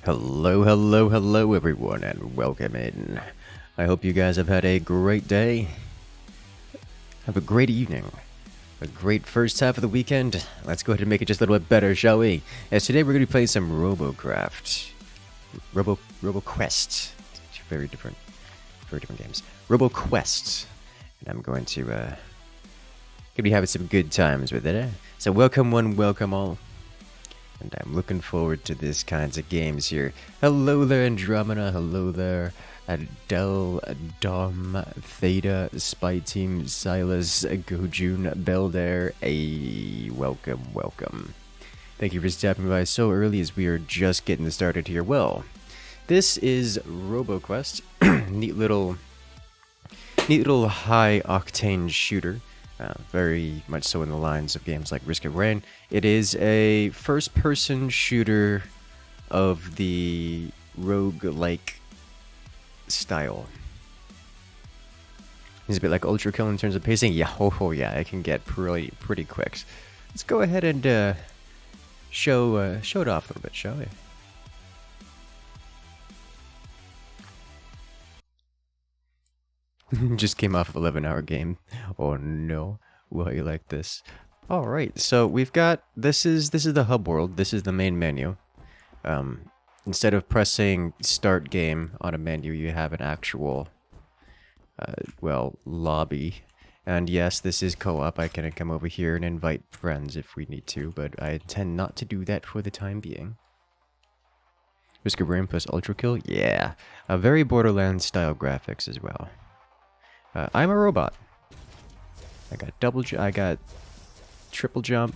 Hello, hello, hello everyone, and welcome in. I hope you guys have had a great day. Have a great evening. A great first half of the weekend. Let's go ahead and make it just a little bit better, shall we? As today we're going to be playing some Roboquest. Roboquest. Very different games. Roboquest. And I'm going to be having some good times with it. So welcome one, welcome all. And I'm looking forward to these kinds of games here. Hello there, Andromeda. Hello there, Adele, Dom, Theta, Spy Team, Silas, Gojun, Beldair. Welcome. Thank you for stopping by so early as we are just getting started here. Well, this is Roboquest. neat little high-octane shooter. Very much so in the lines of games like Risk of Rain. It is a first-person shooter of the roguelike style. It's a bit like Ultra Kill in terms of pacing. Yeah, yeah, it can get pretty quick. Let's go ahead and show it off a little bit, shall we? Just came off of 11-hour game. Oh no, why you like this? All right, so we've got this is the hub world. This is the main menu. Instead of pressing start game on a menu, you have an actual lobby. And yes, this is co-op. I can come over here and invite friends if we need to, but I intend not to do that for the time being. Risk of Rain plus Ultra Kill, yeah, a very Borderlands style graphics as well. I'm a robot. I got I got triple jump.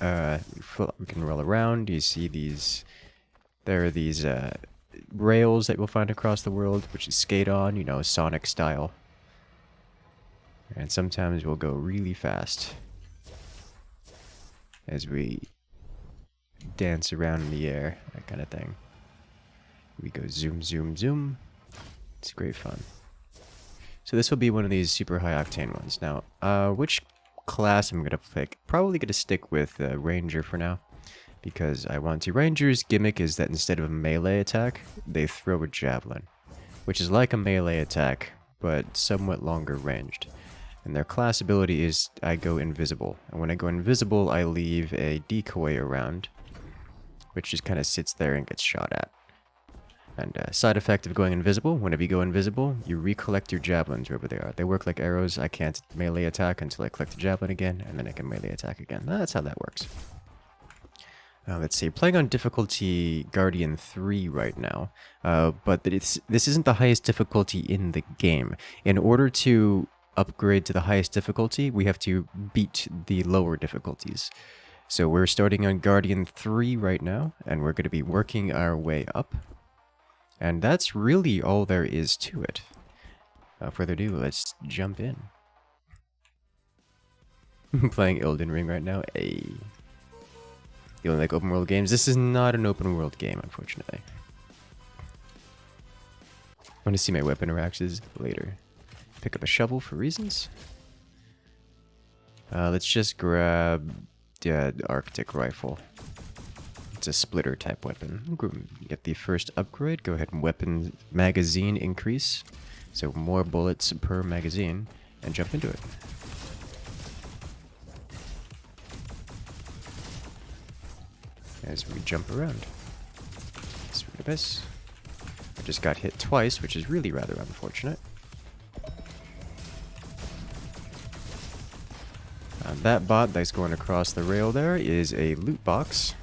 We can roll around. You see these? There are these rails that we'll find across the world, which is skate on, you know, Sonic style. And sometimes we'll go really fast as we dance around in the air, that kind of thing. We go zoom, zoom, zoom. It's great fun. So this will be one of these super high octane ones. Now, which class I'm going to pick? Probably going to stick with Ranger for now, because I want to. Ranger's gimmick is that instead of a melee attack, they throw a javelin, which is like a melee attack, but somewhat longer ranged. And their class ability is I go invisible. And when I go invisible, I leave a decoy around, which just kind of sits there and gets shot at. And side effect of going invisible, whenever you go invisible, you recollect your javelins wherever they are. They work like arrows. I can't melee attack until I collect the javelin again, and then I can melee attack again. That's how that works. Let's see, playing on difficulty Guardian 3 right now, but this isn't the highest difficulty in the game. In order to upgrade to the highest difficulty, we have to beat the lower difficulties. So we're starting on Guardian 3 right now, and we're going to be working our way up. And that's really all there is to it. Without further ado, let's jump in. Playing Elden Ring right now. You only like open world games? This is not an open world game, unfortunately. I want to see my weapon interactions later. Pick up a shovel for reasons. Let's just grab the Arctic rifle. It's a splitter type weapon. Get the first upgrade. Go ahead and weapon magazine increase. So more bullets per magazine. And jump into it. As we jump around. Sweet abyss. I just got hit twice, which is really rather unfortunate. That bot that's going across the rail there is a loot box.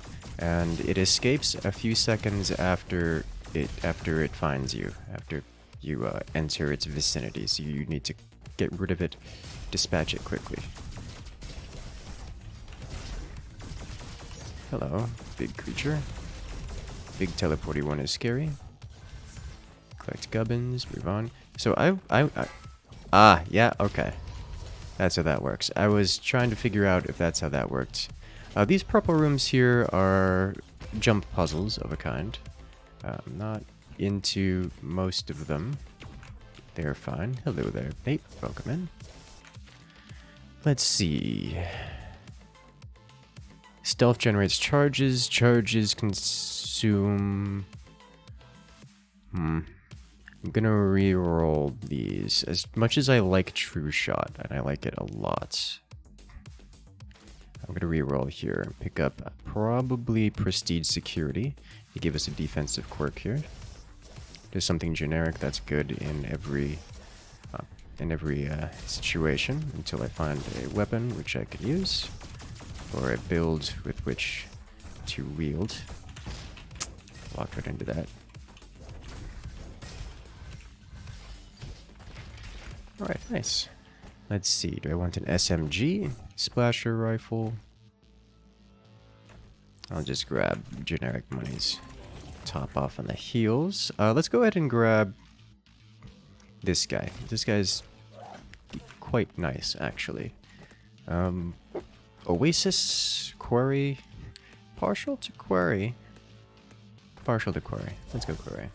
And it escapes a few seconds after it finds you, after you enter its vicinity. So you need to get rid of it, dispatch it quickly. Hello, big creature. Big teleporty one is scary. Collect gubbins, move on. So yeah, okay. That's how that works. I was trying to figure out if that's how that worked. These purple rooms here are jump puzzles of a kind. I'm not into most of them. They're fine. Hello there, Nate. Welcome in. Let's see. Stealth generates charges. Charges consume assume... I'm gonna re-roll these. As much as I like True Shot, and I like it a lot, I'm gonna re-roll here and pick up probably Prestige Security to give us a defensive quirk here. There's something generic that's good in every situation until I find a weapon which I could use, or a build with which to wield. Lock right into that. Alright, nice. Let's see, do I want an SMG? Splasher rifle? I'll just grab generic monies. Top off on the heals. Let's go ahead and grab this guy. This guy's quite nice, actually. Oasis, Quarry, partial to Quarry. Partial to Quarry. Let's go Quarry.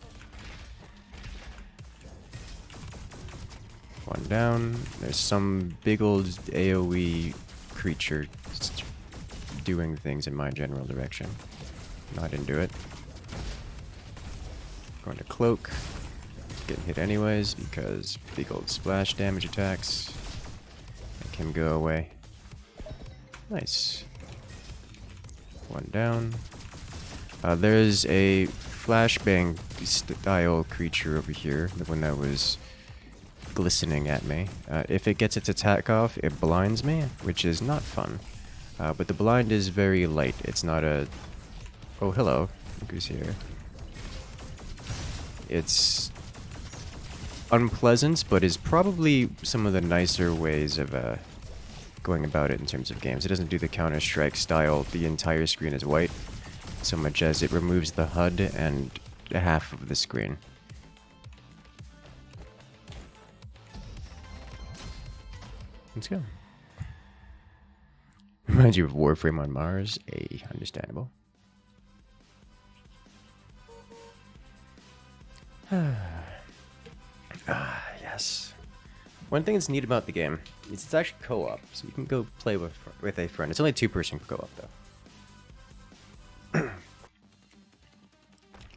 One down. There's some big old AoE creature doing things in my general direction. Not into it. Going to Cloak. Getting hit anyways because big old splash damage attacks. Make him go away. Nice. One down. There's a flashbang style creature over here. The one that was glistening at me. If it gets its attack off, it blinds me, which is not fun. But the blind is very light. It's not a... Oh, hello. Look who's here. It's unpleasant, but is probably some of the nicer ways of going about it in terms of games. It doesn't do the Counter-Strike style, the entire screen is white, so much as it removes the HUD and half of the screen. Let's go. Reminds you of Warframe on Mars. Understandable. Yes. One thing that's neat about the game is it's actually co-op, so you can go play with a friend. It's only 2-person co-op, though. You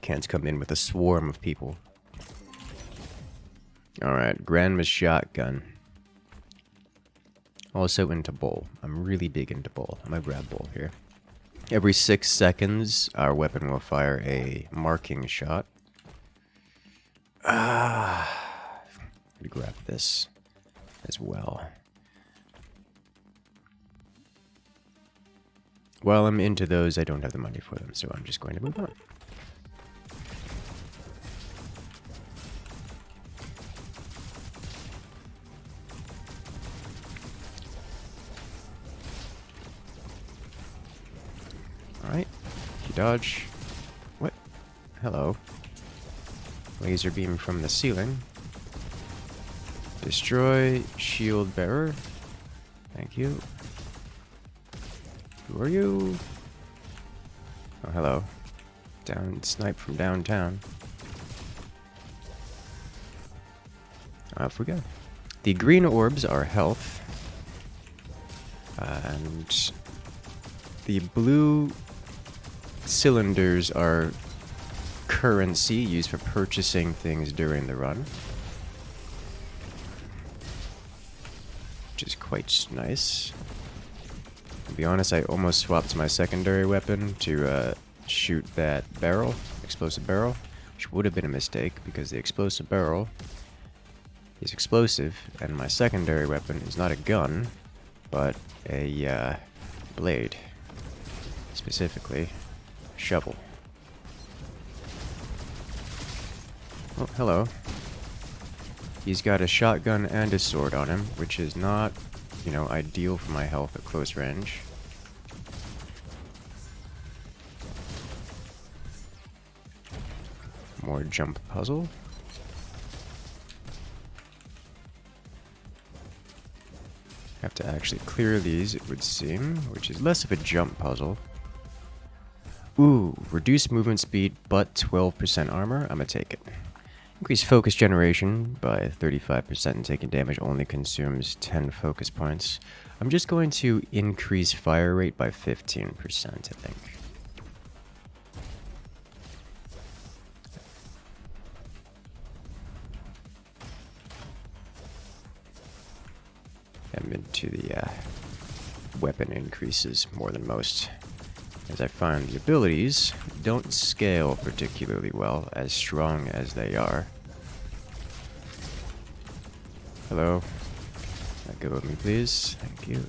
can't come in with a swarm of people. Alright, Grandma's shotgun. Also into bowl. I'm really big into bowl. I'm gonna grab bowl here. Every 6 seconds, our weapon will fire a marking shot. I'm gonna grab this as well. While I'm into those, I don't have the money for them, so I'm just going to move on. Alright, you dodge. What? Hello. Laser beam from the ceiling. Destroy shield bearer. Thank you. Who are you? Oh, hello. Down, snipe from downtown. Off we go. The green orbs are health. And the blue cylinders are currency used for purchasing things during the run. Which is quite nice. To be honest, I almost swapped my secondary weapon to shoot that barrel, explosive barrel, which would have been a mistake because the explosive barrel is explosive, and my secondary weapon is not a gun, but a blade. Specifically, shovel. Oh, hello. He's got a shotgun and a sword on him, which is not, you know, ideal for my health at close range. More jump puzzle. Have to actually clear these, it would seem, which is less of a jump puzzle. Ooh, reduced movement speed, but 12% armor. I'm gonna take it. Increase focus generation by 35%, and taking damage only consumes 10 focus points. I'm just going to increase fire rate by 15%, I think. I'm into the weapon increases more than most, as I find the abilities don't scale particularly well, as strong as they are. Hello? Let go of me, please. Thank you.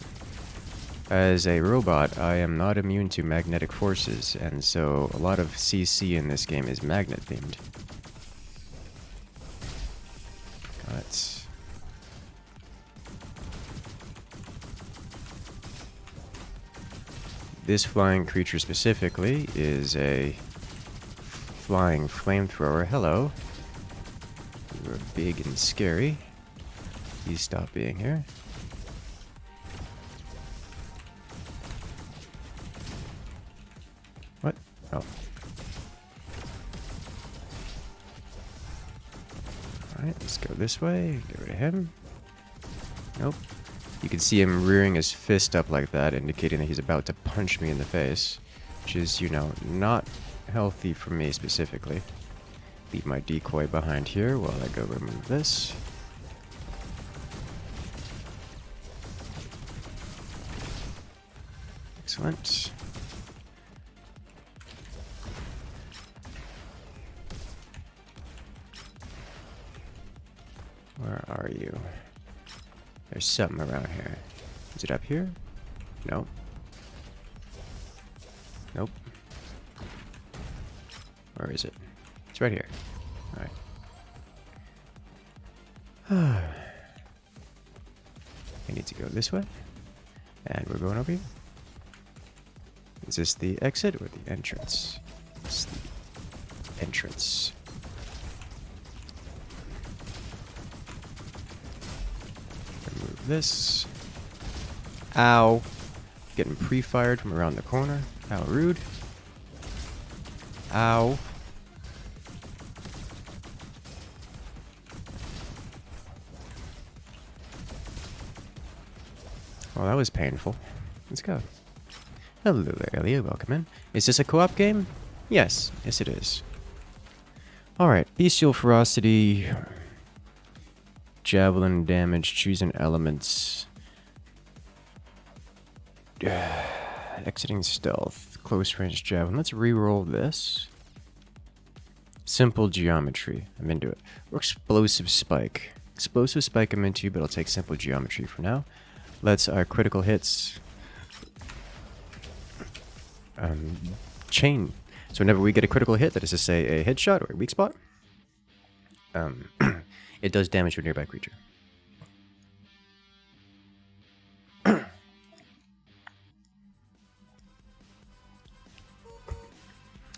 As a robot, I am not immune to magnetic forces, and so a lot of CC in this game is magnet-themed. Let's... This flying creature specifically is a flying flamethrower. Hello. You are big and scary. Please stop being here. What? Oh. Alright, let's go this way. Get rid of him. Nope. You can see him rearing his fist up like that, indicating that he's about to punch me in the face. Which is, you know, not healthy for me specifically. Leave my decoy behind here while I go remove this. Excellent. Where are you? There's something around here. Is it up here? Nope. Nope. Where is it? It's right here. Alright. I need to go this way. And we're going over here. Is this the exit or the entrance? It's the entrance. Remove this. Ow. Getting pre-fired from around the corner. How rude. Ow. Well, that was painful. Let's go. Hello there, Elliot. Welcome in. Is this a co-op game? Yes. Yes, it is. Alright. Bestial ferocity. Javelin damage. Choosing elements. Exiting stealth. Close range javelin. Let's re-roll this. Simple geometry. I'm into it. Or explosive spike. Explosive spike I'm into, but I'll take simple geometry for now. Let's our critical hits. Chain. So whenever we get a critical hit, that is to say a headshot or a weak spot, it does damage to a nearby creature.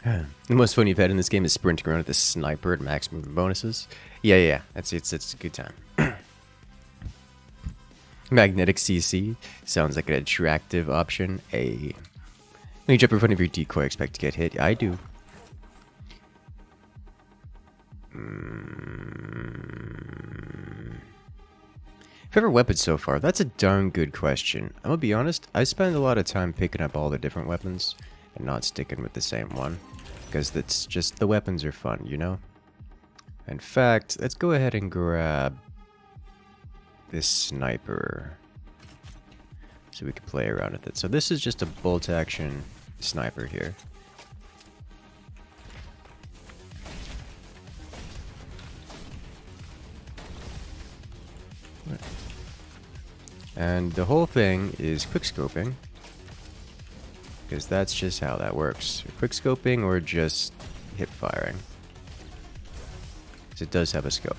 The most fun you've had in this game is sprinting around with the sniper at max movement bonuses. Yeah. It's a good time. Magnetic CC sounds like an attractive option. When you jump in front of your decoy, expect to get hit. I do. Favorite weapons so far? That's a darn good question. I'm gonna be honest, I spend a lot of time picking up all the different weapons and not sticking with the same one. Because that's just, the weapons are fun, you know? In fact, let's go ahead and grab this sniper so we can play around with it. So this is just a bolt action sniper here. And the whole thing is quickscoping, because that's just how that works. Quickscoping or just hip firing, because it does have a scope.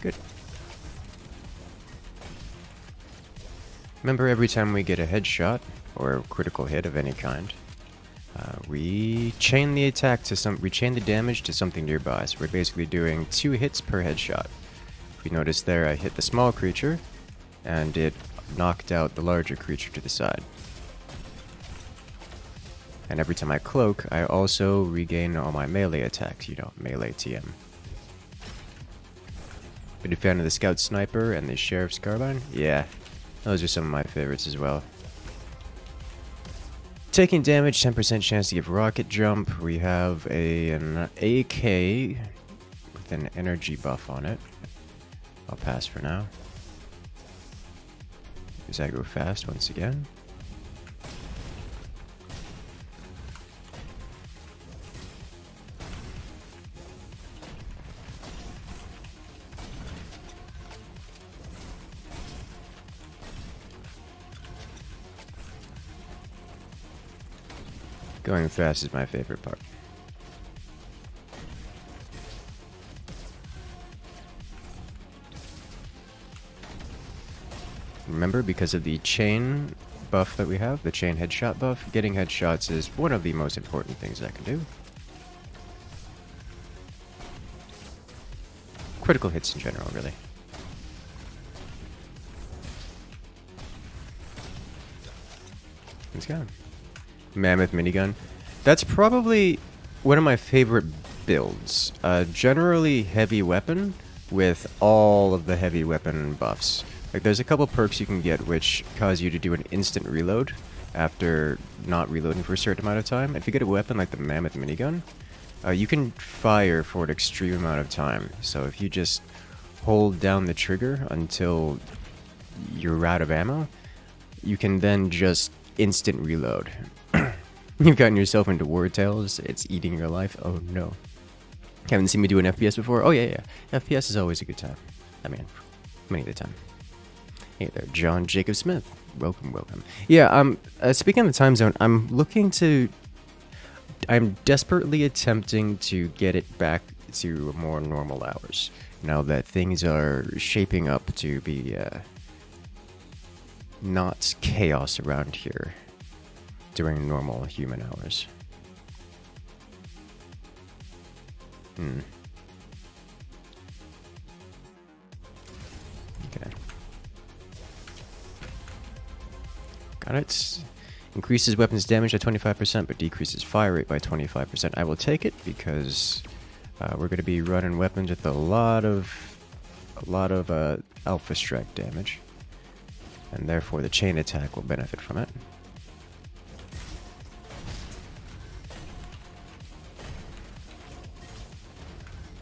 Good. Remember, every time we get a headshot or a critical hit of any kind, we chain the attack to we chain the damage to something nearby. So we're basically doing 2 hits per headshot. If you notice there, I hit the small creature, and it knocked out the larger creature to the side. And every time I cloak, I also regain all my melee attacks. You know, melee TM. Been a fan of the Scout Sniper and the Sheriff's Carbine? Yeah, those are some of my favorites as well. Taking damage, 10% chance to give rocket jump. We have an AK with an energy buff on it. I'll pass for now. Does that go fast once again? Going fast is my favorite part. Remember, because of the chain buff that we have, the chain headshot buff, getting headshots is one of the most important things I can do. Critical hits in general, really. He's gone. Mammoth minigun. That's probably one of my favorite builds. Generally heavy weapon with all of the heavy weapon buffs. Like, there's a couple perks you can get which cause you to do an instant reload after not reloading for a certain amount of time. If you get a weapon like the Mammoth minigun, you can fire for an extreme amount of time. So if you just hold down the trigger until you're out of ammo, you can then just instant reload. You've gotten yourself into War Tales, it's eating your life. Oh no. Haven't seen me do an FPS before? Oh yeah. FPS is always a good time. I mean, many of the time. Hey there, John Jacob Smith. Welcome. Yeah, speaking of the time zone, I'm desperately attempting to get it back to more normal hours. Now that things are shaping up to be, not chaos around here during normal human hours. Okay. Got it. Increases weapons damage by 25%, but decreases fire rate by 25%. I will take it because we're going to be running weapons with a lot of alpha strike damage, and therefore the chain attack will benefit from it.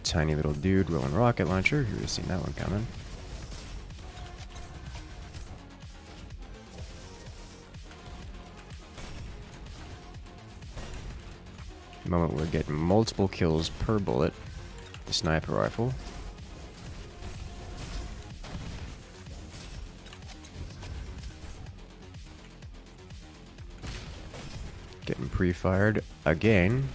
Tiny little dude rolling rocket launcher. Who has seen that one coming? The moment we're getting multiple kills per bullet. The sniper rifle. Getting pre-fired again.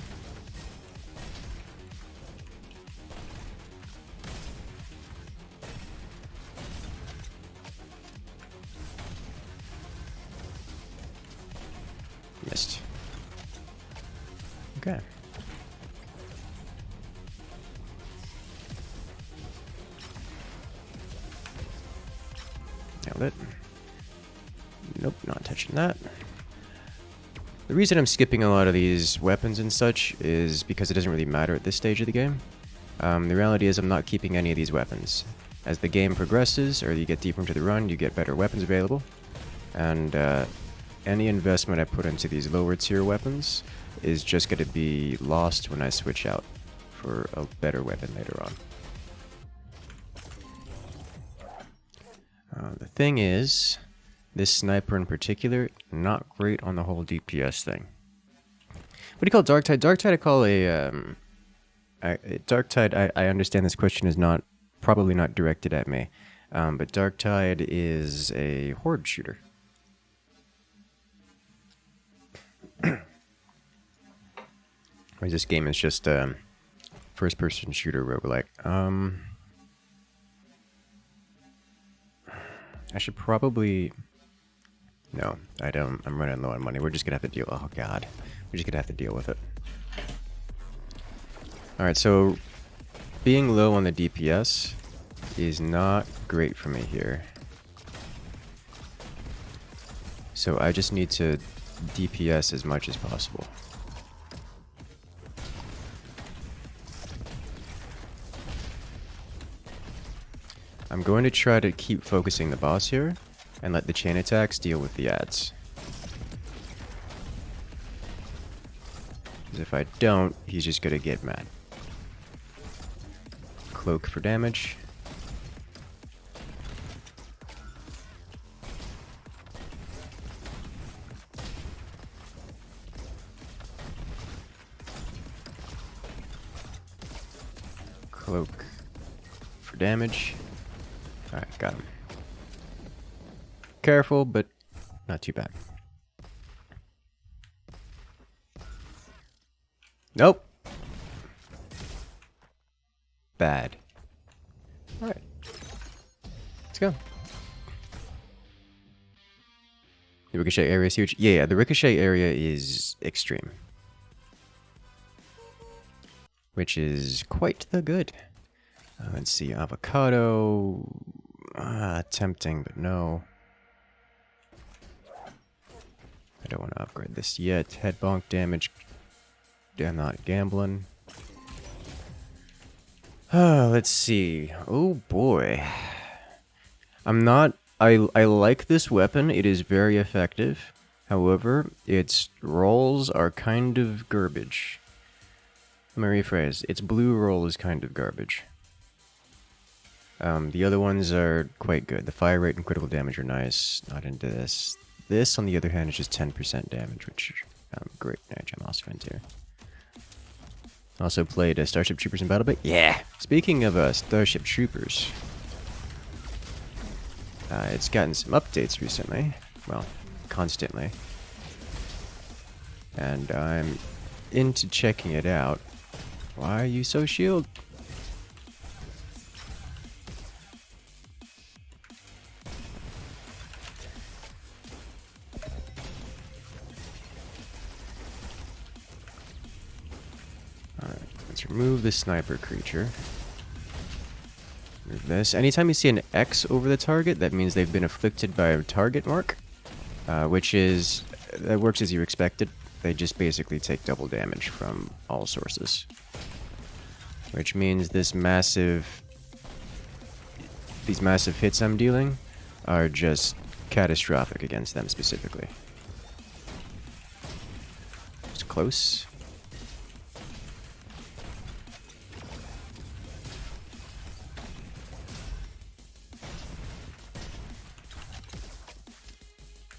Missed. Okay. Nailed it. Nope, not touching that. The reason I'm skipping a lot of these weapons and such is because it doesn't really matter at this stage of the game. The reality is I'm not keeping any of these weapons. As the game progresses, or you get deeper into the run, you get better weapons available. And any investment I put into these lower tier weapons is just going to be lost when I switch out for a better weapon later on. The thing is, this sniper in particular, not great on the whole DPS thing. What do you call Darktide? Darktide I call a... Darktide, I understand this question is probably not directed at me, but Darktide is a horde shooter. Whereas this game is just first-person shooter roguelike. I should probably... No, I don't. I'm running low on money. We're just gonna have to deal... Oh, God. We're just gonna have to deal with it. Alright, so... being low on the DPS is not great for me here. So I just need to DPS as much as possible. I'm going to try to keep focusing the boss here and let the chain attacks deal with the ads. Because if I don't, he's just going to get mad. Cloak for damage. Cloak for damage. Alright, got him. Careful, but not too bad. Nope. Bad. Alright. Let's go. The ricochet area is huge. Yeah, the ricochet area is extreme. Which is quite the good. Let's see, avocado. Tempting, but no. I don't want to upgrade this yet. Head bonk damage. I'm not gambling. Let's see. Oh boy. I like this weapon. It is very effective. However, its rolls are kind of garbage. Let me rephrase. Its blue roll is kind of garbage. The other ones are quite good. The fire rate and critical damage are nice. Not into this. This, on the other hand, is just 10% damage, which great damage I'm also into. Also played Starship Troopers in BattleBit. Yeah! Speaking of Starship Troopers, it's gotten some updates recently. Well, constantly. And I'm into checking it out. Why are you so shield? Alright, let's remove the sniper creature. Remove this. Anytime you see an X over the target, that means they've been afflicted by a target mark. That works as you expected. They just basically take double damage from all sources. Which means these massive hits I'm dealing are just catastrophic against them specifically. It's close.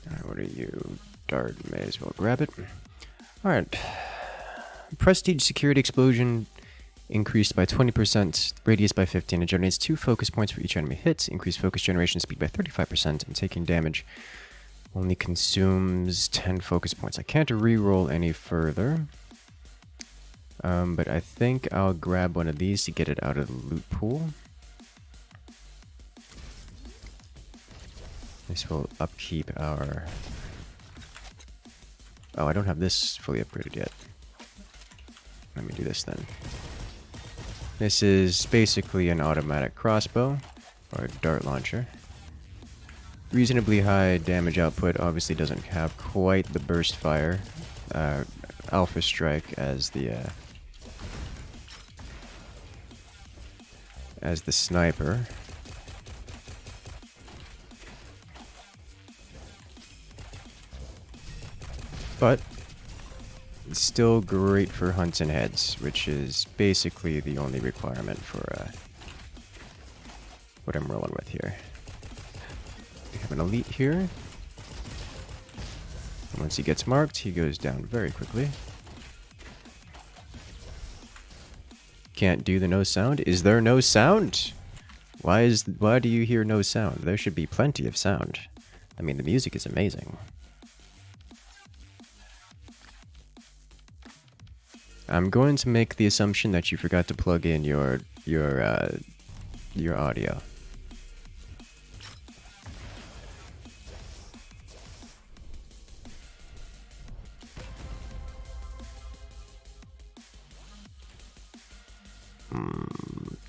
Alright, what are you? Dart, may as well grab it. Alright. Prestige security explosion increased by 20%, radius by 15. It generates 2 focus points for each enemy hit. Increased focus generation speed by 35%, and taking damage only consumes 10 focus points. I can't reroll any further. But I think I'll grab one of these to get it out of the loot pool. This will upkeep our... Oh, I don't have this fully upgraded yet. Let me do this then. This is basically an automatic crossbow, or a dart launcher. Reasonably high damage output, obviously doesn't have quite the burst fire, alpha strike as the sniper. But it's still great for hunts and heads, which is basically the only requirement for what I'm rolling with here. We have an elite here. And once he gets marked, he goes down very quickly. Can't do the no sound. Is there no sound? Why do you hear no sound? There should be plenty of sound. I mean, the music is amazing. I'm going to make the assumption that you forgot to plug in your audio.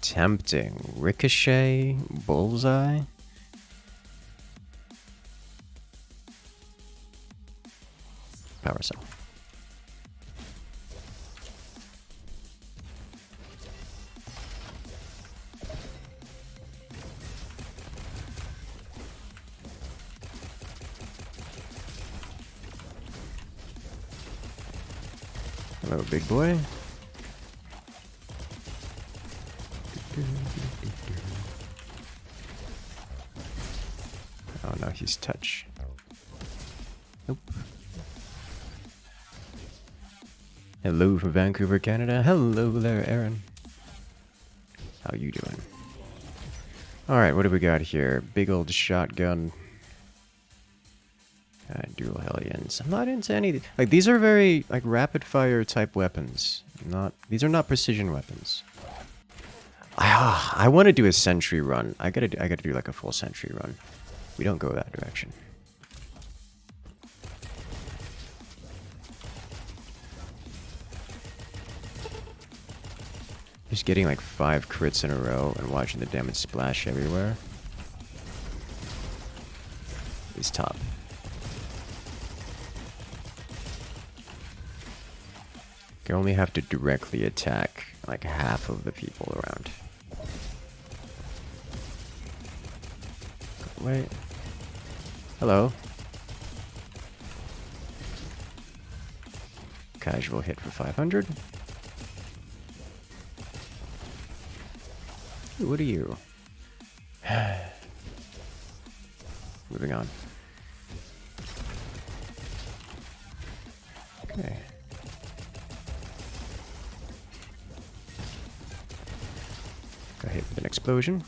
Tempting. Ricochet? Bullseye? Power cell. Hello, big boy. Oh no, he's touch. Nope. Hello from Vancouver, Canada. Hello there, Aaron. How you doing? Alright, what do we got here? Big old shotgun. Dual Hellions. I'm not into any... Like, these are very, like, rapid-fire type weapons. These are not precision weapons. I want to do a sentry run. I gotta do, like, a full sentry run. We don't go that direction. Just getting, like, 5 crits in a row and watching the damage splash everywhere is top. You only have to directly attack like half of the people around. Wait. Hello. Casual hit for 500. Ooh, what are you? Moving on. Okay. Got hit with an explosion.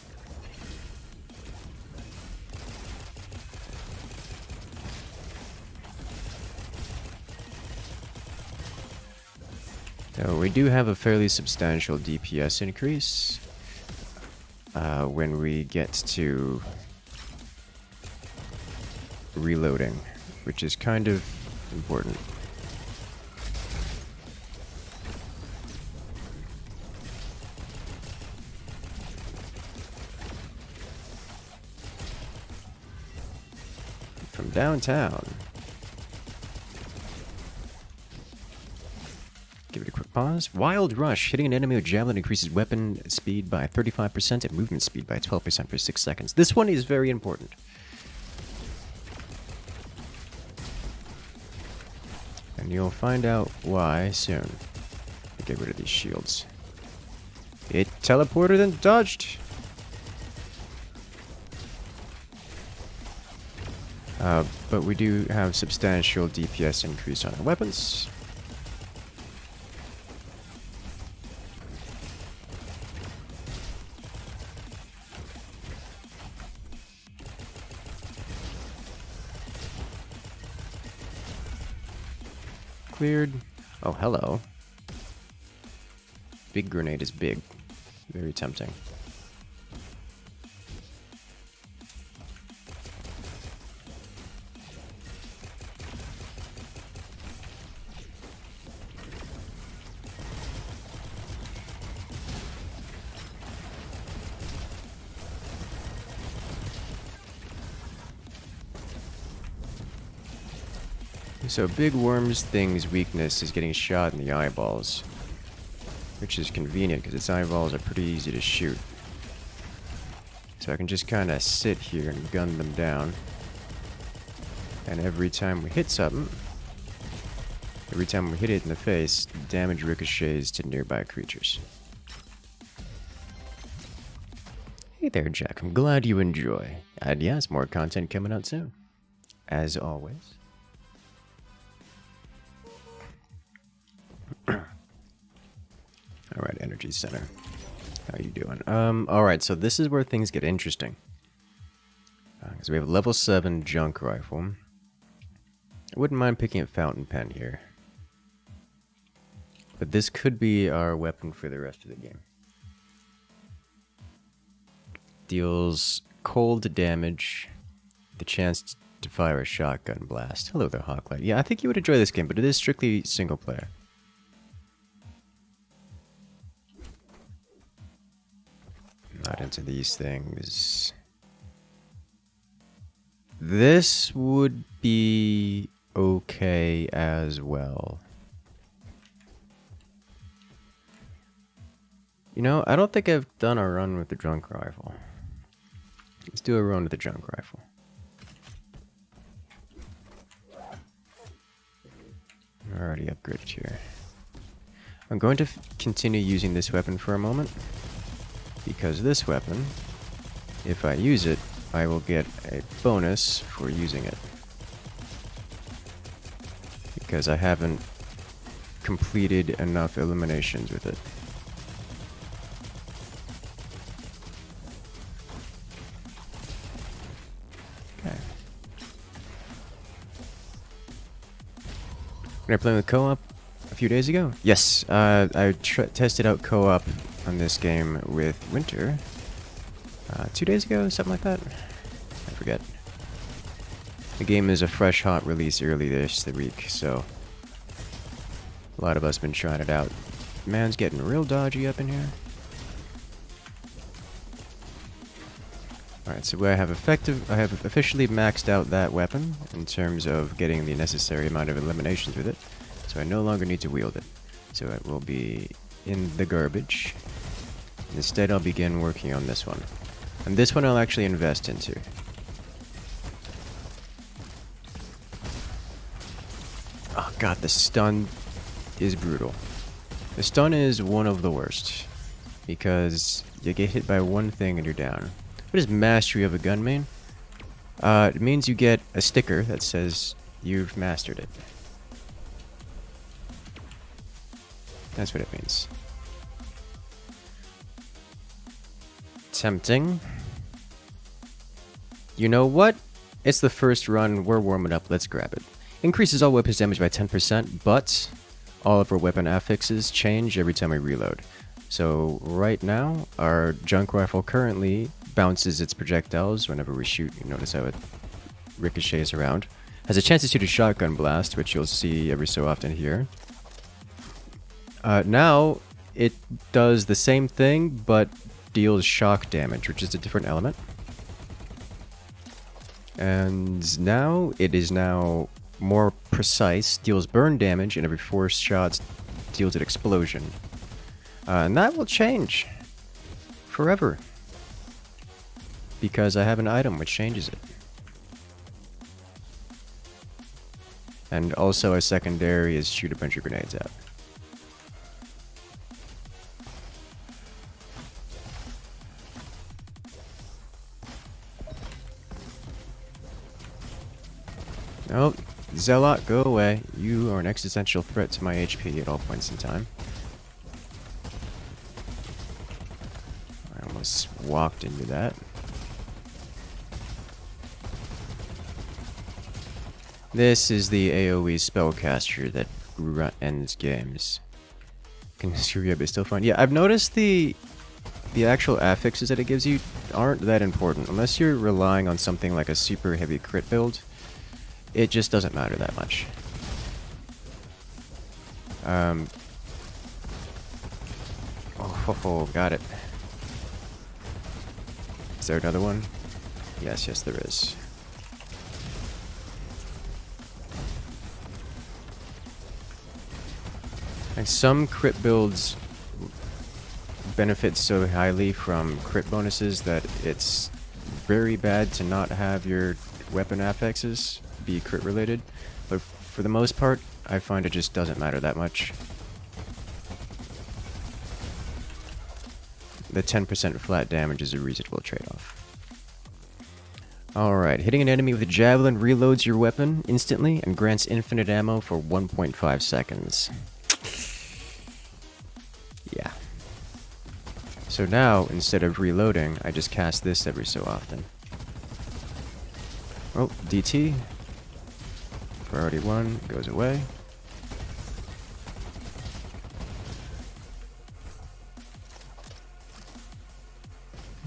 So we do have a fairly substantial DPS increase when we get to reloading, which is kind of important. From downtown. Give it a quick pause. Wild Rush. Hitting an enemy with javelin increases weapon speed by 35% and movement speed by 12% for 6 seconds. This one is very important. And you'll find out why soon. Get rid of these shields. It teleported and dodged. But we do have substantial DPS increase on our weapons. Cleared. Oh, hello. Big grenade is big. Very tempting. So Big Worm's thing's weakness is getting shot in the eyeballs, which is convenient because its eyeballs are pretty easy to shoot. So I can just kind of sit here and gun them down. And every time we hit something, every time we hit it in the face, damage ricochets to nearby creatures. Hey there, Jack. I'm glad you enjoy. And yes, more content coming out soon. As always. Alright, Energy Center. How you doing? Alright, so this is where things get interesting. Because we have a level 7 junk rifle. I wouldn't mind picking a fountain pen here. But this could be our weapon for the rest of the game. Deals cold damage, the chance to fire a shotgun blast. Hello there, Hawklight. Yeah, I think you would enjoy this game, but it is strictly single player. Not into these things. This would be okay as well. You know, I don't think I've done a run with the junk rifle. Let's do a run with the junk rifle. Already upgraded here. I'm going to continue using this weapon for a moment, because this weapon, if I use it, I will get a bonus for using it. Because I haven't completed enough eliminations with it. Okay. When I played with co-op a few days ago? Yes, I tested out co-op on this game with Winter 2 days ago, something like that. I forget. The game is a fresh, hot release early this week, so a lot of us been trying it out. Man's getting real dodgy up in here. Alright, so I have officially maxed out that weapon in terms of getting the necessary amount of eliminations with it. So I no longer need to wield it. So it will be in the garbage. Instead, I'll begin working on this one. And this one I'll actually invest into. Oh god, the stun is brutal. The stun is one of the worst. Because you get hit by one thing and you're down. What does mastery of a gun mean? It means you get a sticker that says you've mastered it. That's what it means. Tempting. You know what? It's the first run, we're warming up, let's grab it. Increases all weapons damage by 10%, but all of our weapon affixes change every time we reload. So right now, our junk rifle currently bounces its projectiles whenever we shoot. You notice how it ricochets around. Has a chance to shoot a shotgun blast, which you'll see every so often here. Now, it does the same thing, but deals shock damage, which is a different element. And now, it is now more precise, deals burn damage, and every 4 shots deals an explosion. And that will change forever. Because I have an item which changes it. And also a secondary is shoot a bunch of grenades out. Oh, Zealot, go away. You are an existential threat to my HP at all points in time. I almost walked into that. This is the AoE spellcaster that ends games. Can screw you up, it's still fun. Yeah, I've noticed the actual affixes that it gives you aren't that important. Unless you're relying on something like a super heavy crit build, it just doesn't matter that much. Oh, got it. Is there another one? Yes, there is. And some crit builds benefit so highly from crit bonuses that it's very bad to not have your weapon affixes be crit related, but for the most part, I find it just doesn't matter that much. The 10% flat damage is a reasonable trade-off. Alright, hitting an enemy with a javelin reloads your weapon instantly and grants infinite ammo for 1.5 seconds. Yeah. So now, instead of reloading, I just cast this every so often. Oh, DT. Priority 1 goes away.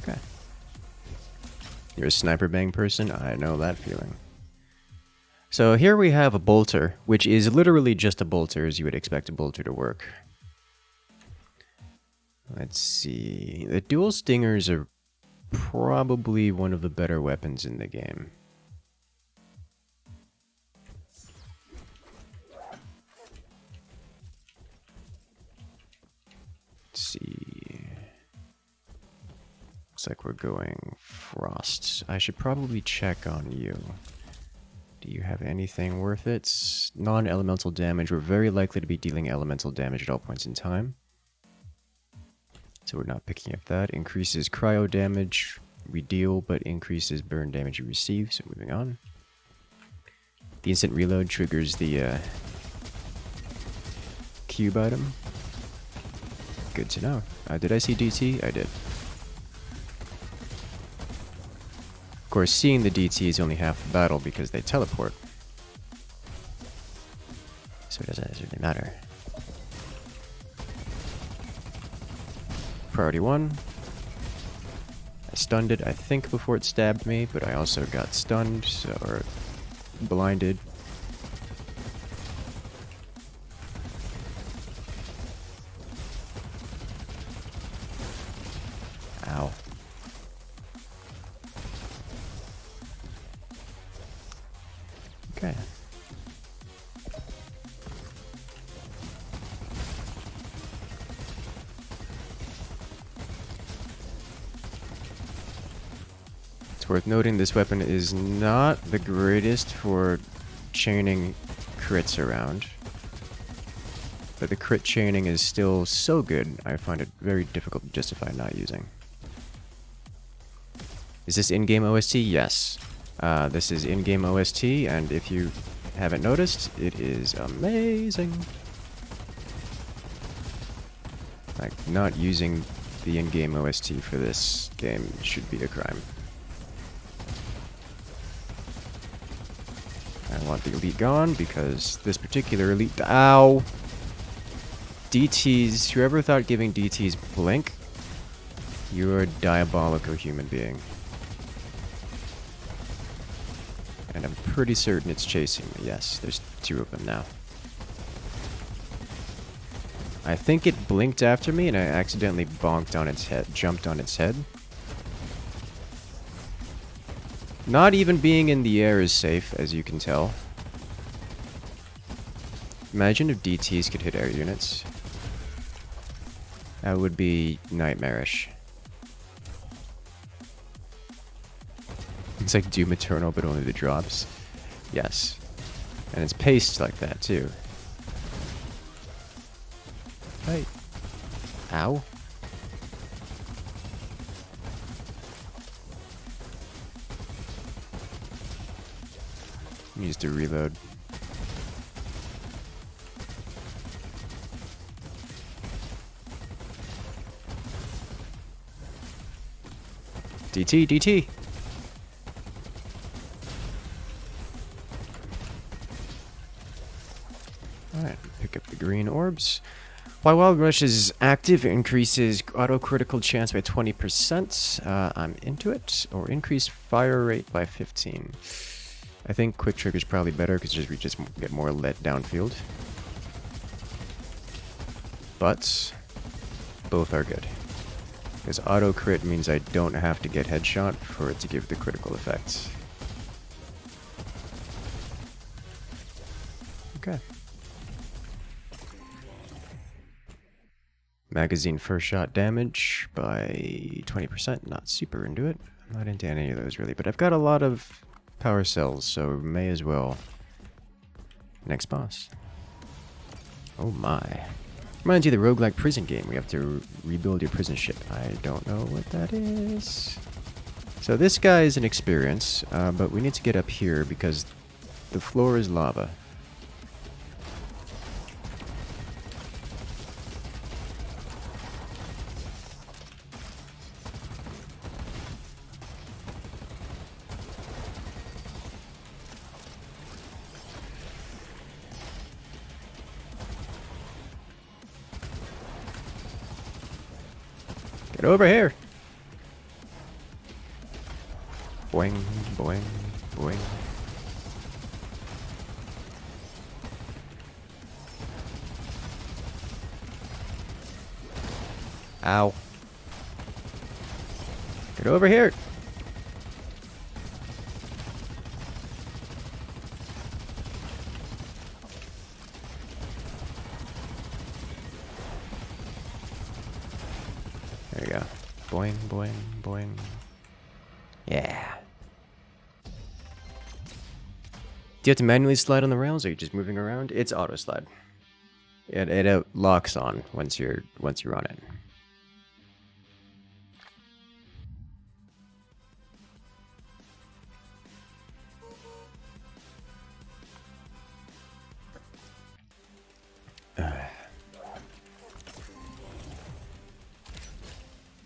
Okay. You're a sniper bang person? I know that feeling. So here we have a bolter, which is literally just a bolter as you would expect a bolter to work. Let's see. The dual stingers are probably one of the better weapons in the game. Let's see. Looks like we're going frost. I should probably check on you. Do you have anything worth it? Non-elemental damage. We're very likely to be dealing elemental damage at all points in time. So we're not picking up that. Increases cryo damage we deal, but increases burn damage you receive. So moving on. The instant reload triggers the cube item. Good to know. Did I see DT? I did. Of course, seeing the DT is only half the battle because they teleport. So it doesn't really matter. Priority 1. I stunned it, I think, before it stabbed me, but I also got stunned, or blinded. Ow. Okay. It's worth noting this weapon is not the greatest for chaining crits around. But the crit chaining is still so good, I find it very difficult to justify not using. Is this in-game OST? Yes. This is in-game OST, and if you haven't noticed, it is amazing. Like, not using the in-game OST for this game should be a crime. I want the elite gone, because this particular elite... Ow! DTs, whoever thought giving DTs blink, you're a diabolical human being. And I'm pretty certain it's chasing me. Yes, there's 2 of them now. I think it blinked after me and I accidentally bonked on its head, jumped on its head. Not even being in the air is safe, as you can tell. Imagine if DTs could hit air units. That would be nightmarish. It's like Doom Eternal, but only the drops. Yes. And it's paced like that, too. Hey. Ow. Needs to reload. DT, DT! Alright, pick up the green orbs. While Wild Rush is active, it increases auto-critical chance by 20%. I'm into it. Or increased fire rate by 15. I think quick trigger is probably better because we just get more lead downfield. But both are good. Because auto-crit means I don't have to get headshot for it to give the critical effects. Okay. Magazine first shot damage by 20%. Not super into it. I'm not into any of those really, but I've got a lot of power cells, so may as well. Next boss. Oh my. Reminds you of the roguelike prison game. We have to rebuild your prison ship. I don't know what that is. So this guy is an experience, but we need to get up here because the floor is lava. Get over here! Boing, boing, boing. Ow. Get over here! There you go. Boing, boing, boing. Yeah. Do you have to manually slide on the rails, or are you just moving around? It's auto slide. It locks on once you're on it.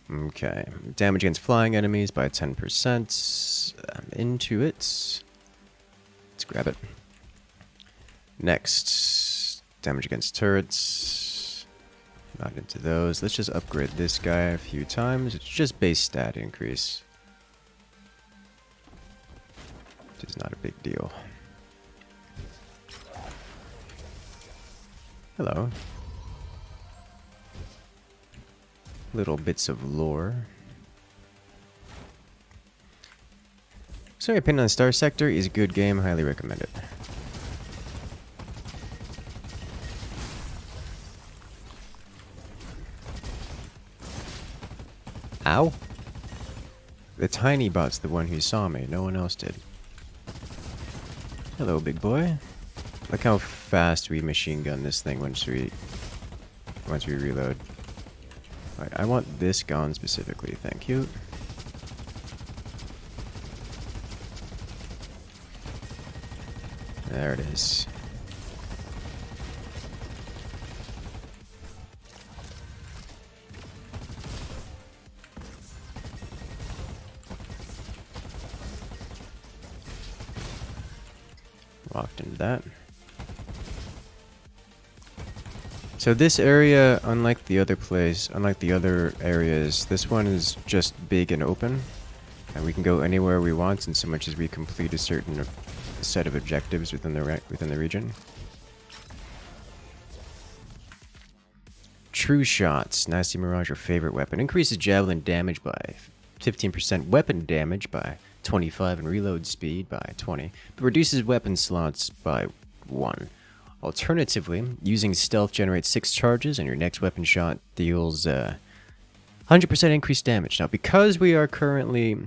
Okay, damage against flying enemies by 10%. I'm into it. Let's grab it. Next, damage against turrets. Not into those. Let's just upgrade this guy a few times. It's just base stat increase. Which is not a big deal. Hello. Little bits of lore. So my opinion on Star Sector is a good game, highly recommend it. Ow! The tiny bot's the one who saw me, no one else did. Hello, big boy. Look how fast we machine gun this thing once we reload. Right, I want this gun specifically, thank you. There it is. Walked into that. So this area, unlike the other areas, this one is just big and open. And we can go anywhere we want in so much as we complete a certain set of objectives within the region. True Shots, Nasty Mirage, your favorite weapon. Increases javelin damage by 15%, weapon damage by 25, and reload speed by 20. But reduces weapon slots by 1. Alternatively, using stealth generates 6 charges, and your next weapon shot deals 100% increased damage. Now, because we are currently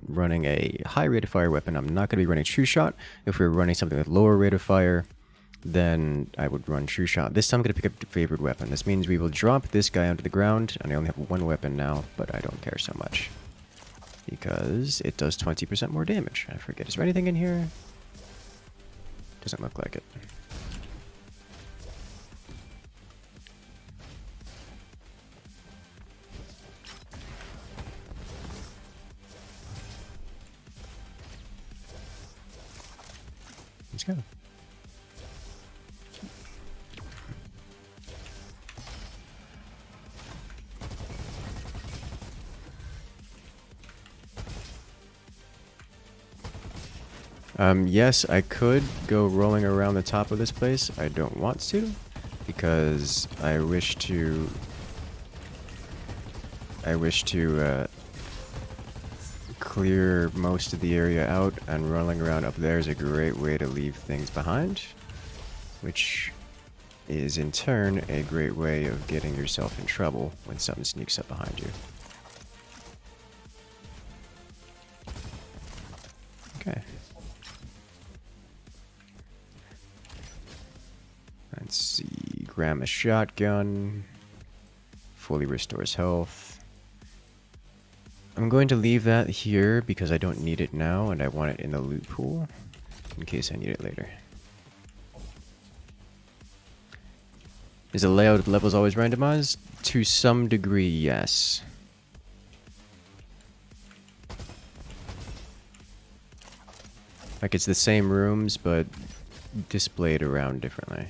running a high rate of fire weapon, I'm not going to be running True Shot. If we were running something with lower rate of fire, then I would run True Shot. This time I'm going to pick up the favorite weapon. This means we will drop this guy onto the ground, and I only have one weapon now, but I don't care so much. Because it does 20% more damage. I forget, is there anything in here? Doesn't look like it. Let's go. Yes, I could go rolling around the top of this place. I don't want to, because I wish to clear most of the area out, and rolling around up there is a great way to leave things behind, which is in turn a great way of getting yourself in trouble when something sneaks up behind you. Okay. Let's see, grab a shotgun, fully restores health. I'm going to leave that here because I don't need it now, and I want it in the loot pool in case I need it later. Is the layout of the levels always randomized? To some degree, yes. Like, it's the same rooms, but displayed around differently.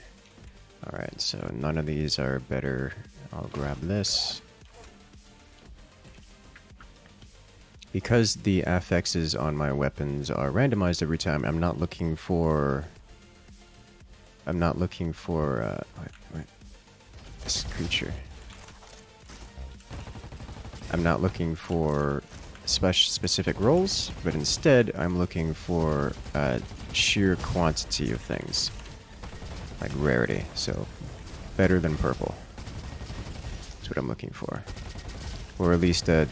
Alright, so none of these are better. I'll grab this. Because the affixes on my weapons are randomized every time, I'm not looking for wait, this creature. I'm not looking for specific rolls, but instead I'm looking for sheer quantity of things, like rarity. So better than purple. That's what I'm looking for, or at least a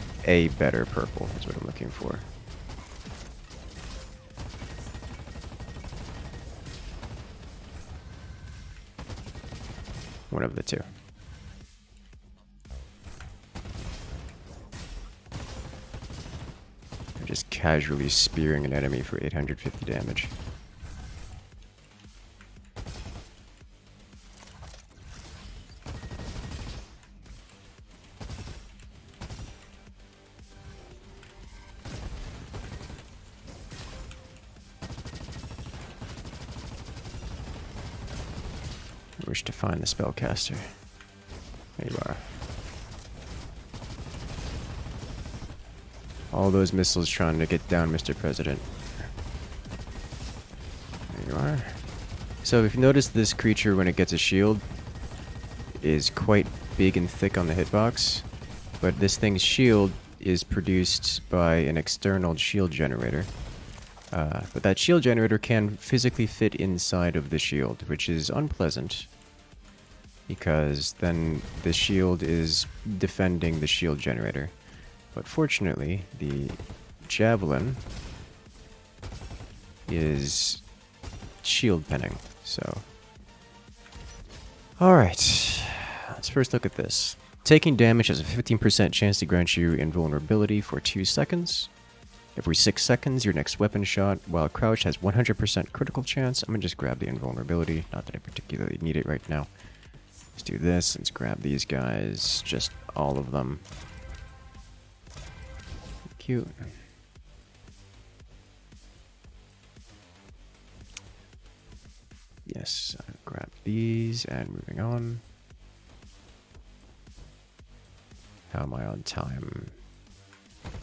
better purple is what I'm looking for. One of the two. I'm just casually spearing an enemy for 850 damage. Wish to find the spellcaster. There you are. All those missiles trying to get down Mr. President. There you are. So if you notice, this creature, when it gets a shield, is quite big and thick on the hitbox. But this thing's shield is produced by an external shield generator. But that shield generator can physically fit inside of the shield, which is unpleasant. Because then the shield is defending the shield generator. But fortunately, the javelin is shield penning, so... Alright, let's first look at this. Taking damage has a 15% chance to grant you invulnerability for 2 seconds. Every 6 seconds, your next weapon shot, while crouched, has 100% critical chance. I'm gonna just grab the invulnerability, not that I particularly need it right now. Let's do this, let's grab these guys, just all of them. Cute. Yes, I'll grab these, and moving on. How am I on time?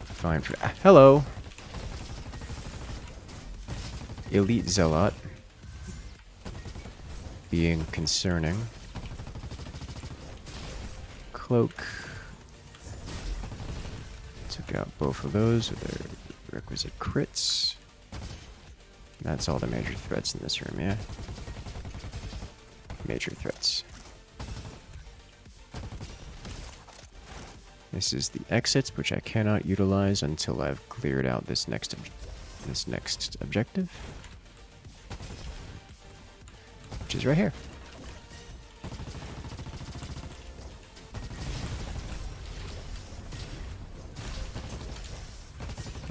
Fine for... hello! Elite Zealot. Being concerning. Cloak. Took out both of those with their requisite crits. That's all the major threats in this room, yeah? Major threats. This is the exits, which I cannot utilize until I've cleared out this next objective. Which is right here.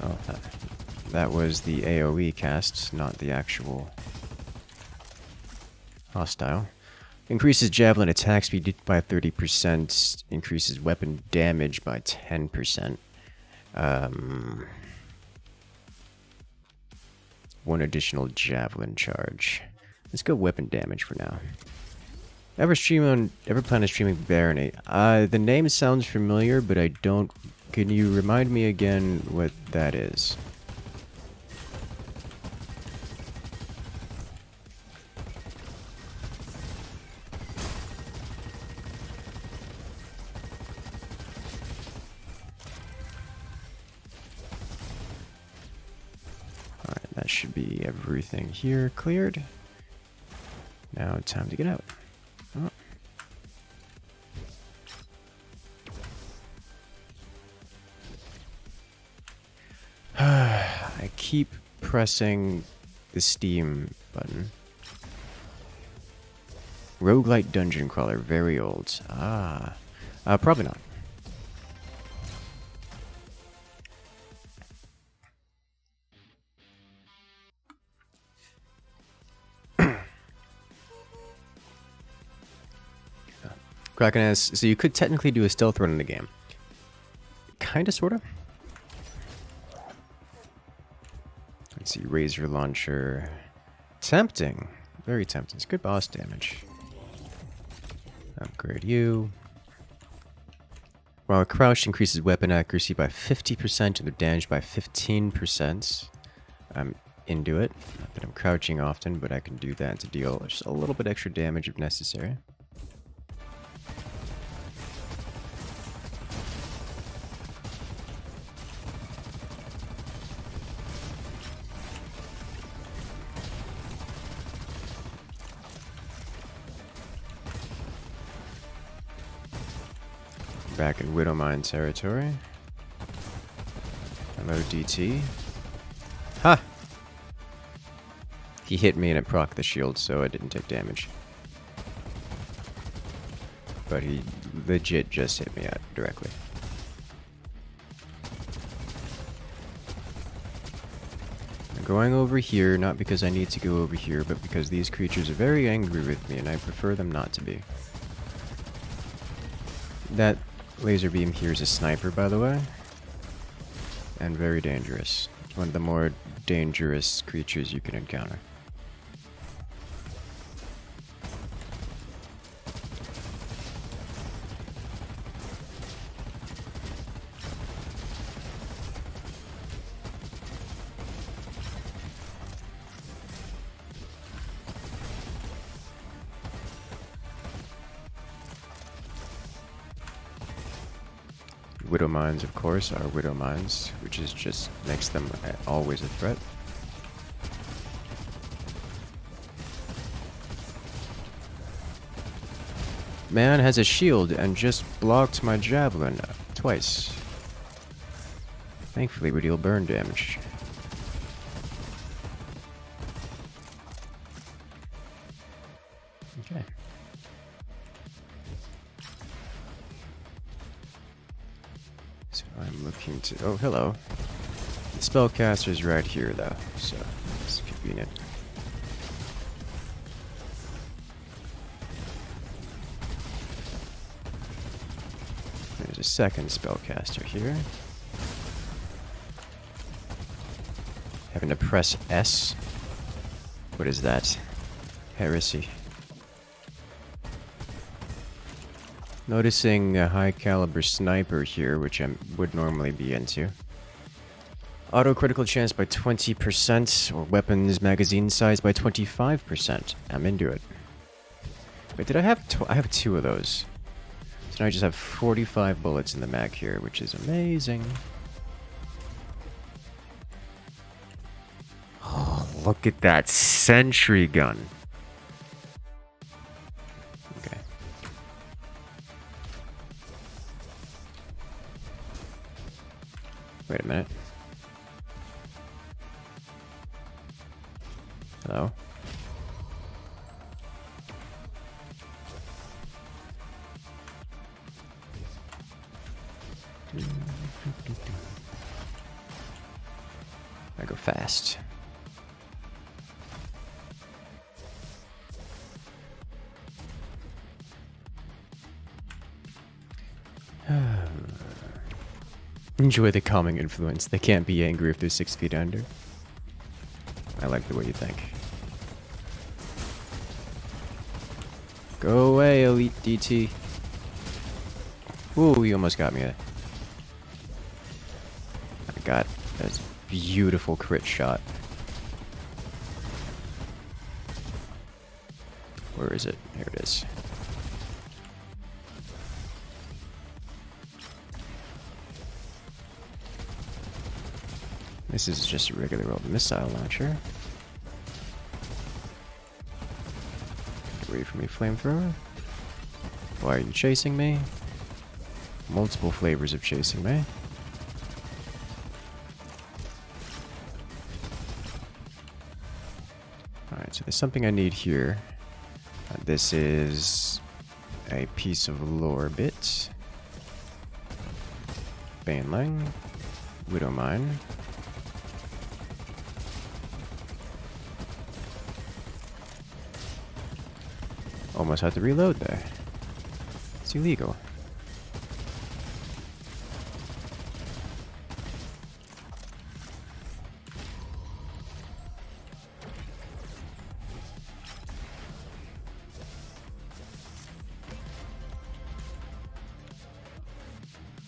Oh, that was the AoE cast, not the actual hostile. Increases javelin attack speed by 30%, increases weapon damage by 10%. One additional javelin charge. Let's go weapon damage for now. Ever plan on streaming Barony? The name sounds familiar, but I don't... Can you remind me again what that is? Alright, that should be everything here cleared. Now time to get out. Oh. I keep pressing the Steam button. Roguelite dungeon crawler, very old. Probably not. Kraken asks, so you could technically do a stealth run in the game. Kinda, sorta. Let's see, Razor Launcher. Tempting. Very tempting. It's good boss damage. Upgrade you. While crouched, increases weapon accuracy by 50% and the damage by 15%. I'm into it. Not that I'm crouching often, but I can do that to deal just a little bit extra damage if necessary. Back in Widowmine territory. Hello, DT. Ha! He hit me and it procced the shield, so I didn't take damage. but he legit just hit me out directly. I'm going over here, not because I need to go over here, but because these creatures are very angry with me, and I prefer them not to be. That laser beam here is a sniper, by the way, and very dangerous. One of the more dangerous creatures you can encounter. Widow mines, of course, are widow mines, which is just makes them always a threat. Man has a shield and just blocked my javelin twice. Thankfully, we deal burn damage. Okay. So I'm looking to... Oh, hello. The spellcaster's right here, though, so it's convenient. There's a second spellcaster here. Having to press S. What is that? Heresy. Noticing a high caliber sniper here, which I would normally be into. Auto critical chance by 20%, or weapons magazine size by 25%. I'm into it. Wait, did I have I have 2 of those. So now I just have 45 bullets in the mag here, which is amazing. Oh, look at that sentry gun. Okay. Wait a minute. Hello? I go fast. Enjoy the calming influence. They can't be angry if they're 6 feet under. I like the way you think. Go away, Elite DT. Ooh, you almost got me. I got that beautiful crit shot. Where is it? There it is. This is just a regular old missile launcher. Get away from me, flamethrower. Why are you chasing me? Multiple flavors of chasing me. Alright, so there's something I need here. This is a piece of lore bit. Baneling. Widow mine. Almost had to reload there. It's illegal.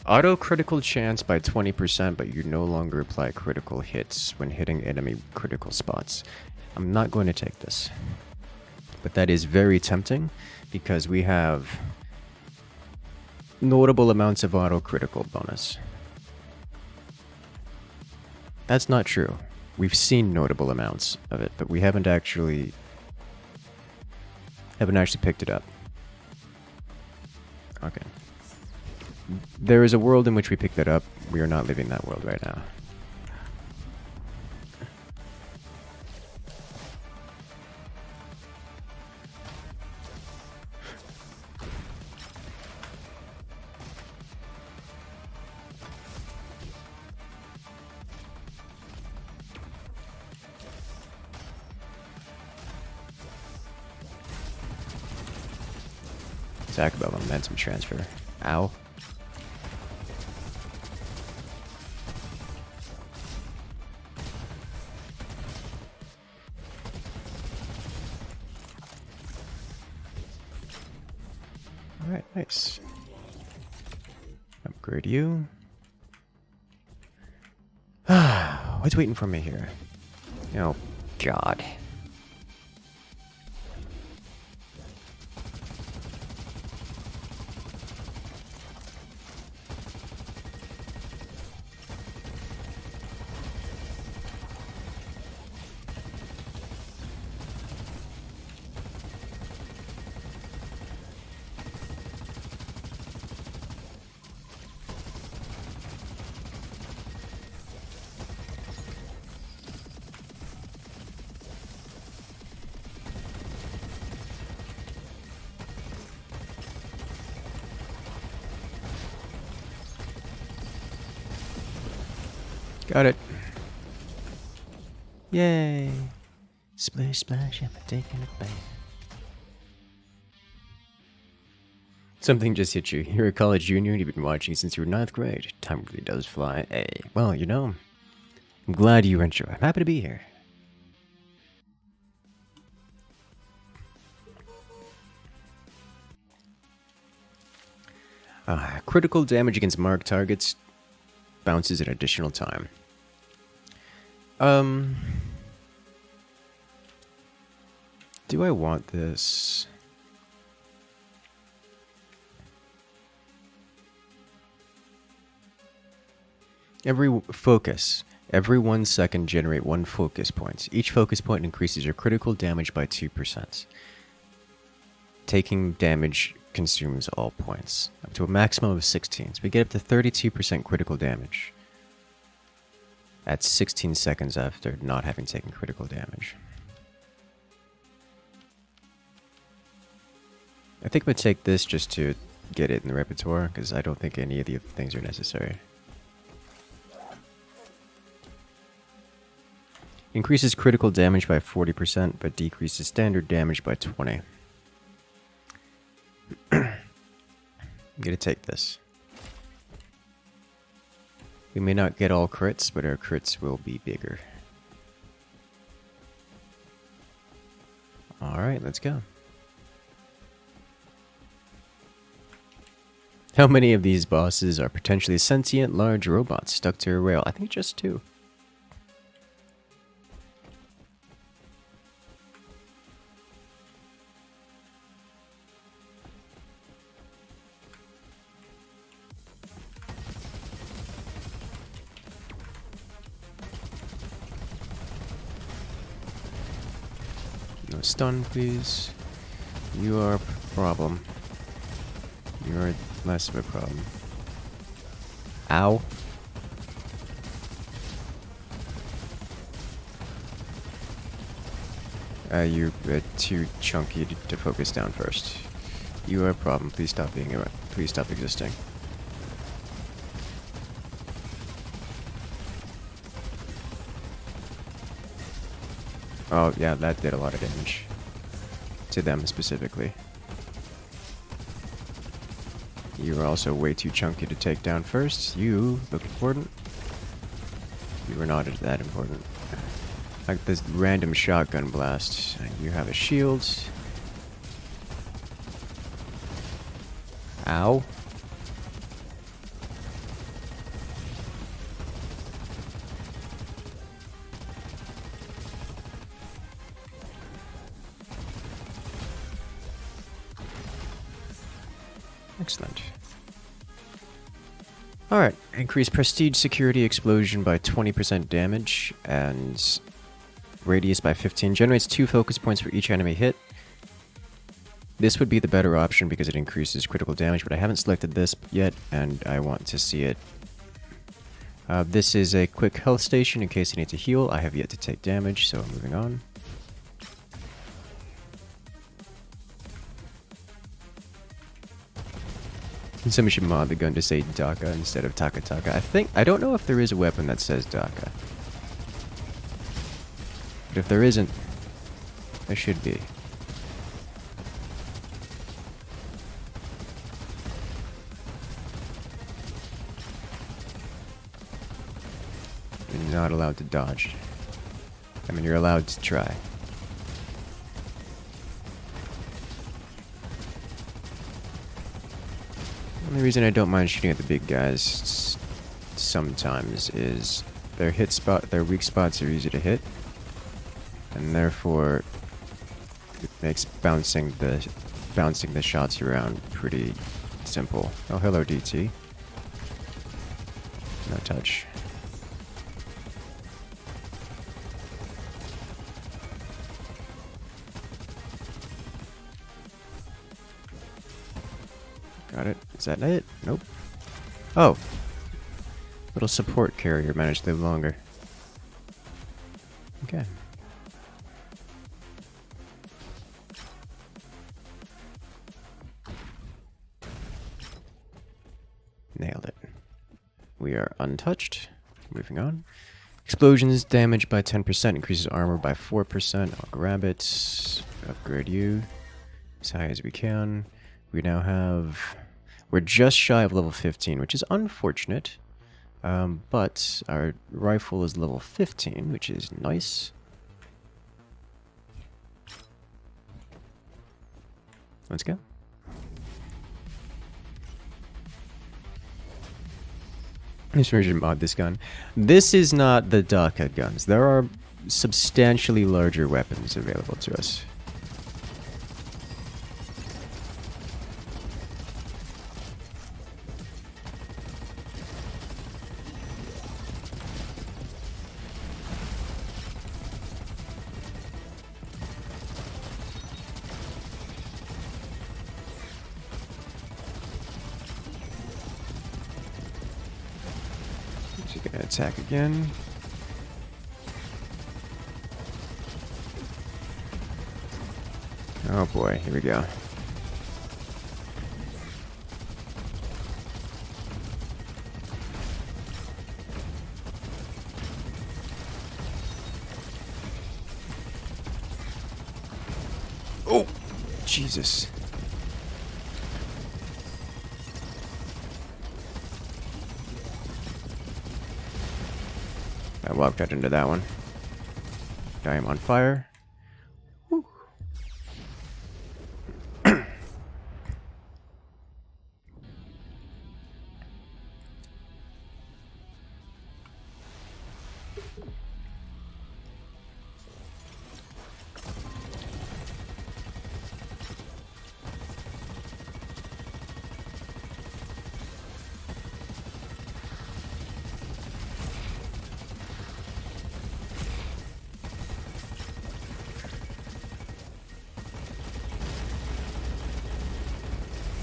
Auto critical chance by 20%, but you no longer apply critical hits when hitting enemy critical spots. I'm not going to take this. But that is very tempting because we have notable amounts of auto critical bonus. That's not true. We've seen notable amounts of it, but we haven't actually picked it up. Okay. There is a world in which we pick that up. We are not living that world right now. back about momentum transfer. Ow. Alright, nice. Upgrade you. What's waiting for me here? Oh, God. Got it. Yay. Splish splash, I'm taking it back. Something just hit you. You're a college junior and you've been watching since you were 9th grade. Time really does fly. Hey, well, you know, I'm glad you enjoy. I'm happy to be here. Critical damage against marked targets bounces an additional time. Do I want this? Every 1 second generate 1 focus point. Each focus point increases your critical damage by 2%. Taking damage consumes all points, up to a maximum of 16. So we get up to 32% critical damage at 16 seconds after not having taken critical damage. I think I'm going to take this just to get it in the repertoire, because I don't think any of the things are necessary. Increases critical damage by 40%, but decreases standard damage by 20%. I'm going to take this. We may not get all crits, but our crits will be bigger. Alright, let's go. How many of these bosses are potentially sentient large robots stuck to a rail? I think just 2. No stun, please. You are a problem. You are less of a problem. Ow. You're too chunky to focus down first. You are a problem. Please stop being around. Please stop existing. Oh, yeah, that did a lot of damage. To them specifically. You are also way too chunky to take down first. You look important. You are not that important. Like this random shotgun blast. You have a shield. Ow. Excellent. Alright, increase prestige security explosion by 20% damage and radius by 15. Generates 2 focus points for each enemy hit. This would be the better option because it increases critical damage, but I haven't selected this yet and I want to see it. This is a quick health station in case I need to heal. I have yet to take damage, so I'm moving on. Somebody should mod the gun to say Daka instead of Taka Taka. I don't know if there is a weapon that says Daka. But if there isn't, there should be. You're not allowed to dodge. I mean, you're allowed to try. The only reason I don't mind shooting at the big guys sometimes is their weak spots are easy to hit, and therefore it makes bouncing the shots around pretty simple. Oh, hello, DT. No touch. Got it. Is that it? Nope. Oh. Little support carrier managed to live longer. Okay. Nailed it. We are untouched. Moving on. Explosions damage by 10%, increases armor by 4%. I'll grab it. Upgrade you as high as we can. We now have... We're just shy of level 15, which is unfortunate. But our rifle is level 15, which is nice. Let's go. This version mod this gun. This is not the Daka guns. There are substantially larger weapons available to us. Gonna attack again. Oh boy, here we go. Oh, Jesus. I walked out into that one. I am on fire. Whew.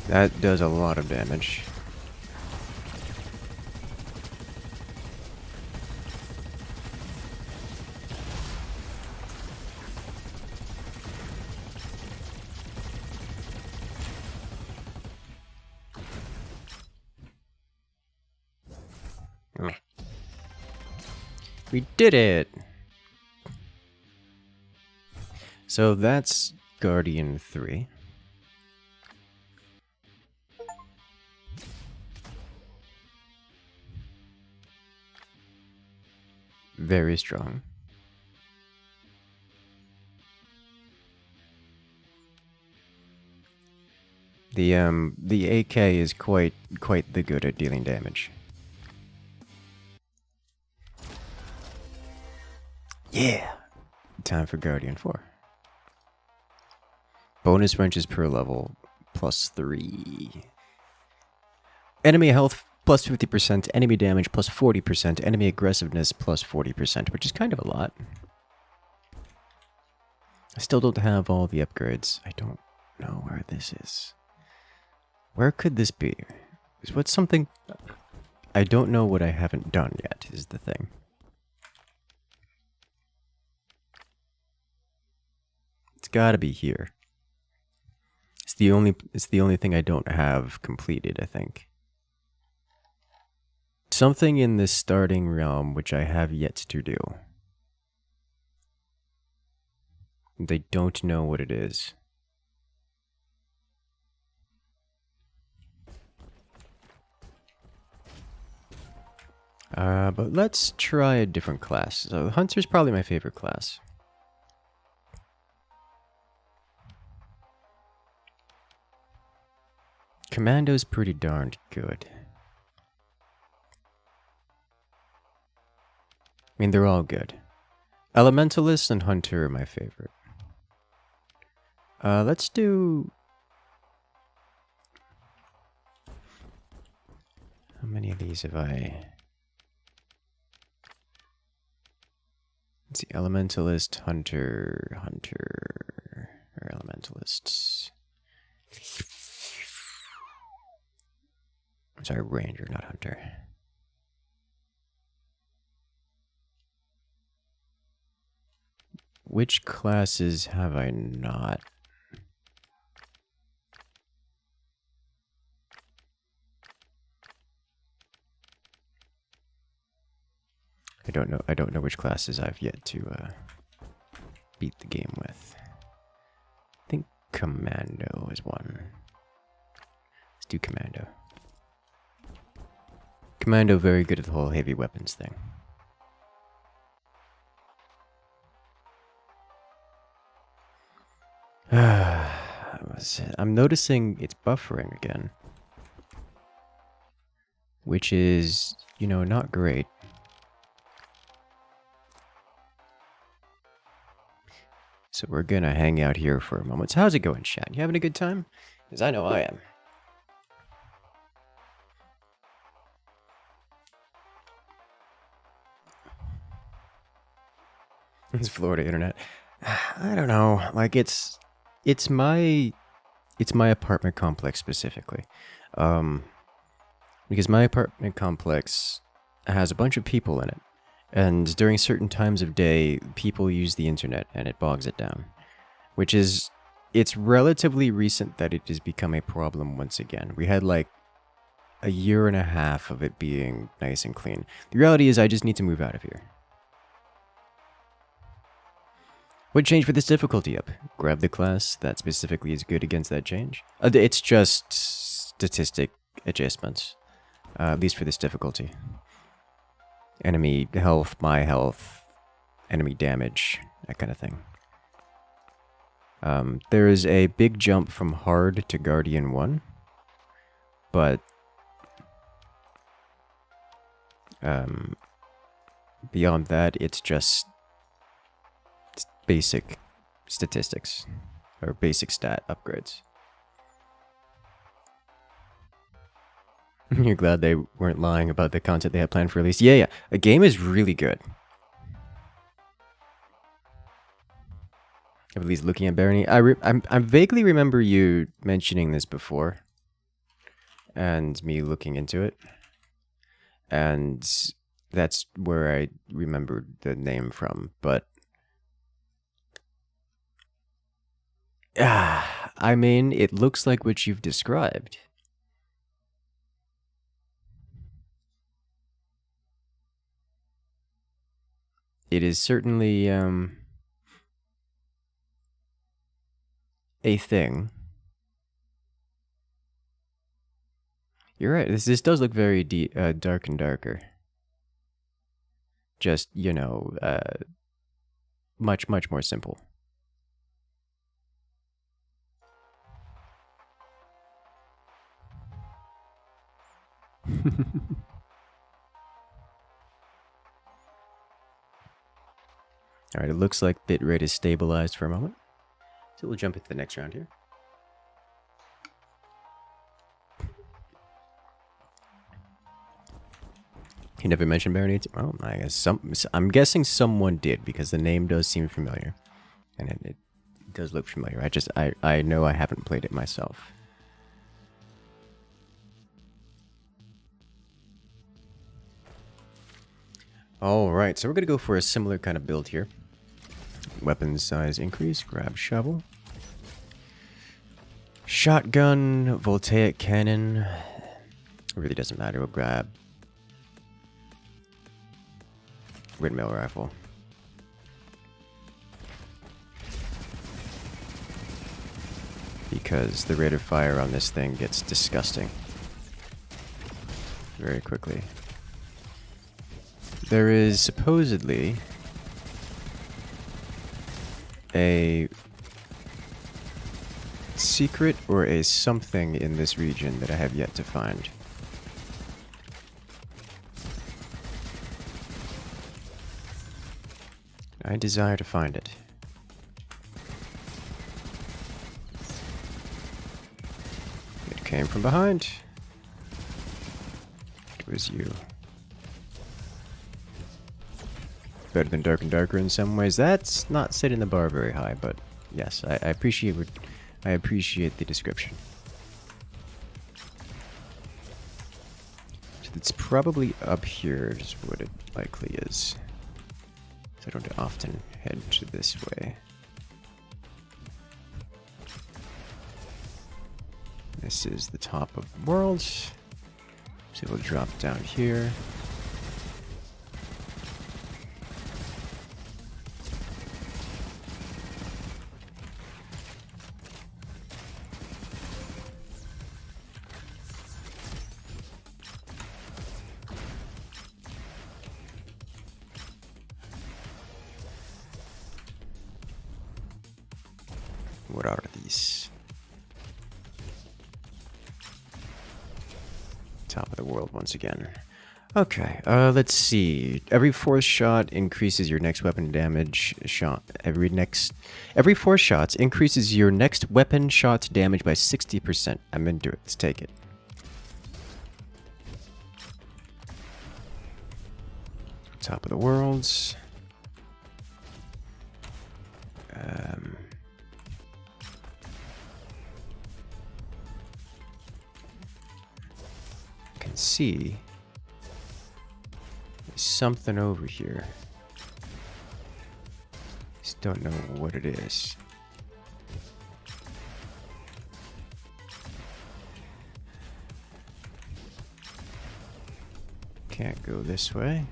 That does a lot of damage. We did it! So that's Guardian 3. Very strong. The AK is quite the good at dealing damage. Yeah! Time for Guardian 4. Bonus wrenches per level, +3. Enemy health plus 50%, enemy damage plus 40%, enemy aggressiveness plus 40%, which is kind of a lot. I still don't have all the upgrades. I don't know where this is. Where could this be? What's something... I don't know what I haven't done yet, is the thing. It's gotta be here. It's the only thing I don't have completed, I think. Something in this starting realm which I have yet to do. They don't know what it is. But let's try a different class. So Hunter's probably my favorite class. Commando's pretty darned good. I mean, they're all good. Elementalist and Hunter are my favorite. Let's do... How many of these have I... Let's see, Elementalist, Hunter, or Elementalists. I'm sorry, Ranger, not Hunter. Which classes have I not? I don't know which classes I've yet to beat the game with. I think Commando is one. Let's do Commando. Commando very good at the whole heavy weapons thing. I'm noticing it's buffering again. Which is, you know, not great. So we're gonna hang out here for a moment. So how's it going, chat? You having a good time? Because I know I am. It's Florida internet. I don't know. Like it's my apartment complex specifically. Because my apartment complex has a bunch of people in it. And during certain times of day, people use the internet and it bogs it down. Which is, it's relatively recent that it has become a problem once again. We had like a year and a half of it being nice and clean. The reality is I just need to move out of here. What change for this difficulty up? Grab the class that specifically is good against that change. It's just statistic adjustments, at least for this difficulty. Enemy health, my health, enemy damage, that kind of thing. There is a big jump from hard to Guardian 1, but beyond that, it's just basic statistics, or basic stat upgrades. You're glad they weren't lying about the content they had planned for release? Yeah. A game is really good. At least looking at Barony, I vaguely remember you mentioning this before, and me looking into it, and that's where I remembered the name from. But I mean, it looks like what you've described. It is certainly a thing. You're right. This does look very dark and darker. Just, you know, much more simple. Alright, it looks like bitrate is stabilized for a moment. So we'll jump into the next round here. He never mentioned Barony. Well, I guess I'm guessing someone did, because the name does seem familiar. And it does look familiar. I know I haven't played it myself. Alright, so we're going to go for a similar kind of build here. Weapon size increase, grab shovel. Shotgun, voltaic cannon. It really doesn't matter, we'll grab windmill rifle. Because the rate of fire on this thing gets disgusting very quickly. There is supposedly a secret or a something in this region that I have yet to find. I desire to find it. It came from behind. It was you. Better than Dark and Darker in some ways. That's not setting the bar very high, but yes, I appreciate the description. So it's probably up here is what it likely is. So I don't often head to this way. This is the top of the world. So we'll drop down here. What are these? Top of the world once again. Okay, let's see. Every 4th shot increases your next weapon damage shot. Every 4 shots increases your next weapon shot damage by 60%. I'm into it. Let's take it. Top of the worlds. Can see there's something over here. Just don't know what it is. Can't go this way.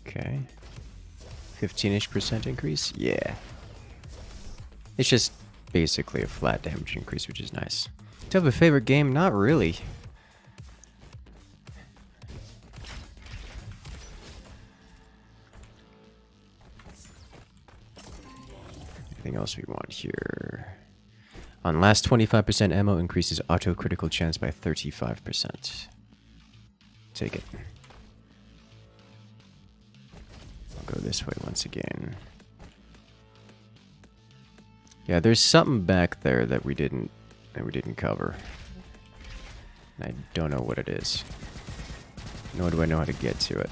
Okay. 15-ish% increase? Yeah. It's just basically a flat damage increase, which is nice. Do you have a favorite game? Not really. Anything else we want here? On last 25% ammo increases auto critical chance by 35%. Take it. I'll go this way once again. Yeah, there's something back there that we didn't cover. And I don't know what it is. Nor do I know how to get to it.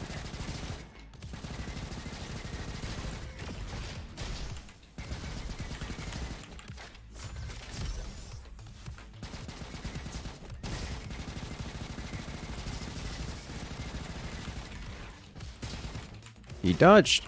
He dodged.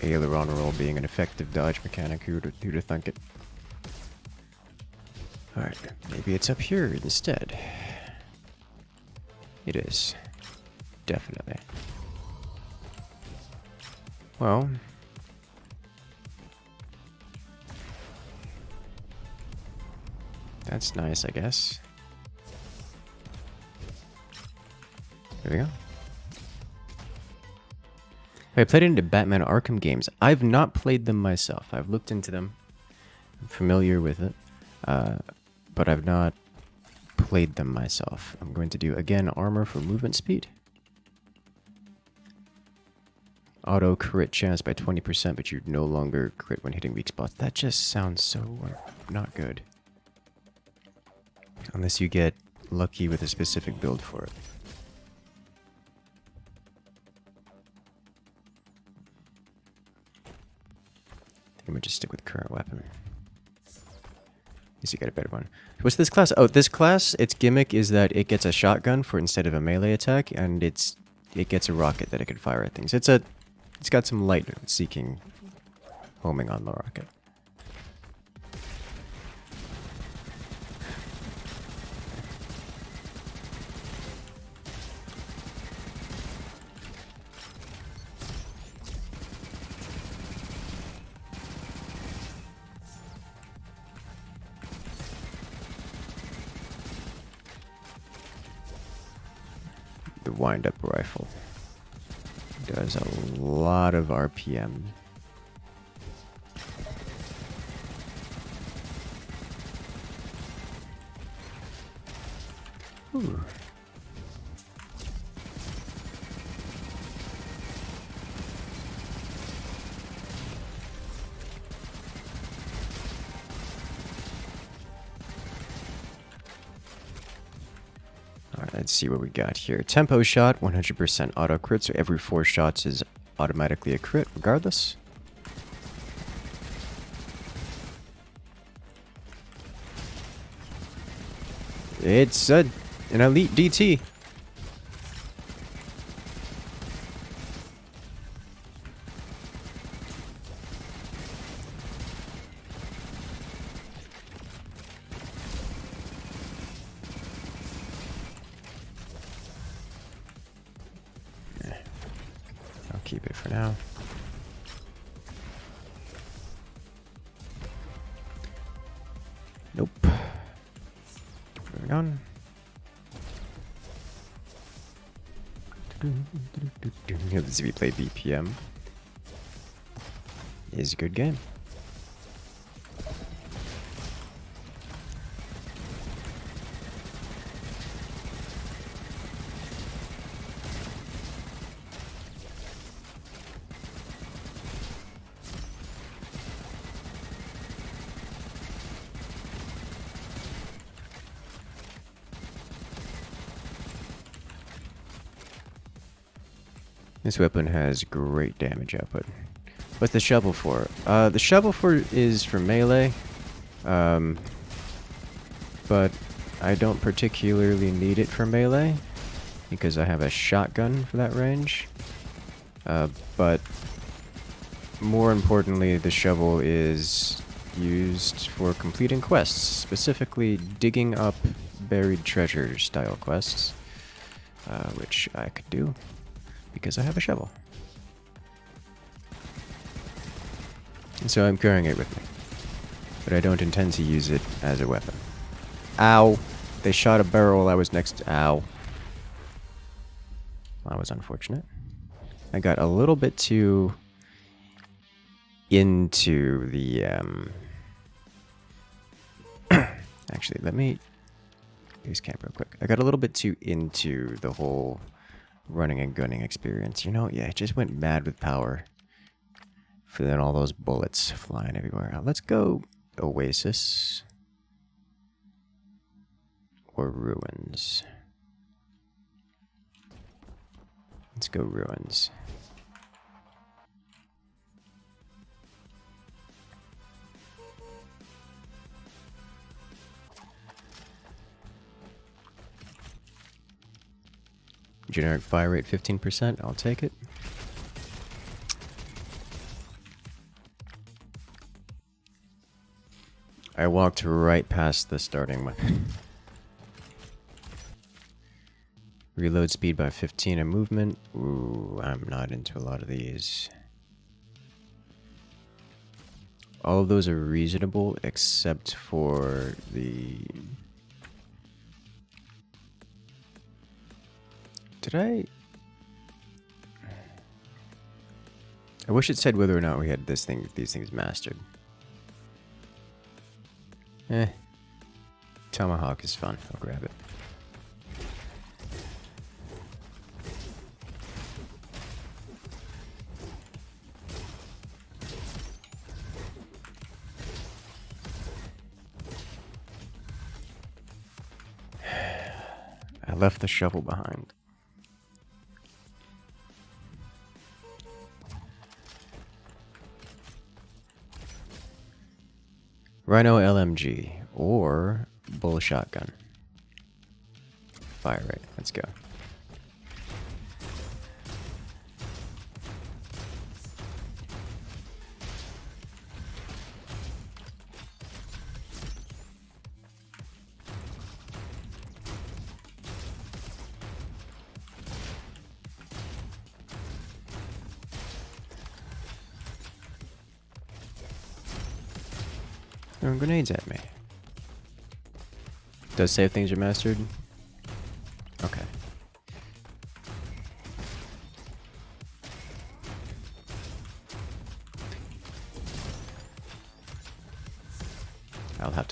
Aileron roll being an effective dodge mechanic, who'd have thunk it? Alright, maybe it's up here instead. It is. Definitely. Well. That's nice, I guess. There we go. I played into Batman Arkham games. I've not played them myself. I've looked into them. I'm familiar with it. But I've not played them myself. I'm going to do, again, armor for movement speed. Auto crit chance by 20%, but you no longer crit when hitting weak spots. That just sounds so not good. Unless you get lucky with a specific build for it. I'm gonna just stick with current weapon. You got a better one. What's this class? Oh, this class, its gimmick is that it gets a shotgun for instead of a melee attack, and it gets a rocket that it can fire at things. It's got some light seeking homing on the rocket. wind-up rifle. Does a lot of RPM. Ooh. Alright, let's see what we got here. Tempo shot, 100% auto crit, so every 4 shots is automatically a crit, regardless. It's an elite DT. I'll keep it for now. Nope. Moving on. Let's see if we play BPM. Is a good game. This weapon has great damage output. What's the shovel for? The shovel is for melee, but I don't particularly need it for melee because I have a shotgun for that range. But more importantly, the shovel is used for completing quests, specifically digging up buried treasure style quests, which I could do because I have a shovel. And so I'm carrying it with me. But I don't intend to use it as a weapon. Ow! They shot a barrel I was next to. Ow. That was unfortunate. I got a little bit too into the actually, let me use camp real quick. I got a little bit too into the whole running and gunning experience. You know, yeah, it just went mad with power. For then all those bullets flying everywhere. Let's go Oasis. Or Ruins. Let's go Ruins. Generic fire rate 15%, I'll take it. I walked right past the starting weapon. Reload speed by 15 and movement. Ooh, I'm not into a lot of these. All of those are reasonable except for the... Did I wish it said whether or not we had these things mastered. Tomahawk is fun. I'll grab it. I left the shovel behind. Rhino LMG or bull shotgun. Fire rate. Let's go. Throwing grenades at me. Does save things are mastered? Okay.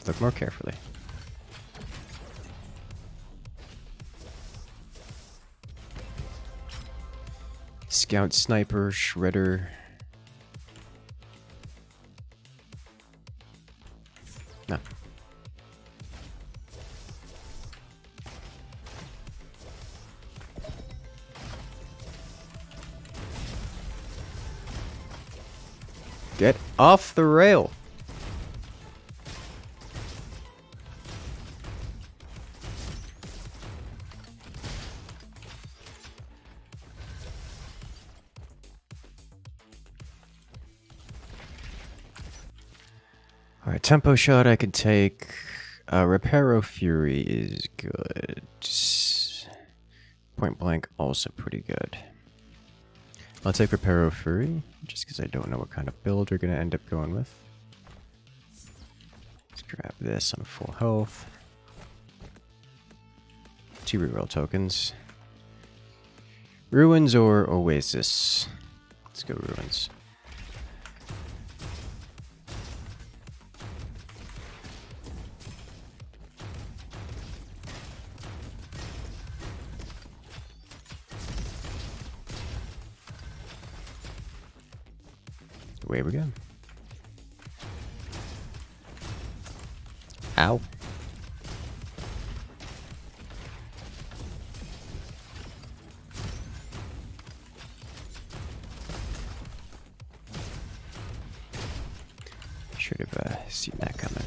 to look more carefully. Scout, sniper, shredder. No. Get off the rail. Alright, tempo shot I could take. Reparo Fury is good. Point blank also pretty good. I'll take Reparo Fury, just because I don't know what kind of build we're going to end up going with. Let's grab this on full health. 2 reroll tokens. Ruins or Oasis? Let's go Ruins. Away we go. Ow. Should have seen that coming.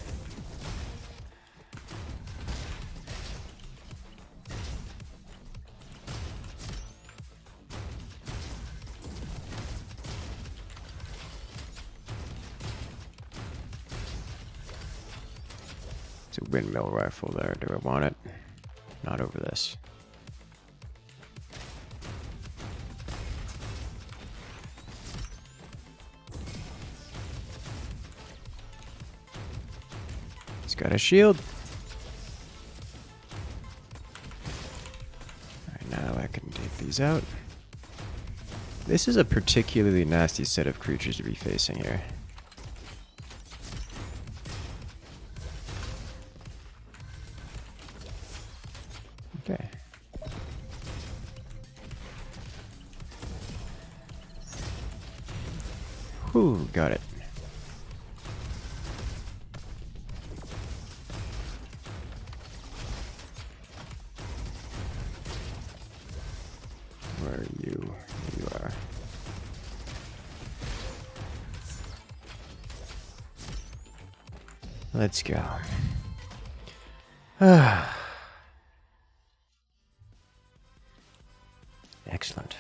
It's a windmill rifle there. Do I want it? Not over this. He's got a shield. Alright, now I can take these out. This is a particularly nasty set of creatures to be facing here. Okay. Whew, got it. Where are you? There you are. Let's go. Excellent.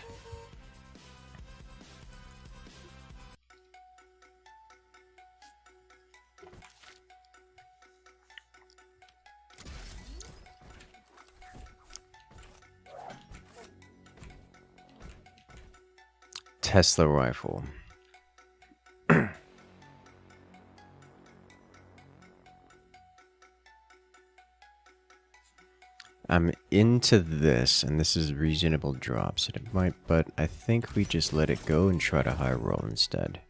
Tesla rifle. I'm into this, and this is reasonable drops. It might, but I think we just let it go and try to high roll instead.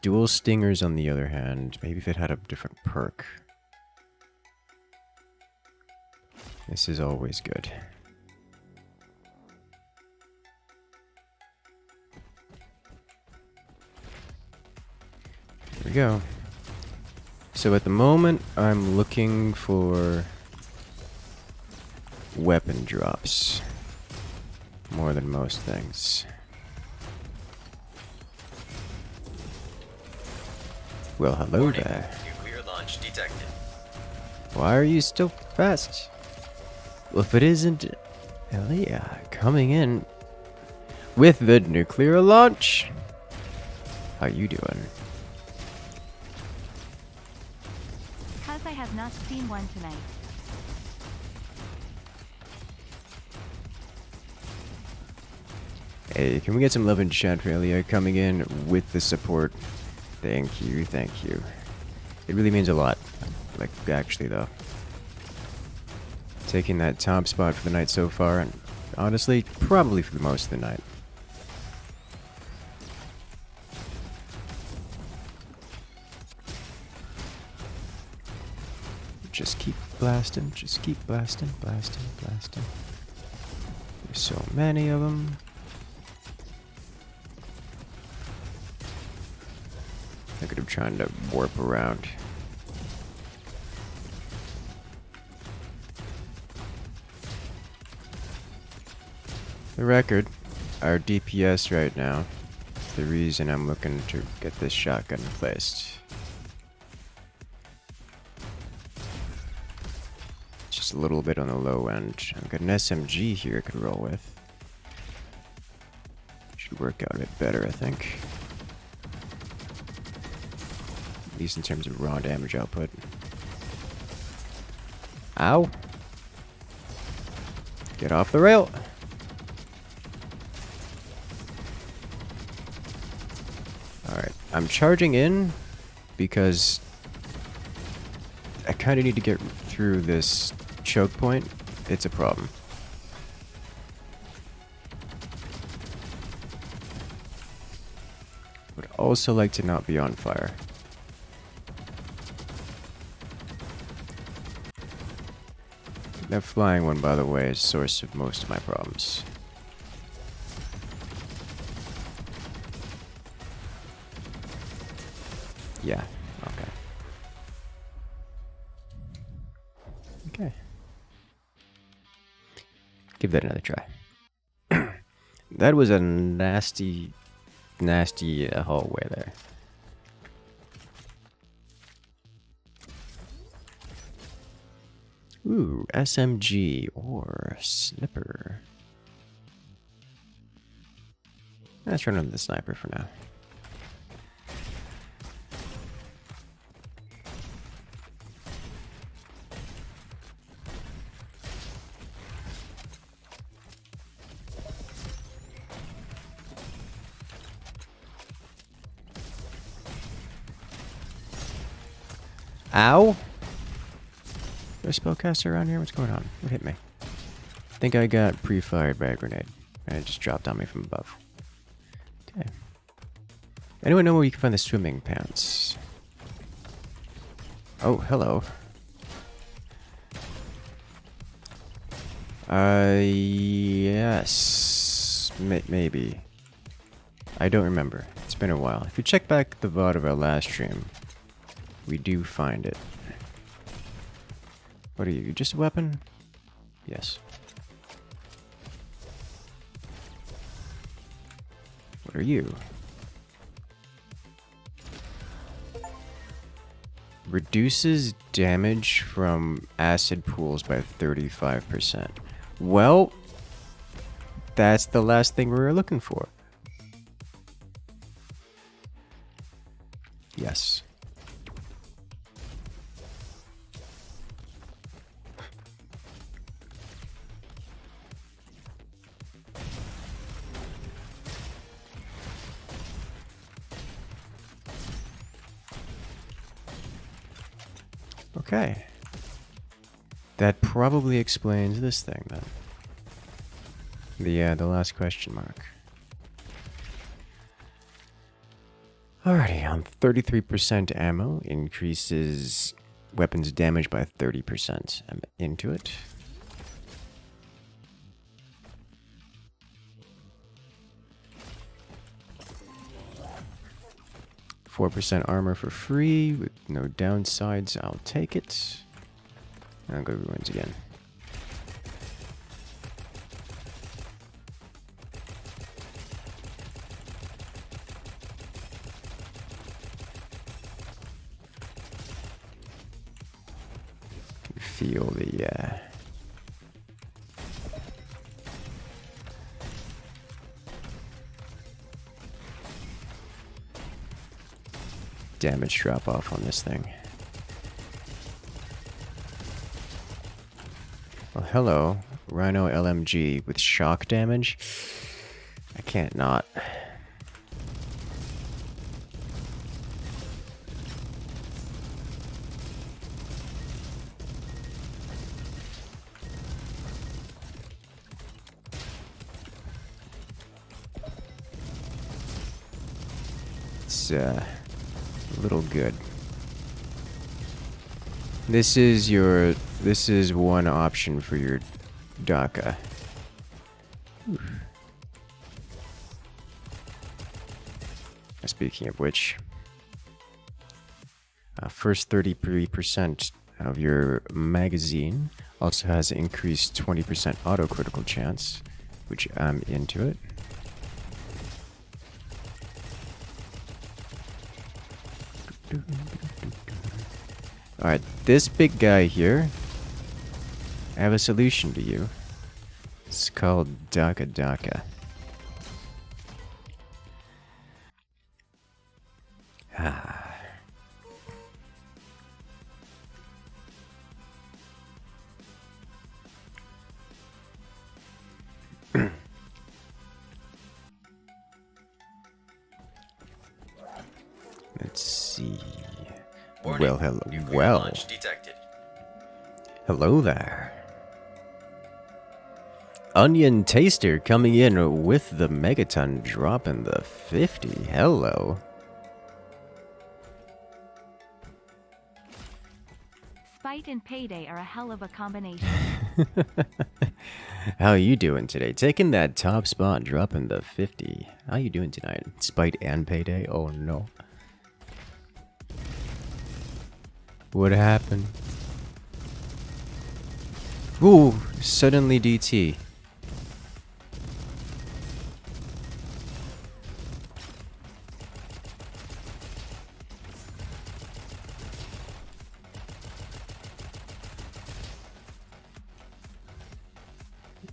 Dual stingers, on the other hand, maybe if it had a different perk. This is always good. Here we go. So at the moment, I'm looking for weapon drops more than most things. Well, hello Warning. there. Nuclear launch detected. Why are you still fast? Well, if it isn't Elia coming in with the nuclear launch. How you doing? I have not seen one tonight. Hey, can we get some love in chat for Elia coming in with the support? Thank you, thank you. It really means a lot. Like, actually, though. Taking that top spot for the night so far, and honestly, probably for the most of the night. Just keep blasting, just keep blasting, blasting, blasting. There's so many of them. Look at him trying to warp around. The record, our DPS right now, is the reason I'm looking to get this shotgun replaced. Just a little bit on the low end. I've got an SMG here I could roll with. Should work out a bit better, I think. At least in terms of raw damage output. Ow! Get off the rail! Alright, I'm charging in because I kind of need to get through this choke point. It's a problem. Would also like to not be on fire. That flying one, by the way, is the source of most of my problems. Yeah, okay. Okay. Give that another try. That was a nasty, nasty hallway there. Ooh, SMG or sniper. Let's run on the sniper for now. Ow! Is there a spellcaster around here? What's going on? What hit me? I think I got pre-fired by a grenade. And it just dropped on me from above. Okay. Anyone know where you can find the swimming pants? Oh, hello. Yes. Maybe. I don't remember. It's been a while. If you check back the VOD of our last stream, we do find it. What are you? You just a weapon? Yes. What are you? Reduces damage from acid pools by 35%. Well, that's the last thing we were looking for. Yes. Okay. That probably explains this thing then. The last question mark. Alrighty, on 33% ammo, increases weapons damage by 30%. I'm into it. %4 armor for free with no downsides. I'll take it. I'll go ruins again. Can feel the damage drop off on this thing. Well, hello, Rhino LMG with shock damage. I can't not. It's a little good. This is one option for your DACA. Speaking of which, first 33% of your magazine also has increased 20% auto critical chance, which I'm into it. Alright, this big guy here, I have a solution to you. It's called DACA DACA. Let's see. Warning, Well, hello. nuclear Well, launch detected. hello there. Onion Taster coming in with the Megaton dropping the 50. Hello. Spite and payday are a hell of a combination. How you doing today? Taking that top spot, dropping the 50. How you doing tonight? Spite and payday? Oh no. What happened? Ooh, suddenly DT.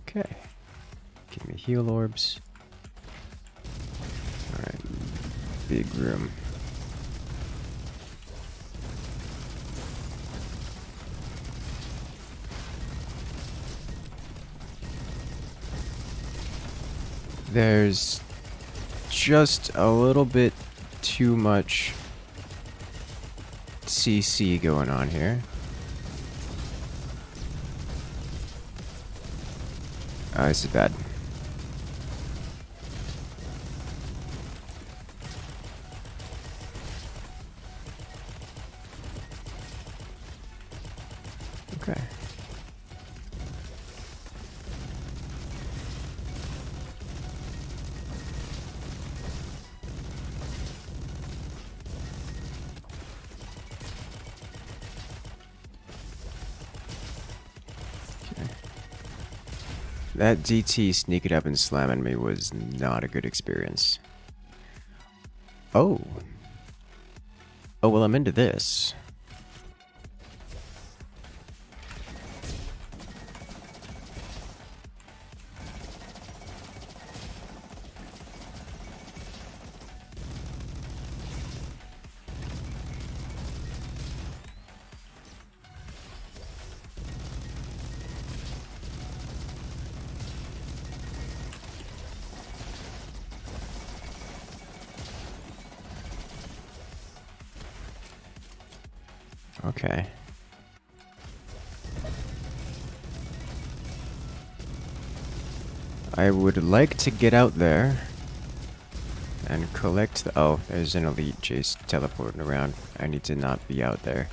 Okay. Give me heal orbs. Alright. Big room. There's just a little bit too much CC going on here. Oh, this is bad. Okay. That DT sneaking up and slamming me was not a good experience. Oh. Oh, well, I'm into this. Okay. I would like to get out there and collect the... Oh, there's an elite chase teleporting around. I need to not be out there.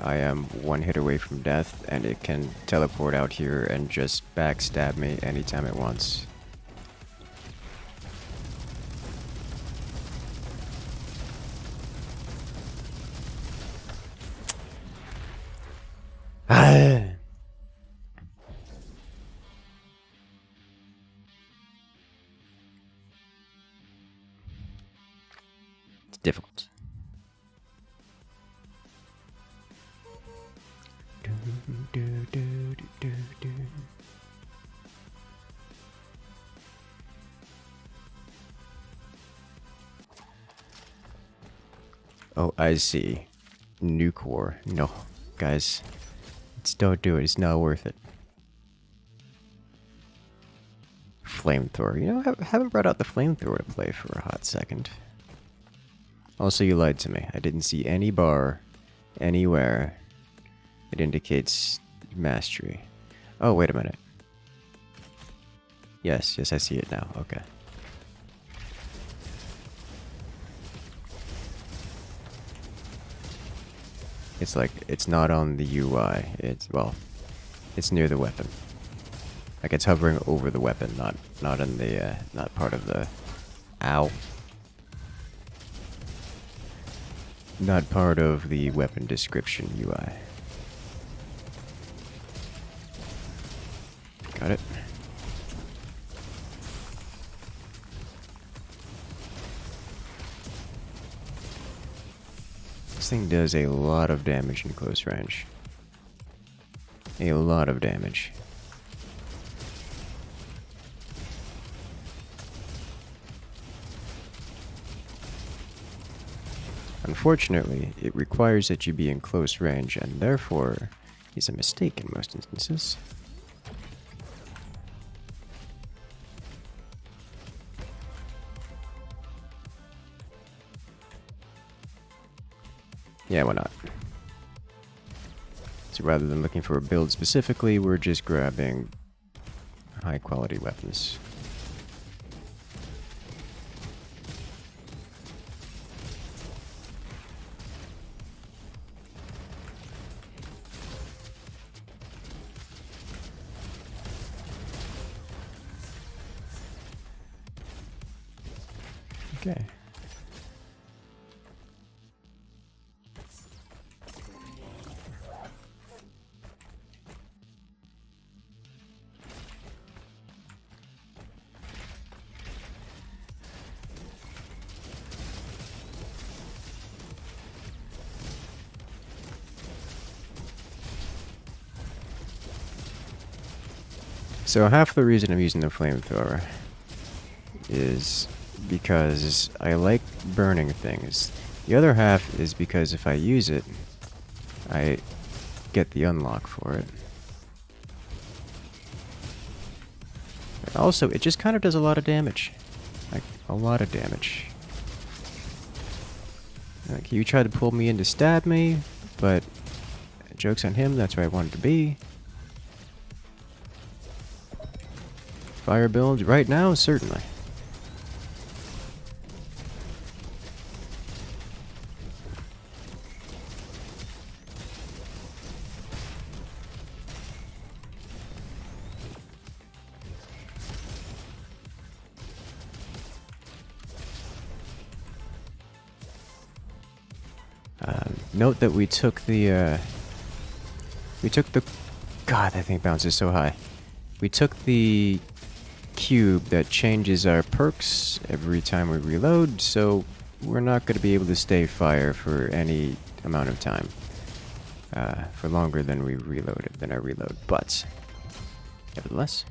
I am one hit away from death, and it can teleport out here and just backstab me anytime it wants. It's difficult. Oh, I see. Nuke war. No, guys. Just don't do it. It's not worth it. Flamethrower. You know, I haven't brought out the flamethrower to play for a hot second. Also, you lied to me. I didn't see any bar anywhere that indicates mastery. Oh, wait a minute. Yes, I see it now. Okay. It's like, it's not on the UI. It's, well, it's near the weapon. Like it's hovering over the weapon, not in the, not part of the, ow. Not part of the weapon description UI. Got it. This thing does a lot of damage in close range. A lot of damage. Unfortunately, it requires that you be in close range, and therefore is a mistake in most instances. Yeah, why not? So rather than looking for a build specifically, we're just grabbing high quality weapons. Okay. So half the reason I'm using the flamethrower is because I like burning things. The other half is because if I use it, I get the unlock for it. But also, it just kind of does a lot of damage. Like, a lot of damage. Like, you tried to pull me in to stab me, but joke's on him, that's where I wanted to be. Fire build right now? Certainly. Note that we took the, God, that thing bounces so high. We took the cube that changes our perks every time we reload, so we're not going to be able to stay fire for any amount of time. For longer than we reloaded, than I reload, but nevertheless.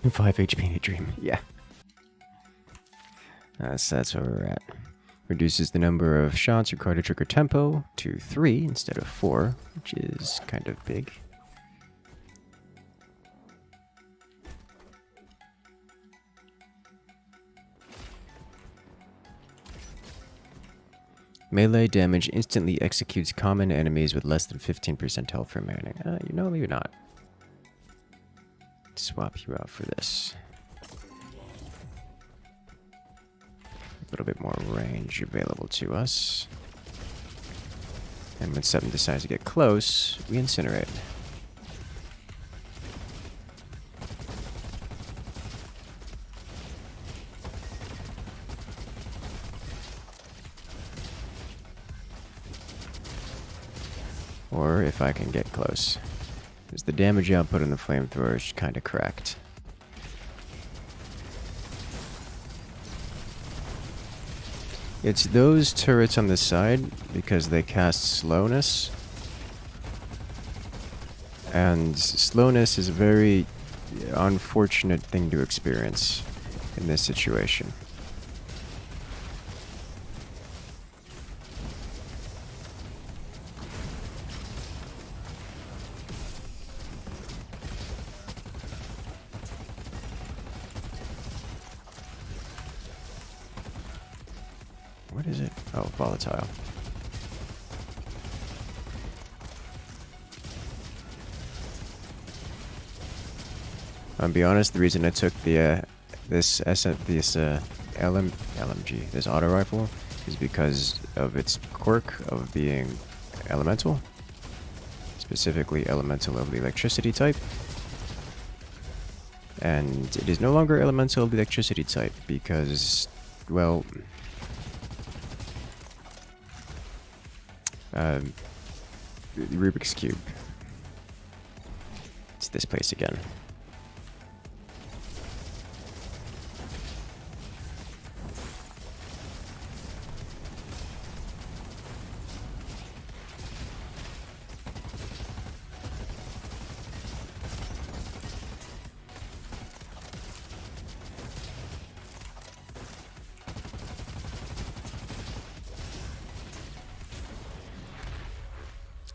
5 HP in a dream, yeah. So that's where we're at. Reduces the number of shots required to trigger tempo to 3 instead of 4, which is kind of big. Melee damage instantly executes common enemies with less than 15% health remaining. You know, maybe not. Swap you out for this. A little bit more range available to us. And when something decides to get close, we incinerate. Or if I can get close. Because the damage output on the flamethrower is kind of cracked. It's those turrets on the side because they cast slowness. And slowness is a very unfortunate thing to experience in this situation. What is it? Oh, volatile. I'll be honest, the reason I took the this LMG, this auto rifle, is because of its quirk of being elemental, specifically elemental of the electricity type. And it is no longer elemental of the electricity type because, well, the Rubik's Cube. It's this place again.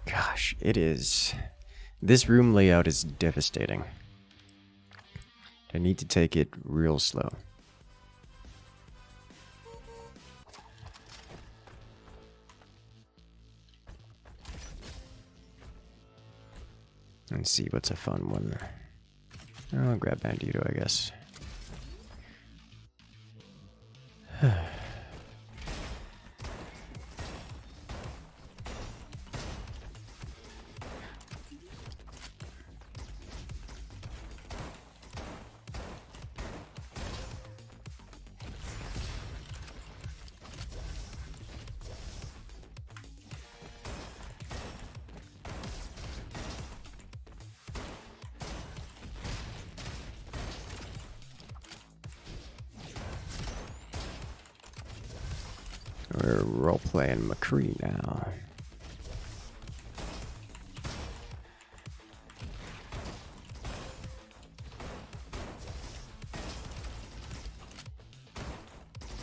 Gosh, it is. This room layout is devastating. I need to take it real slow. Let's see what's a fun one. I'll grab Bandito, I guess. We're role-playing McCree now.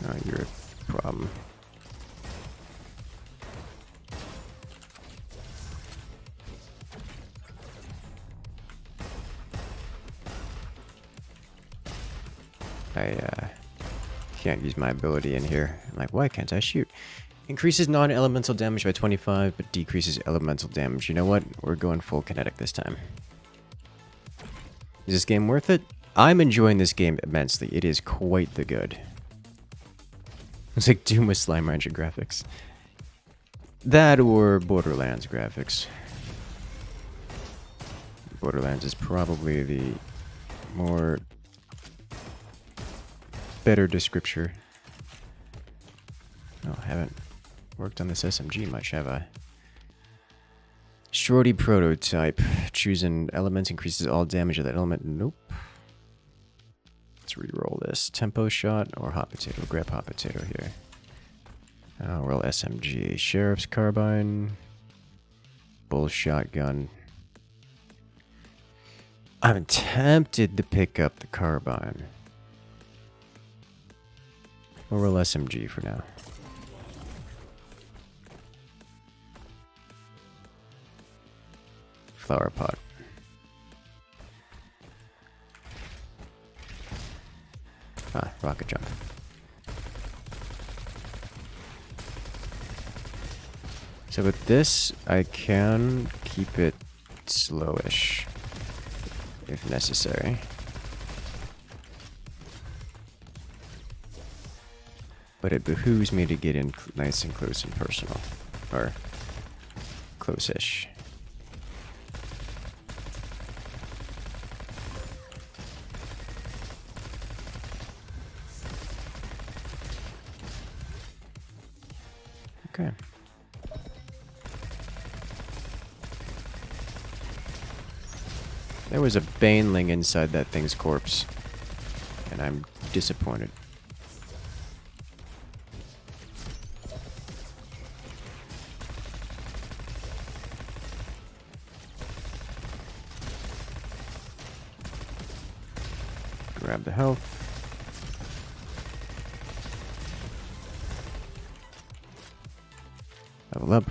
Oh, you're a problem. I can't use my ability in here. I'm like, why can't I shoot? Increases non-elemental damage by 25, but decreases elemental damage. You know what? We're going full kinetic this time. Is this game worth it? I'm enjoying this game immensely. It is quite the good. It's like Doom with Slime Rancher graphics. That or Borderlands graphics. Borderlands is probably the more better description. Oh, I haven't worked on this SMG much, have I? Shorty prototype. Choose an element, increases all damage of that element. Nope. Let's re-roll this. Tempo shot or hot potato. We'll grab hot potato here. Oh, roll SMG. Sheriff's carbine. Bull shotgun. I'm tempted to pick up the carbine. We'll roll SMG for now. Flower pot. Ah, rocket jump. So with this, I can keep it slowish if necessary. But it behooves me to get in nice and close and personal. Or close-ish. Okay. There was a baneling inside that thing's corpse. And I'm disappointed. Grab the health. Level up.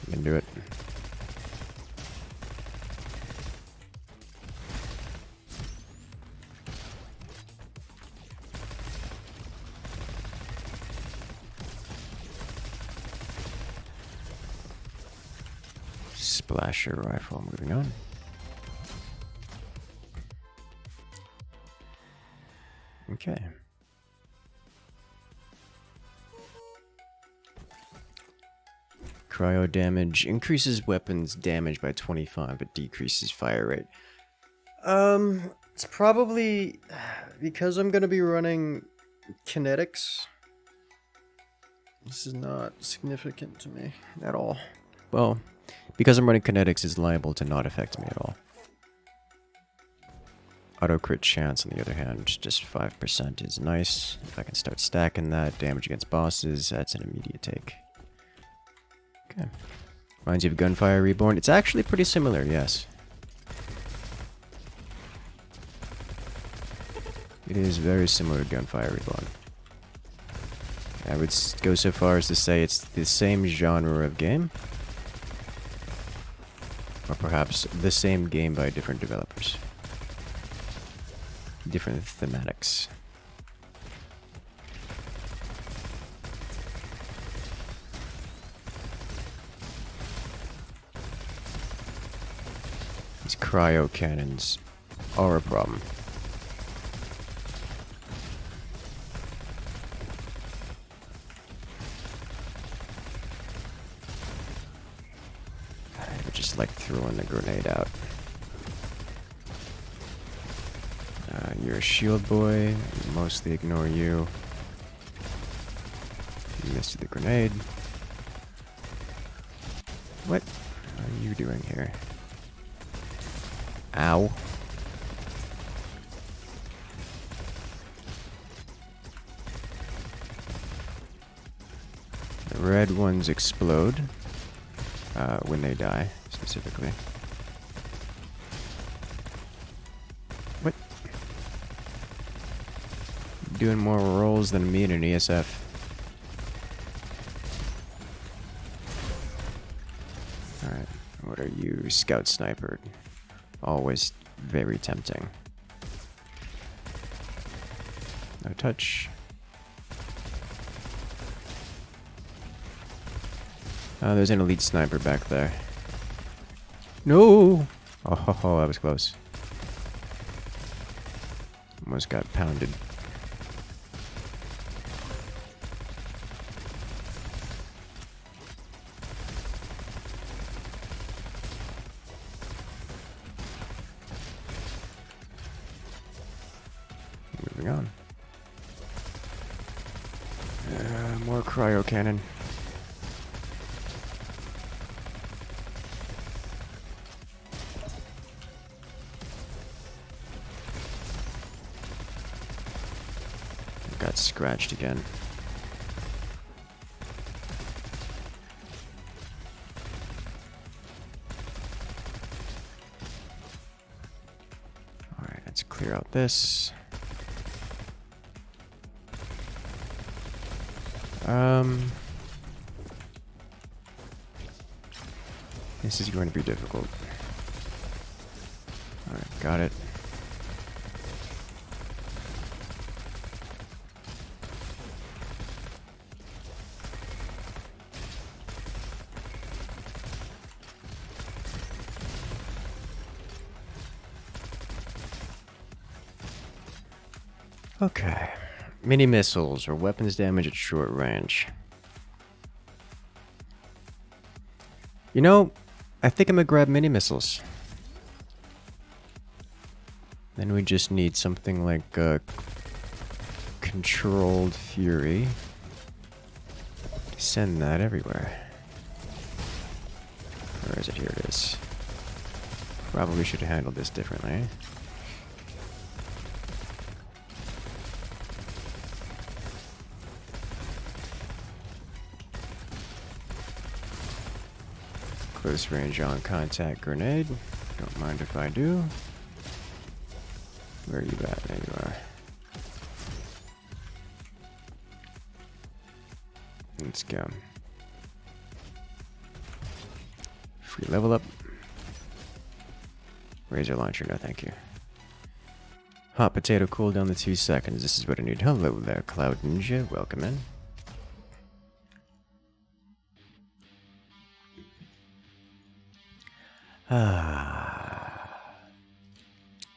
You can do it. splasher rifle. Moving on. Okay. Cryo damage increases weapons damage by 25 but decreases fire rate. It's probably because I'm gonna be running kinetics. This is not significant to me at all. Well, because I'm running kinetics is liable to not affect me at all. Auto crit chance, on the other hand, just 5% is nice. If I can start stacking that, damage against bosses, that's an immediate take. Okay. Reminds you of Gunfire Reborn. It's actually pretty similar, yes. It is very similar to Gunfire Reborn. I would go so far as to say it's the same genre of game. Or perhaps the same game by different developers. Different thematics. These cryo cannons are a problem. I would just like throwing the grenade out. You're a shield boy. I mostly ignore you. You missed the grenade. What are you doing here? Ow. The red ones explode when they die, specifically. What? Doing more rolls than me in an ESF. Alright, what are you? Scout Sniper. Always very tempting. No touch. Oh, there's an elite sniper back there. No! Oh, that was close. Almost got pounded. Moving on. More cryo cannon. Got scratched again. Alright, let's clear out this. This is going to be difficult. Alright, got it. Okay. Mini missiles or weapons damage at short range. You know, I think I'm gonna grab mini missiles. Then we just need something like a controlled fury. Send that everywhere. Where is it? Here it is. Probably should have handled this differently. Close range on contact grenade. Don't mind if I do. Where are you at? There you are. Let's go. Free level up. Razor launcher, no thank you. Hot potato cooldown to 2 seconds. This is what I need. Hello there, Cloud Ninja. Welcome in.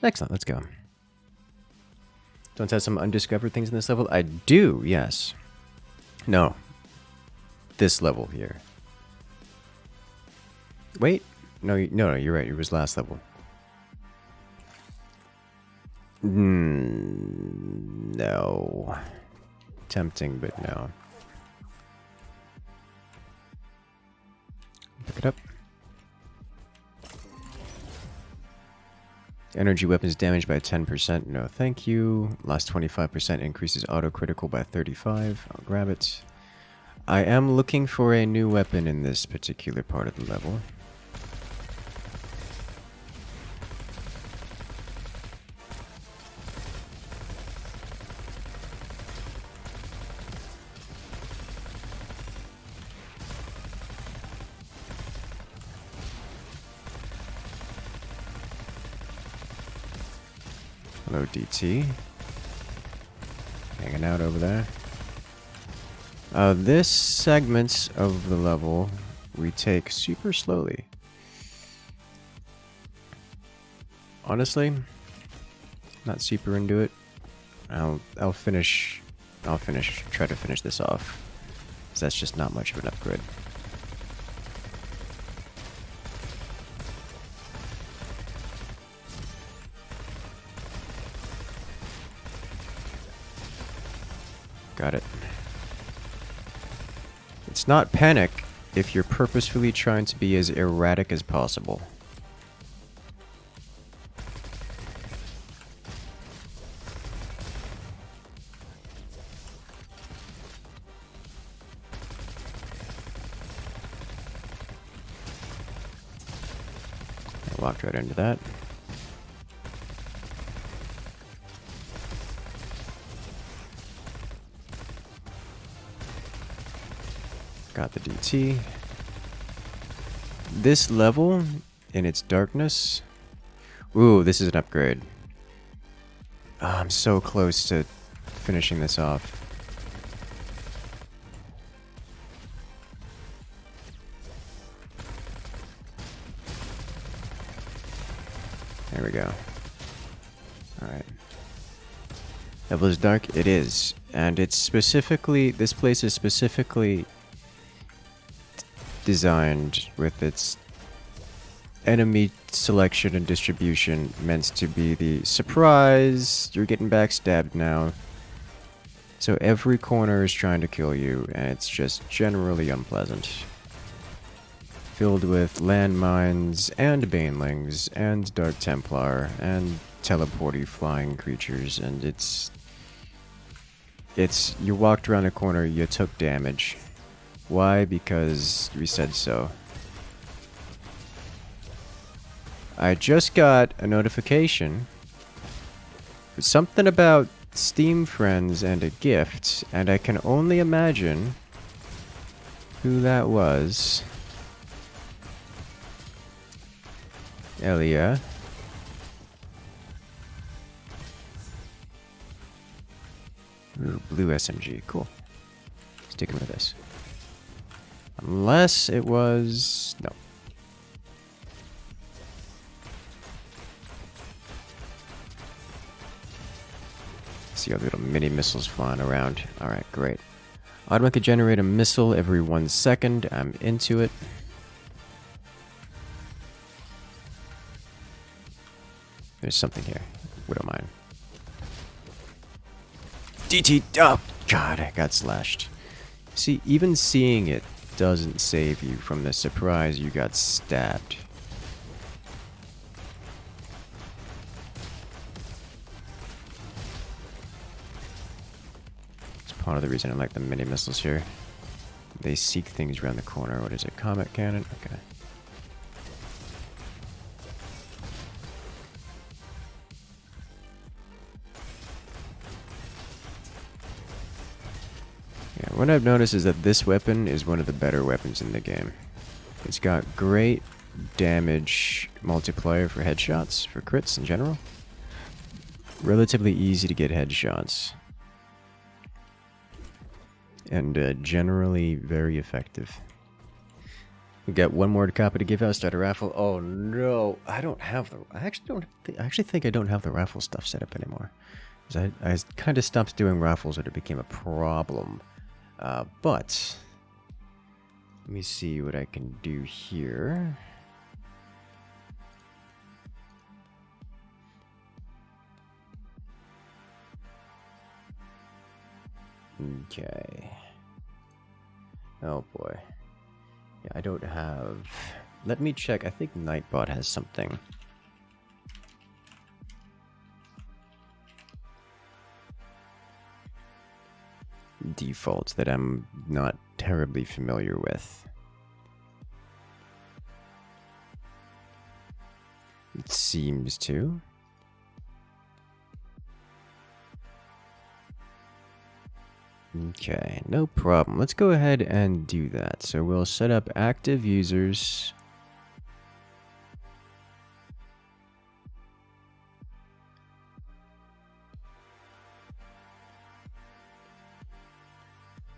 Excellent, let's go. Don't have some undiscovered things in this level? I do, yes. No. This level here. Wait. No, no, you're right. It was last level. No. Tempting, but no. Pick it up. Energy weapons damaged by 10%. No, thank you. Lost 25% increases auto critical by 35. I'll grab it. I am looking for a new weapon in this particular part of the level. Hello, DT. Hanging out over there. This segment of the level we take super slowly. Honestly, not super into it. I'll try to finish this off. 'Cause that's just not much of an upgrade. Got it. It's not panic if you're purposefully trying to be as erratic as possible. I walked right into that. Got the DT. This level, in its darkness... Ooh, this is an upgrade. Oh, I'm so close to finishing this off. There we go. Alright. Level is dark? It is. And it's specifically... This place is specifically... designed with its enemy selection and distribution meant to be the surprise, you're getting backstabbed now. So every corner is trying to kill you, and it's just generally unpleasant. Filled with landmines and banelings and Dark Templar and teleporty flying creatures, and it's you walked around a corner, you took damage. Why? Because we said so. I just got a notification. Something about Steam friends and a gift, and I can only imagine who that was. Elia. Ooh, blue SMG. Cool. Sticking with this. Unless it was... No. See all the little mini missiles flying around. Alright, great. Automatically generate a missile every 1 second. I'm into it. There's something here. We don't mind. DT! Oh, God, I got slashed. See, even seeing it doesn't save you from the surprise you got stabbed. It's part of the reason I like the mini missiles here. They seek things around the corner. What is it? Comet cannon? Okay. Yeah, what I've noticed is that this weapon is one of the better weapons in the game. It's got great damage multiplier for headshots, for crits in general. Relatively easy to get headshots. And generally very effective. We got one more copy to give out. Start a raffle. Oh no, I don't have the. I actually don't. I actually think I don't have the raffle stuff set up anymore. 'Cause I kind of stopped doing raffles when it became a problem. But let me see what I can do here. Okay. Oh boy. Yeah, I don't have... Let me check. I think Nightbot has something. Defaults that I'm not terribly familiar with. It seems to. Okay, no problem. Let's go ahead and do that. So we'll set up active users.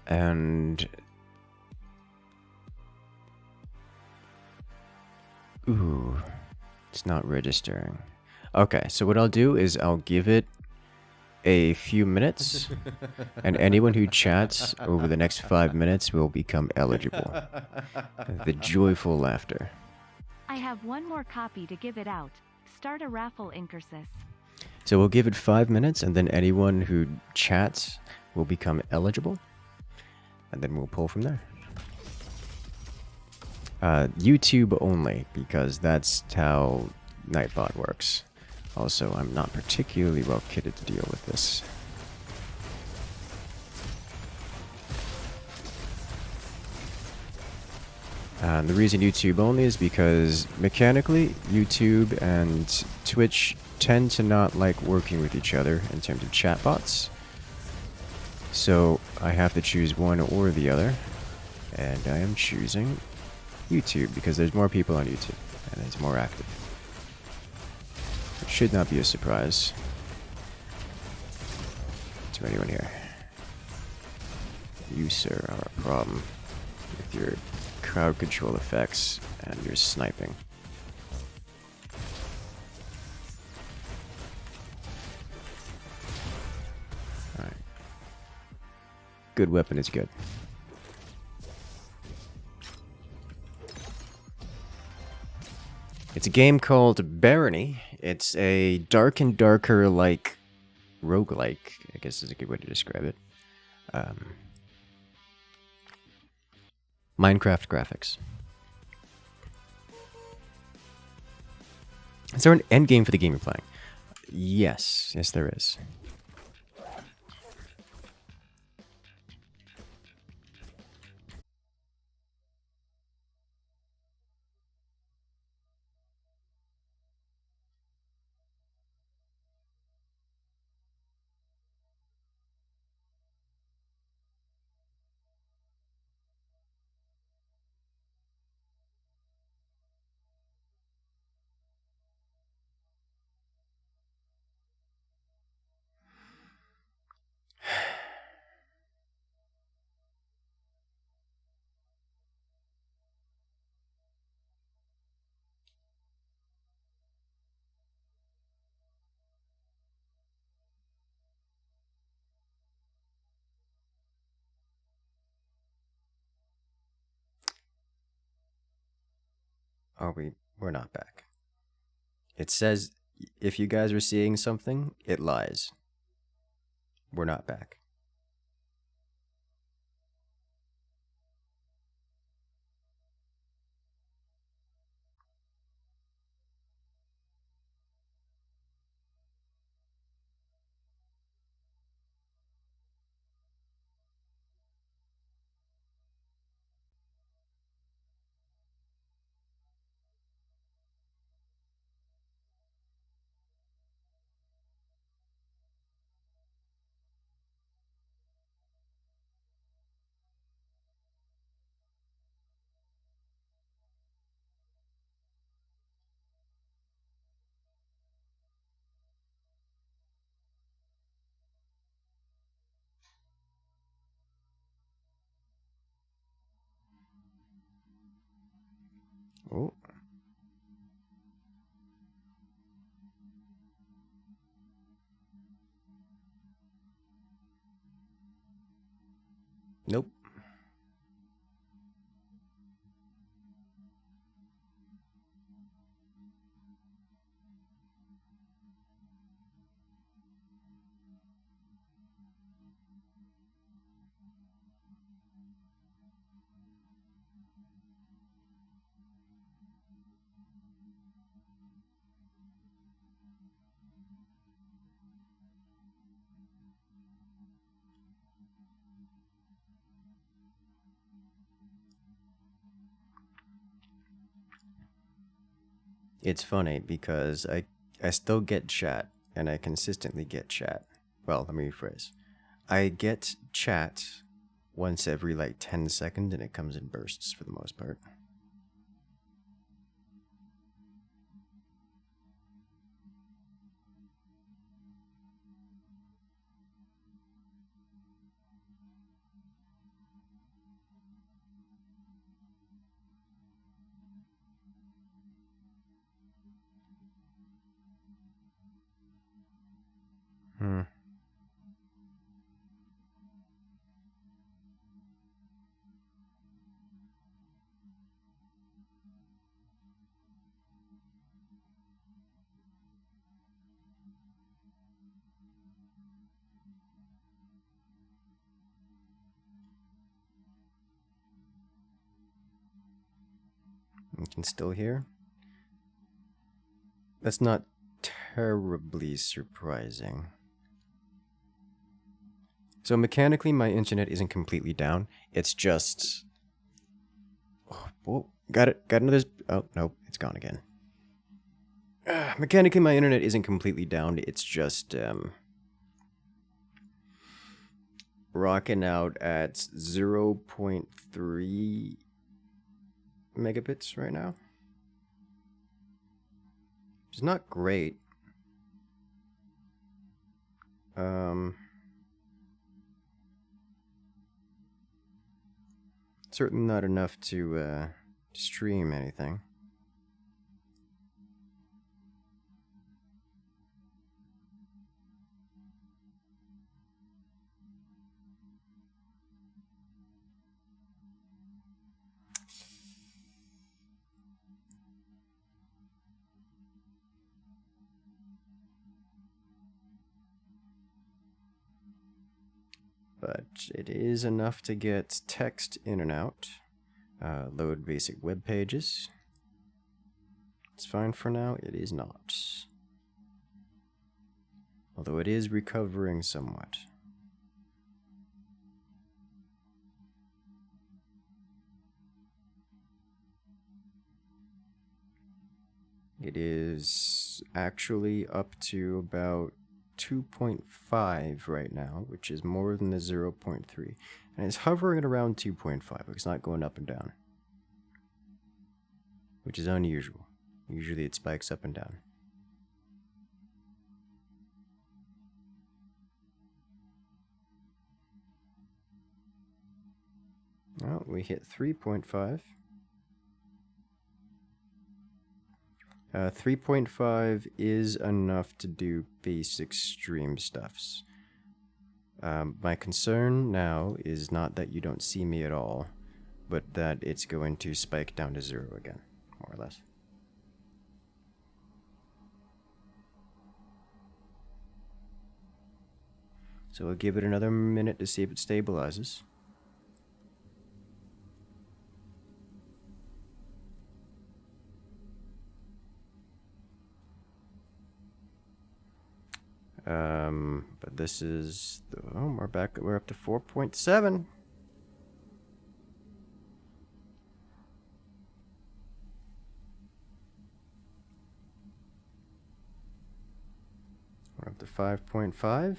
And... Ooh, it's not registering. Okay, so what I'll do is I'll give it a few minutes, and anyone who chats over the next 5 minutes will become eligible. The joyful laughter. I have one more copy to give it out. Start a raffle, Incursus. So we'll give it 5 minutes, and then anyone who chats will become eligible, and then we'll pull from there. YouTube only, because that's how Nightbot works. Also, I'm not particularly well kitted to deal with this. And the reason YouTube only is because mechanically, YouTube and Twitch tend to not like working with each other in terms of chatbots. So I have to choose one or the other, and I am choosing YouTube because there's more people on YouTube and it's more active. It should not be a surprise to anyone here. You, sir, are a problem with your crowd control effects and your sniping. Alright. Good weapon is good. It's a game called Barony. It's a dark and darker like roguelike, I guess is a good way to describe it. Minecraft graphics. Is there an end game for the game you're playing? Yes, yes there is. Oh, we're not back. It says if you guys are seeing something, it lies. We're not back. Nope. It's funny because I still get chat, and I consistently get chat. Well, let me rephrase. I get chat once every like 10 seconds, and it comes in bursts for the most part. Hmm. You can still hear? That's not terribly surprising. So mechanically, my internet isn't completely down. It's just... Oh, whoa, got it. Got another... Oh, nope, it's gone again. Mechanically, my internet isn't completely down. It's just, rocking out at 0.3 megabits right now. Which is not great. Certainly not enough to stream anything. But it is enough to get text in and out. Load basic web pages. It's fine for now. It is not. Although it is recovering somewhat. It is actually up to about 2.5 right now, which is more than the 0.3. And it's hovering at around 2.5. It's not going up and down. Which is unusual. Usually it spikes up and down. Well, we hit 3.5. 3.5 is enough to do basic stream stuffs. My concern now is not that you don't see me at all, but that it's going to spike down to 0 again, more or less. So we'll give it another minute to see if it stabilizes. But this is, oh, we're up to 4.7. We're up to 5.5.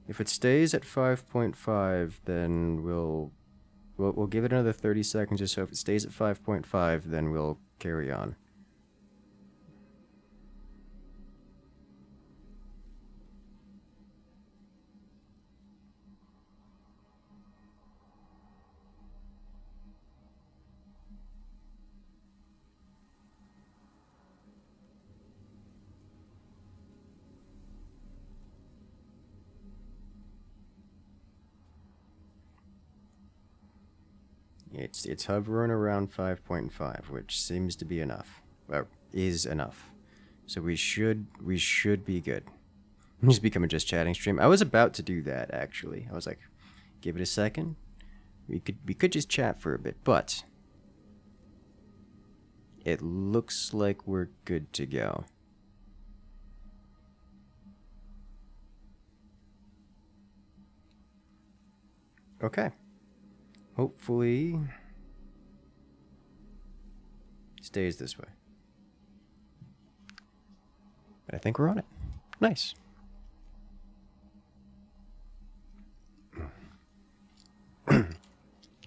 If it stays at 5.5, then we'll give it another 30 seconds or so. If it stays at 5.5, then we'll carry on. It's hovering around 5.5, which seems to be enough. Or is enough. So we should be good. Just become a just chatting stream. I was about to do that actually. I was like, give it a second. We could just chat for a bit, but it looks like we're good to go. Okay. Hopefully stays this way. But I think we're on it. Nice.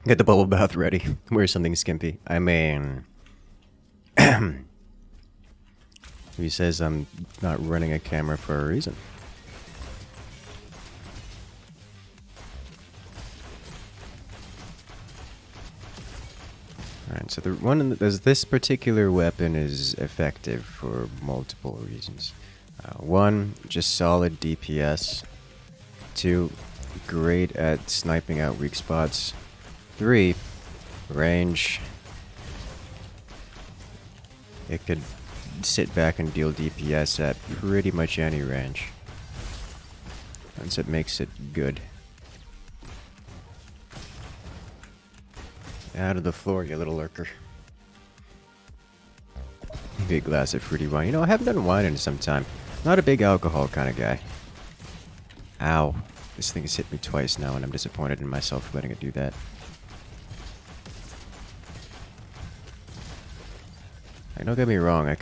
Get the bubble bath ready. Wear something skimpy. I mean, he says I'm not running a camera for a reason. Alright, so this particular weapon is effective for multiple reasons. 1, just solid DPS. 2, great at sniping out weak spots. 3, range. It could sit back and deal DPS at pretty much any range. Hence it makes it good. Out of the floor, you little lurker. Big glass of fruity wine. You know, I haven't done wine in some time. Not a big alcohol kind of guy. Ow. This thing has hit me twice now, and I'm disappointed in myself for letting it do that. Don't get me wrong,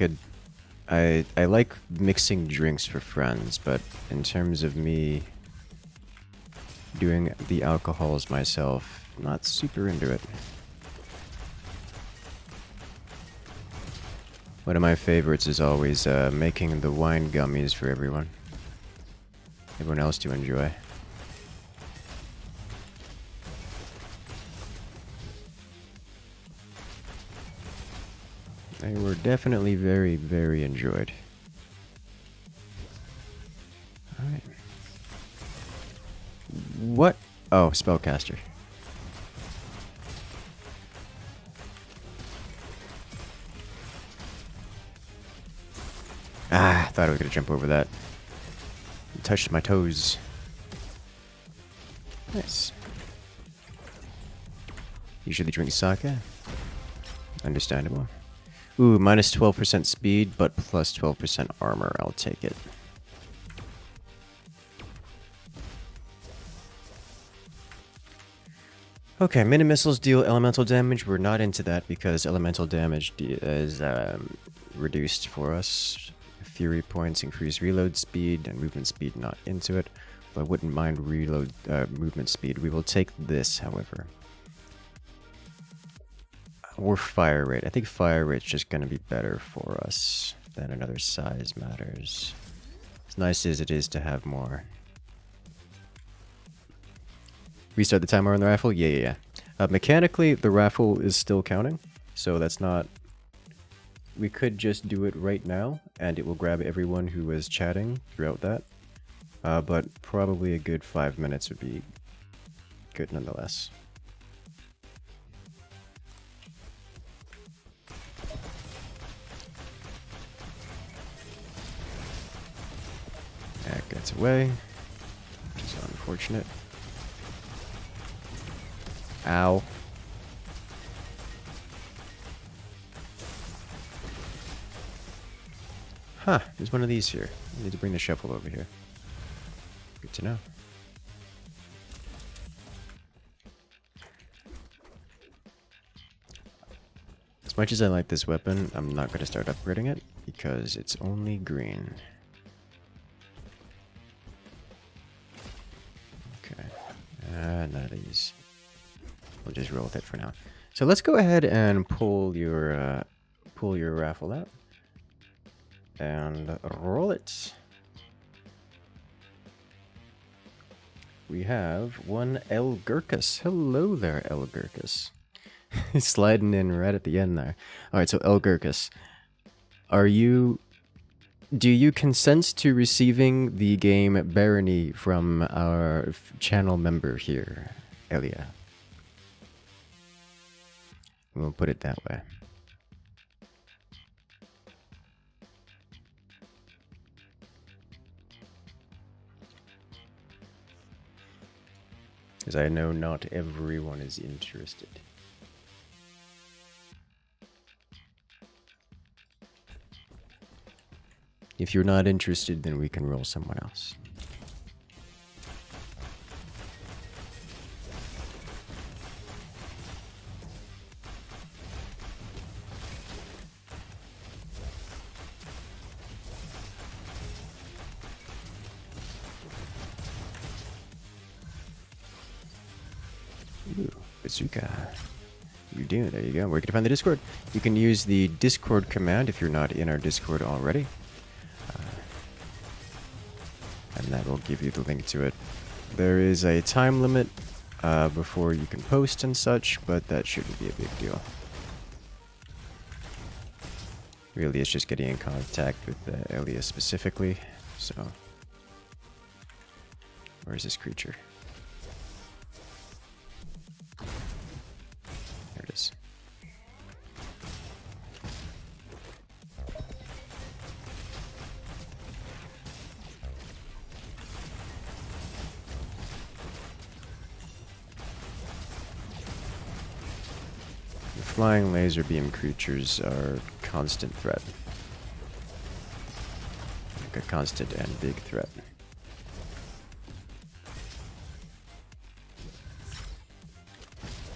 I like mixing drinks for friends, but in terms of me doing the alcohols myself, not super into it. One of my favorites is always making the wine gummies for everyone else to enjoy. They were definitely very, very enjoyed. Alright. What? Oh, spellcaster. Ah, I thought I was gonna jump over that. Touched my toes. Nice. Usually drink sake. Understandable. Ooh, minus 12% speed, but plus 12% armor. I'll take it. Okay, mini missiles deal elemental damage. We're not into that because elemental damage is reduced for us. Fury points increase reload speed and movement speed. Not into it. But I wouldn't mind reload movement speed. We will take this, however. Or fire rate. I think fire rate's just gonna be better for us than another size matters. As nice as it is to have more. Restart the timer on the rifle? Yeah. Mechanically, the rifle is still counting, so that's not... We could just do it right now, and it will grab everyone who is chatting throughout that. But probably a good 5 minutes would be good nonetheless. That gets away, which is unfortunate. Ow. Huh, there's one of these here. I need to bring the shovel over here. Good to know. As much as I like this weapon, I'm not going to start upgrading it because it's only green. Okay. None of these. We'll just roll with it for now. So let's go ahead and pull your raffle out. And roll it. We have one Incursus. Hello there, Incursus. Sliding in right at the end there. Alright, so Incursus. Do you consent to receiving the game Barony from our channel member here, Elia? We'll put it that way. Because I know not everyone is interested. If you're not interested, then we can roll someone else. Ooh, bazooka. You do, there you go. Where can you find the Discord? You can use the Discord command if you're not in our Discord already. And that will give you the link to it. There is a time limit before you can post and such, but that shouldn't be a big deal. Really, it's just getting in contact with Elias specifically, so... Where's this creature? There it is. Flying laser beam creatures are a constant threat. Like a constant and big threat.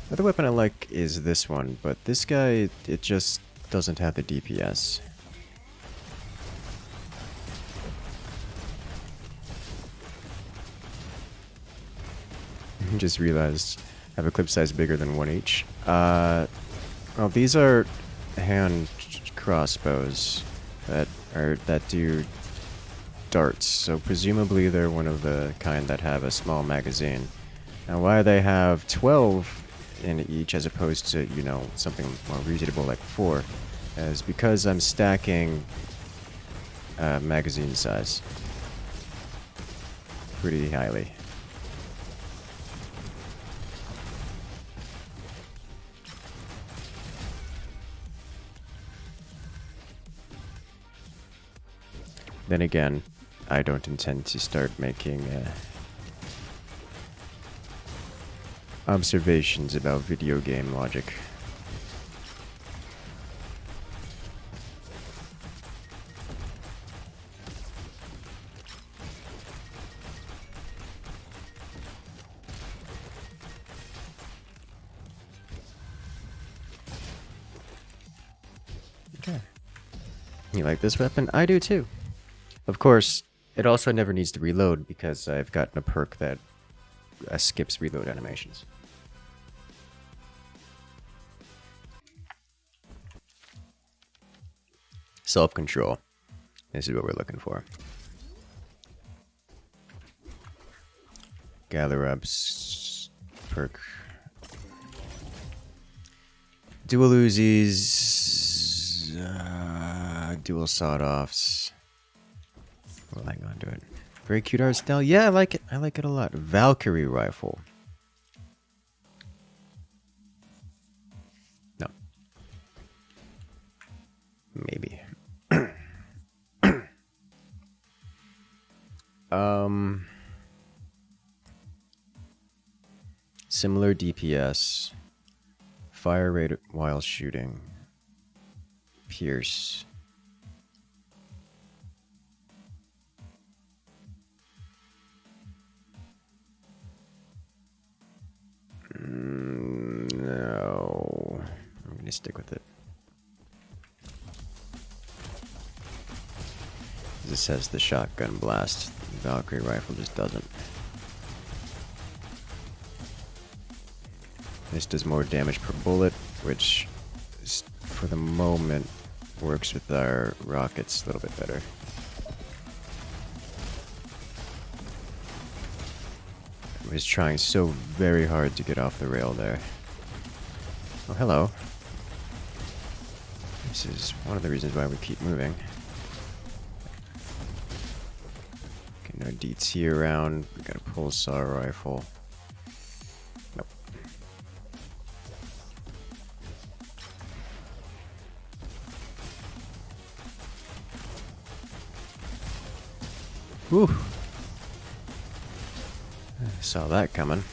The other weapon I like is this one, but this guy, it just doesn't have the DPS. Just realized I have a clip size bigger than 1 each. Well, these are hand crossbows that do darts, so presumably they're one of the kind that have a small magazine. Now, why they have 12 in each as opposed to, you know, something more reasonable like 4 is because I'm stacking magazine size pretty highly. Then again, I don't intend to start making observations about video game logic. Okay. You like this weapon? I do too. Of course, it also never needs to reload because I've gotten a perk that skips reload animations. Self-control. This is what we're looking for. Gather ups perk. Dual Uzis. Dual sawed-offs. We'll hang on to it. Very cute art style. Yeah, I like it. I like it a lot. Valkyrie rifle. No. Maybe. Similar DPS. Fire rate while shooting. Pierce. No. I'm gonna stick with it. This has the shotgun blast. The Valkyrie rifle just doesn't. This does more damage per bullet, which is, for the moment works with our rockets a little bit better. I was trying so very hard to get off the rail there. Oh, hello. This is one of the reasons why we keep moving. Okay, no DT around. We got a pulsar rifle. Nope. Whew. Saw that coming.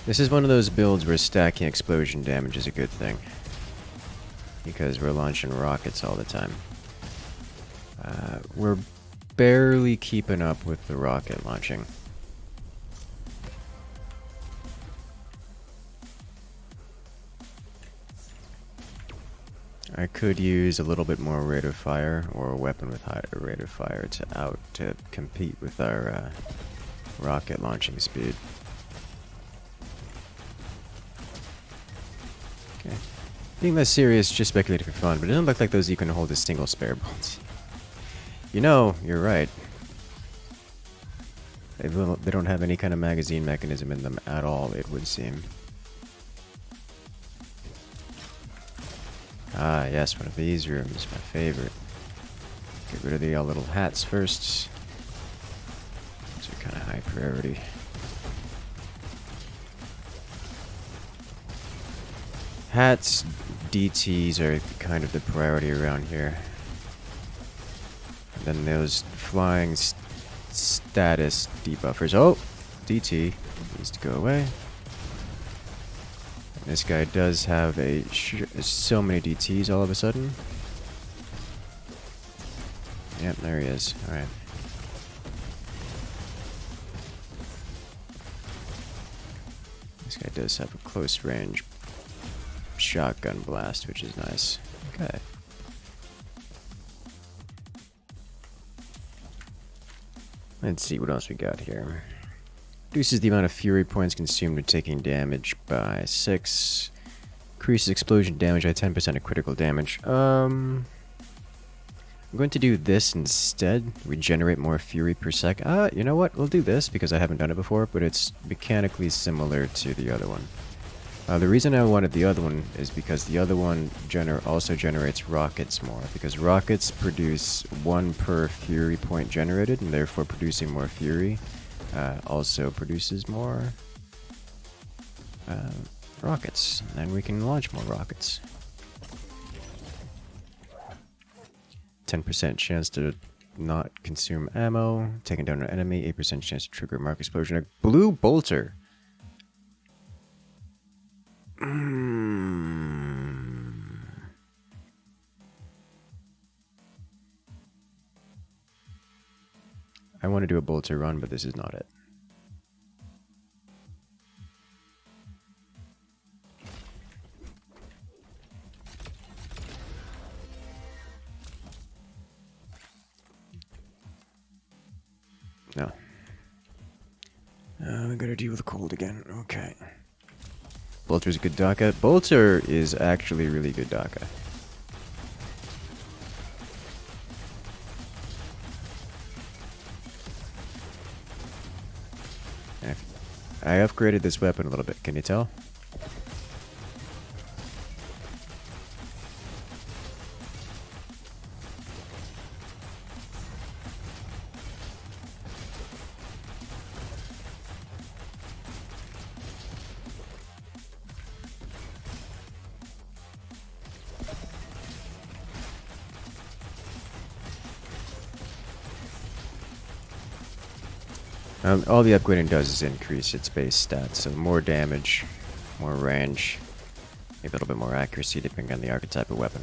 This is one of those builds where stacking explosion damage is a good thing. Because we're launching rockets all the time. We're barely keeping up with the rocket launching. I could use a little bit more rate of fire, or a weapon with higher rate of fire to compete with our rocket launching speed. Okay. Being less serious, just speculating for fun, but it doesn't look like those you can hold a single spare bolt. You know, you're right. They don't have any kind of magazine mechanism in them at all, it would seem. Ah, yes, one of these rooms, my favorite. Get rid of the little hats first. Those are kind of high priority. Hats, DTs are kind of the priority around here. And then those flying status debuffers. Oh, DT needs to go away. This guy does have so many DTs all of a sudden. Yep, there he is. Alright. This guy does have a close range shotgun blast, which is nice. Okay. Let's see what else we got here. Reduces the amount of fury points consumed when taking damage by 6. Increases explosion damage by 10% of critical damage. I'm going to do this instead. Regenerate more fury per sec. You know what? We'll do this because I haven't done it before, but it's mechanically similar to the other one. The reason I wanted the other one is because the other one also generates rockets more, because rockets produce 1 per fury point generated, and therefore producing more fury also produces more rockets, and we can launch more rockets. 10% chance to not consume ammo, taking down an enemy, 8% chance to trigger a mark explosion. A blue bolter. I want to do a bolter run, but this is not it. No. I gotta deal with the cold again. Okay. Bolter's a good DACA. Bolter is actually really good DACA. I upgraded this weapon a little bit. Can you tell? All the upgrading does is increase its base stats, so more damage, more range, maybe a little bit more accuracy depending on the archetype of weapon.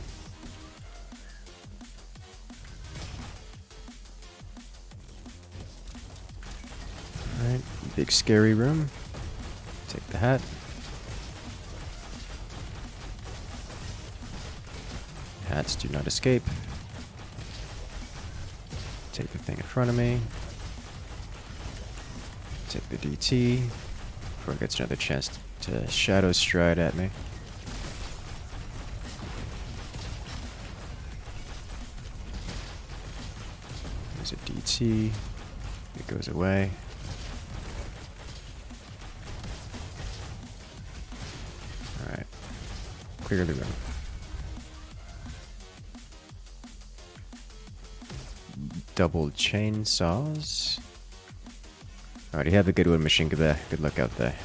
Alright, big scary room. Take the hat. Hats do not escape. Take the thing in front of me. Take the DT before it gets another chance to shadow stride at me. There's a DT. It goes away. Alright. Clear the room. Double chainsaws. Alright, you have a good one, Machine Gabeh. Good luck out there.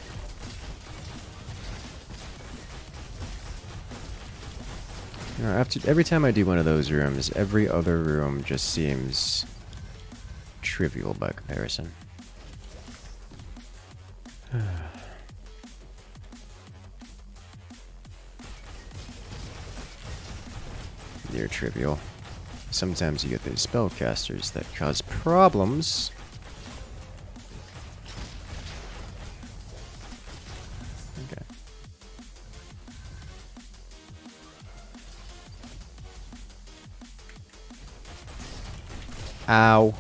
You know, after every time I do one of those rooms, every other room just seems trivial by comparison. Near trivial. Sometimes you get these spellcasters that cause problems. Okay. Ow.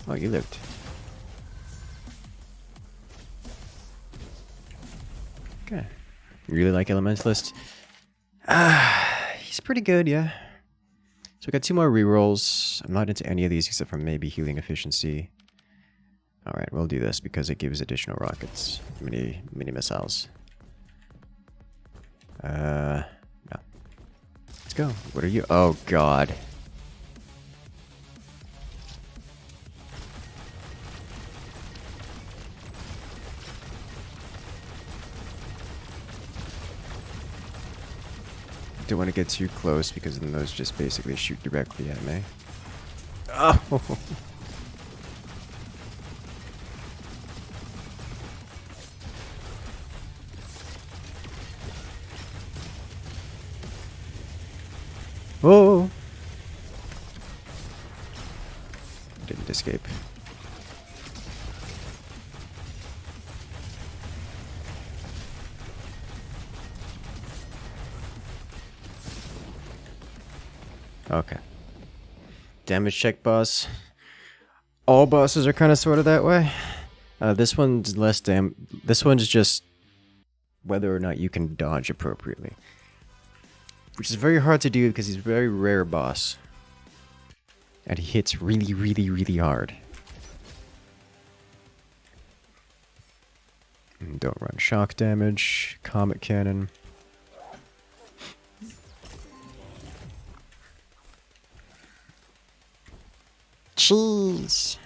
Oh, you lived. Okay. You really like Elementalist? He's pretty good, yeah. So we got 2 more rerolls. I'm not into any of these except for maybe healing efficiency. Alright, we'll do this because it gives additional rockets. Mini missiles. No. Let's go. What are you? Oh, God. Don't want to get too close because then those just basically shoot directly at me. Oh! Whoa! Didn't escape. Okay. Damage check boss. All bosses are kind of sort of that way. This one's less This one's just whether or not you can dodge appropriately. Which is very hard to do because he's a very rare boss. And he hits really, really, really hard. And don't run shock damage. Comet cannon. Cheese.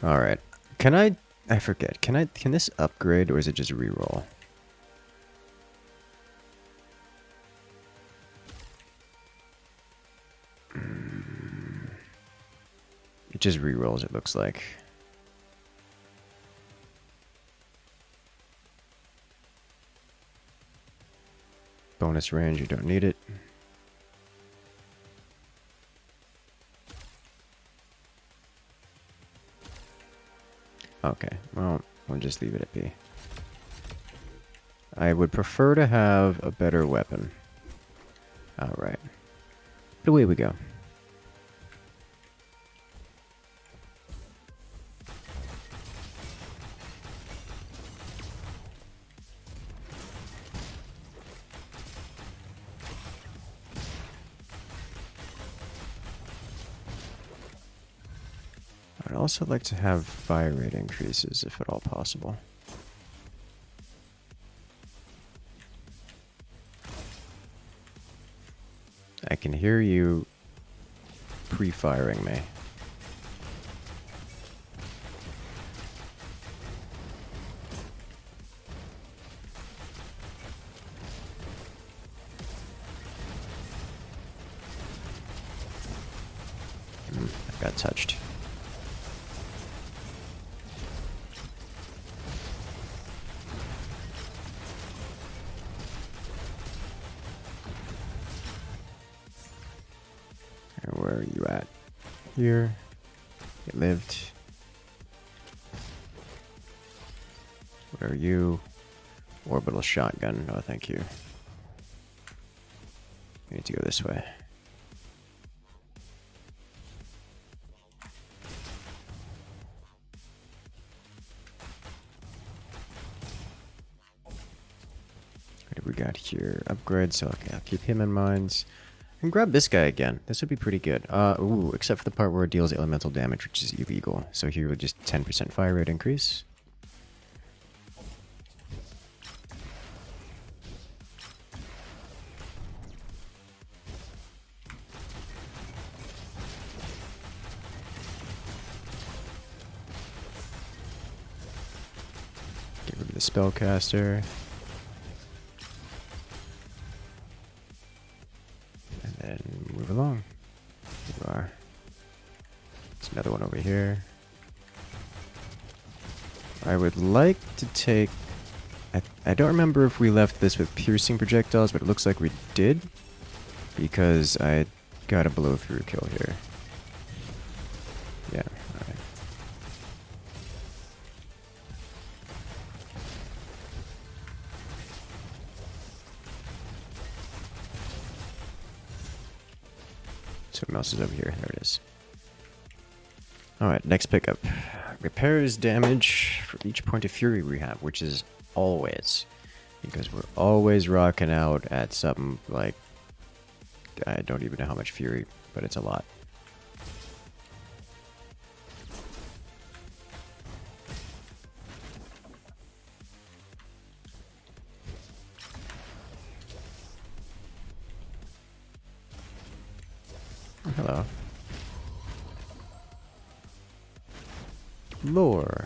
Alright. Can I forget. Can this upgrade or is it just reroll? It just rerolls, it looks like. Bonus range, you don't need it. Okay, well, we'll just leave it at B. I would prefer to have a better weapon. Alright. But away we go. I'd also like to have fire rate increases if at all possible. I can hear you pre-firing me. I got touched. Where are you at? Here. You lived. What are you? Orbital shotgun. No, thank you. We need to go this way. What have we got here? Upgrade, so okay, I'll keep him in mind. And grab this guy again. This would be pretty good. Ooh, except for the part where it deals elemental damage, which is illegal. So here would just 10% fire rate increase. the spellcaster. And then move along. Here we are. There's another one over here. I would like to take... I don't remember if we left this with piercing projectiles, but it looks like we did. Because I got a blow-through kill here. Yeah, alright. So what else is over here? There it is. Alright, next pickup. Repairs damage for each point of fury we have, which is always. Because we're always rocking out at something like... I don't even know how much fury, but it's a lot. Oh, hello. Lore.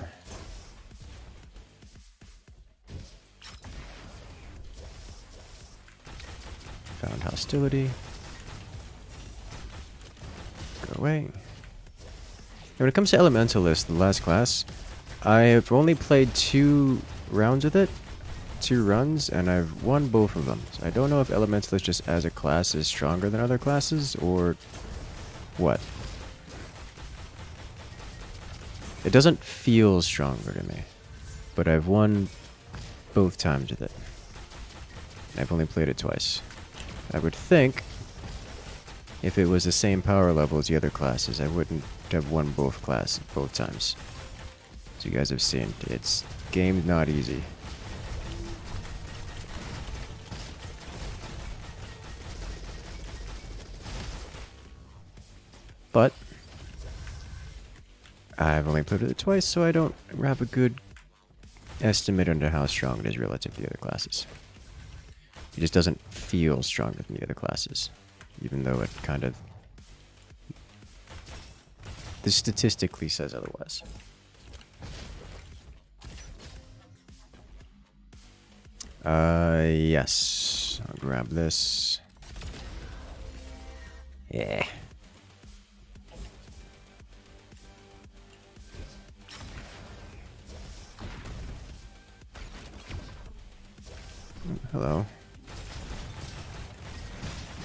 Found hostility. Go away. When it comes to Elementalist, the last class, I have only played 2 rounds with it. 2 runs, and I've won both of them. So I don't know if Elementalist just as a class is stronger than other classes, or what. It doesn't feel stronger to me, but I've won both times with it. I've only played it twice. I would think if it was the same power level as the other classes, I wouldn't have won both times. As you guys have seen, it's game's not easy. But I've only played it twice, so I don't have a good estimate on how strong it is relative to the other classes. It just doesn't feel stronger than the other classes, even though it kind of... this statistically says otherwise. Yes. I'll grab this. Yeah. Hello.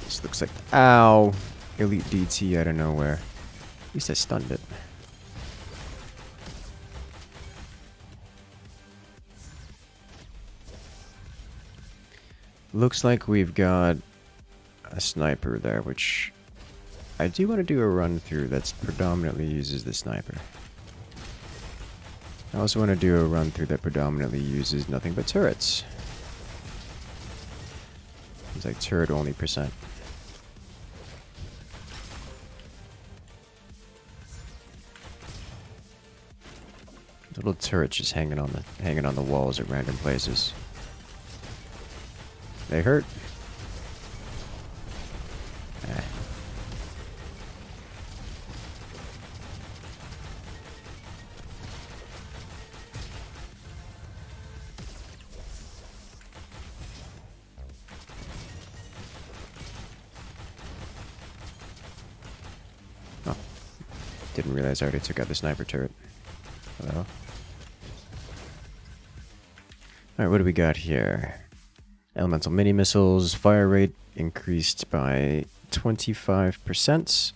This looks like... ow! Elite DT out of nowhere. At least I stunned it. Looks like we've got a sniper there, which I do want to do a run through that's predominantly uses the sniper. I also want to do a run through that predominantly uses nothing but turrets. It's like turret only percent. Little turrets just hanging on the walls at random places. They hurt. Eh. Oh. Didn't realize I already took out the sniper turret. Hello. Alright, what do we got here? Elemental mini missiles, fire rate increased by 25%,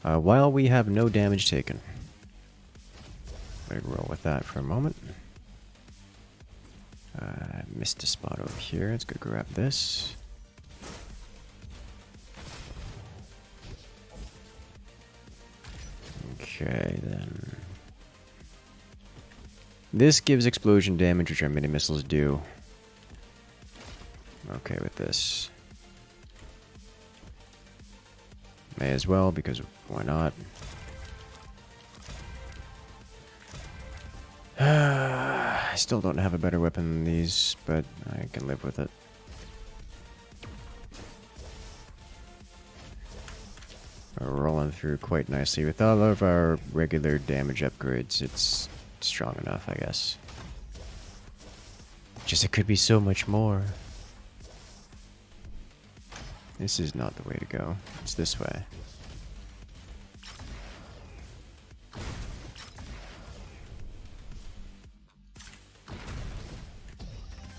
while we have no damage taken. I'm gonna roll with that for a moment. Missed a spot over here. Let's go grab this. Okay, then. This gives explosion damage, which our mini missiles do. Okay with this. May as well, because why not? I still don't have a better weapon than these, but I can live with it. We're rolling through quite nicely. With all of our regular damage upgrades, it's strong enough, I guess. Just it could be so much more. This is not the way to go. It's this way.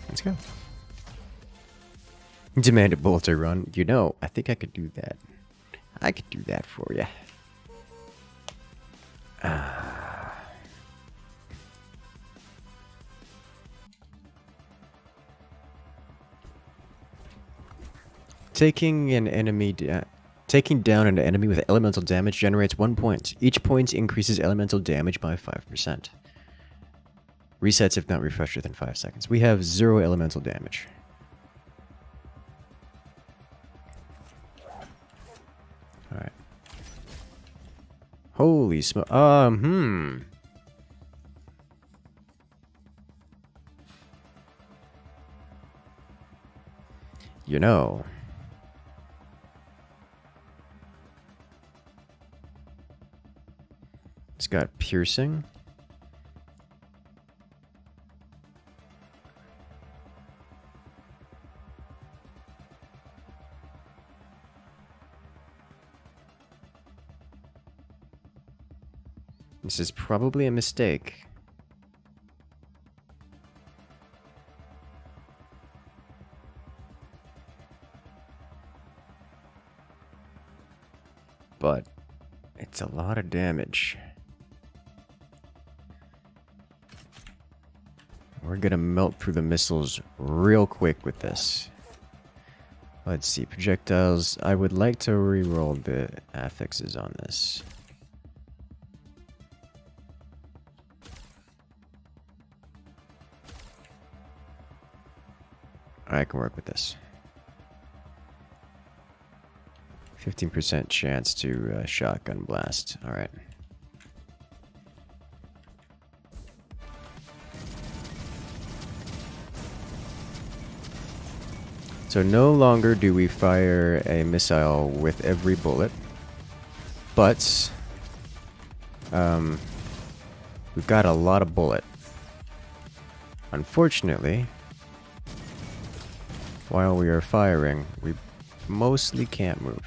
Let's go. Demand a bolter run. You know, I think I could do that. I could do that for you. Taking down an enemy with elemental damage generates 1 point. Each point increases elemental damage by 5%. Resets if not refreshed within 5 seconds. We have 0 elemental damage. Alright. Holy smoke. You know. It's got piercing. This is probably a mistake. But it's a lot of damage. We're gonna melt through the missiles real quick with this. Let's see, projectiles. I would like to re-roll the affixes on this. I can work with this. 15% chance to shotgun blast. Alright. So no longer do we fire a missile with every bullet, but we've got a lot of bullet. Unfortunately, while we are firing, we mostly can't move,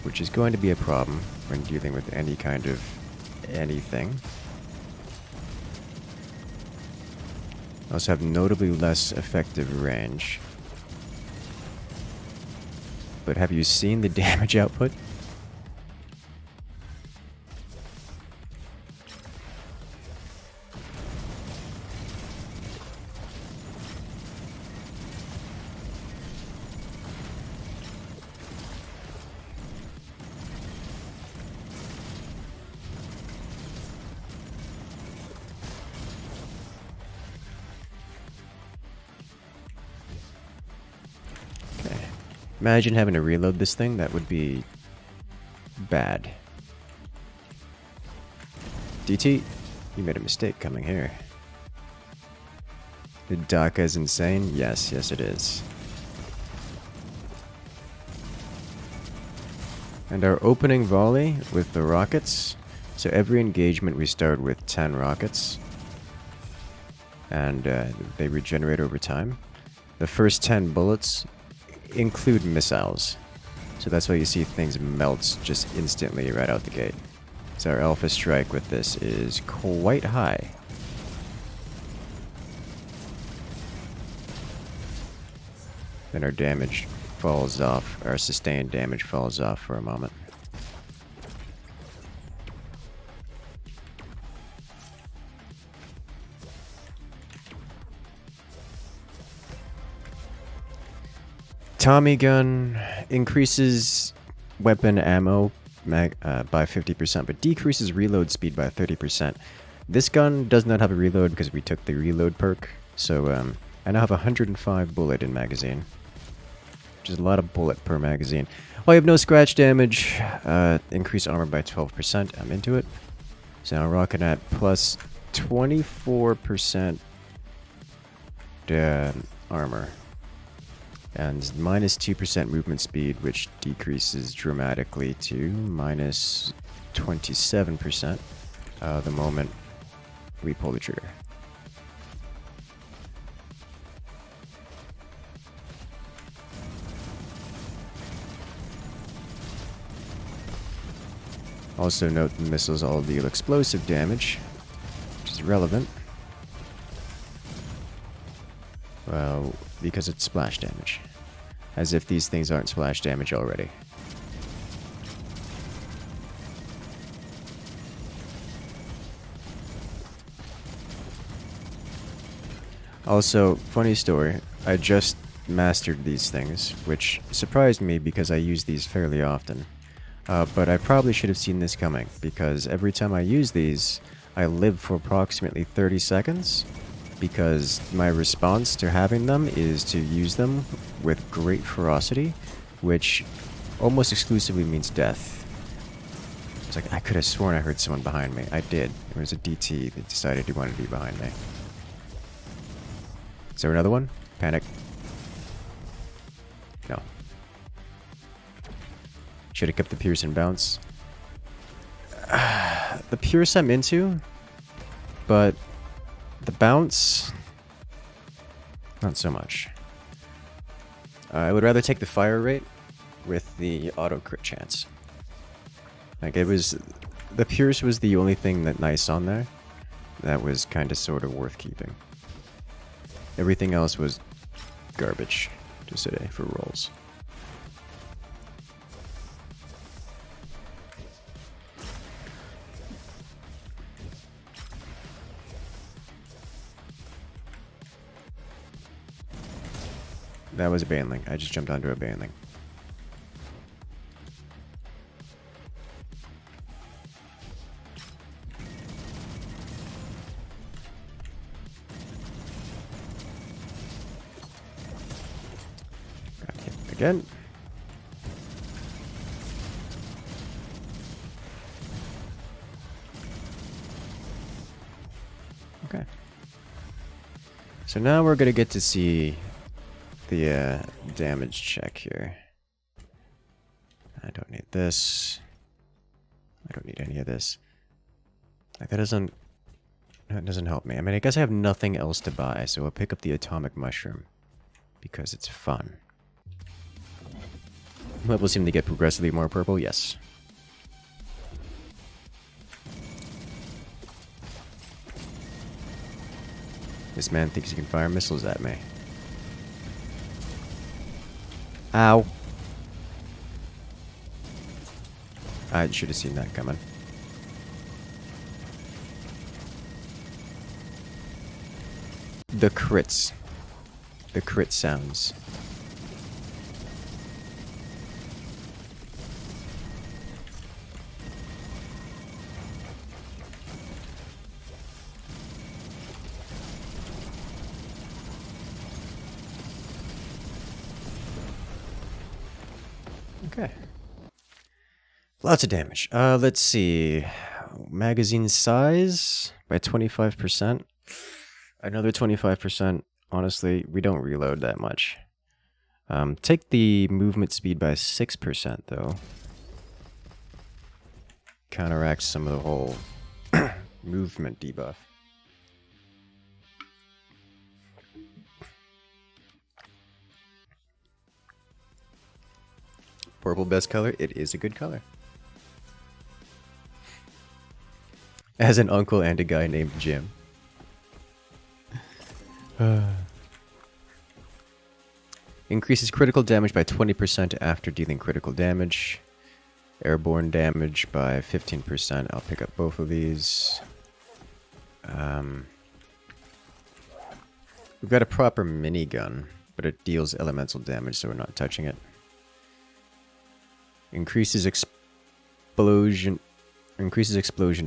which is going to be a problem when dealing with any kind of anything. Also have notably less effective range. But have you seen the damage output? Imagine having to reload this thing. That would be bad. DT, you made a mistake coming here. The DACA is insane? Yes, yes it is. And our opening volley with the rockets. So every engagement we start with 10 rockets. And they regenerate over time. The first 10 bullets include missiles. So that's why you see things melt just instantly right out the gate. So our alpha strike with this is quite high. Then our damage falls off, our sustained damage falls off for a moment. Tommy gun increases weapon ammo by 50%, but decreases reload speed by 30%. This gun does not have a reload because we took the reload perk, so I now have 105 bullet in magazine, which is a lot of bullet per magazine. Well, I have no scratch damage, increase armor by 12%, I'm into it. So now rocking at plus 24% armor. And minus 2% movement speed, which decreases dramatically to minus 27% the moment we pull the trigger. Also note the missiles all deal explosive damage, which is relevant. Well, because it's splash damage. As if these things aren't splash damage already. Also, funny story, I just mastered these things, which surprised me because I use these fairly often. But I probably should have seen this coming, because every time I use these, I live for approximately 30 seconds, because my response to having them is to use them with great ferocity, which almost exclusively means death. It's like, I could have sworn I heard someone behind me. I did. It was a DT that decided he wanted to be behind me. Is there another one? Panic. No. Should have kept the Pierce and bounce. The Pierce I'm into, but the bounce, not so much. I would rather take the fire rate with the auto crit chance. Like, it was, the Pierce was the only thing that nice on there that was kind of sort of worth keeping. Everything else was garbage to say for rolls. That was a banling. I just jumped onto a banling. Got hit again. Okay. So now we're gonna get to see the damage check here. I don't need this. I don't need any of this. Like, that doesn't help me. I mean, I guess I have nothing else to buy, so I'll pick up the atomic mushroom because it's fun. Levels seem to get progressively more purple. Yes. This man thinks he can fire missiles at me. Ow. I should have seen that coming. The crits. The crit sounds. Okay. Lots of damage. Let's see. Magazine size by 25%. Another 25%. Honestly, we don't reload that much. Take the movement speed by 6%, though. Counteracts some of the whole movement debuff. Purple best color? It is a good color. As an uncle and a guy named Jim. Increases critical damage by 20% after dealing critical damage. Airborne damage by 15%. I'll pick up both of these. We've got a proper minigun, but it deals elemental damage, so we're not touching it. Increases explosion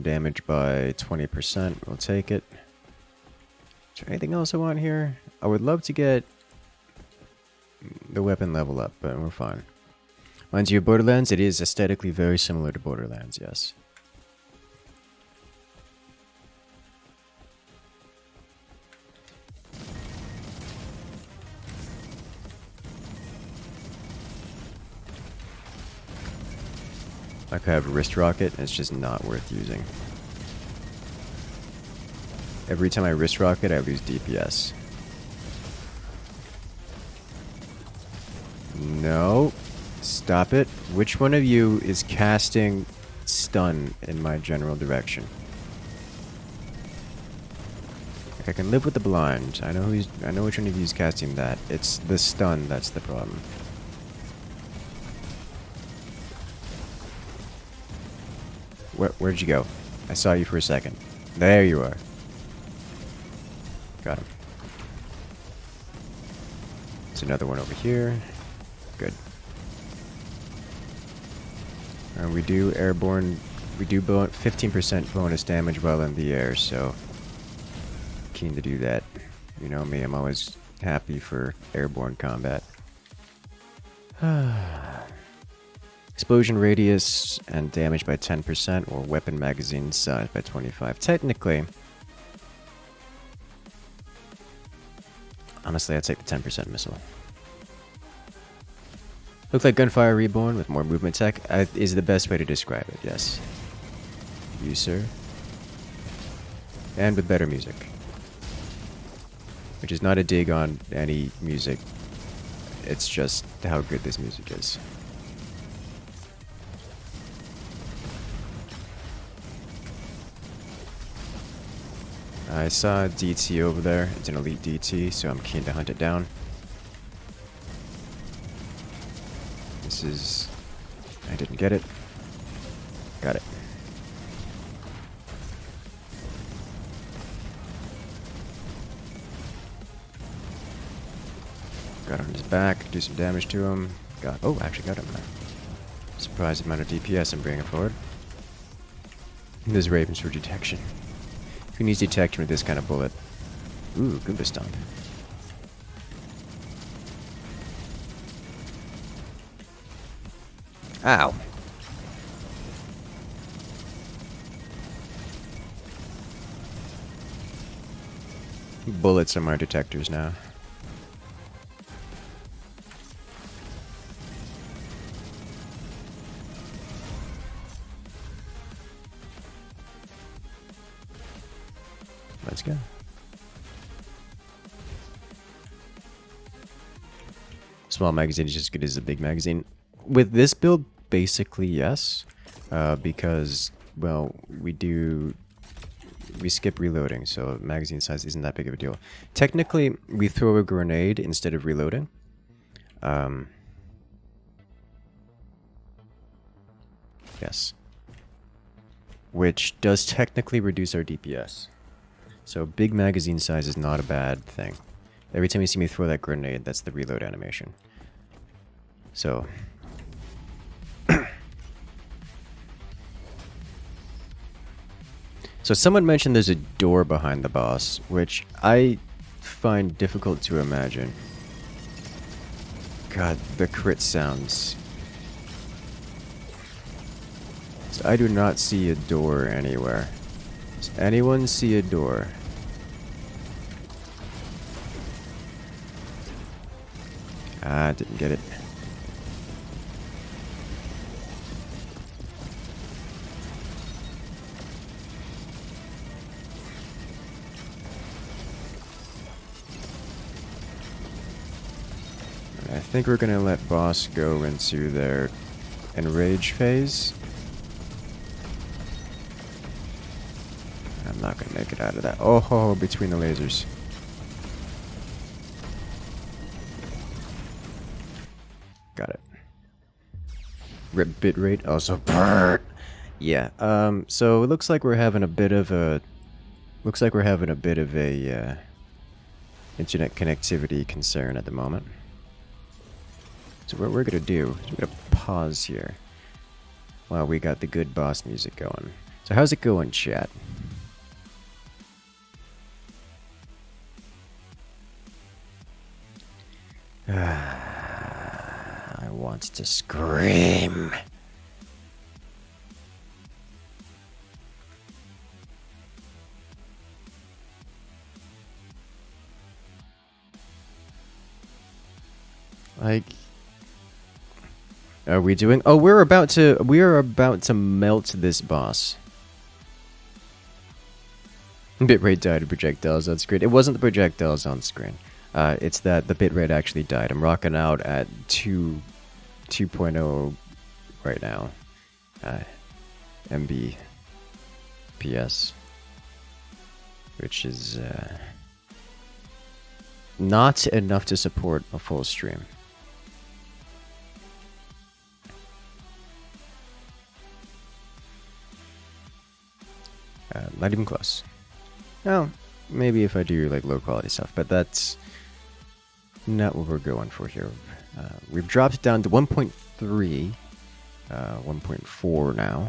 damage by 20%. We'll take it. Is there anything else I want here? I would love to get the weapon level up, but we're fine. Reminds you of Borderlands? It is aesthetically very similar to Borderlands, yes. I could have a wrist rocket, and it's just not worth using. Every time I wrist rocket, I lose DPS. No. Stop it. Which one of you is casting stun in my general direction. Like, I can live with the blind. I know which one of you is casting that. It's the stun that's the problem. Where'd you go? I saw you for a second. There you are. Got him. There's another one over here. Good. We do airborne. We do 15% bonus damage while in the air, so keen to do that. You know me, I'm always happy for airborne combat. Explosion radius and damage by 10%, or weapon magazine size by 25. Technically, honestly, I'd take the 10% missile. Looks like Gunfire Reborn with more movement tech is the best way to describe it, yes. You, sir. And with better music. Which is not a dig on any music. It's just how good this music is. I saw a DT over there. It's an elite DT, so I'm keen to hunt it down. This is... I didn't get it. Got it. Got on his back, do some damage to him. Actually got him there. Surprised amount of DPS I'm bringing forward. There's Ravens for detection. Who needs detection with this kind of bullet? Ooh, Goomba Stomp. Ow. Bullets are my detectors now. Let's go. Small magazine is just as good as a big magazine. With this build, basically yes, because, well, we skip reloading, so magazine size isn't that big of a deal. Technically, we throw a grenade instead of reloading. Yes. Which does technically reduce our DPS. So big magazine size is not a bad thing. Every time you see me throw that grenade, that's the reload animation. So... So someone mentioned there's a door behind the boss, which I find difficult to imagine. God, the crit sounds. So I do not see a door anywhere. Does anyone see a door? Ah, didn't get it. I think we're gonna let boss go into their enrage phase. I'm not gonna make it out of that. Oh, between the lasers. Got it. Rip bitrate also burn. Yeah. So it looks like we're having a bit of a. Internet connectivity concern at the moment. So what we're gonna do is we're gonna pause here while we got the good boss music going. So how's it going, chat? I want to scream. Like, are we doing? Oh, we are about to melt this boss. Bitrate died of projectiles on screen. It wasn't the projectiles on screen. It's that the bitrate actually died. I'm rocking out at 2.0 right now. Mbps, which is not enough to support a full stream. Not even close. Well, maybe if I do like low quality stuff, but that's not what we're going for here. We've dropped down to 1.3, 1.4 now.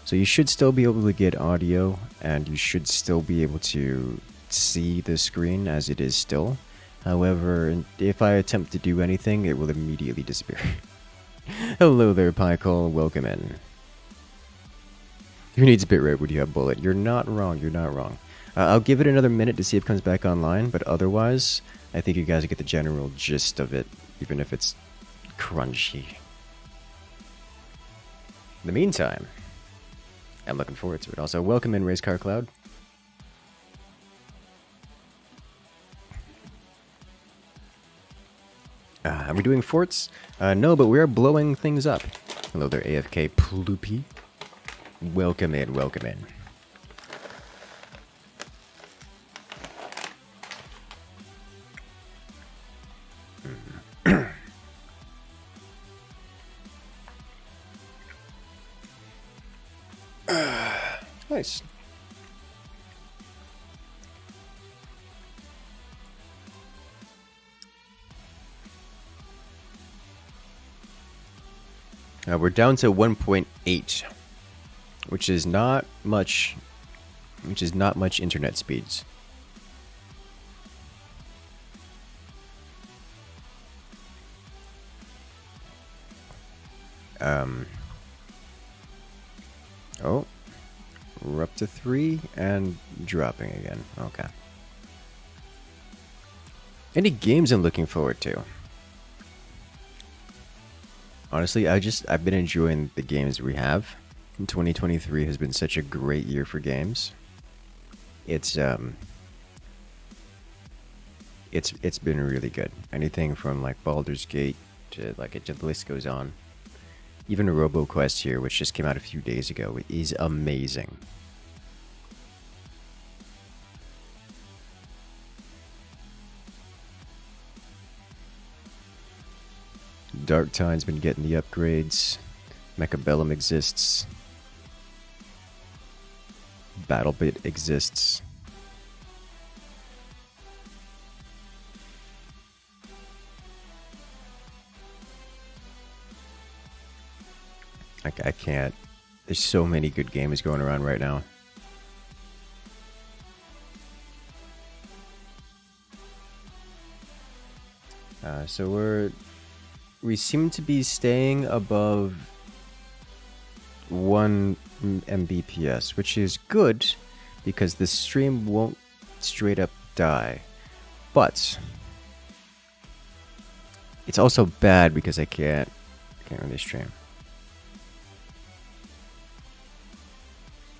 So you should still be able to get audio, and you should still be able to see the screen as it is still. However, if I attempt to do anything, it will immediately disappear. Hello there, Pycall. Welcome in. Who needs bitrate when you have bullet? You're not wrong. You're not wrong. I'll give it another minute to see if it comes back online, but otherwise, I think you guys get the general gist of it, even if it's crunchy. In the meantime, I'm looking forward to it. Also, welcome in, Racecar Cloud. Are we doing forts? No, but we are blowing things up. Hello there, AFK Ploopy. Welcome in, welcome in. Nice. We're down to 1.8, which is not much. Which is not much internet speeds. Oh, we're up to 3 and dropping again. Okay. Any games I'm looking forward to? Honestly, I've been enjoying the games we have. 2023 has been such a great year for games. It's been really good. Anything from like Baldur's Gate to like the list goes on. Even a Roboquest here, which just came out a few days ago, is amazing. Dark Time's been getting the upgrades. Mechabellum exists. BattleBit exists. I can't. There's so many good games going around right now. So we seem to be staying above 1 Mbps, which is good because the stream won't straight up die. But it's also bad because I can't really stream.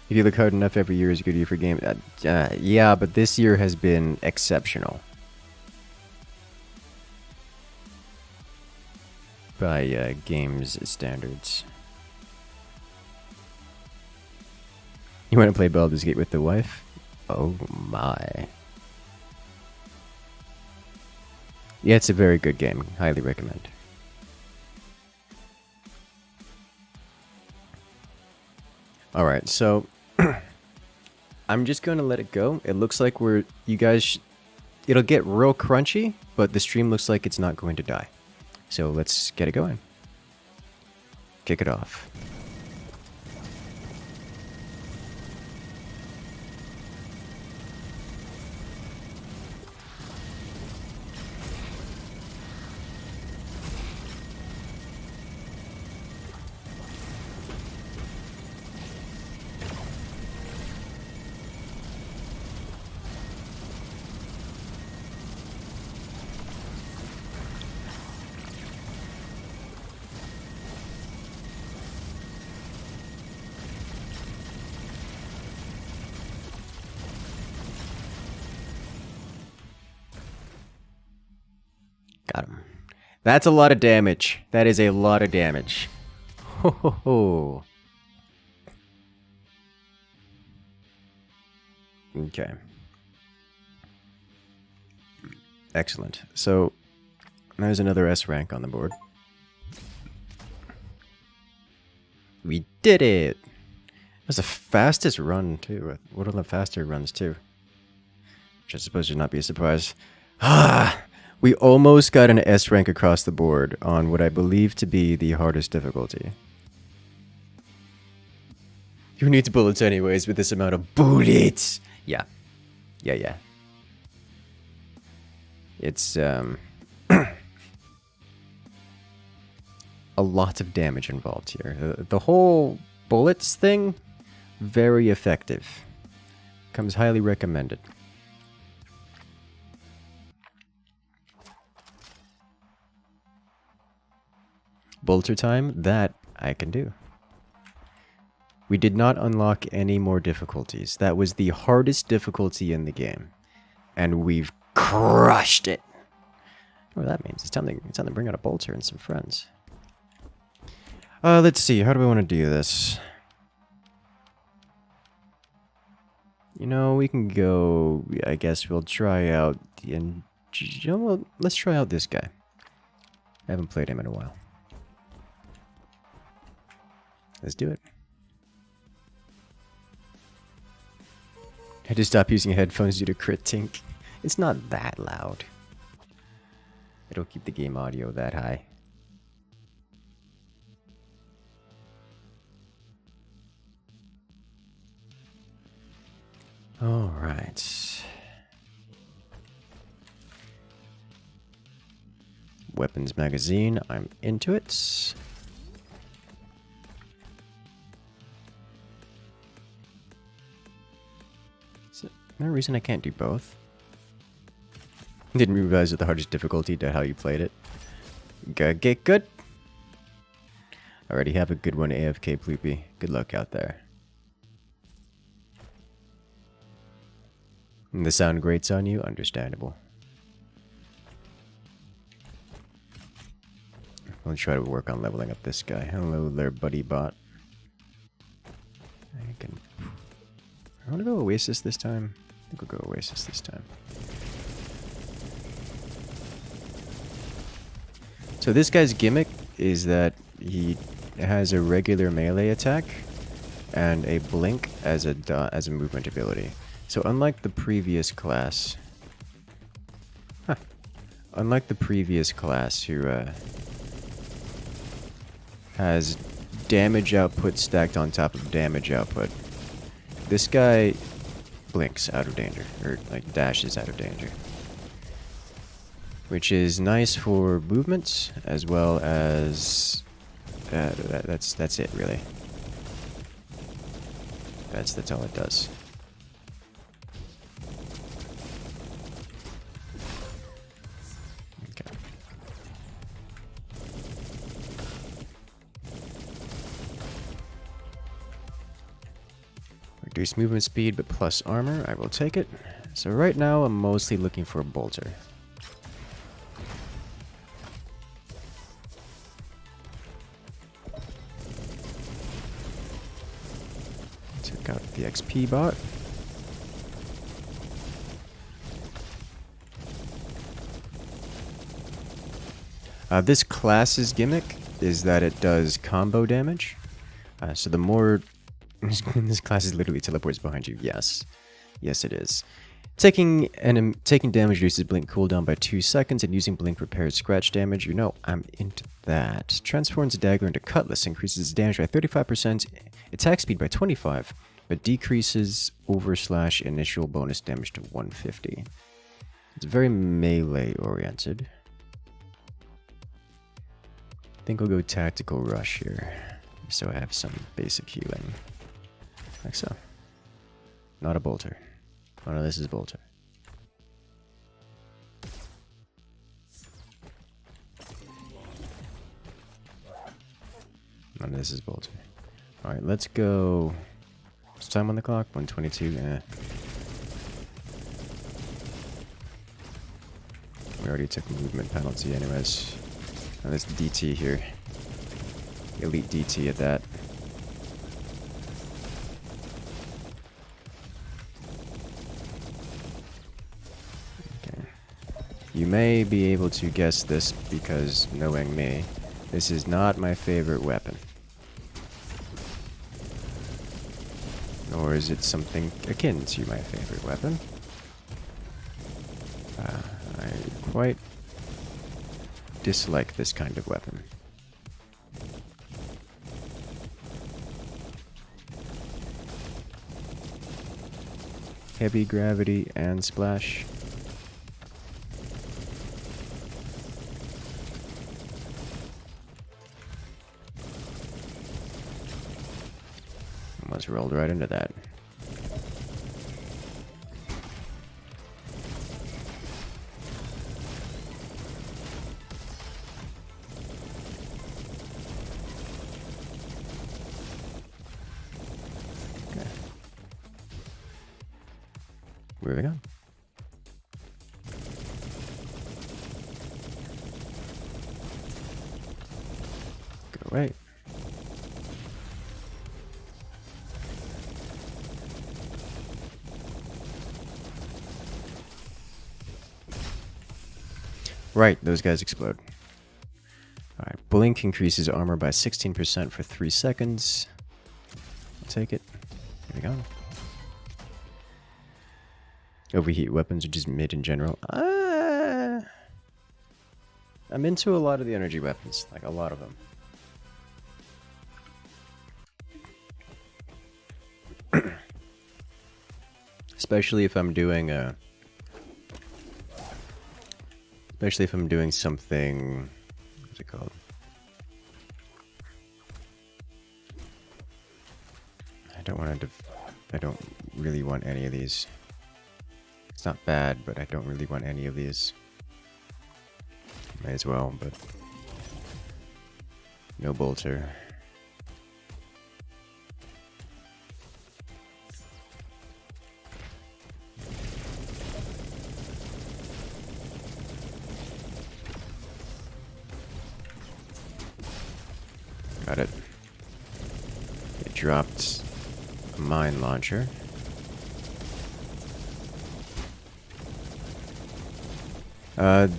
If you look hard enough, every year is a good year for games. Yeah, but this year has been exceptional. By games standards. You want to play Baldur's Gate with the wife? Oh my. Yeah, it's a very good game. Highly recommend. Alright, so I'm just going to let it go. It looks like it'll get real crunchy, but the stream looks like it's not going to die. So let's get it going. Kick it off. Got him. That's a lot of damage. That is a lot of damage. Ho ho ho. Okay. Excellent. So, there's another S rank on the board. We did it! It was the fastest run, too. One of the faster runs, too. Which I suppose should not be a surprise. Ah! We almost got an S rank across the board on what I believe to be the hardest difficulty. Who needs bullets anyways with this amount of bullets? Yeah. Yeah. It's, a lot of damage involved here. The whole bullets thing, very effective. Comes highly recommended. Bolter time, that I can do. We did not unlock any more difficulties. That was the hardest difficulty in the game. And we've crushed it. What that means? It's time to bring out a bolter and some friends. Let's see. How do we want to do this? You know, we can go... I guess we'll try out... well, let's try out this guy. I haven't played him in a while. Let's do it. I had to stop using headphones due to Rethinking. It's not that loud. It'll keep the game audio that high. Alright. Weapons magazine, I'm into it. Is there a reason I can't do both? Didn't realize that the hardest difficulty to how you played it. Get good. Already have a good one, AFK Ploopy. Good luck out there. And the sound grates on you? Understandable. I'll try to work on leveling up this guy. Hello there, buddy bot. I want to go Oasis this time. I think we'll go Oasis this time. So this guy's gimmick is that he has a regular melee attack and a blink as a movement ability. So unlike the previous class, unlike the previous class who has damage output stacked on top of damage output, this guy blinks out of danger, or like dashes out of danger. Which is nice for movements, as well as that's it really. That's all it does. Okay. Reduce movement speed, but plus armor. I will take it. So right now, I'm mostly looking for a bolter. Got the XP bot. This class's gimmick is that it does combo damage. So the more... this class is literally teleports behind you. Yes. Yes, it is. Taking damage reduces blink cooldown by 2 seconds, and using blink repairs scratch damage. You know, I'm into that. Transforms a dagger into cutlass, increases damage by 35%, attack speed by 25%. But decreases / initial bonus damage to 150. It's very melee oriented. I think I'll go tactical rush here, so I have some basic healing. Like so. Not a bolter. Oh no, this is bolter. Oh no, this is bolter. Alright, let's go... What's time on the clock? 1:22. We already took a movement penalty anyways. Oh, there's DT here. Elite DT at that. You may be able to guess this because, knowing me, this is not my favorite weapon. Nor is it something akin to my favorite weapon. I quite dislike this kind of weapon. Heavy gravity and splash. Almost rolled right into that. Okay. Moving on. Go right. Right, those guys explode. Alright, blink increases armor by 16% for 3 seconds. I'll take it. Here we go. Overheat weapons are just mid in general. I'm into a lot of the energy weapons, like a lot of them. Especially if I'm doing something, what's it called? I don't really want any of these. It's not bad, but I don't really want any of these. May as well, but no bolter. Got it. It dropped a mine launcher.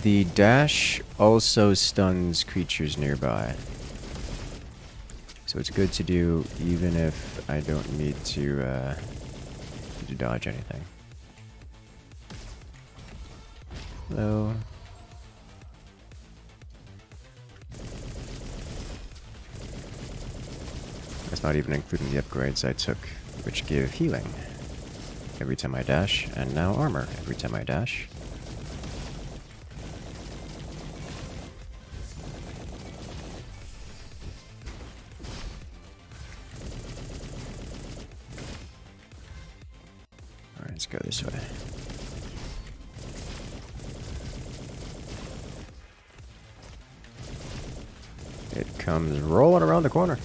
The dash also stuns creatures nearby. So it's good to do even if I don't need to dodge anything. Hello. That's not even including the upgrades I took, which give healing every time I dash, and now armor every time I dash. Alright, let's go this way. It comes rolling around the corner.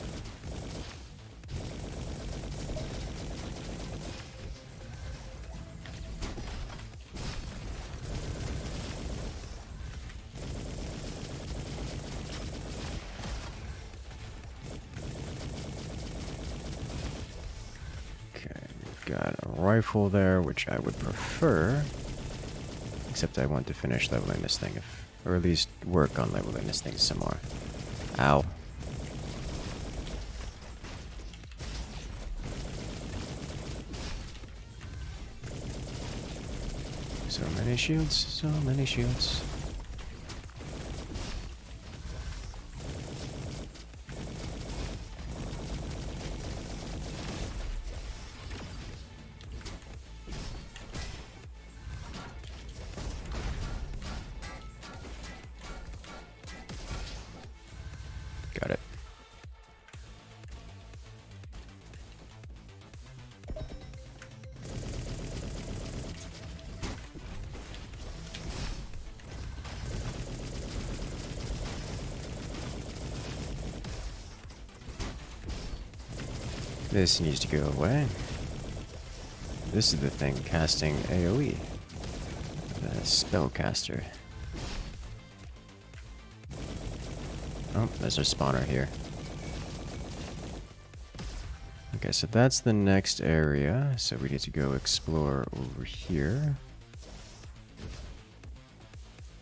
Got a rifle there, which I would prefer. Except I want to finish leveling this thing, or at least work on leveling this thing some more. Ow. So many shields, so many shields. Got it. This needs to go away. This is the thing casting AoE. The spellcaster. Oh, there's a spawner here. Okay, so that's the next area. So we need to go explore over here.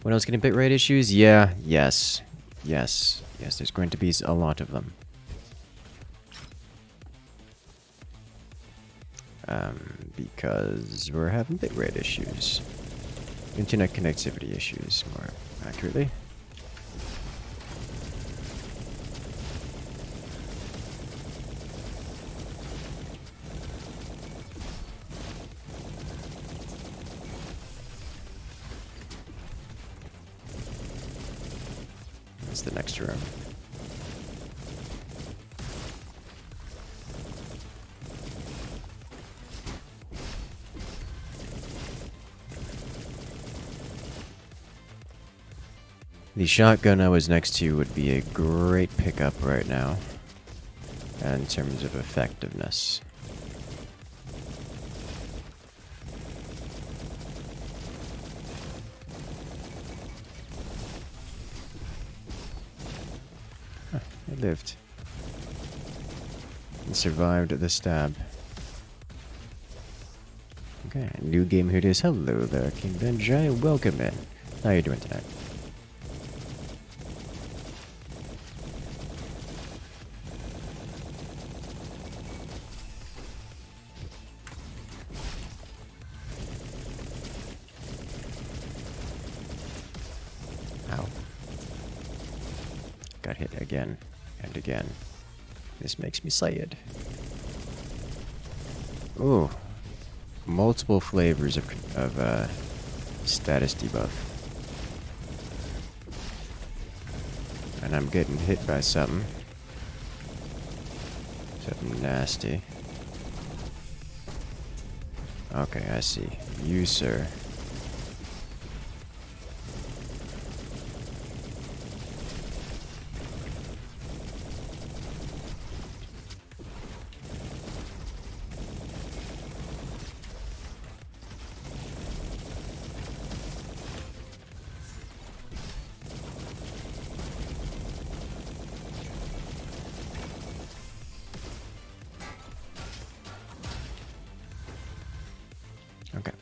What else getting bitrate issues? Yeah, yes. Yes, there's going to be a lot of them. Because we're having bitrate issues. Internet connectivity issues, more accurately. That's the next room. The shotgun I was next to would be a great pickup right now, in terms of effectiveness. Huh, it lived. And survived the stab. Okay, new game here it is. Hello there, King Benjai. Welcome in. How are you doing tonight? Got hit again and again. This makes me sad. Ooh. Multiple flavors of status debuff. And I'm getting hit by something. Something nasty. Okay, I see. You, sir. Okay.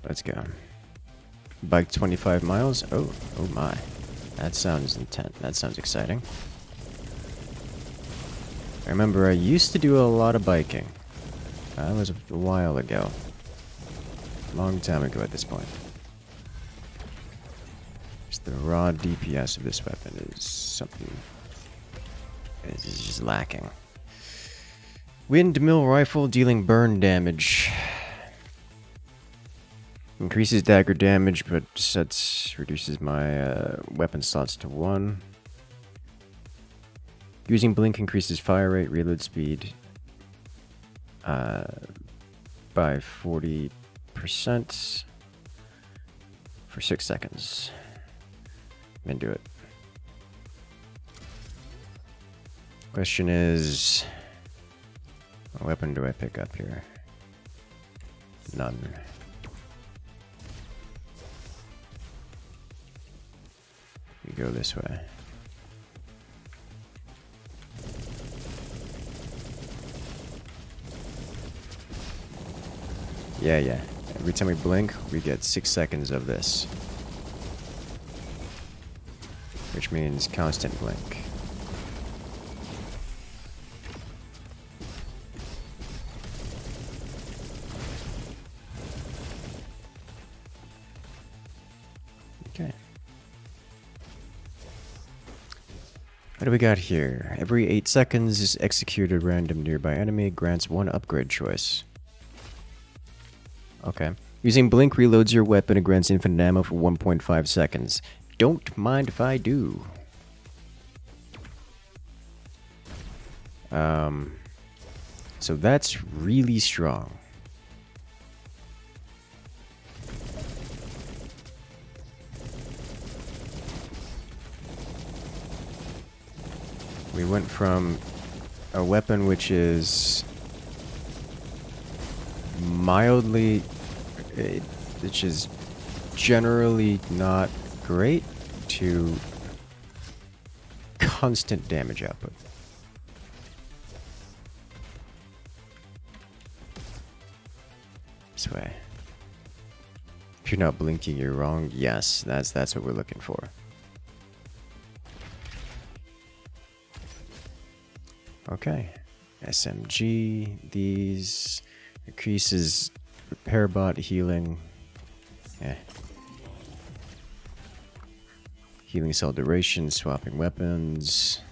Let's go. Bike 25 miles? Oh my. That sounds intense. That sounds exciting. I remember I used to do a lot of biking. That was a while ago. Long time ago at this point. Just the raw DPS of this weapon is something... is just lacking. Windmill rifle dealing burn damage. Increases dagger damage, but reduces my weapon slots to 1. Using blink increases fire rate, reload speed by 40% for 6 seconds. I'm into it. Question is, what weapon do I pick up here? None. We go this way. Yeah. Every time we blink, we get 6 seconds of this. Which means constant blink. Okay. What do we got here? Every 8 seconds is executed random nearby enemy grants 1 upgrade choice. Okay. Using blink reloads your weapon and grants infinite ammo for 1.5 seconds. Don't mind if I do. So that's really strong. We went from a weapon which is mildly, which is generally not great, to constant damage output. This way. If you're not blinking, you're wrong. Yes, that's what we're looking for. Okay. SMG. These increases repair bot healing. Eh. Healing cell duration, swapping weapons.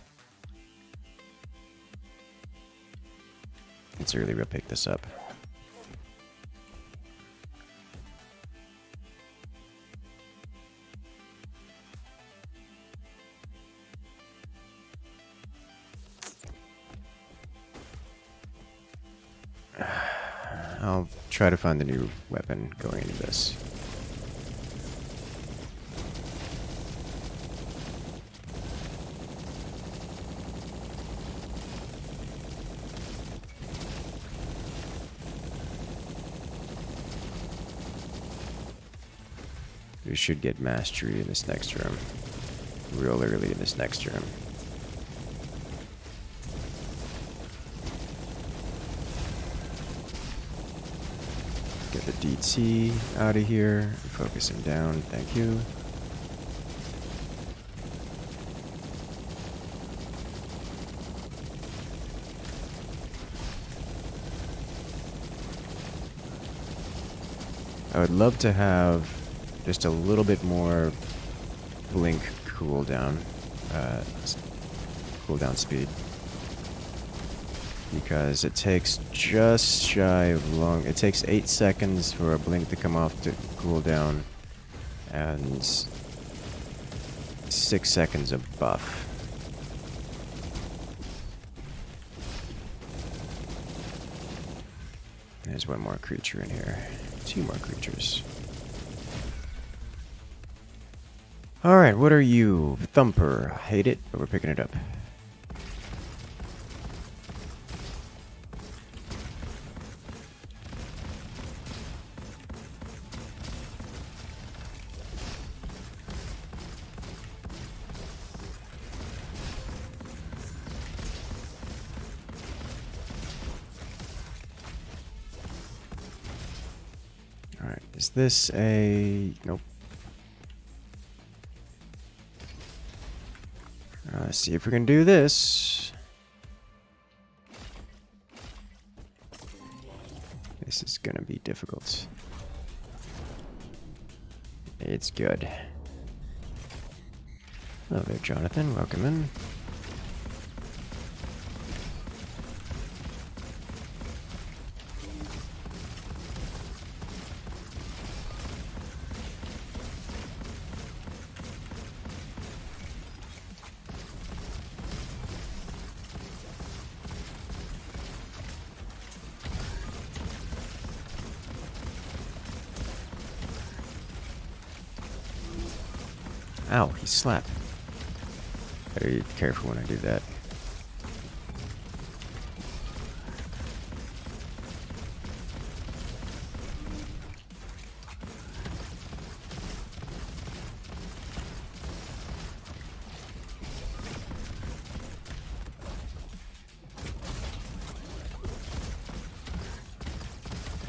It's early, we'll pick this up. I'll try to find the new weapon going into this. We should get mastery in this next room. Real early in this next room. Get the DT out of here. Focus him down. Thank you. I would love to have just a little bit more blink cooldown speed, because it takes just shy of long. It takes 8 seconds for a blink to come off to cooldown, and 6 seconds of buff. There's one more creature in here. 2 more creatures. Alright, what are you? Thumper. Hate it, but we're picking it up. Alright, is this a... Nope. Let's see if we can do this. This is gonna be difficult. It's good. Hello there, Jonathan. Welcome in. Ow, he slapped. Better be careful when I do that.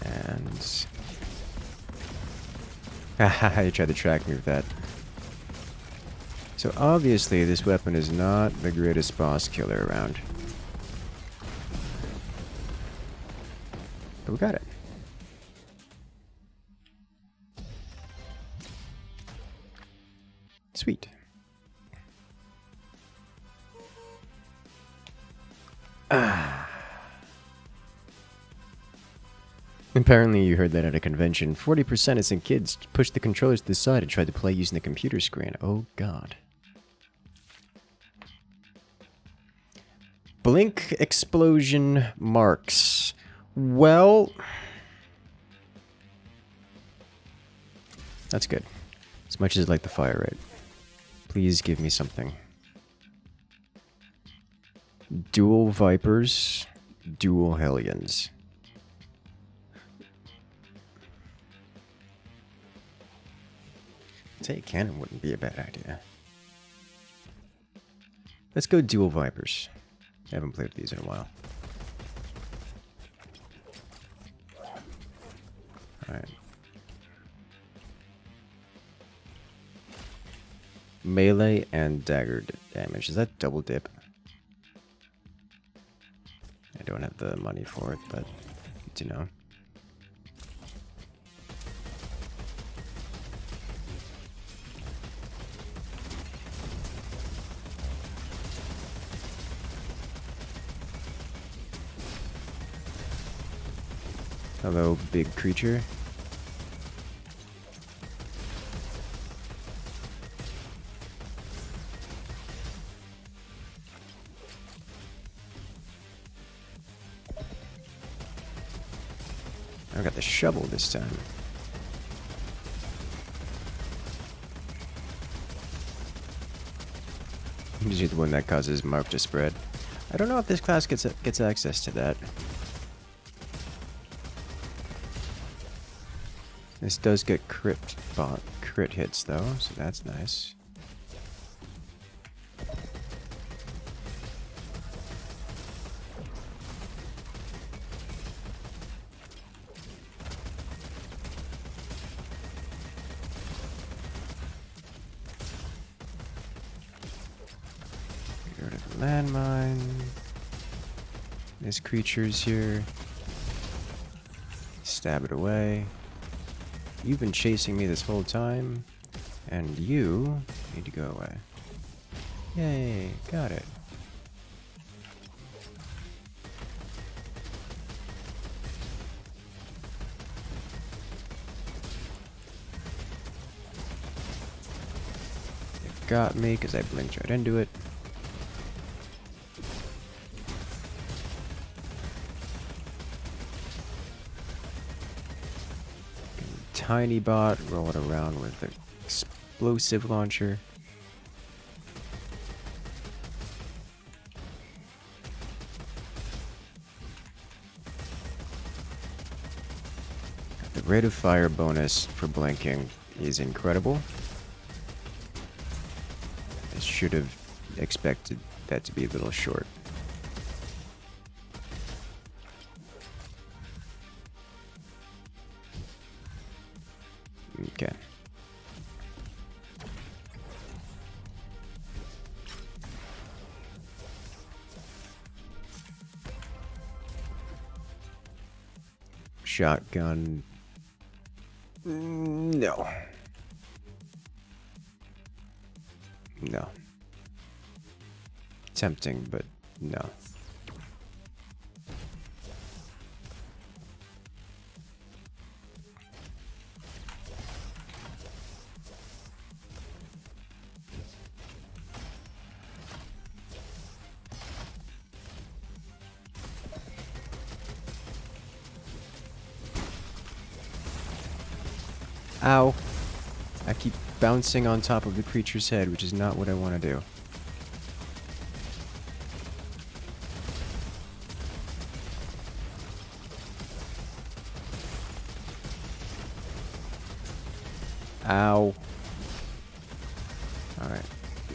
And... Haha, he tried to track me with that. So obviously this weapon is not the greatest boss killer around. But we got it. Sweet. Apparently you heard that at a convention. 40% is in kids pushed the controllers to the side and tried to play using the computer screen. Oh god. Blink explosion marks. Well, that's good. As much as I like the fire rate. Please give me something. Dual Vipers, dual Hellions. I'd say a cannon wouldn't be a bad idea. Let's go dual Vipers. I haven't played with these in a while. Alright. Melee and dagger damage. Is that double dip? I don't have the money for it, but good to know. Hello, big creature. I got the shovel this time. Usually the one that causes mark to spread. I don't know if this class gets access to that. This does get crit hits though, so that's nice. Get rid of the landmine. There's creatures here. Stab it away. You've been chasing me this whole time, and you need to go away. Yay, got it. It got me because I blinked right into it. Tiny bot, roll it around with the explosive launcher. The rate of fire bonus for blinking is incredible. I should have expected that to be a little short. Okay. Shotgun. No. No. Tempting, but no. Ow. I keep bouncing on top of the creature's head, which is not what I want to do. Ow. Alright.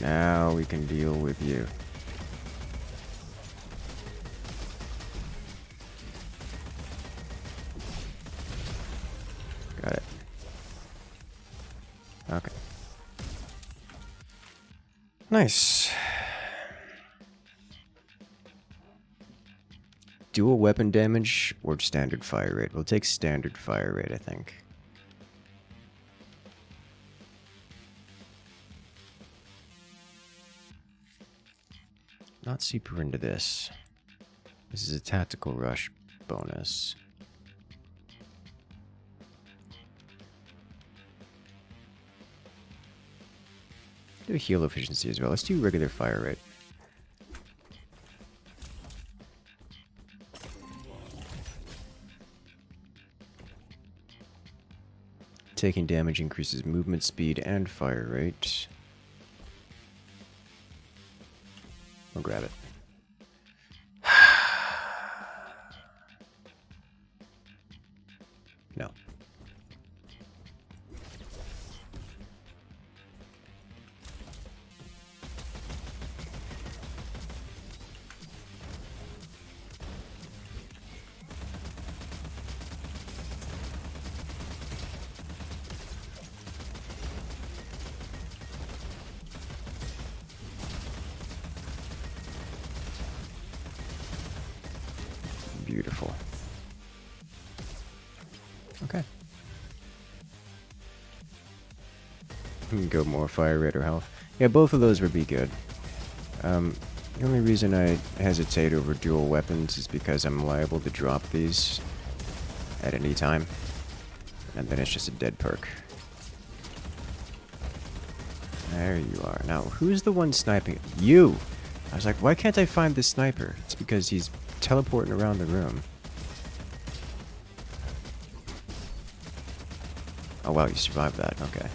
Now we can deal with you. Got it. Okay. Nice. Dual weapon damage or standard fire rate? We'll take standard fire rate, I think. Not super into this. This is a tactical rush bonus. Do heal efficiency as well. Let's do regular fire rate. Taking damage increases movement speed and fire rate. We'll grab it. No. Beautiful. Okay. We can go more fire rate or health. Yeah, both of those would be good. The only reason I hesitate over dual weapons is because I'm liable to drop these at any time. And then it's just a dead perk. There you are. Now, who's the one sniping? You! I was like, why can't I find this sniper? It's because he's teleporting around the room. Oh wow, you survived that. Okay.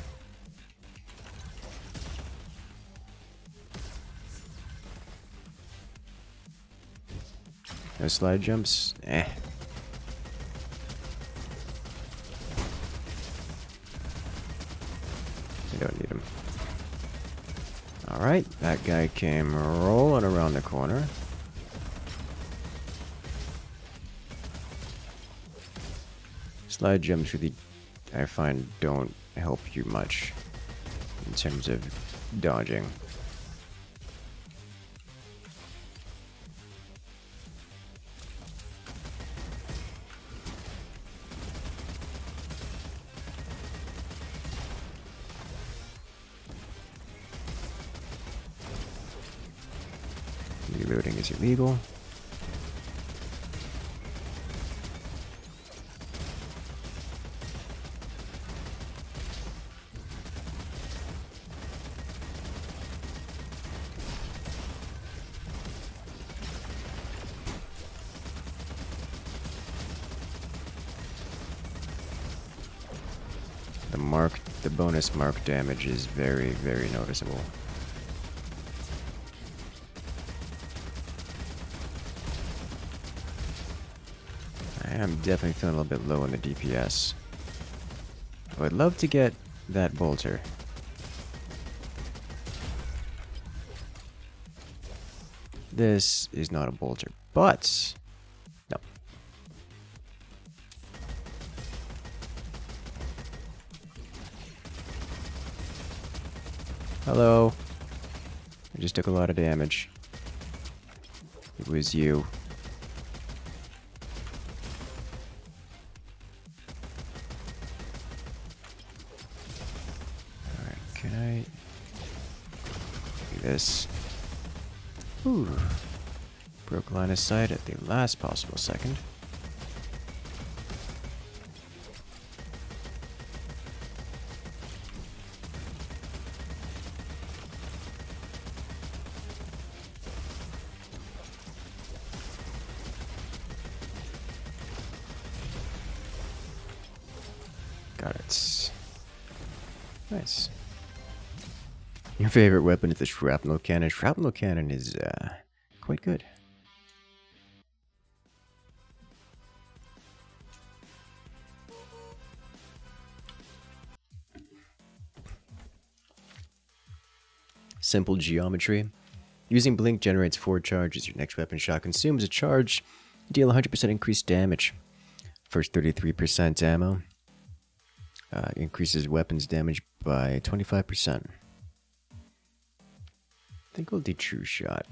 No slide jumps? Eh. We don't need him. Alright, that guy came rolling around the corner. Slide jumps really, I find, don't help you much in terms of dodging. Reloading is illegal. The bonus mark damage is very, very noticeable. I am definitely feeling a little bit low on the DPS. I would love to get that bolter. This is not a bolter, but no. Hello. I just took a lot of damage. It was you. Alright, can I do this? Ooh. Broke line of sight at the last possible second. Got it. Nice. Your favorite weapon is the shrapnel cannon. Shrapnel cannon is quite good. Simple geometry. Using blink generates 4 charges. Your next weapon shot consumes a charge. You deal 100% increased damage. First 33% ammo. Increases weapons damage by 25%. I think we'll do true shot.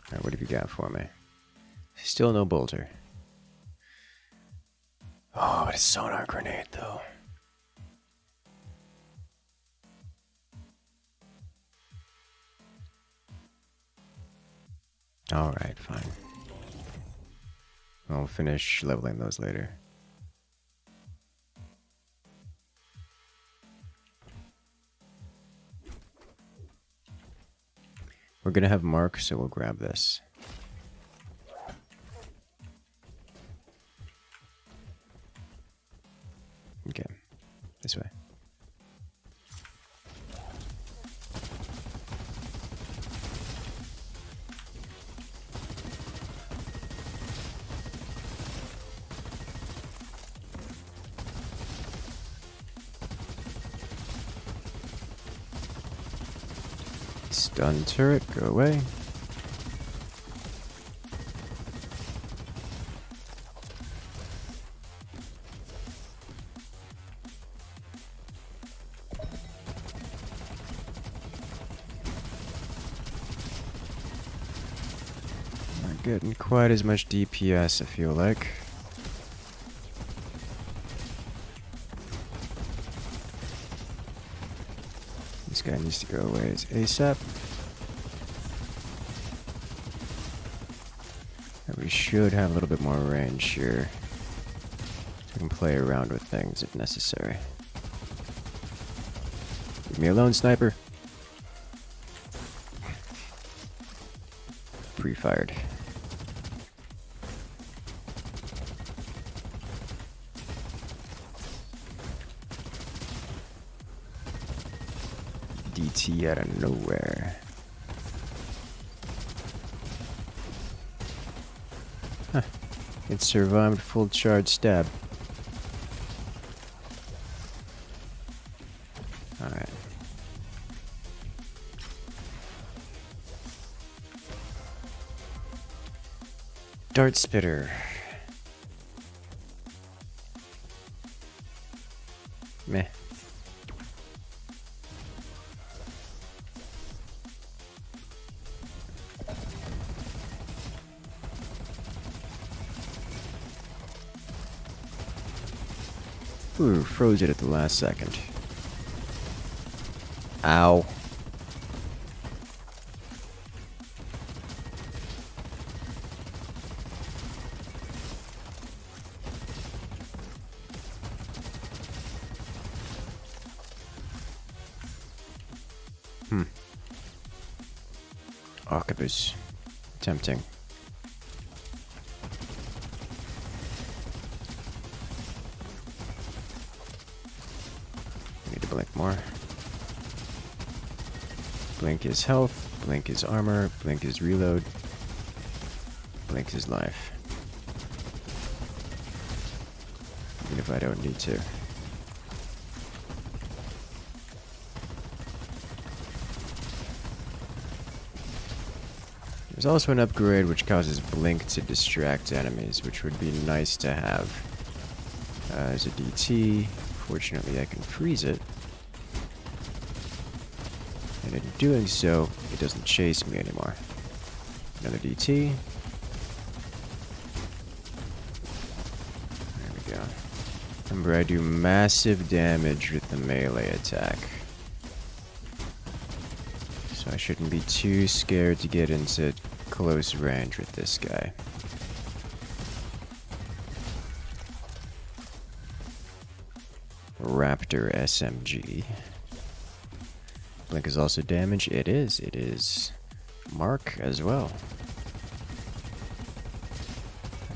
Alright, what have you got for me? Still no bolter. Oh, but a sonar grenade though. Alright, fine. I'll finish leveling those later. We're gonna have Mark, so we'll grab this. Okay, this way. Stun turret, go away. getting quite as much DPS, I feel like. This guy needs to go away ASAP. And we should have a little bit more range here. We can play around with things if necessary. Leave me alone, sniper. Pre-fired. DT out of nowhere. Huh. It survived full charge stab. Alright. Dart spitter. Meh. Ooh, froze it at the last second. Ow. Arquebus. Tempting. Need to blink more. Blink is health, blink is armor, blink is reload, blink is life. Even if I don't need to. There's also an upgrade which causes blink to distract enemies, which would be nice to have. As a DT, fortunately I can freeze it. And in doing so, it doesn't chase me anymore. Another DT. There we go. Remember, I do massive damage with the melee attack. So I shouldn't be too scared to get into close range with this guy. Raptor SMG. Blink is also damage. It is. It is Mark as well.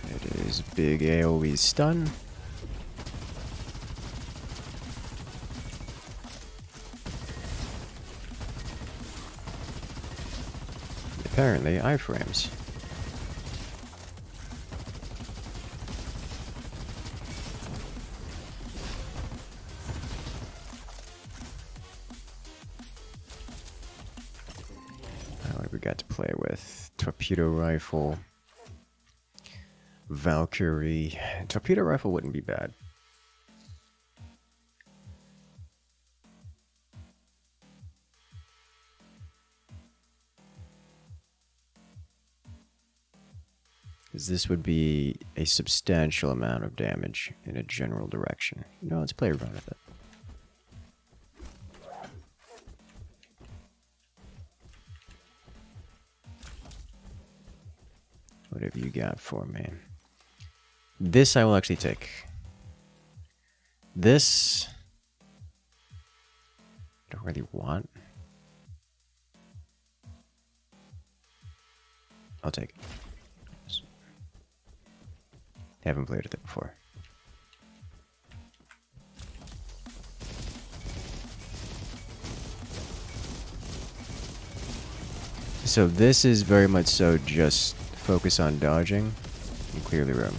And it is big AoE stun. Apparently, iframes. What have we got to play with? Torpedo rifle. Valkyrie. Torpedo rifle wouldn't be bad. This would be a substantial amount of damage in a general direction. No, let's play around with it. What have you got for me? This I will actually take. This I don't really want. I'll take it. Haven't played with it before. So this is very much so just focus on dodging and clear the room.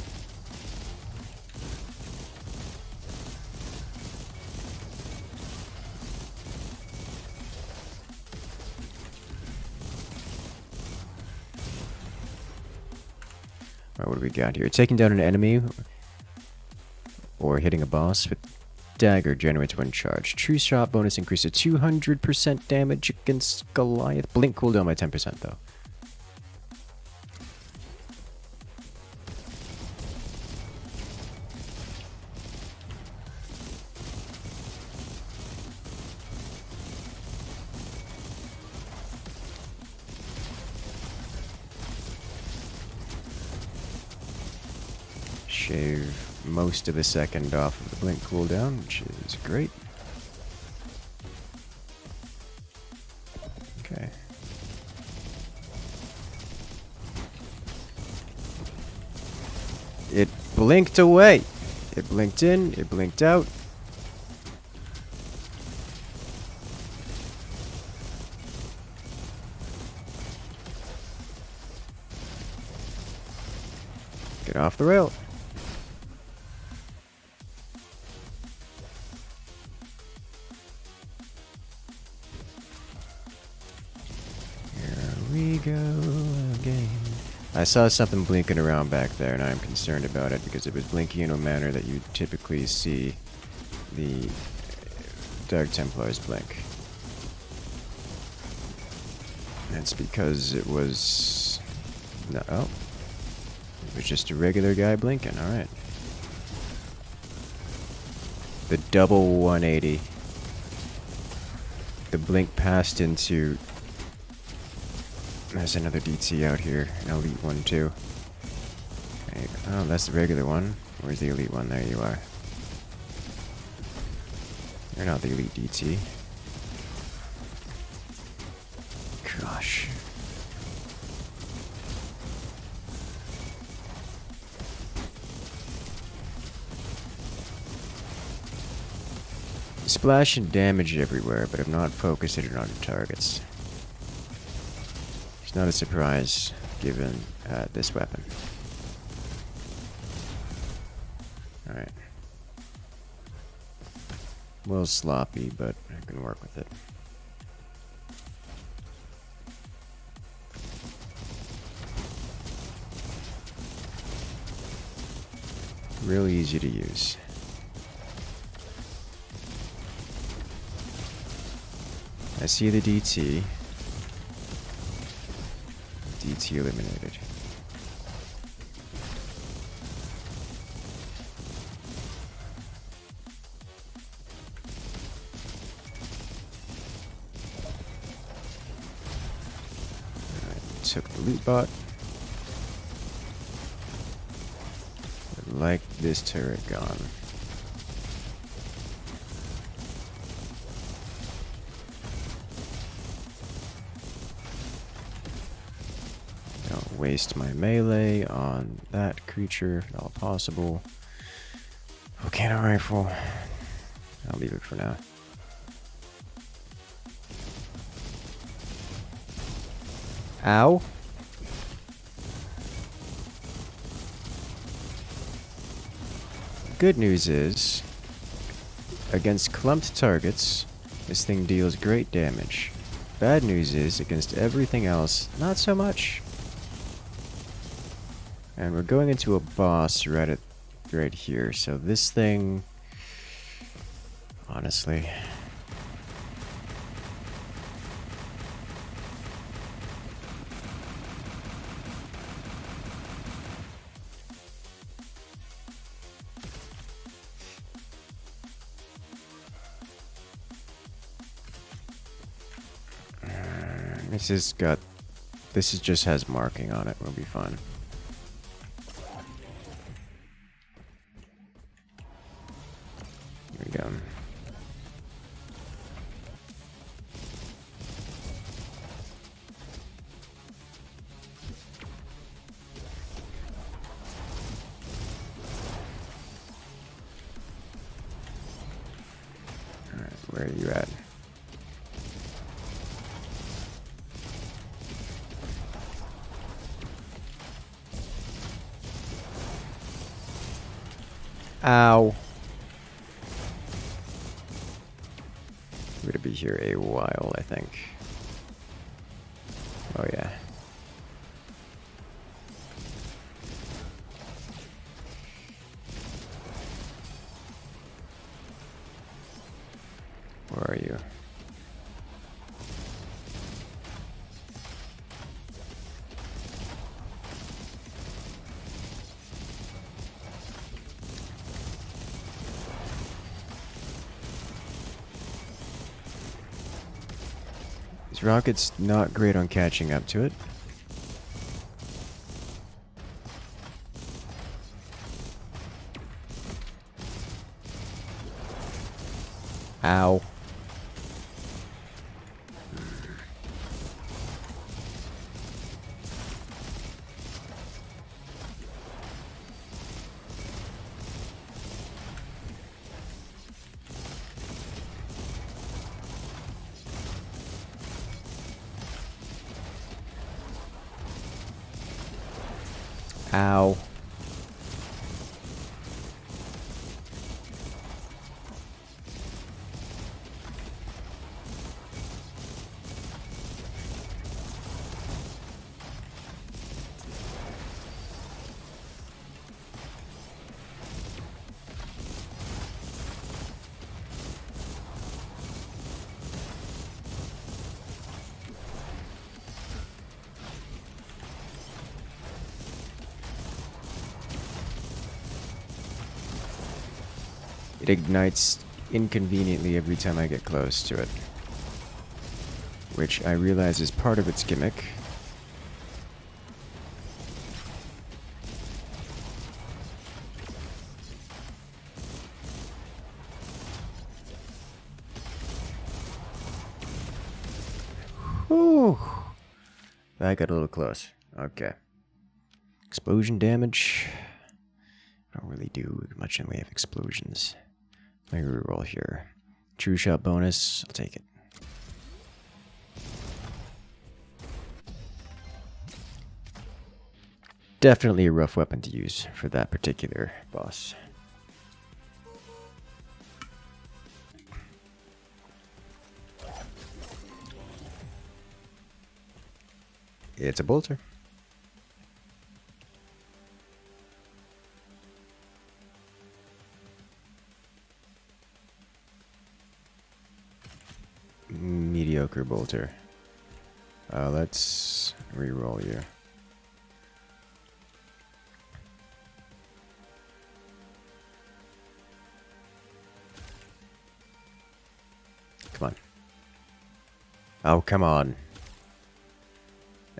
What do we got here? Taking down an enemy or hitting a boss with dagger generates one charge. True shot bonus increase to 200% damage against Goliath. Blink cooldown by 10% though. shave most of a second off of the blink cooldown, which is great. Okay. It blinked away. It blinked in, it blinked out. Get off the rail. Here we go again. I saw something blinking around back there, and I'm concerned about it because it was blinking in a manner that you typically see the Dark Templars blink. That's because it was... No, oh. It was just a regular guy blinking, alright. The double 180. The blink passed into... There's another DT out here, an elite one too. Okay. Oh, that's the regular one. Where's the elite one? There you are. You're not the elite DT. Gosh. Splash and damage everywhere, but I'm not focusing it on targets. It's not a surprise, given this weapon. Alright. A little sloppy, but I can work with it. Real easy to use. I see the DT. DT eliminated. Alright, took the loot bot. I'd like this turret gone. Waste my melee on that creature if at all possible. Volcano rifle. I'll leave it for now. Ow. Good news is, against clumped targets, this thing deals great damage. Bad news is, against everything else, not so much. And we're going into a boss right here, so this thing, honestly, this just has marking on it. We'll be fine. Here we go. All right, where are you at? Ow. We're gonna be here a while, I think. Oh yeah. Where are you? This rocket's not great on catching up to it. Ow. Ow. It ignites inconveniently every time I get close to it. Which I realize is part of its gimmick. Whew. That got a little close. Okay. Explosion damage. I don't really do much in the way of explosions. Let me reroll here. True shot bonus. I'll take it. Definitely a rough weapon to use for that particular boss. It's a bolter. Mediocre bolter. Let's reroll you. Come on. Oh, come on.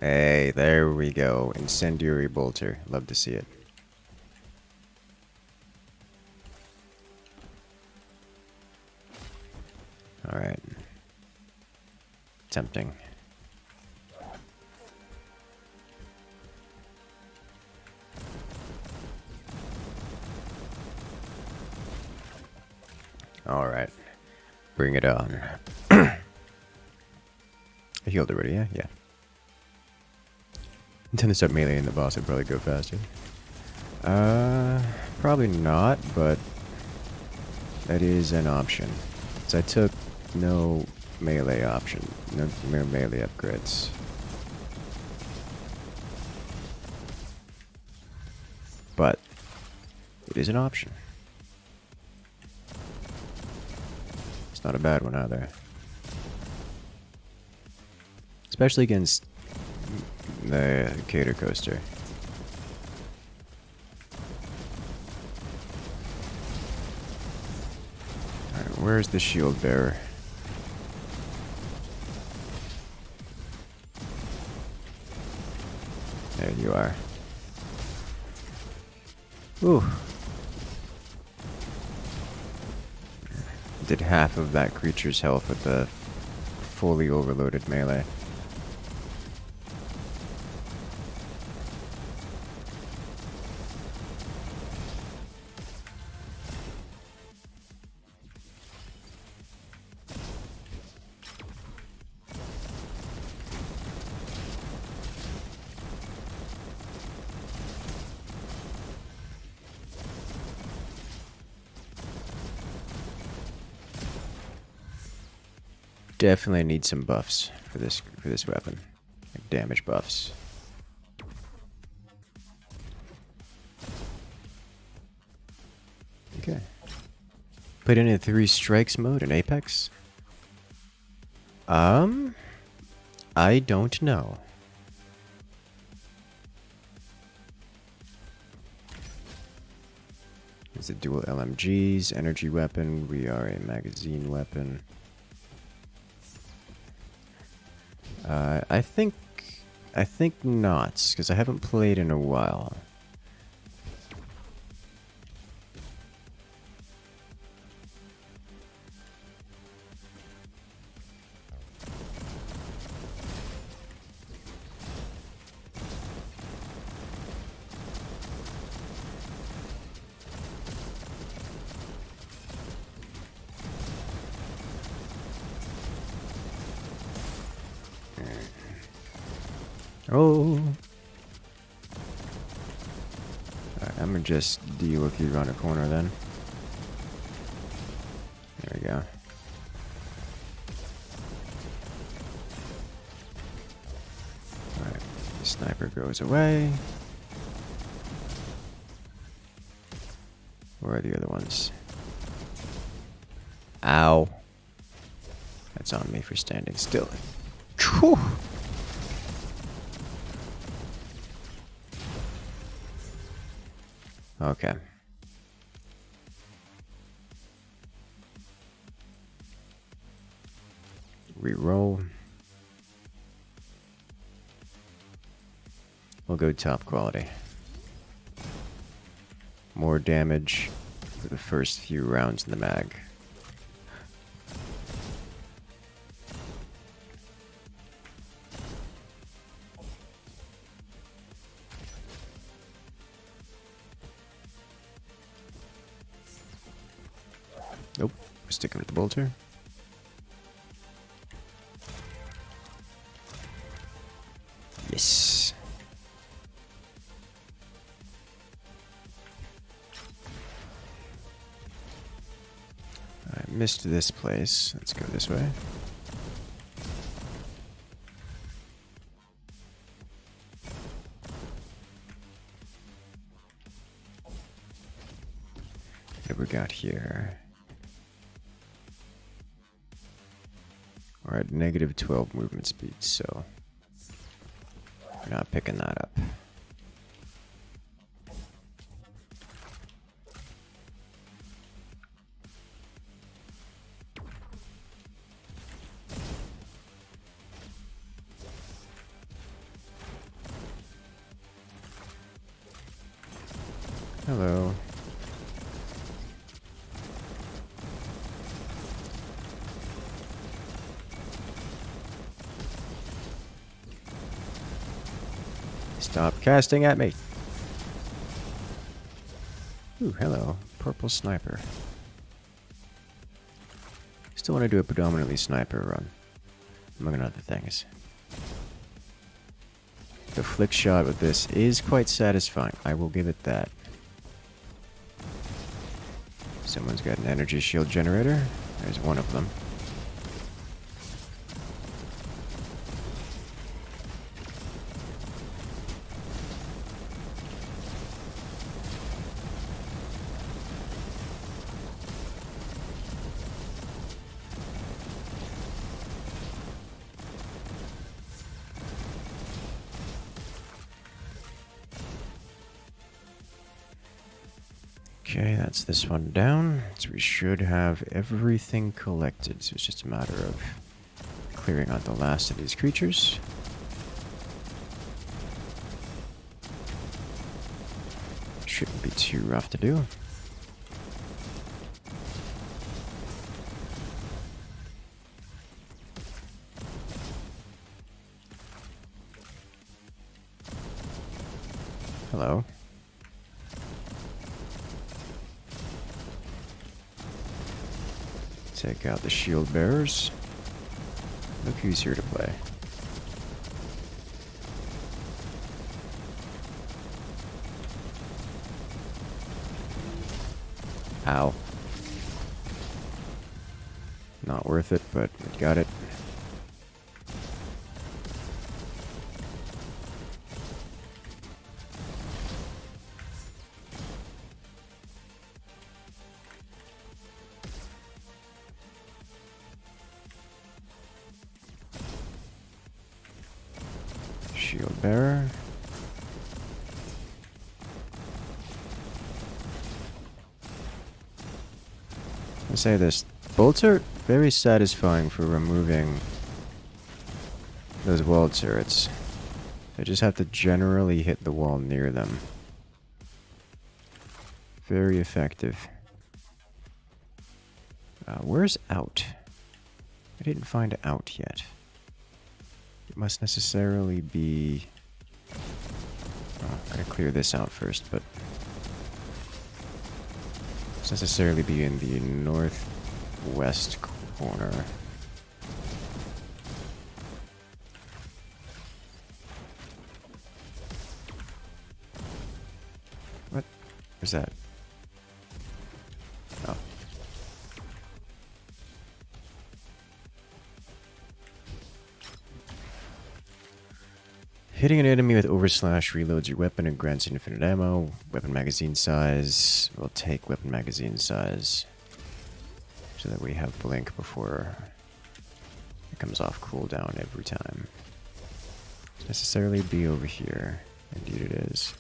Hey, there we go. Incendiary bolter. Love to see it. Alright. Tempting. Alright. Bring it on. I healed already, yeah? Yeah. Intend to start meleeing the boss, it'd probably go faster. Probably not, but that is an option. So I took no melee option, no melee upgrades. But it is an option. It's not a bad one either. Especially against the Cater Coaster. Alright, where's the shield bearer? There you are. Ooh. Did half of that creature's health with the fully overloaded melee. Definitely need some buffs for this weapon, like damage buffs. Okay. Put in a 3 strikes mode in Apex. I don't know. It's a dual LMGs, energy weapon. We are a magazine weapon. I think not, because I haven't played in a while. Oh! Alright, I'm gonna just deal with you around a corner then. There we go. Alright, the sniper goes away. Where are the other ones? Ow. That's on me for standing still. Whew. Okay. Reroll. We'll go top quality. More damage for the first few rounds in the mag. Nope, sticking with the bolter. Yes. I missed this place. Let's go this way. What have we got here? We're at negative 12 movement speed, so we're not picking that up. Hello. Stop casting at me. Ooh, hello. Purple sniper. Still want to do a predominantly sniper run, among other things. The flick shot with this is quite satisfying. I will give it that. Someone's got an energy shield generator. There's one of them. Okay, that's this one down. So we should have everything collected. So it's just a matter of clearing out the last of these creatures. Shouldn't be too rough to do. Hello. Take out the shield bearers. Look who's here to play. Ow. Not worth it, but we got it. Shield bearer. I'll say this. Bolts are very satisfying for removing those wall turrets. They just have to generally hit the wall near them. Very effective. Where's out? I didn't find out yet. It must necessarily be... Oh, I gotta clear this out first, but... It must necessarily be in the northwest corner. Where's that? Oh. Hitting an enemy with overslash reloads your weapon and grants infinite ammo. Weapon magazine size. We'll take weapon magazine size so that we have blink before it comes off cooldown every time. Necessarily be over here. Indeed it is.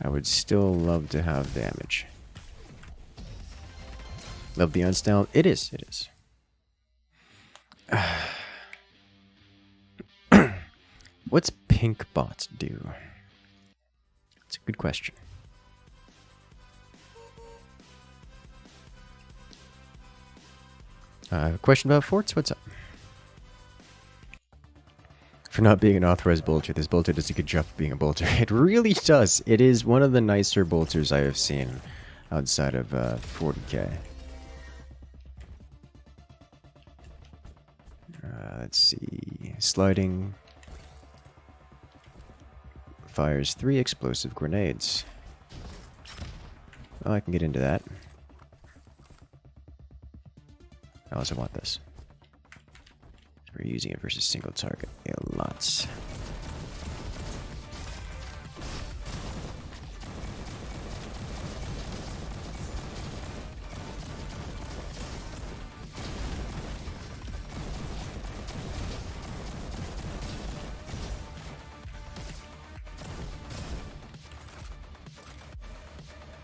I would still love to have damage. Love the unstyle. It is. It is. What's pink bot do? It's a good question. Question about forts? What's up? For not being an authorized bolter, this bolter does a good job of being a bolter. It really does. It is one of the nicer bolters I have seen outside of 40k. Let's see. Sliding. Fires 3 explosive grenades. Oh, I can get into that. I also want this. We're using it versus single target a lot.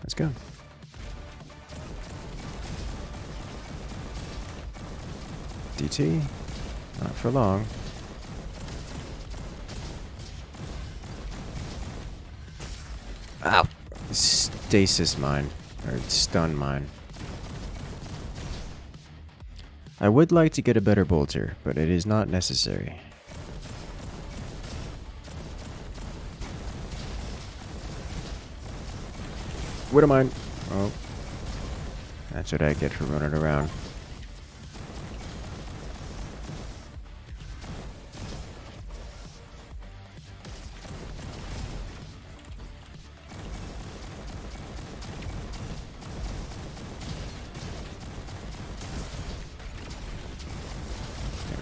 Let's go. DT. Not for long. Ow! Stasis mine. Or stun mine. I would like to get a better bolter, but it is not necessary. What am I? Oh. That's what I get for running around.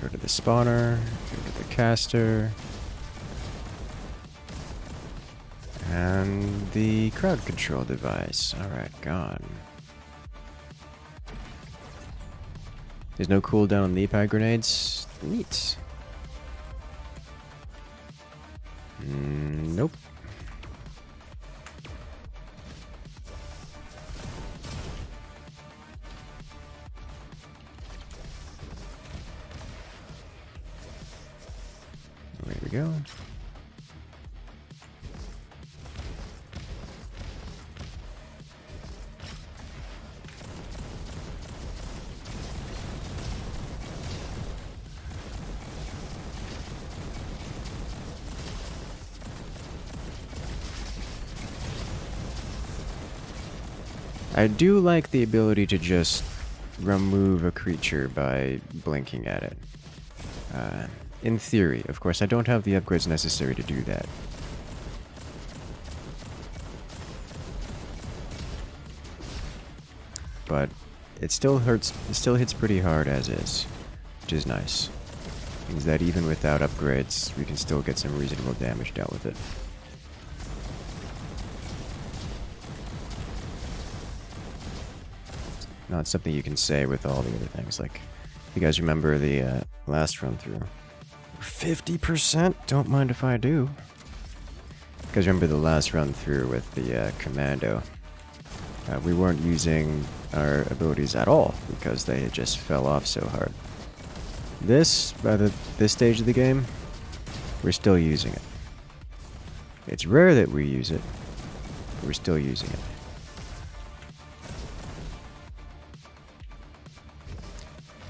Go to the spawner, go to the caster, and the crowd control device. Alright, gone. There's no cooldown on the EPI grenades. Neat. Nope. There we go. I do like the ability to just remove a creature by blinking at it. In theory, of course, I don't have the upgrades necessary to do that. But it still hurts, it still hits pretty hard as is, which is nice. Means that even without upgrades, we can still get some reasonable damage dealt with it. Not something you can say with all the other things. Like, if you guys remember the last run through, 50%? Don't mind if I do. You guys remember the last run through with the Commando? We weren't using our abilities at all because they just fell off so hard. This, by this stage of the game, we're still using it. It's rare that we use it, but we're still using it.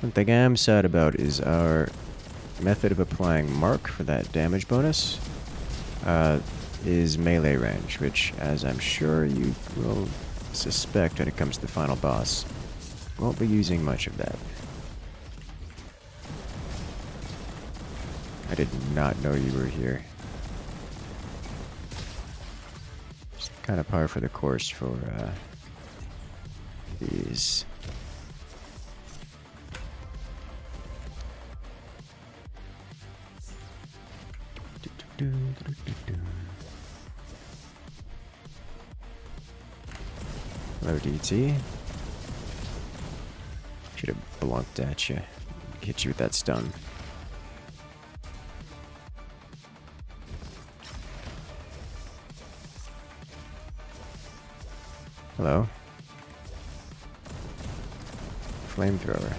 One thing I am sad about is our method of applying mark for that damage bonus is melee range, which, as I'm sure you will suspect when it comes to the final boss, won't be using much of that. I did not know you were here. It's kind of par for the course for these. Hello, DT. Should have blunked at you. Hit you with that stun. Hello. Flamethrower.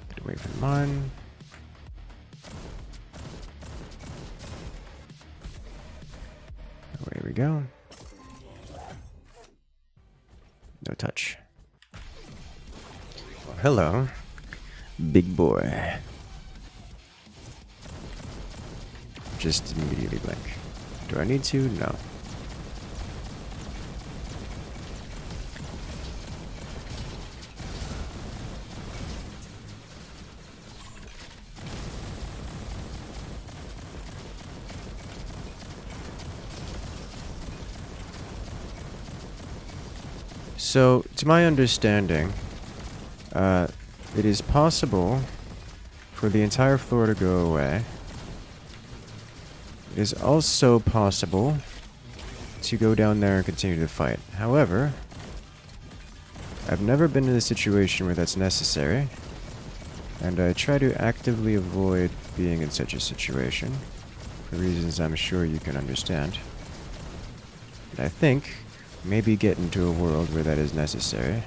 Get away from mine. Away we go. No touch. Well, hello, big boy. Just immediately blink. Do I need to? No. So, to my understanding, it is possible for the entire floor to go away. It is also possible to go down there and continue to fight. However, I've never been in a situation where that's necessary, and I try to actively avoid being in such a situation, for reasons I'm sure you can understand. And I think maybe get into a world where that is necessary.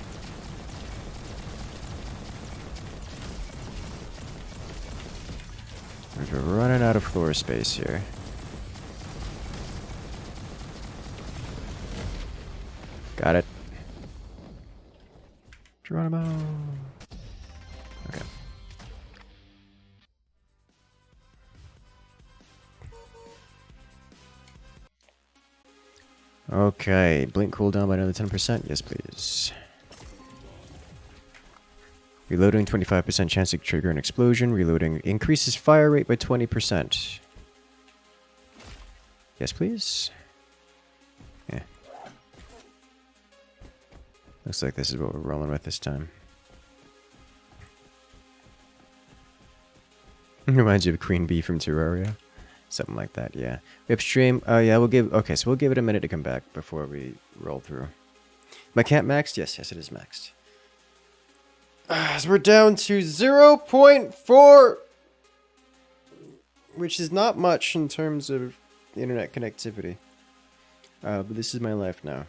We're running out of floor space here. Got it. Geronimo. Okay. Okay, blink cooldown by another 10%. Yes, please. Reloading, 25% chance to trigger an explosion. Reloading increases fire rate by 20%. Yes, please. Yeah. Looks like this is what we're rolling with this time. Reminds you of Queen Bee from Terraria. Something like that, yeah. Rip stream. Yeah, we'll give. Okay, so we'll give it a minute to come back before we roll through. My camp maxed? Yes, it is maxed. So we're down to 0.4, which is not much in terms of internet connectivity. But this is my life now.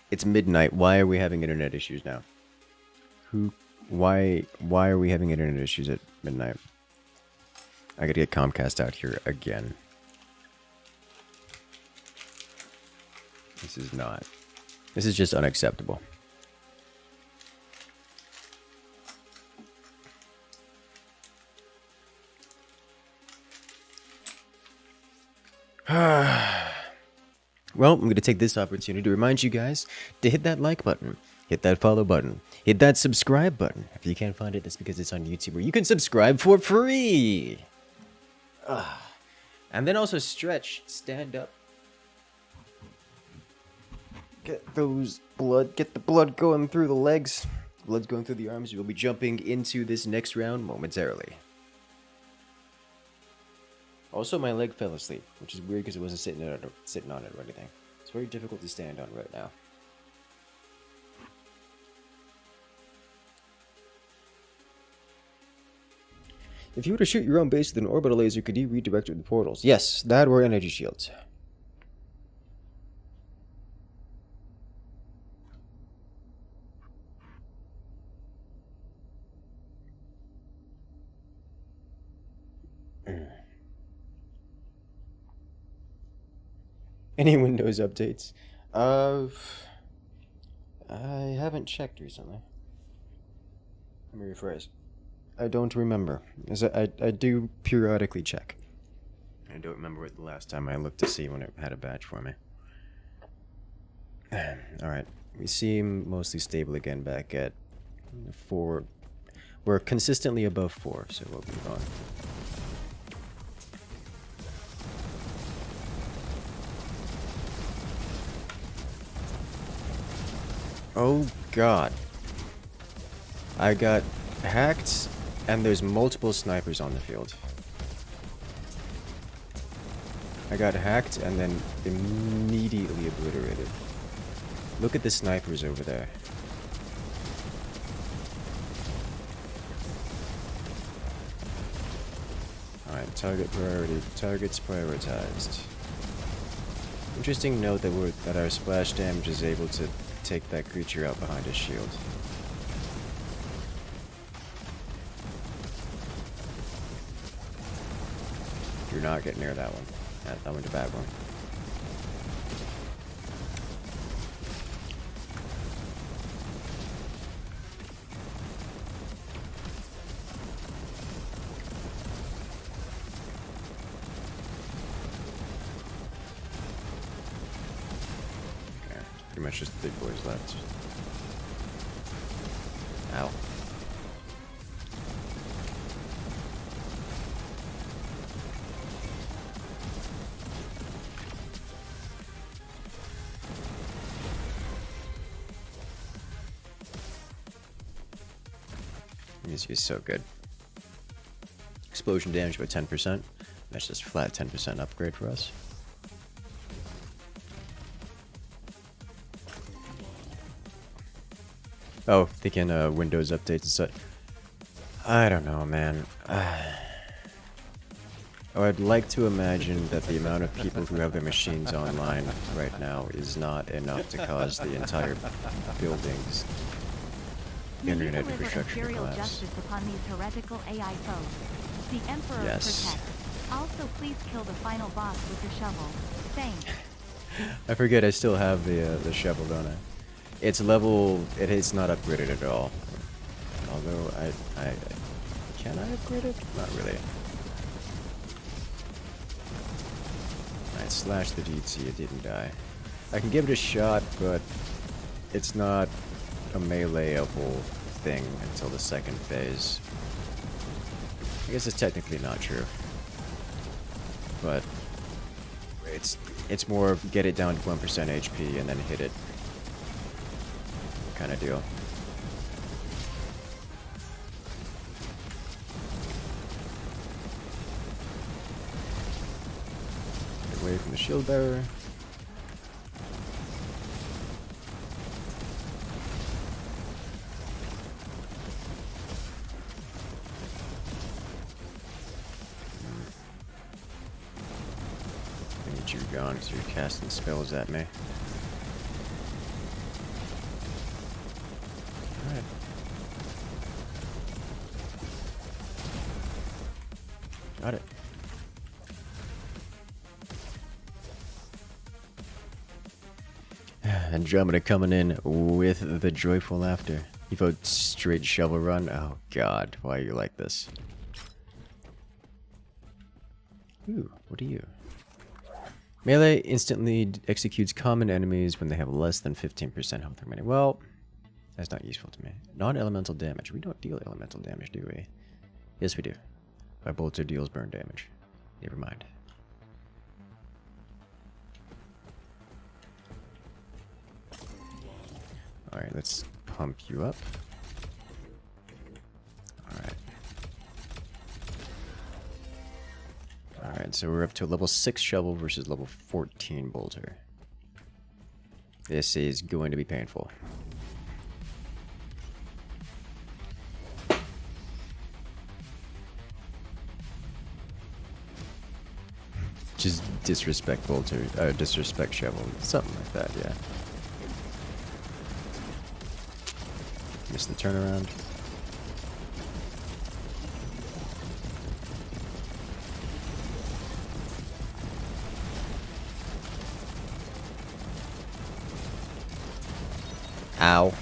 It's midnight. Why are we having internet issues now? Why are we having internet issues at midnight? I gotta get Comcast out here again. This is not. This is just unacceptable. Well, I'm going to take this opportunity to remind you guys to hit that like button, hit that follow button, hit that subscribe button. If you can't find it, that's because it's on YouTube, where you can subscribe for free. And then also stretch, stand up. Get the blood going through the legs. Blood's going through the arms. We'll be jumping into this next round momentarily. Also, my leg fell asleep, which is weird because it wasn't sitting on it or anything. It's very difficult to stand on right now. If you were to shoot your own base with an orbital laser, could you redirect it with portals? Yes, that or energy shields. Any Windows updates? I haven't checked recently. Let me rephrase. I don't remember. As I do periodically check. I don't remember what the last time I looked to see when it had a badge for me. Alright. We seem mostly stable again back at 4. We're consistently above 4, so we'll move on. Oh god. I got hacked, and there's multiple snipers on the field. I got hacked and then immediately obliterated. Look at the snipers over there. Alright, target priority. Targets prioritized. Interesting note that our splash damage is able to take that creature out behind his shield. Do not get near that one. That one's a bad one. Okay, pretty much just the big boys left. Ow. Music is so good. Explosion damage by 10%. That's just flat 10% upgrade for us. Oh, thinking Windows updates and such. I don't know, man. I'd like to imagine that the amount of people who have their machines online right now is not enough to cause the entire building's internet infrastructure to collapse. Justice upon these heretical AI foes. The Emperor protects. Also, please kill the final boss with the shovel. Thanks. I forget I still have the shovel, don't I? It's level. It's not upgraded at all. Although I can I upgrade it? Not really. I slashed the DT. It didn't die. I can give it a shot, but it's not a meleeable thing until the second phase. I guess it's technically not true, but it's more get it down to 1% HP and then hit it kind of deal. Get away from the shield bearer. You're gone because you're casting spells at me. Alright. Got it. Andromeda coming in with the joyful laughter. You vote straight shovel run? Oh god, why are you like this? Ooh, what are you? Melee instantly executes common enemies when they have less than 15% health remaining. Well, that's not useful to me. Non-elemental damage. We don't deal elemental damage, do we? Yes, we do. My bolter deals burn damage. Never mind. Alright, let's pump you up. Alright. Alright, so we're up to a level 6 shovel versus level 14 bolter. This is going to be painful. Just disrespect bolter, disrespect shovel, something like that, yeah. Miss the turnaround. Ow.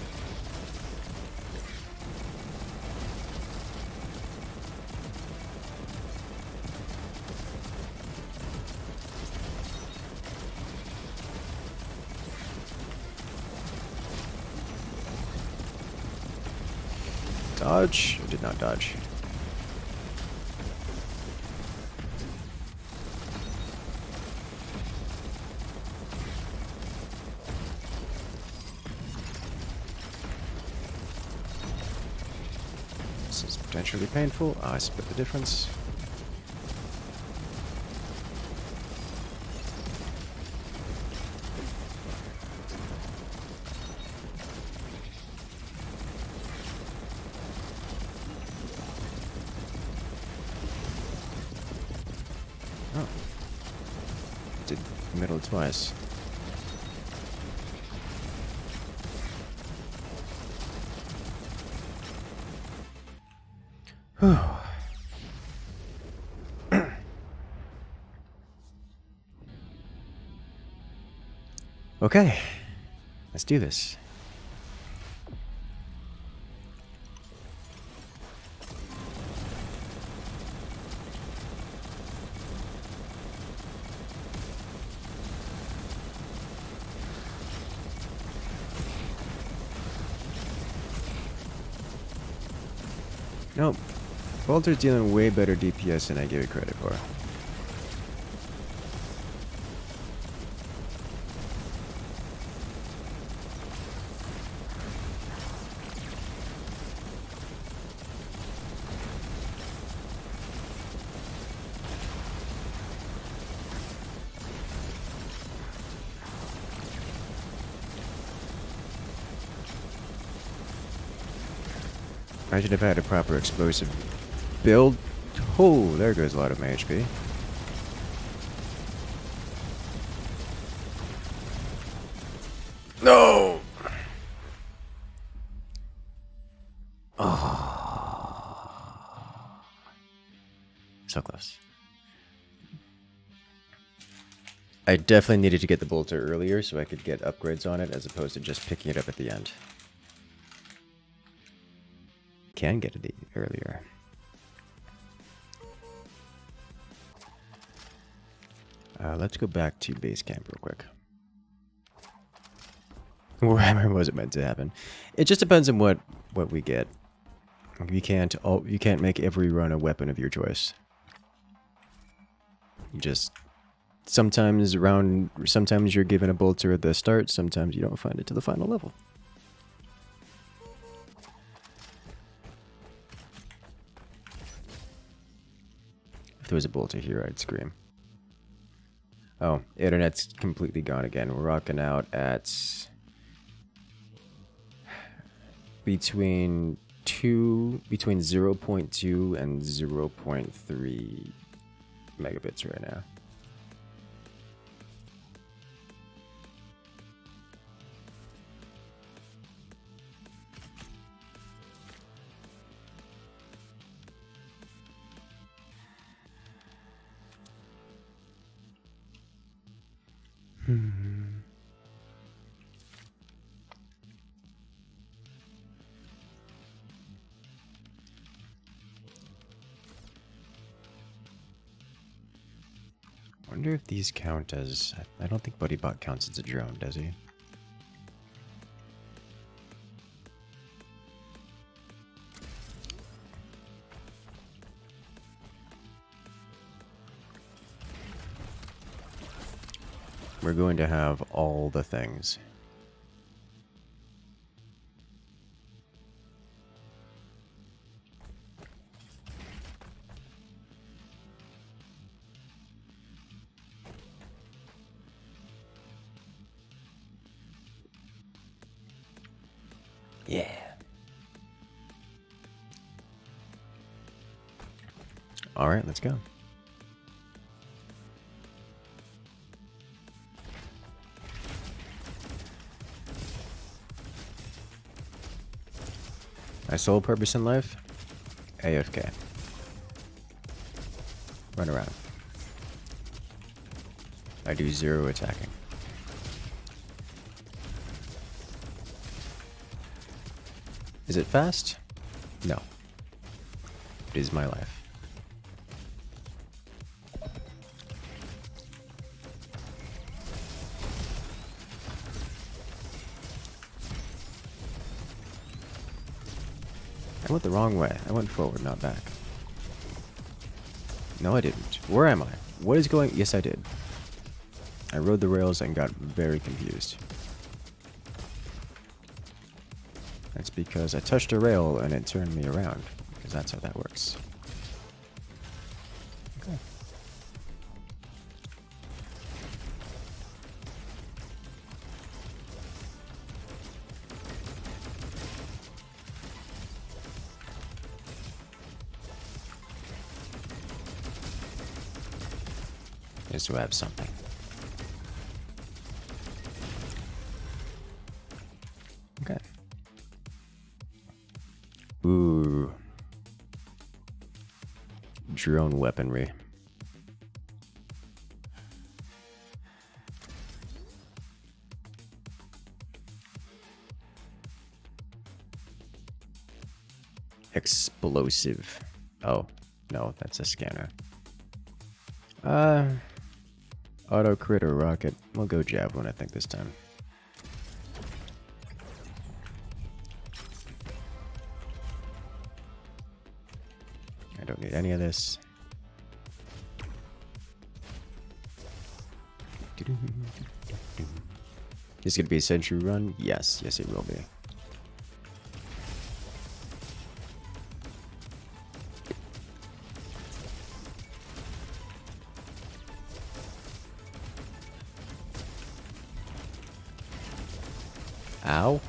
Dodge? I did not dodge. This is potentially painful. I split the difference. Oh. Did middle twice. Whew. Okay, let's do this. Nope. Bolter's dealing way better DPS than I give it credit for. I should have had a proper explosive build. Oh, there goes a lot of my HP. No! Oh. So close. I definitely needed to get the bolter earlier so I could get upgrades on it as opposed to just picking it up at the end. Can get it earlier. Let's go back to base camp real quick. Wherever was it meant to happen? It just depends on what we get. You can't make every run a weapon of your choice. You just sometimes you're given a bolter at the start, sometimes you don't find it to the final level. If there was a bolter here, I'd scream. Oh, internet's completely gone again. We're rocking out at between 0.2 and 0.3 megabits right now. Wonder if these count as... I don't think BuddyBot counts as a drone, does he? We're going to have all the things. Yeah. All right, let's go. My sole purpose in life? AFK. Run around. I do 0 attacking. Is it fast? No. It is my life. I went the wrong way. I went forward, not back. No, I didn't. Where am I? What is going... Yes, I did. I rode the rails and got very confused. That's because I touched a rail and it turned me around. Because that's how that works. Okay. Just to have something. Okay. Ooh. Drone weaponry. Explosive. Oh, no, that's a scanner. Auto crit or rocket. We'll go javelin, I think, this time. I don't need any of this. Is it gonna be a century run? Yes, yes, it will be. Ow.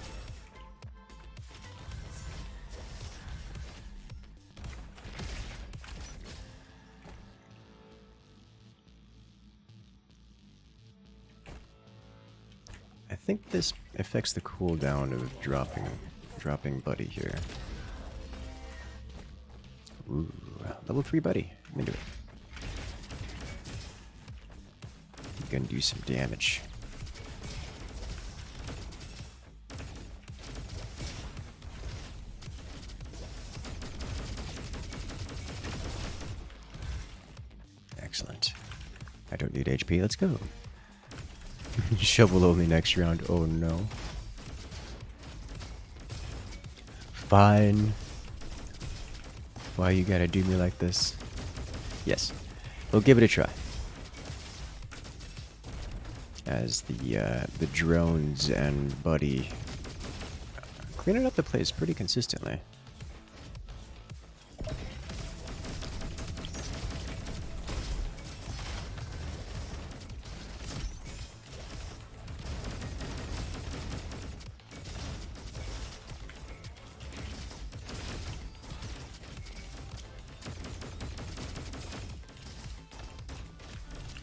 I think this affects the cooldown of dropping buddy here. Ooh, level 3 buddy. I'm into it. Gonna do some damage. Excellent. I don't need HP. Let's go. Shovel only next round. Oh no. Fine. Why you gotta do me like this? Yes. We'll give it a try. As the drones and buddy cleaning up the place pretty consistently.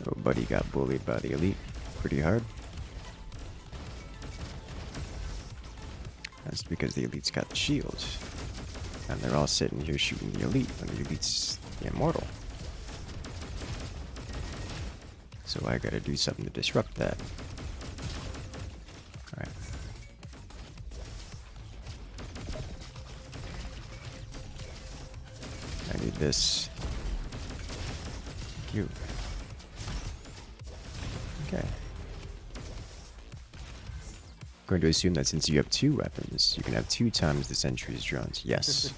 Oh, buddy got bullied by the elite pretty hard. That's because the elite's got the shield. And they're all sitting here shooting the elite when the elite's immortal. So I gotta do something to disrupt that. Alright. I need this. Thank you. Okay. I'm going to assume that since you have 2 weapons, you can have 2 times the sentry's drones. Yes.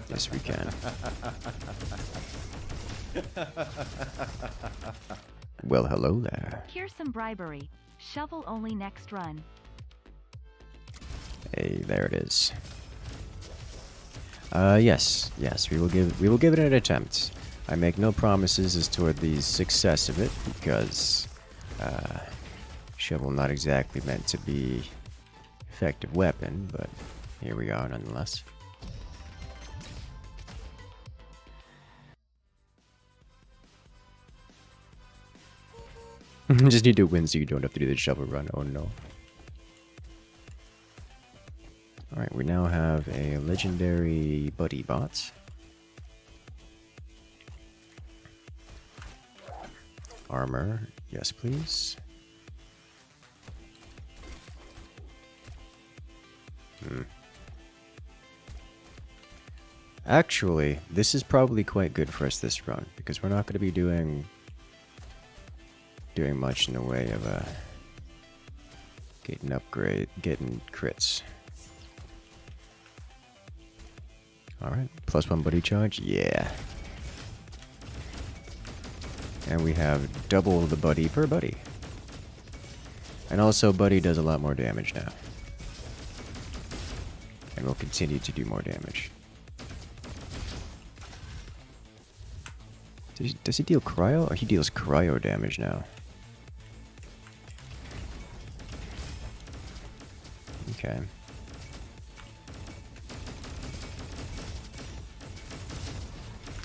Yes, we can. Well, hello there. Here's some bribery. Shovel only next run. Hey, there it is. Yes, we will give it an attempt. I make no promises as toward the success of it because shovel not exactly meant to be effective weapon, but here we are nonetheless. Just need to win so you don't have to do the shovel run. Oh no. Alright, we now have a legendary buddy bot. Armor, yes please. Actually, this is probably quite good for us this run, because we're not going to be doing much in the way of getting crits. Alright, +1 buddy charge, yeah. And we have double the buddy per buddy. And also buddy does a lot more damage now. And will continue to do more damage. Does he deal cryo? Or he deals cryo damage now. Okay.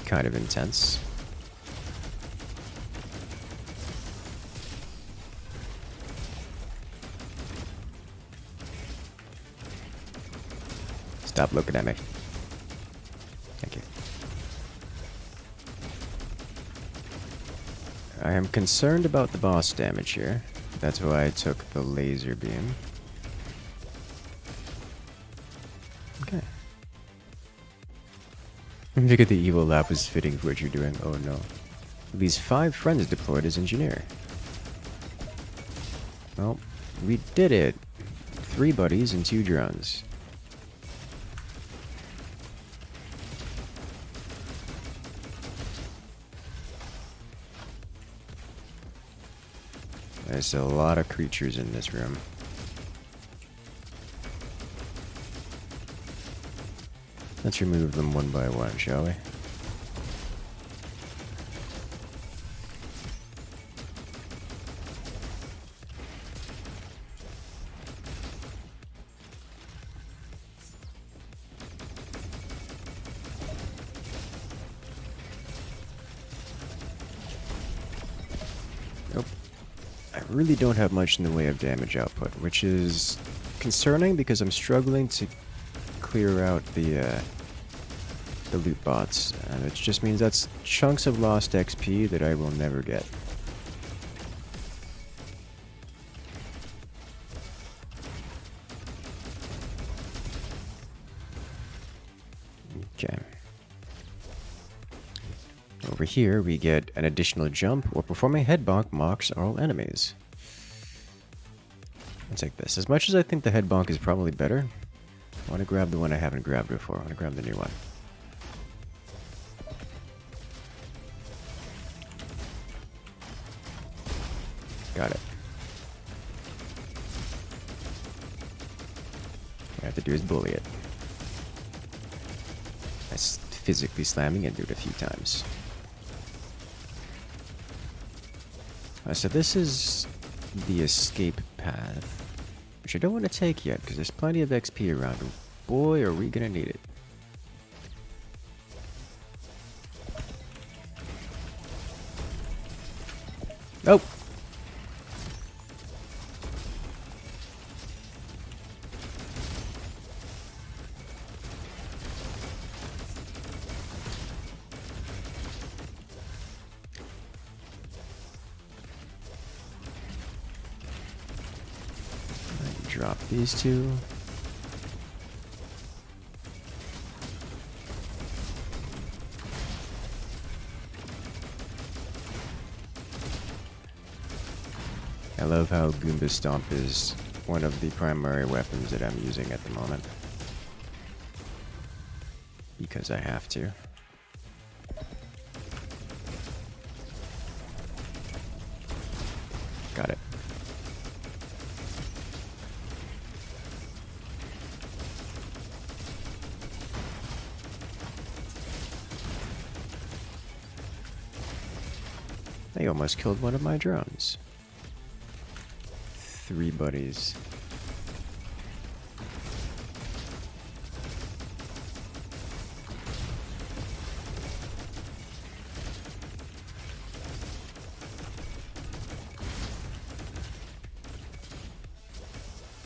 Kind of intense. Stop looking at me. Thank you. I am concerned about the boss damage here. That's why I took the laser beam. Okay. Look at the evil lap is fitting for what you're doing. Oh no. These 5 friends deployed as engineer. Well, we did it. 3 buddies and 2 drones. There's a lot of creatures in this room. Let's remove them one by one, shall we? Nope. I really don't have much in the way of damage output, which is concerning because I'm struggling to clear out the loot bots, and it just means that's chunks of lost XP that I will never get. Okay. Over here we get an additional jump or performing head bonk mocks all enemies. Let's take this. As much as I think the head bonk is probably better, I want to grab the one I haven't grabbed before. I want to grab the new one. Got it. What I have to do is bully it. By physically slamming into it a few times. So this is the escape path, which I don't want to take yet because there's plenty of XP around. Boy, are we gonna need it. Nope. Drop these two. I love how Goomba Stomp is one of the primary weapons that I'm using at the moment. Because I have to. Got it. They almost killed one of my drones. 3 buddies.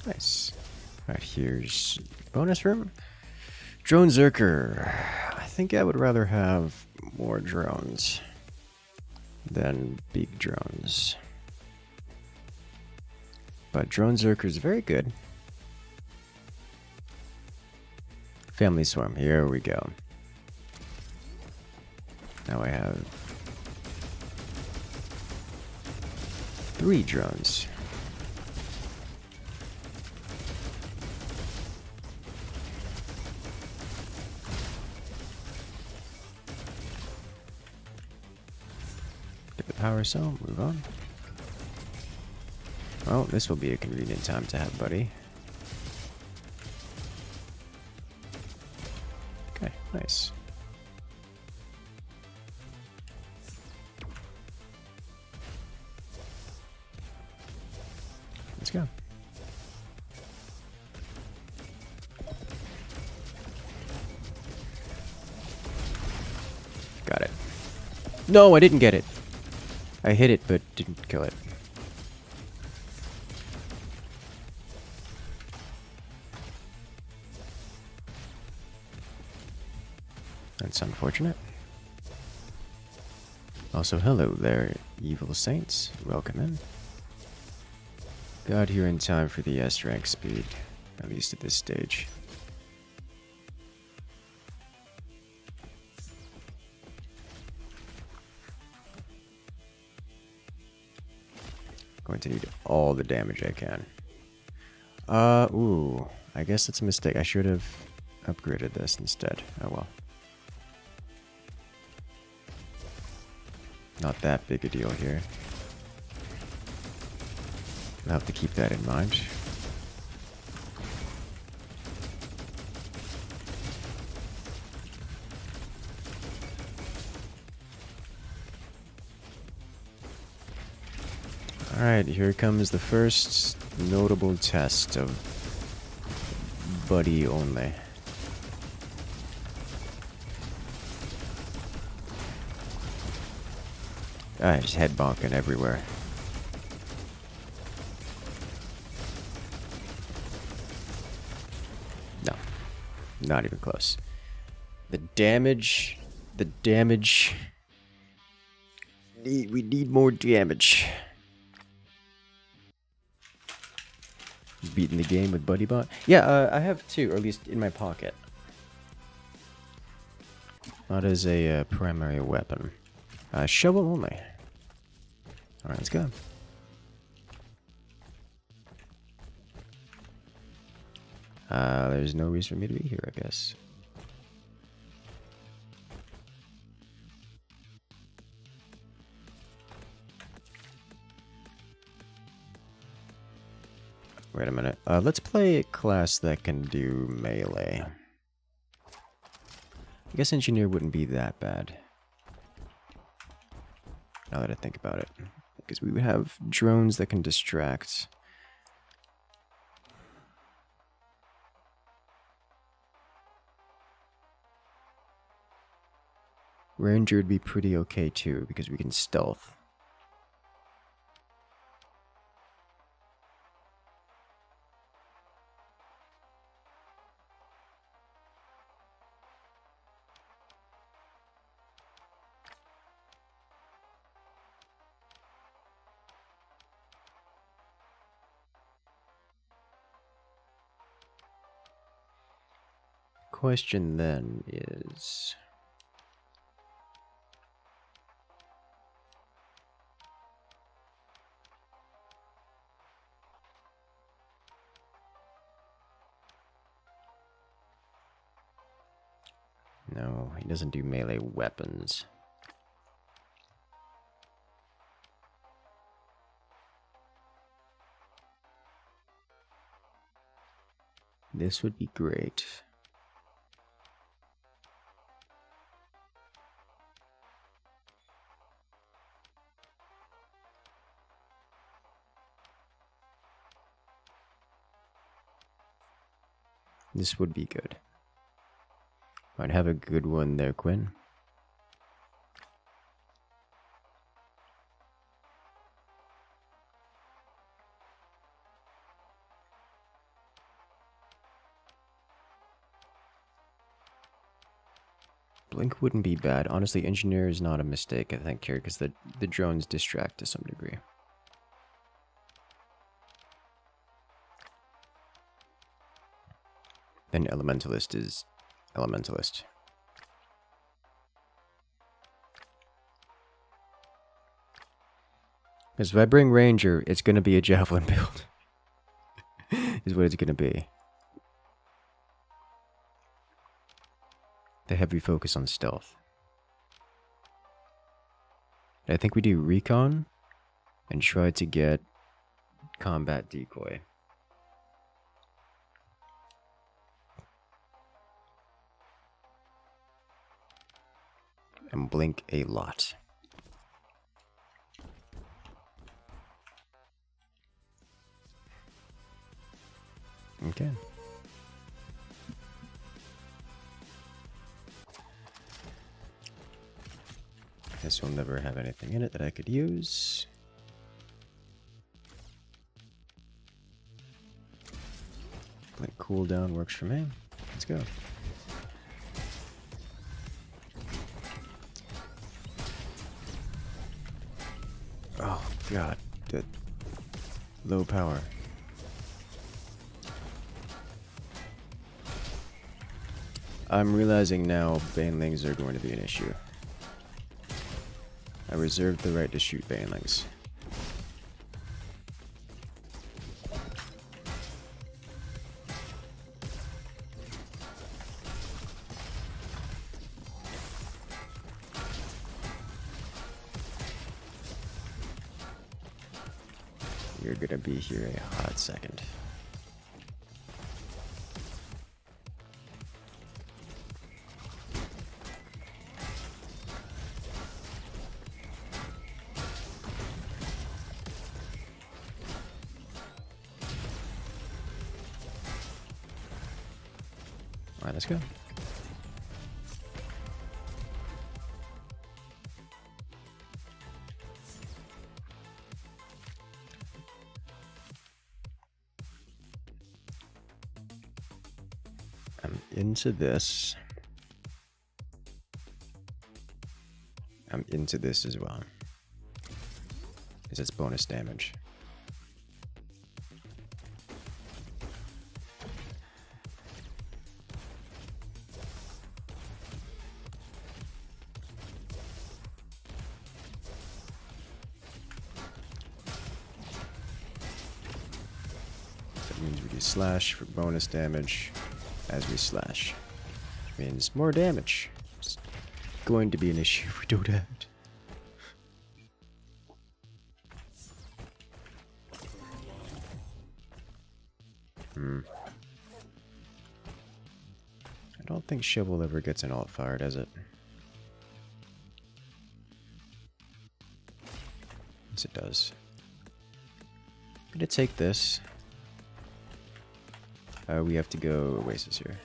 Nice. Alright, here's bonus room. Drone Zerker. I think I would rather have more drones than big drones. But Drone Zerker is very good. Family Swarm, here we go. Now I have 3 drones. Get the power cell, move on. Well, this will be a convenient time to have buddy. Okay, nice. Let's go. Got it. No, I didn't get it. I hit it, but didn't kill it. That's unfortunate. Also, hello there, evil saints. Welcome in. Got here in time for the S rank speed, at least at this stage. Going to need all the damage I can. Ooh, I guess that's a mistake. I should have upgraded this instead. Oh well. Not that big a deal here. I'll have to keep that in mind. Alright, here comes the first notable test of buddy only. Ah, just head bonking everywhere. No, not even close. The damage. We need more damage. Beating the game with Buddy Bot? Yeah, I have 2, or at least in my pocket. Not as a primary weapon. Shovel only. Alright, let's go. There's no reason for me to be here, I guess. Wait a minute. Let's play a class that can do melee. I guess engineer wouldn't be that bad. Now that I think about it. Because we would have drones that can distract. Ranger would be pretty okay too, because we can stealth. Question then is... No, he doesn't do melee weapons. This would be great. This would be good. Might have a good one there, Quinn. Blink wouldn't be bad. Honestly, engineer is not a mistake, I think, here, because the drones distract to some degree. Then Elementalist is Elementalist. Because if I bring Ranger, it's going to be a Javelin build. Is what it's going to be. The heavy focus on stealth. I think we do recon and try to get combat decoy. And blink a lot. Okay. Guess we'll never have anything in it that I could use. Blink cooldown works for me. Let's go. Oh god, that low power. I'm realizing now banelings are going to be an issue. I reserved the right to shoot banelings. You're gonna be here a hot second. Alright, let's go. I'm into this. I'm into this as well. Because it's bonus damage. That means we do slash for bonus damage as we slash. Which means more damage. It's going to be an issue if we don't have it. I don't think Shovel ever gets an alt fire, does it? Yes, it does. I'm gonna take this. We have to go Oasis here.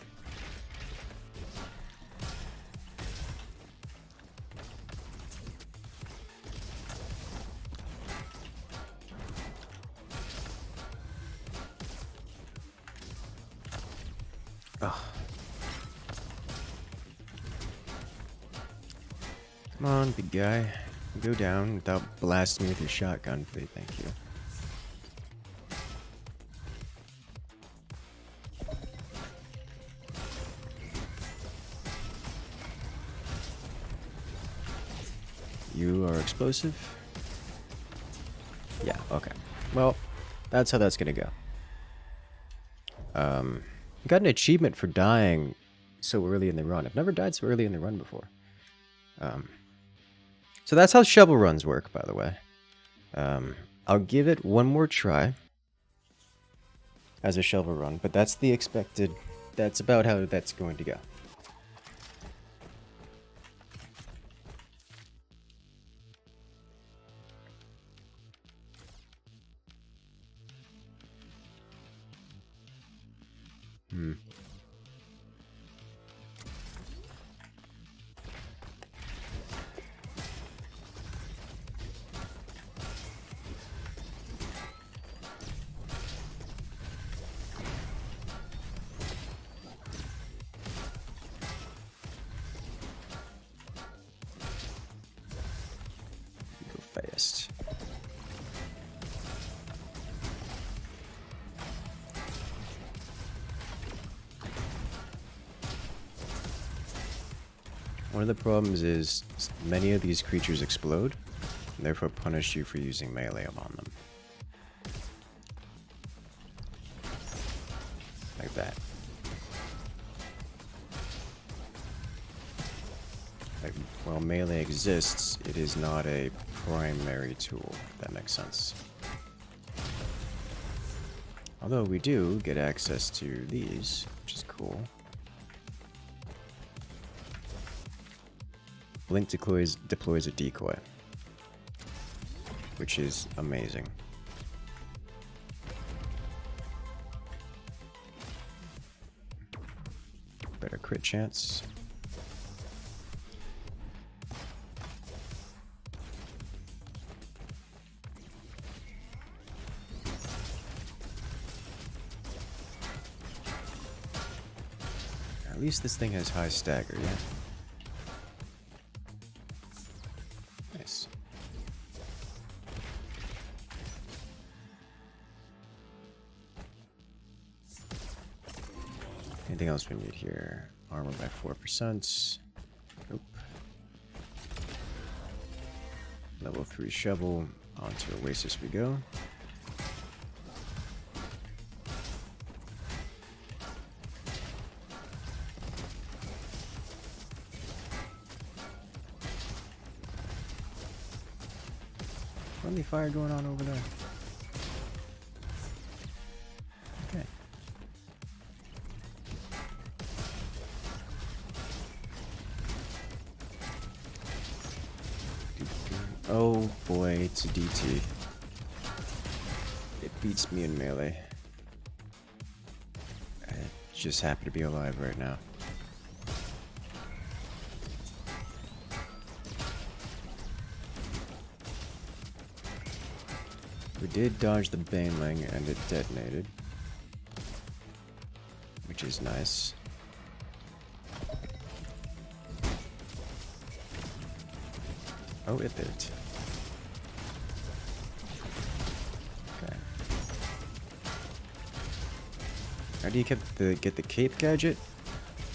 Oh. Come on, big guy. Go down without blasting me with your shotgun, please. Thank you. You are explosive? Yeah, okay. Well, that's how that's gonna go. Got an achievement for dying so early in the run. I've never died so early in the run before. So that's how shovel runs work, by the way. I'll give it one more try as a shovel run, but that's the expected... That's about how that's going to go. Go fast. One of the problems is many of these creatures explode and therefore punish you for using melee on them. Like that. Like, while melee exists, it is not a primary tool, if that makes sense. Although we do get access to these, which is cool. Blink deploys a decoy, which is amazing. Better crit chance. At least this thing has high stagger, yeah? Nice. Anything else we need here? Armor by 4%. Nope. Level 3 shovel. Onto Oasis we go. Friendly fire going on over there. Okay. Oh boy, it's a DT. It beats me in melee. I just happen to be alive right now. We did dodge the baneling and it detonated, which is nice. Oh, it bit. Okay. How do you get the cape gadget?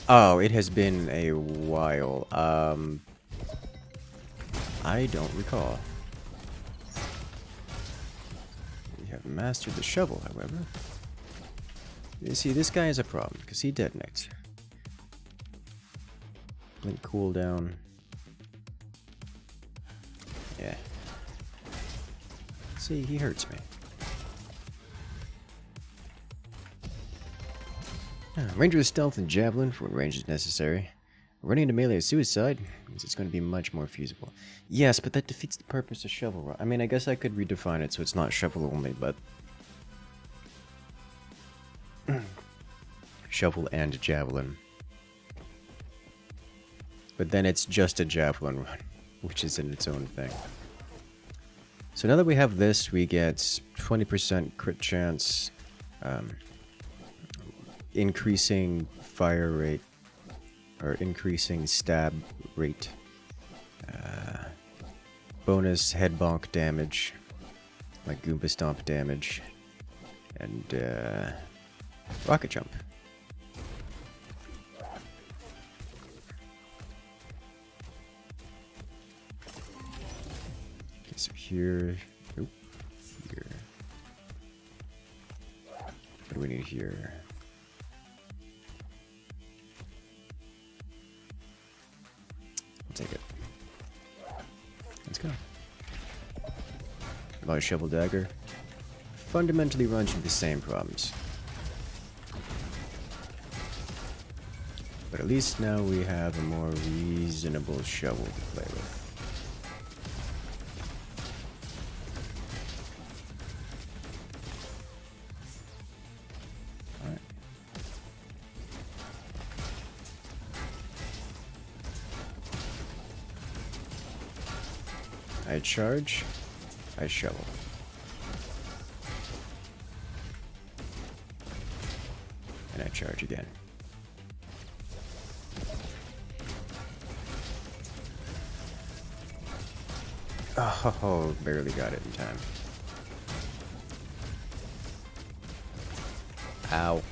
Oh, it has been a while. I don't recall. We have mastered the shovel, however. You see, this guy is a problem because he detonates. Blink cooldown. Yeah. See, he hurts me. Ranger with stealth and javelin for when range is necessary. Running into melee is suicide means it's going to be much more feasible. Yes, but that defeats the purpose of shovel run. I mean, I guess I could redefine it so it's not shovel only, but shovel and javelin. But then it's just a javelin run, which is in its own thing. So now that we have this, we get 20% crit chance, increasing fire rate, or increasing stab rate, bonus head bonk damage, like Goomba Stomp damage, and rocket jump. Okay, so here, oop, here. What do we need here? Take it. Let's go. My shovel dagger fundamentally runs into the same problems. But at least now we have a more reasonable shovel to play with. Alright. I charge, I shovel. And I charge again. Oh, barely got it in time. Ow.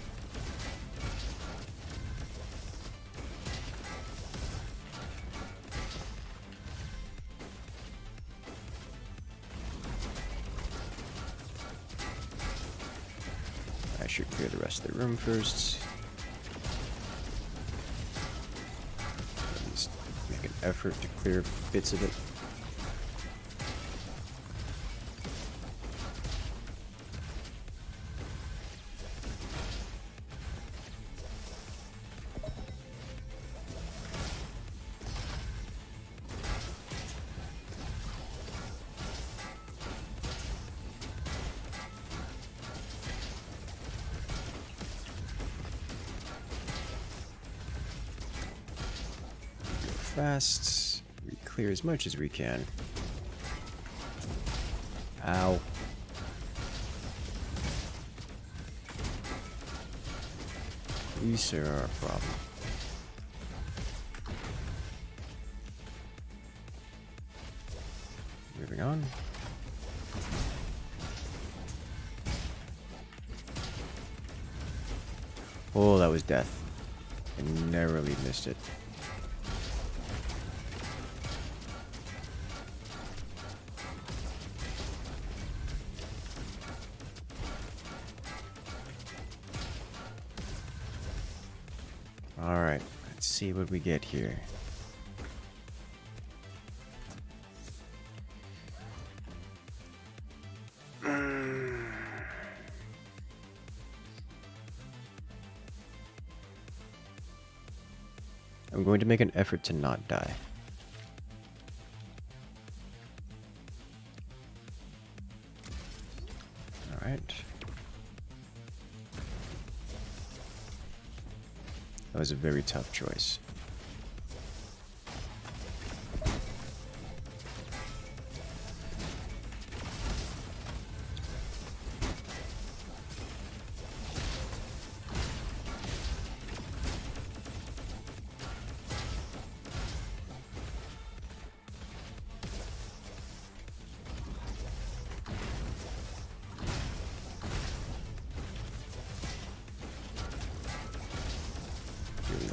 I should clear the rest of the room first. At least make an effort to clear bits of it. Fast. We clear as much as we can. Ow. These are our problem. Moving on. Oh, that was death. I narrowly missed it. Alright, let's see what we get here. I'm going to make an effort to not die. Alright. That was a very tough choice.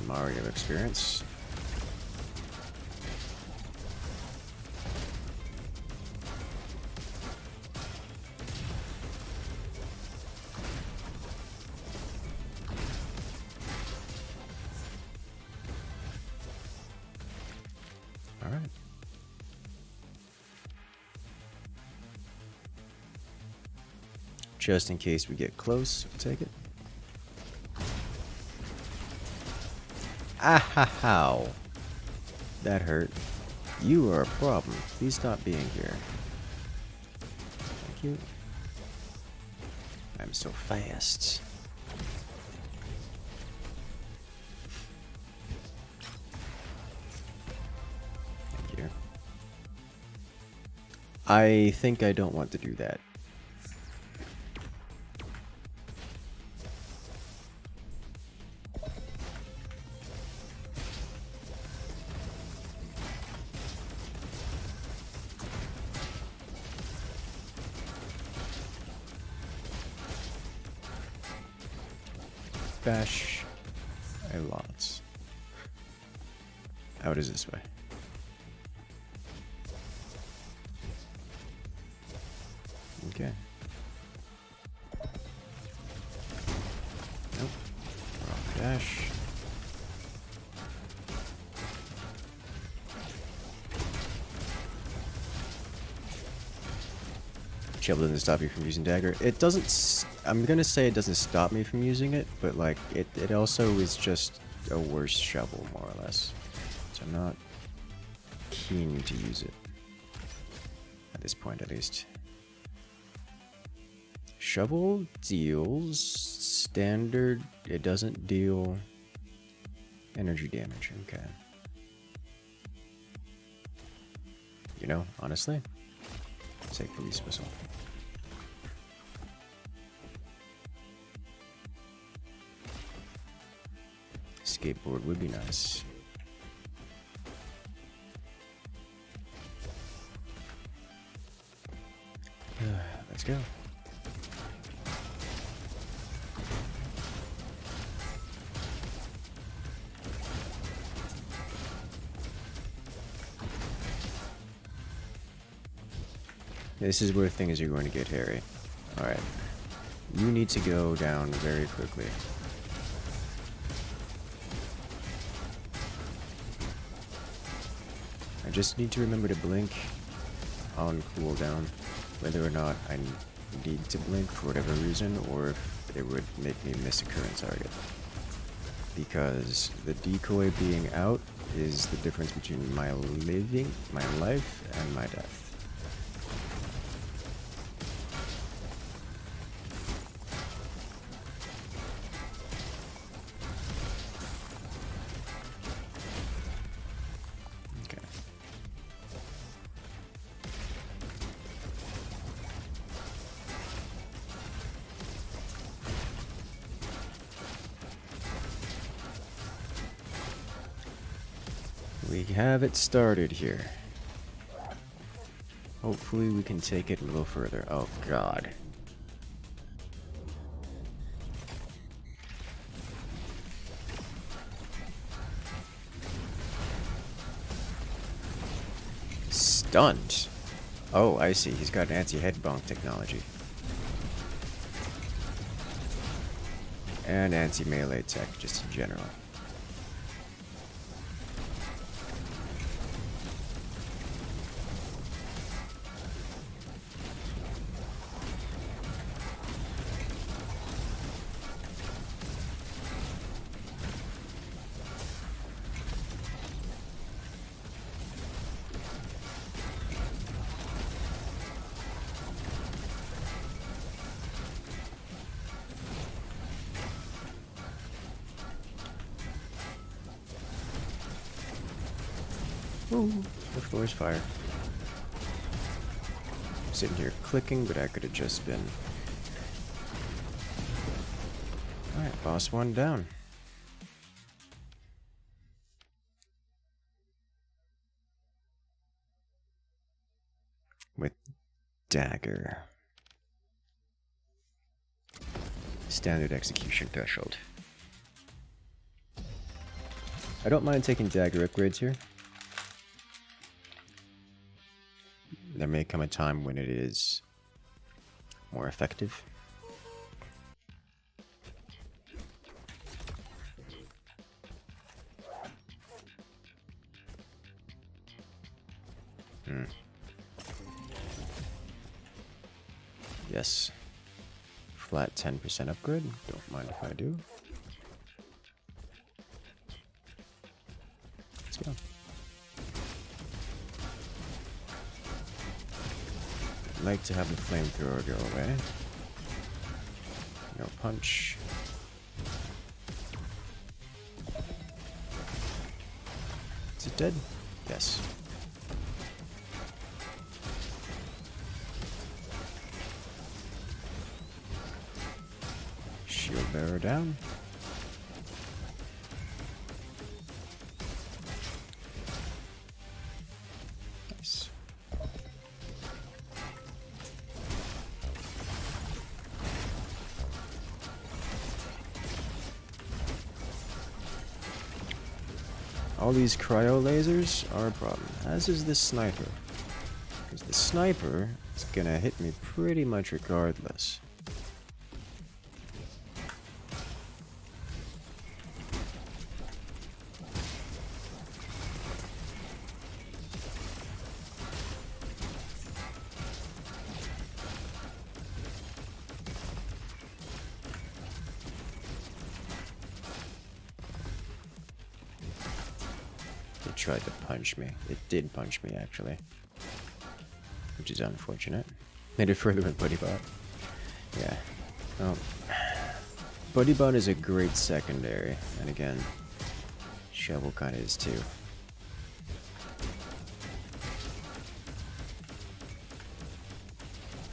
Mario experience. All right. Just in case we get close, we'll take it. How? That hurt. You are a problem. Please stop being here. Thank you. I'm so fast. Thank you. I think I don't want to do that. Bash a lot. Out is this way. Okay. Nope. Wrong dash. Shield doesn't stop you from using dagger. It doesn't. I'm gonna say it doesn't stop me from using it, but like it also is just a worse shovel, more or less. So I'm not keen to use it at this point, at least. Shovel deals standard. It doesn't deal energy damage. Okay. You know, honestly, take police whistle. Skateboard would be nice. Let's go. This is where things are going to get hairy. Alright. You need to go down very quickly. I just need to remember to blink on cooldown, whether or not I need to blink for whatever reason, or if it would make me miss a current target. Because the decoy being out is the difference between my life, and my death. Okay. We have it started here. Hopefully we can take it a little further. Oh god. Stunned? Oh, I see. He's got an anti-head bonk technology. And anti-melee tech, just in general. Ooh, the floor is fire. I'm sitting here clicking, but I could have just been. Alright, boss one down. With dagger. Standard execution threshold. I don't mind taking dagger upgrades here. There may come a time when it is more effective. Yes. Flat 10% upgrade. Don't mind if I do. Let's go. Like to have the flamethrower go away. No punch. Is it dead? Yes. Shield bearer down. Nice. All these cryo lasers are a problem, as is this sniper. Because the sniper is gonna hit me pretty much regardless. It tried to punch me. It did punch me, actually. Which is unfortunate. Made it further with Buddybot. Yeah. Oh. Buddybot is a great secondary. And again, Shovel kind of is too.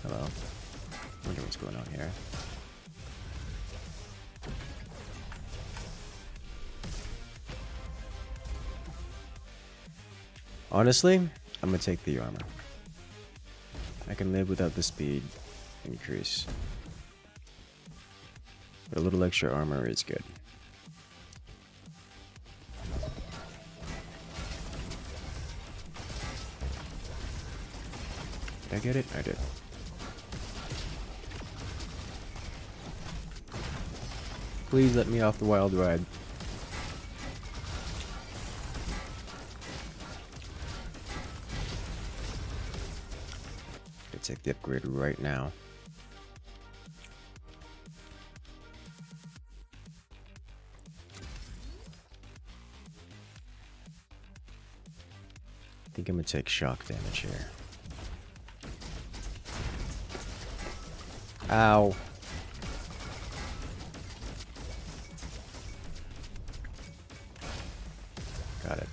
Hello. Wonder what's going on here. Honestly, I'm gonna take the armor. I can live without the speed increase. But a little extra armor is good. Did I get it? I did. Please let me off the wild ride. Gonna take the upgrade right now. I think I'm gonna take shock damage here. Ow. Got it.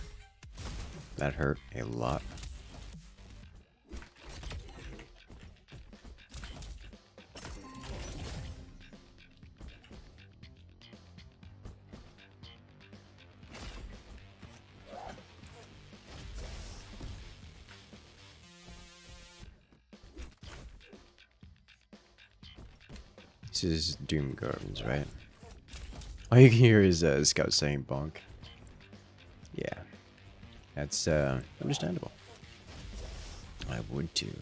That hurt a lot. This is Doom Gardens, right? All you can hear is Scout saying bonk. Yeah. That's understandable. I would too.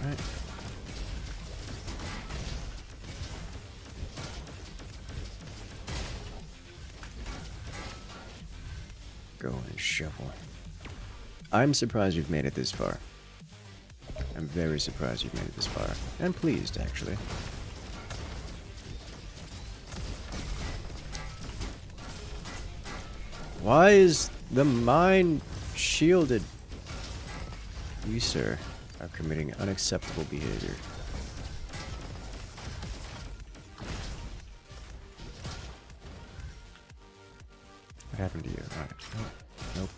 Alright. Go and shovel. I'm surprised you've made it this far. I'm very surprised you've made it this far. I'm pleased, actually. Why is the mine shielded? You, sir, are committing unacceptable behavior. What happened to you? Alright. Nope. Nope.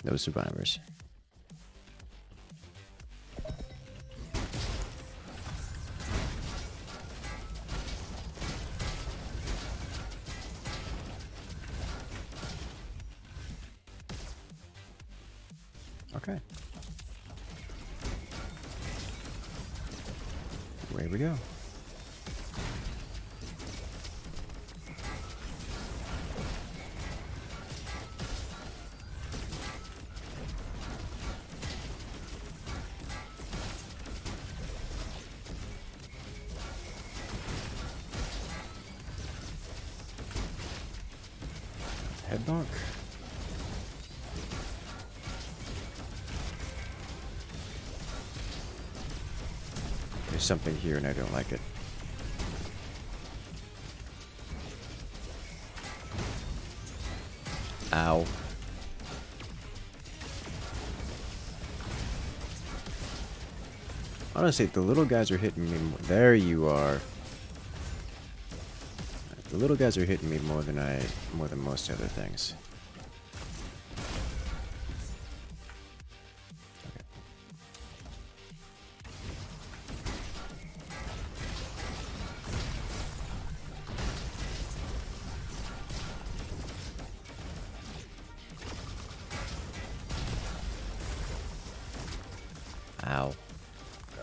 No survivors. Okay. Away we go. Head bonk. There's something here and I don't like it. Ow. Honestly, the little guys are hitting me more. There you are. The little guys are hitting me more than most other things. Ow.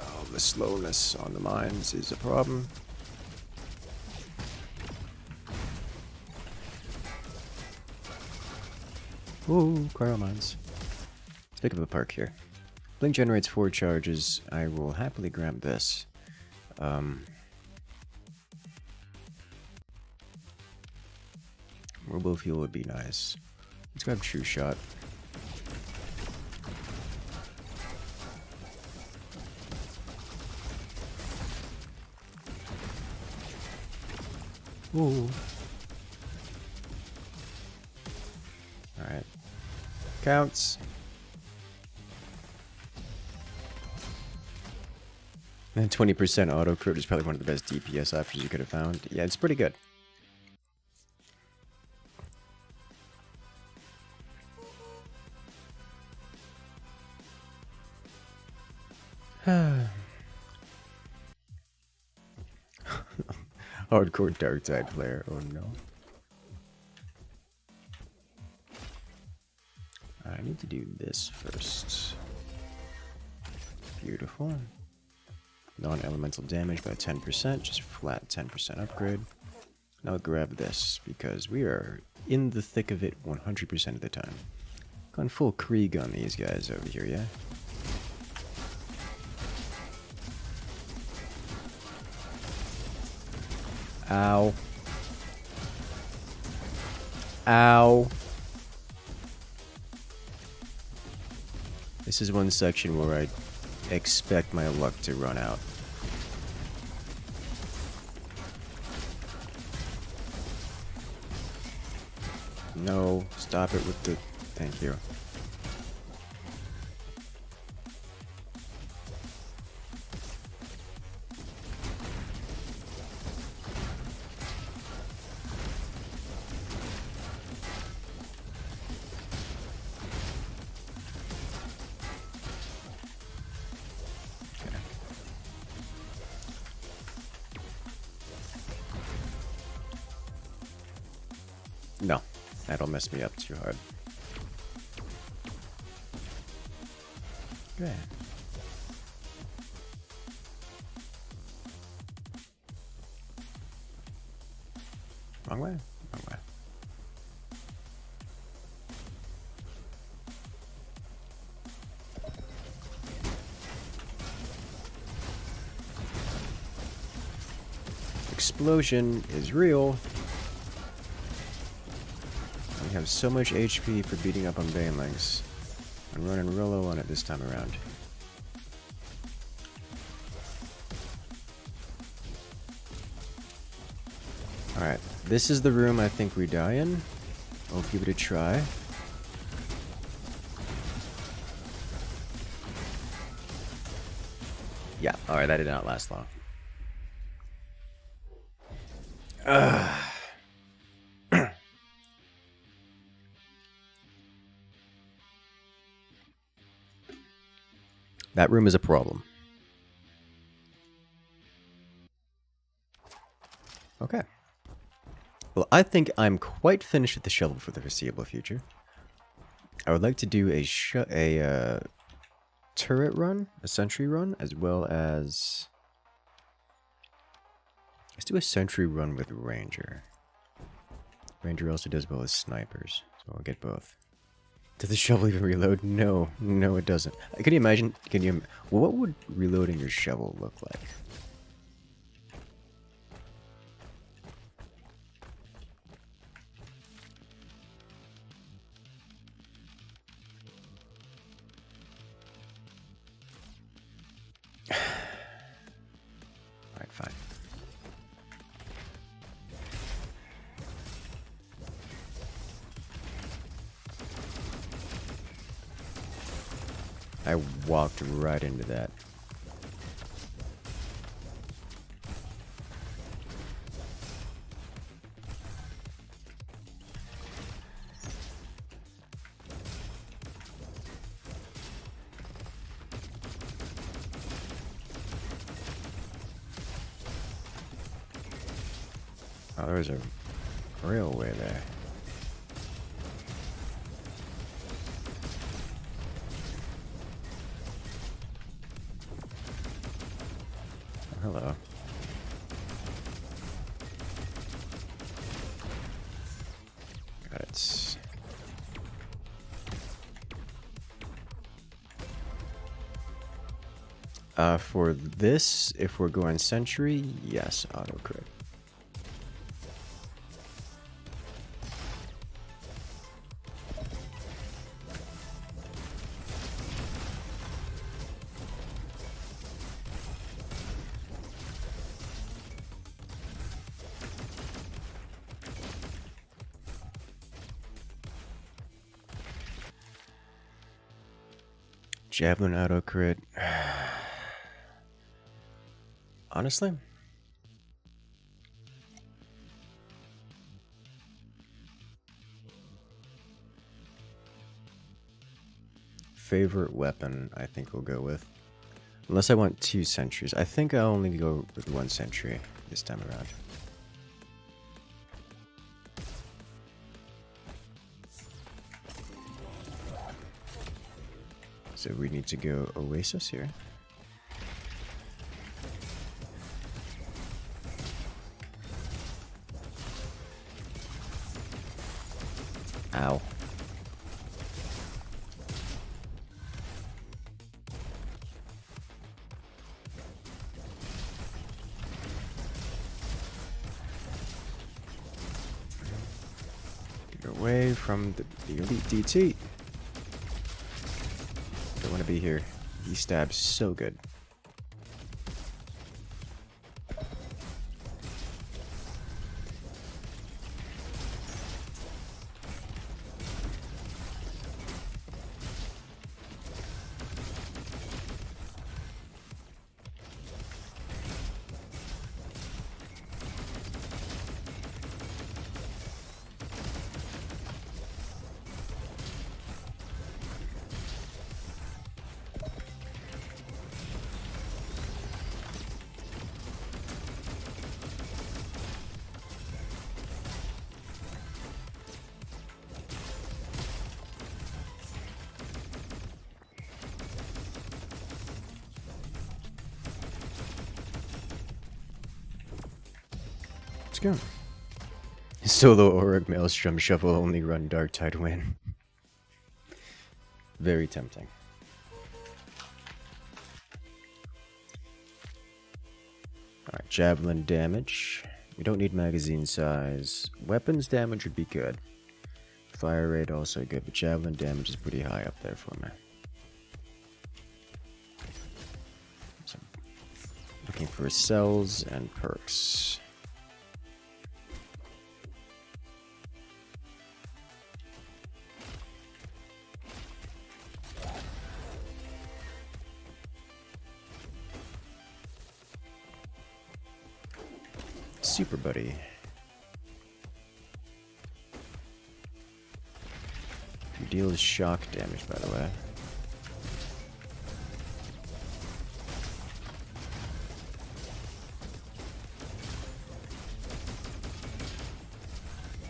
Oh, the slowness on the mines is a problem. Ooh, cryo mines. Let's pick up a park here. Blink generates 4 charges. I will happily grab this. Robo fuel would be nice. Let's grab True Shot. Ooh. Alright. Counts. And 20% auto crit is probably one of the best DPS options you could have found. Yeah, it's pretty good. Hardcore dark side player. Oh no. I need to do this first. Beautiful. Non-elemental damage by 10%, just flat 10% upgrade. Now grab this, because we are in the thick of it 100% of the time. Gone full Krieg on these guys over here, yeah? Ow. Ow. This is one section where I expect my luck to run out. No, stop it with the... Thank you. No, that'll mess me up too hard. Good. Wrong way? Wrong way. Explosion is real. We have so much HP for beating up on Banelings. I'm running real low on it this time around. Alright, this is the room I think we die in. I'll give it a try. Yeah, alright, that did not last long. That room is a problem. Okay. Well, I think I'm quite finished with the shovel for the foreseeable future. I would like to do a turret run, a sentry run, as well as... Let's do a sentry run with Ranger. Ranger also does well as snipers, so I'll get both. Does the shovel even reload? No, no it doesn't. Can you imagine, what would reloading your shovel look like? Alright, fine. I walked right into that. Oh, there's a railway there. Hello. Got it. For this, if we're going sentry, yes, auto crit. Javelin auto crit. Honestly, favorite weapon, I think we'll go with. Unless I want 2 sentries. I think I'll only go with 1 sentry this time around. So we need to go Oasis here. Ow. away from the elite DT. Don't want to be here. He stabs so good. Let's go. Solo Auric Maelstrom Shovel only run Dark Tide win. Very tempting. Alright, javelin damage. We don't need magazine size. Weapons damage would be good. Fire rate also good, but javelin damage is pretty high up there for me. So, looking for cells and perks. Super Buddy. Who deals shock damage, by the way.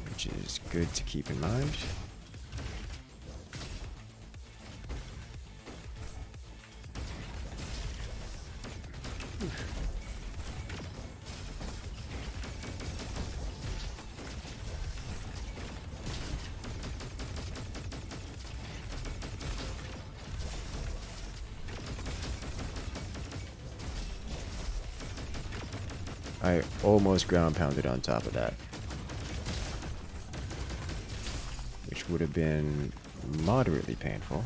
Which is good to keep in mind. I almost ground pounded on top of that. Which would have been moderately painful.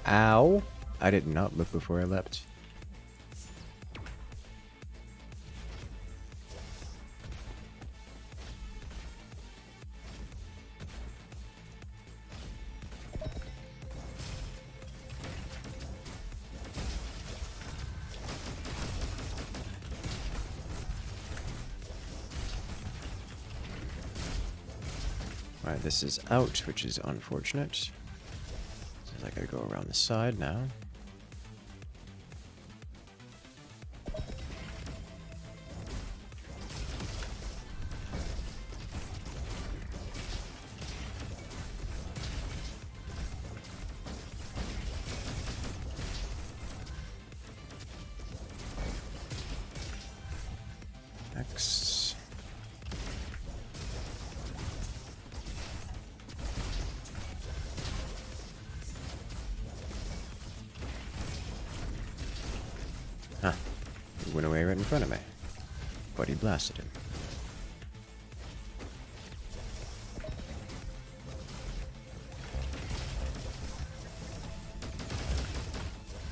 Ow! I did not look before I leapt. Alright, this is out, which is unfortunate. I gotta go around the side now. X. Huh. He went away right in front of me. But he blasted him.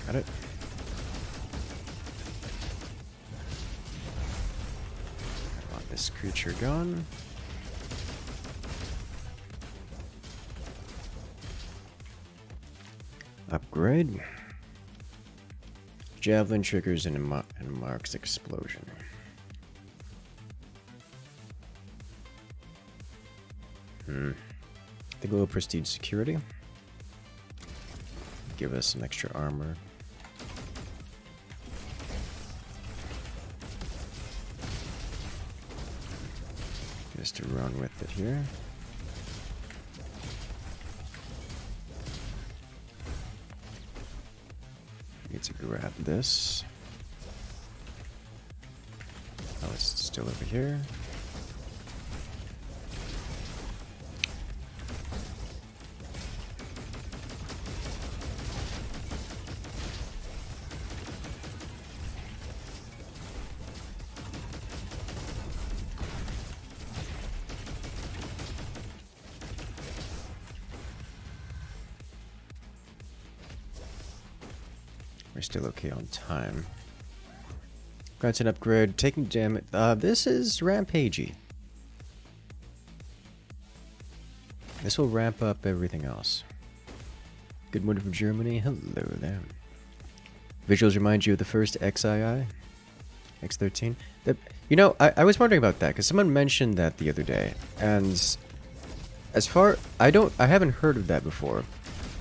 Got it. I want this creature gone. Upgrade. Javelin triggers and marks explosion. I think a little prestige security. Give us some extra armor. Just to run with it here. Need to grab this. Oh, it's still over here. We're still okay on time. Grants an upgrade, taking damage. This is rampagey. This will ramp up everything else. Good morning from Germany. Hello there. Visuals remind you of the first XII? X13? You know, I was wondering about that, because someone mentioned that the other day. And as far... I haven't heard of that before.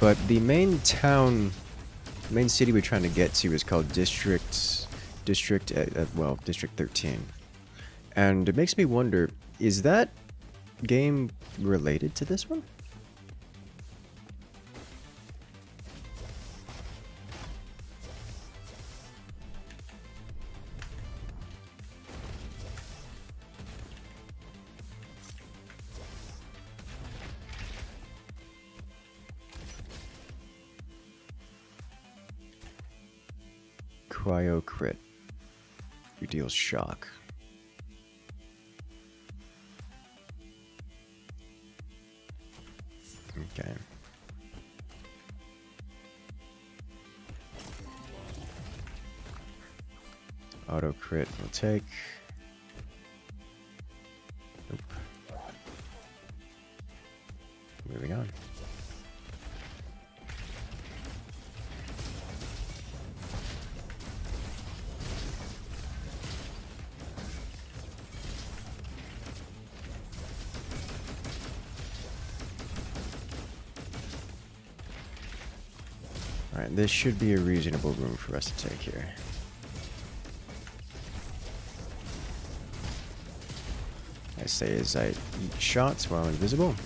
But the main town... The main city we're trying to get to is called District 13. And it makes me wonder, is that game related to this one? Cryo crit. Who deals shock. Okay. Auto crit will take. Nope. Moving on. Alright, this should be a reasonable room for us to take here. I say as I eat shots while invisible.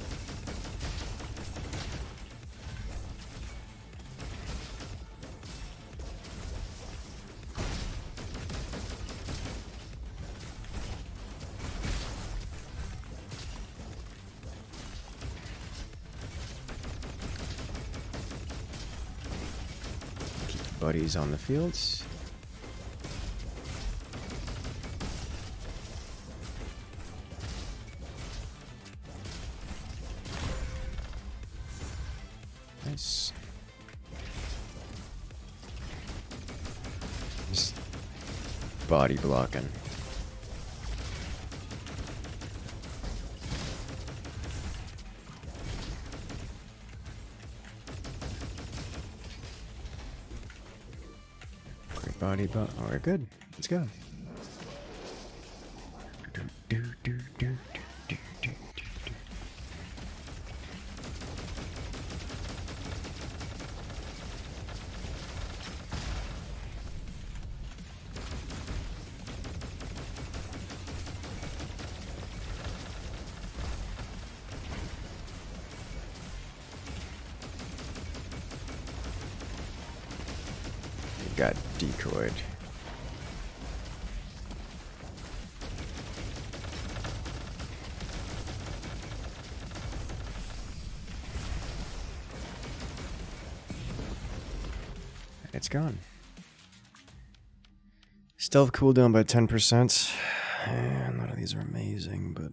Buddies on the fields. Nice. Just body blocking. Body, but oh, we're good. Let's go. Got decoyed. It's gone. Stealth cooldown by 10%. None of these are amazing, but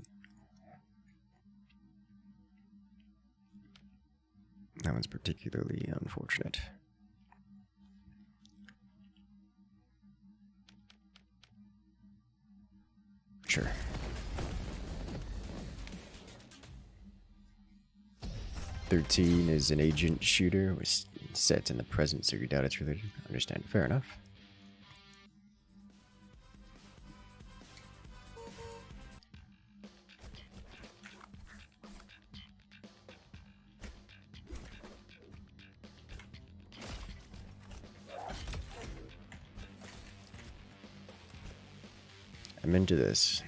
that one's particularly unfortunate. Sure. 13 is an agent shooter, which set in the present, so you doubt it's related. Understand? Fair enough. I'm into this.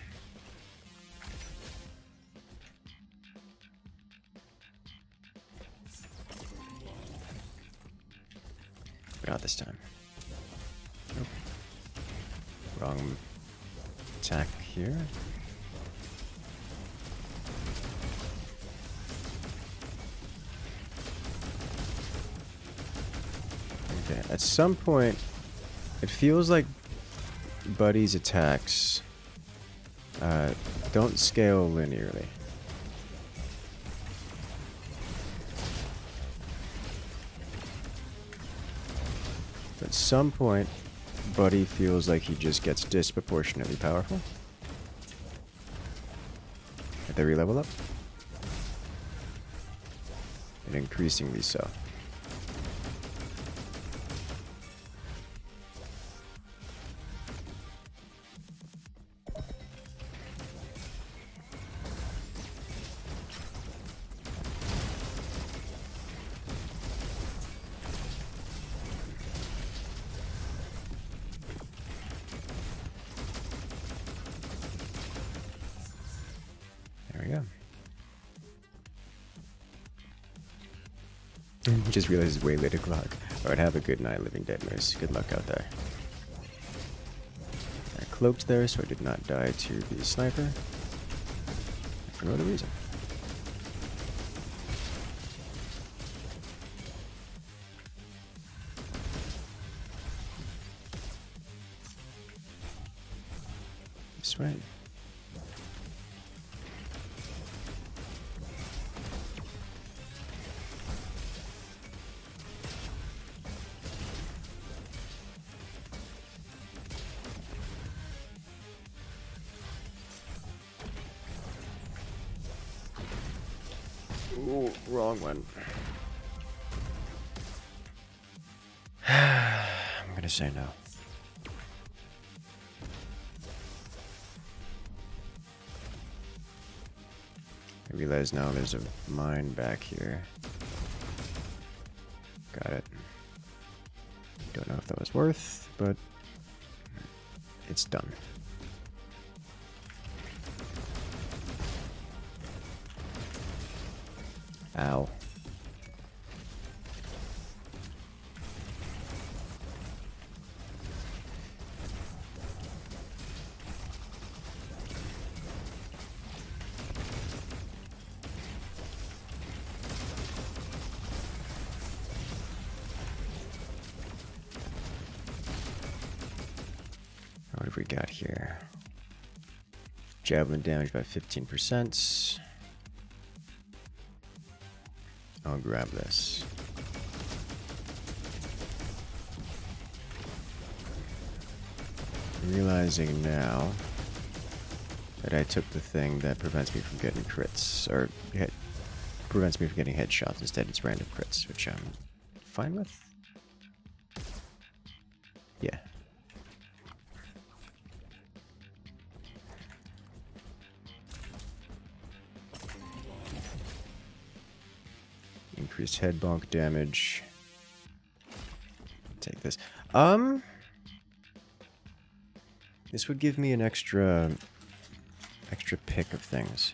But not this time. Nope. Wrong attack here. Okay, at some point, it feels like Buddy's attacks don't scale linearly. At some point, Buddy feels like he just gets disproportionately powerful. At the re-level up. And increasingly so. Just realized it's way late o'clock. Alright, have a good night, Living Dead Moose. Good luck out there. I cloaked there so I did not die to the sniper. For no other reason. This way. Ooh, wrong one. I'm gonna say no. I realize now there's a mine back here. Got it. Don't know if that was worth, but it's done. Ow. What have we got here? Javelin damage by 15%. I'll grab this. Realizing now that I took the thing that prevents me from getting crits, or prevents me from getting headshots. Instead, it's random crits, which I'm fine with. Yeah. Increased head bonk damage. Take this. This would give me an extra pick of things.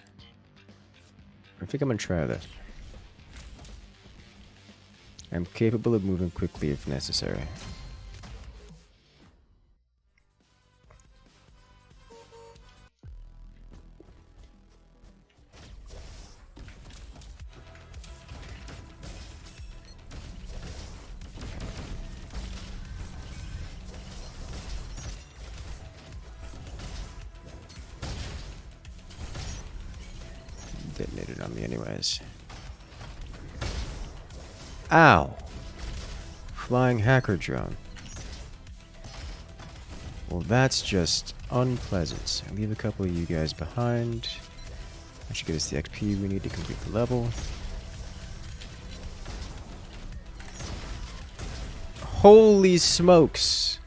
I think I'm gonna try this. I'm capable of moving quickly if necessary. Detonated on me anyways. Ow! Flying hacker drone. Well, that's just unpleasant. I leave a couple of you guys behind. That should get us the XP we need to complete the level. Holy smokes!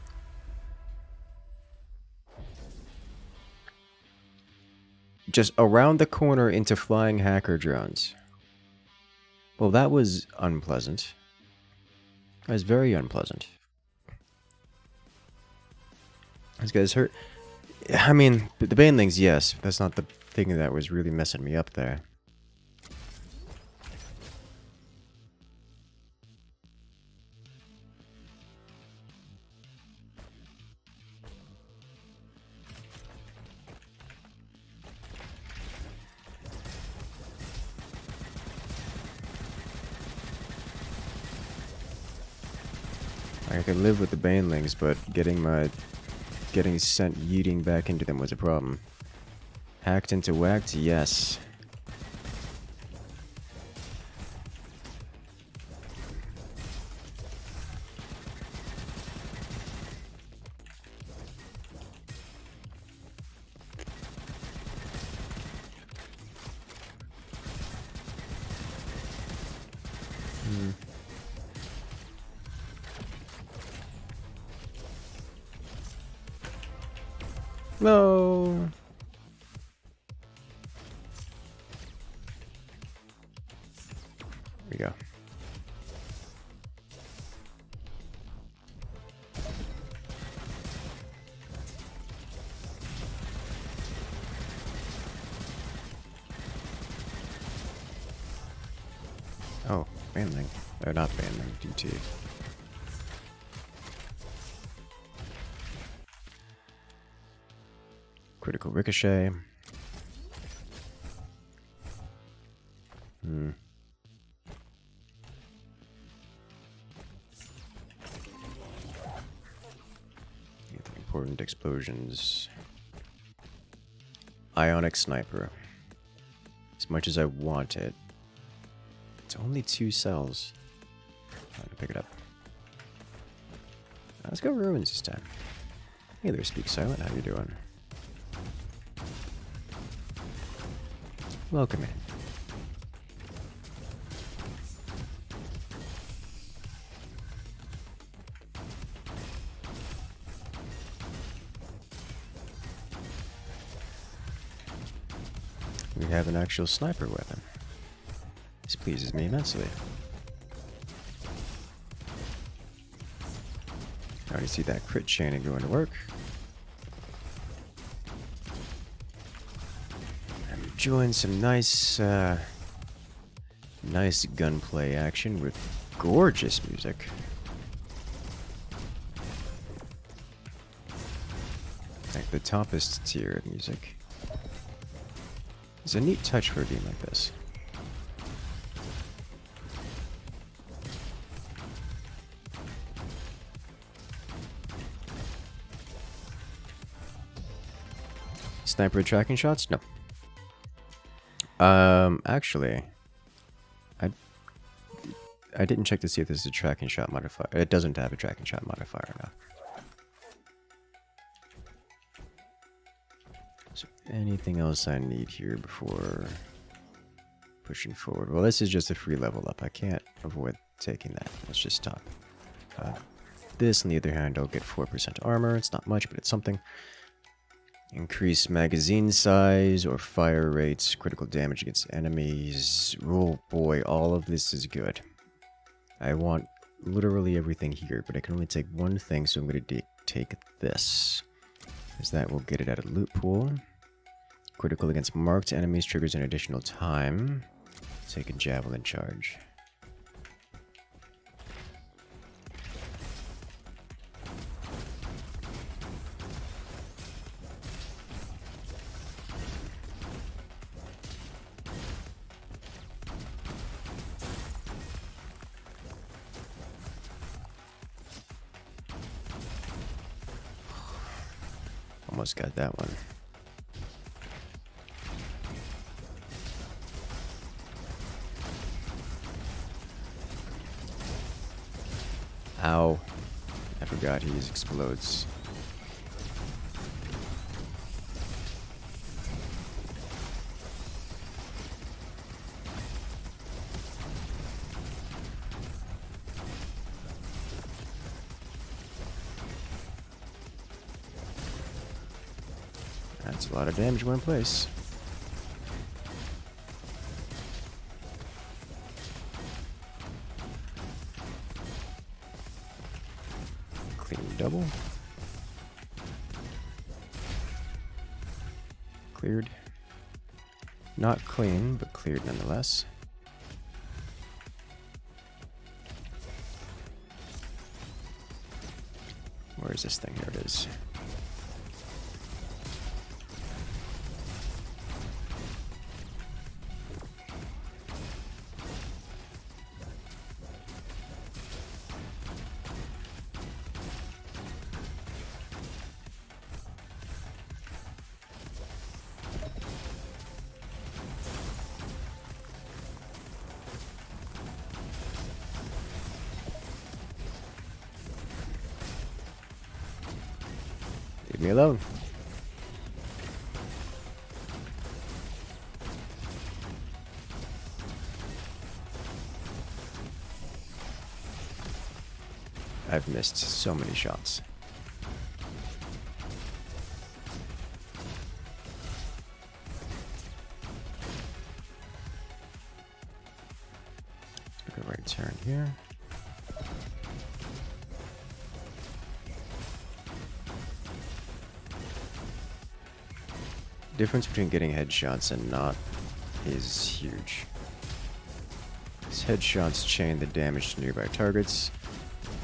Just around the corner into flying hacker drones. Well, that was unpleasant. That was very unpleasant. These guys hurt. I mean, the banelings, yes. That's not the thing that was really messing me up there. I could live with the banelings, but getting sent yeeting back into them was a problem. Hacked into whacked, yes. No. Here we go. Oh, banling. Or not banling, DT. Critical ricochet. Hmm. Important explosions. Ionic sniper. As much as I want it. It's only 2 cells. I'm gonna pick it up. Let's go ruins this time. Hey there, Speak Silent. How you doing? Welcome in. We have an actual sniper weapon. This pleases me immensely. I already see that crit chaining going to work. I'm enjoying some nice gunplay action with gorgeous music. Like the toppest tier of music. It's a neat touch for a game like this. Sniper tracking shots? No. Actually, I didn't check to see if this is a tracking shot modifier. It doesn't have a tracking shot modifier now. So anything else I need here before pushing forward? Well, this is just a free level up. I can't avoid taking that. Let's just stop. This, on the other hand, I'll get 4% armor. It's not much, but it's something. Increase magazine size or fire rates, critical damage against enemies. Oh boy, all of this is good. I want literally everything here, but I can only take one thing, so I'm going to take this. Because that will get it out of the loot pool. Critical against marked enemies triggers an additional time. Take a javelin charge. Almost got that one. Ow. I forgot he explodes. That's a lot of damage in one place. Clean double. Cleared. Not clean, but cleared nonetheless. Where is this thing? Here it is. Leave me alone. I've missed so many shots. Make a right turn here. Difference between getting headshots and not is huge. These headshots chain the damage to nearby targets.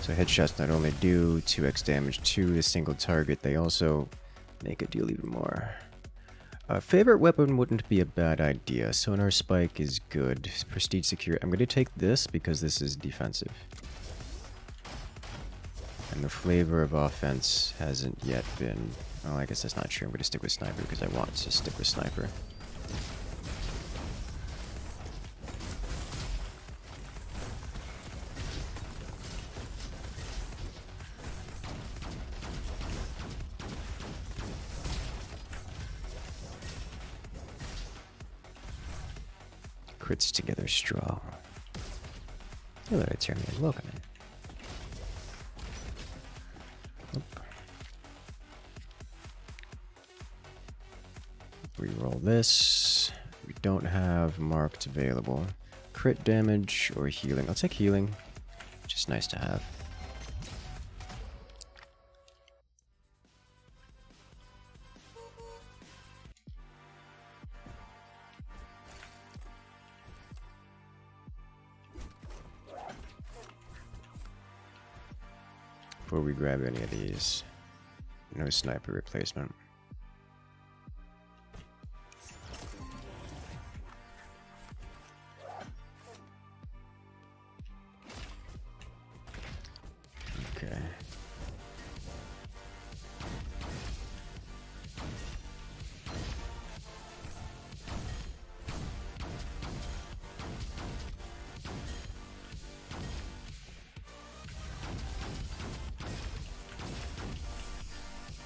So headshots not only do 2x damage to a single target, they also make it deal even more. Favorite weapon wouldn't be a bad idea. Sonar Spike is good. Prestige Secure. I'm going to take this because this is defensive. And the flavor of offense hasn't yet been... Oh, I guess that's not true. I'm going to stick with Sniper because I want to stick with Sniper. Crits together strong. You'll let it turn me. Welcome in. Reroll this. We don't have marked available. Crit damage or healing. I'll take healing. Just nice to have. Before we grab any of these, no sniper replacement. Okay.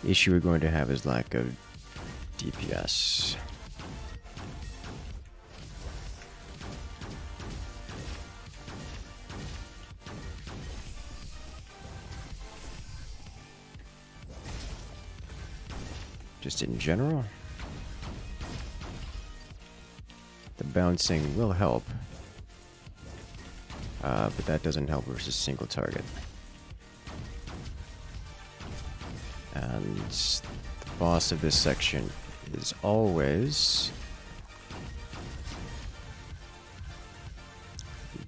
The issue we're going to have is lack of DPS. Just in general, the bouncing will help, but that doesn't help versus single target. And the boss of this section is always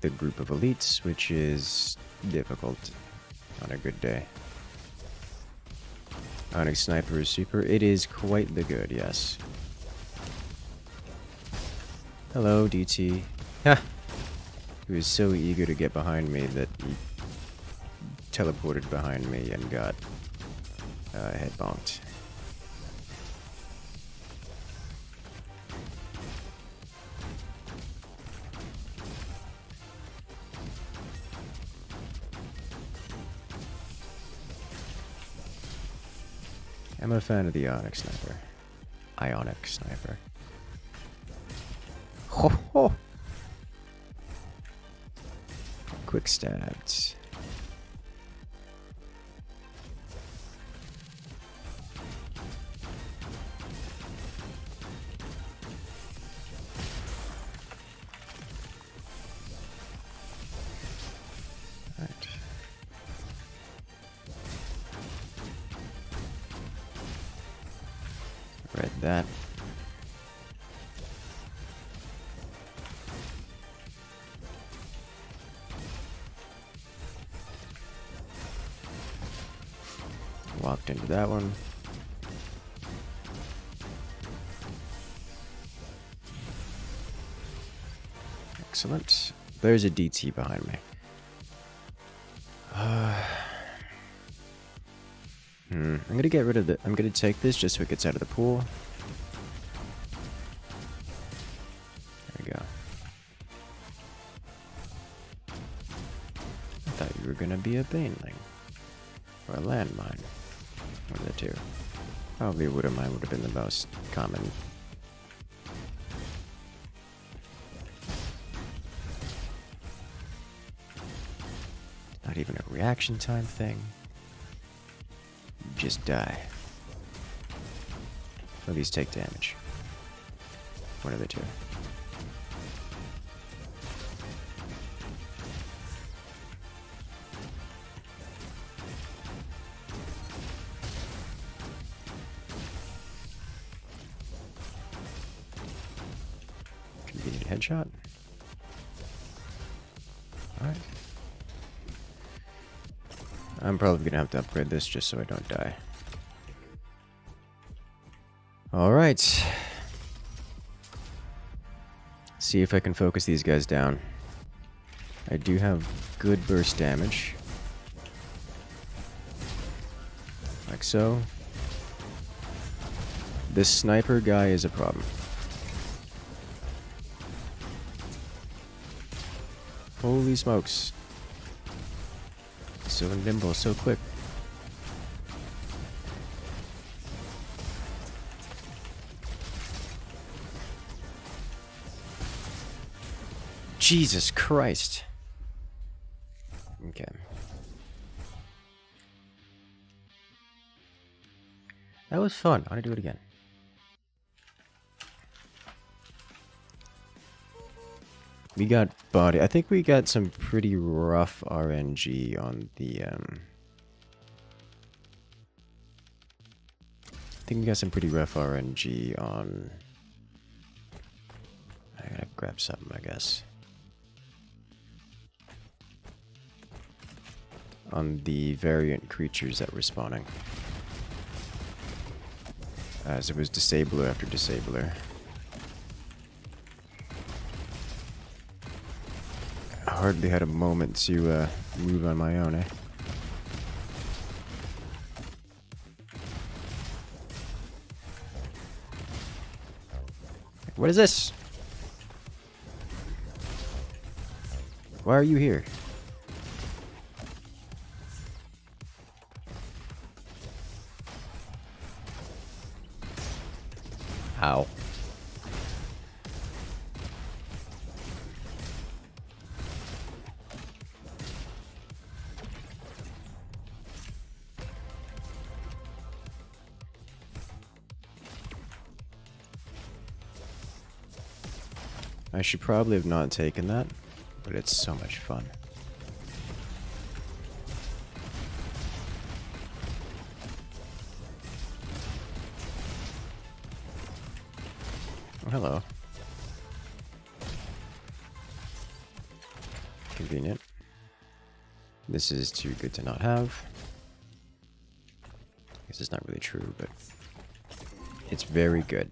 the group of elites, which is difficult on a good day. Onyx Sniper is super. It is quite the good, yes. Hello, DT. Ha! He was so eager to get behind me that he teleported behind me and got head bonked. I'm a fan of the Onyx Sniper. Ionic Sniper. Ho ho! Quick stabs. Alright. Read that. Walked into that one. Excellent. There's a DT behind me. I'm gonna get rid of the. I'm gonna take this just so it gets out of the pool. There we go. I thought you were gonna be a baneling. Or a landmine. One of the two. Probably would have been the most common. Not even a reaction time thing. You just die. Or at least take damage. One of the two. Convenient headshot. Alright. I'm probably gonna have to upgrade this just so I don't die. Alright. See if I can focus these guys down. I do have good burst damage. Like so. This sniper guy is a problem. Holy smokes. So nimble, so quick. Jesus Christ. Okay. That was fun. I want to do it again. We got body. I think we got some pretty rough RNG on the, I think we got some pretty rough RNG on... I gotta grab something, I guess. On the variant creatures that were spawning. As it was disabler after disabler. I hardly had a moment to move on my own, eh? What is this? Why are you here? How? I should probably have not taken that, but it's so much fun. Oh, hello. Convenient. This is too good to not have. I guess it's not really true, but it's very good.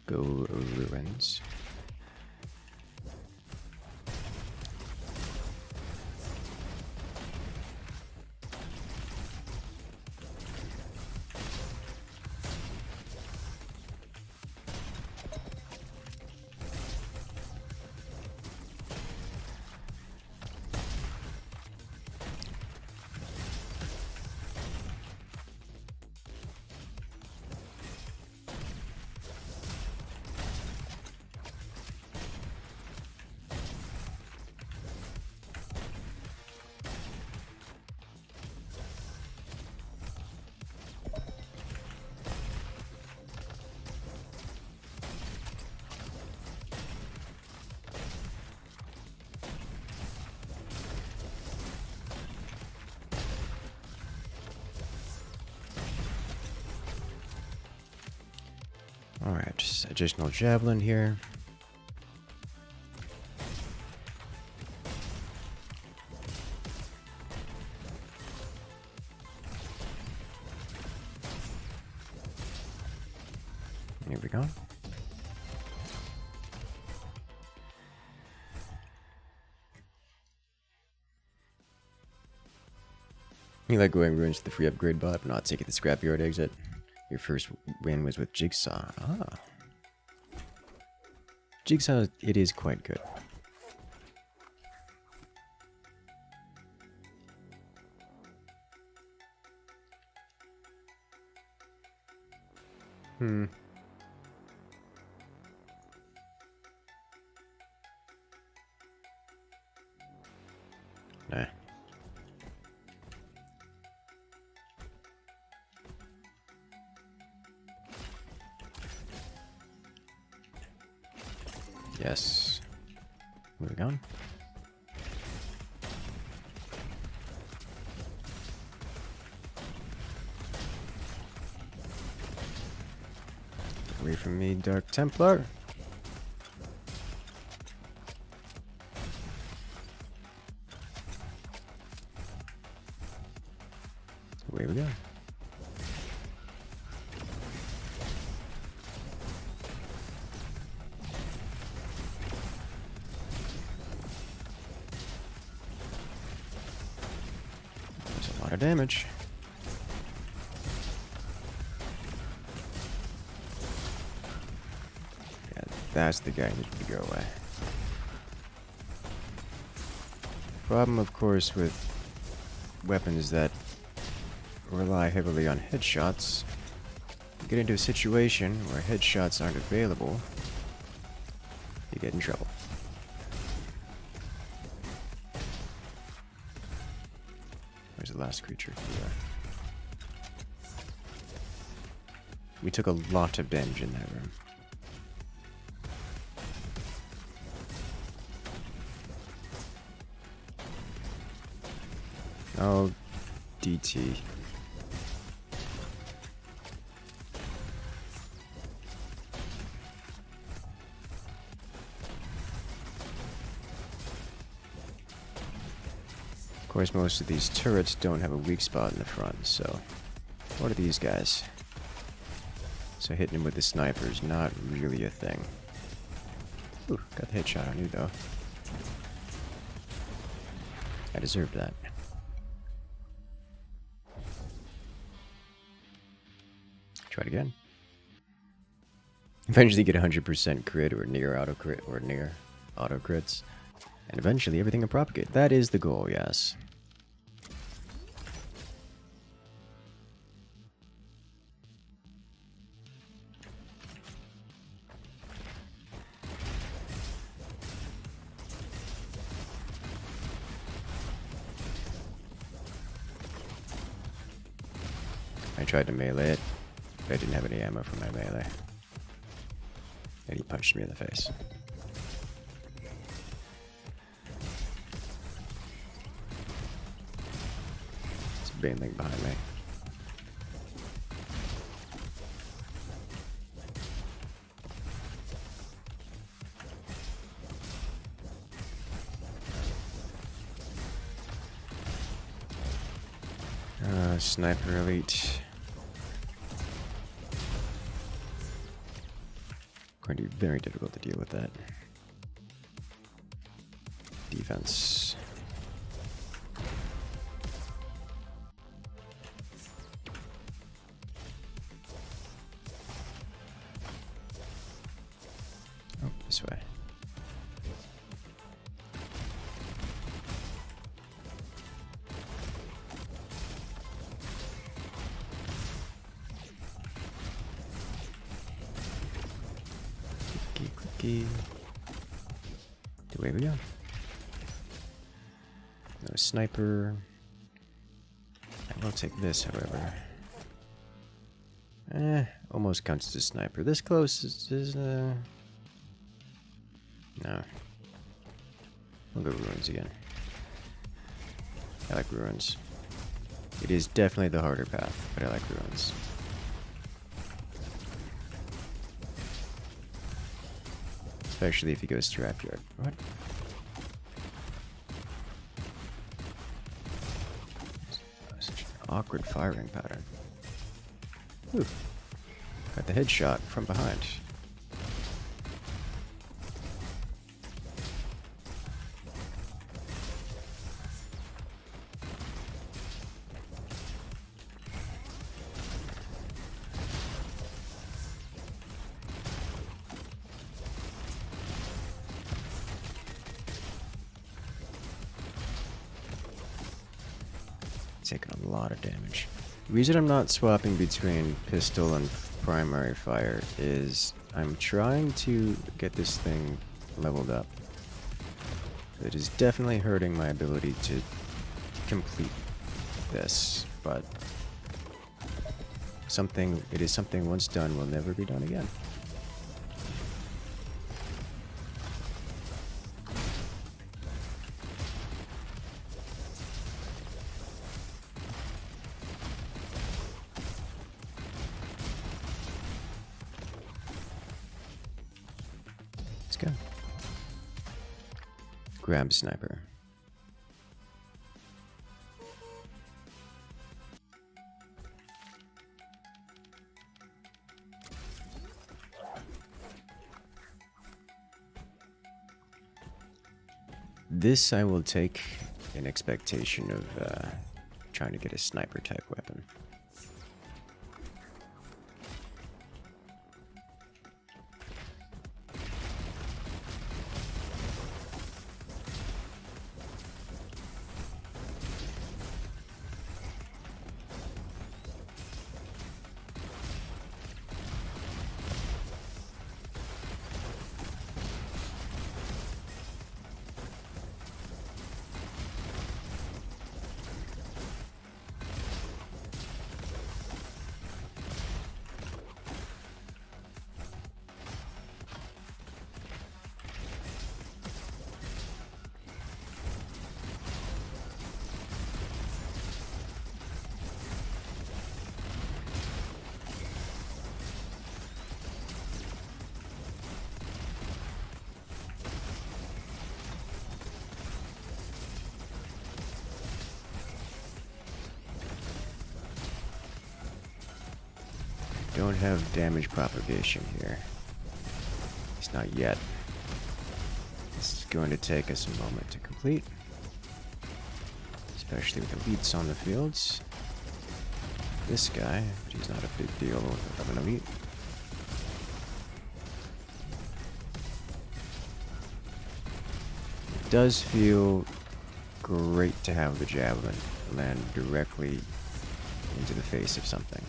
Go ruins. Alright, just additional javelin here. Here we go. You like going ruins to the free upgrade bot, but not taking the scrapyard exit. Your first win was with Jigsaw. Ah. Jigsaw, it is quite good. Hmm. Nah. Yes. Moving on. Get away from me, Dark Templar. Away we go. Of damage. Yeah, that's the guy who needs to go away. Problem, of course, with weapons that rely heavily on headshots, you get into a situation where headshots aren't available, you get in trouble. Where's the last creature? Yeah. We took a lot of damage in that room. Oh, DT. Of course, most of these turrets don't have a weak spot in the front, so what are these guys? So hitting him with the sniper is not really a thing. Ooh, got the headshot on you though. I deserved that. Try it again. Eventually get 100% crit or near auto crit or near auto crits. And eventually everything will propagate. That is the goal, yes. I tried to melee it, but I didn't have any ammo for my melee. And he punched me in the face. There's a baneling behind me. Sniper elite. Going to be very difficult to deal with that. Defense. Oh, this way. Away we go. No sniper. I will take this, however. Almost counts as a sniper. This close is no. We'll go ruins again. I like ruins. It is definitely the harder path, but I like ruins. especially if he goes scrapyard. What? Such an awkward firing pattern. Ooh. Got the headshot from behind. Taking a lot of damage. The reason I'm not swapping between pistol and primary fire is I'm trying to get this thing leveled up. It is definitely hurting my ability to complete this, but it is something once done will never be done again. Let's go. Grab sniper. This I will take in expectation of trying to get a sniper type weapon. Don't have damage propagation here. It's not yet. This is going to take us a moment to complete. Especially with elites on the fields. This guy, but he's not a big deal of an elite. It does feel great to have the javelin land directly into the face of something.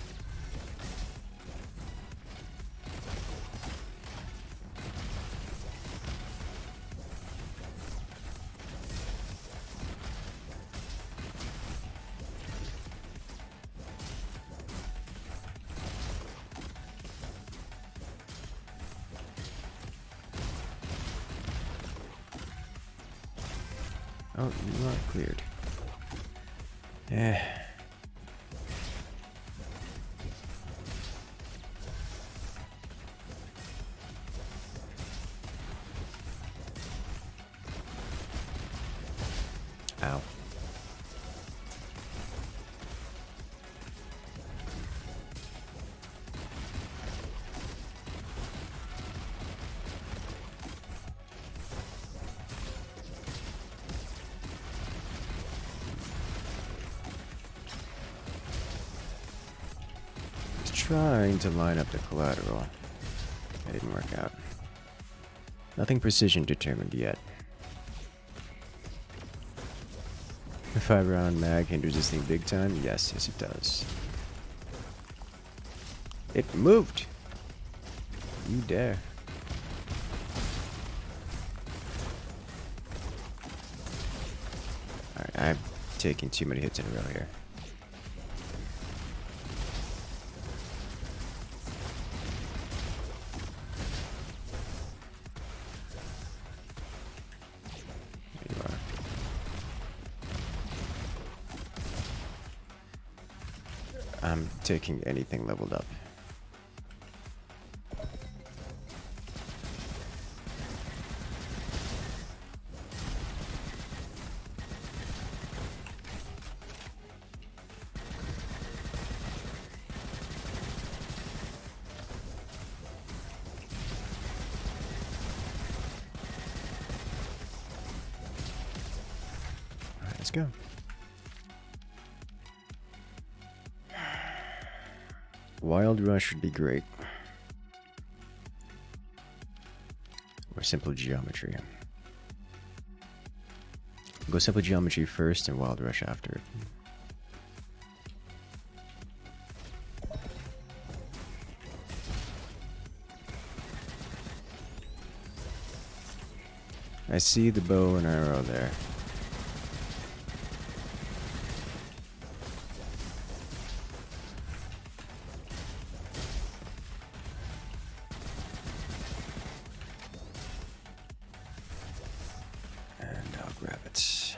Oh, you are cleared. Ow. Trying to line up the collateral. That didn't work out. Nothing precision determined yet. The 5-round mag hinders this thing big time? Yes, it does. It moved! You dare. Alright, I'm taking too many hits in a row here. I'm taking anything leveled up. Let's go. Wild Rush would be great. Or Simple Geometry. Go Simple Geometry first and Wild Rush after. I see the bow and arrow there. And I'll grab it.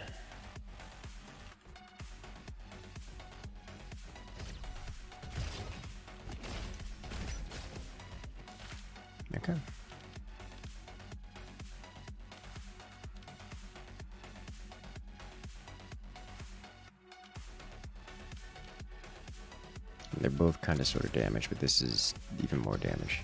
Okay. They're both kind of sort of damaged, but this is even more damage.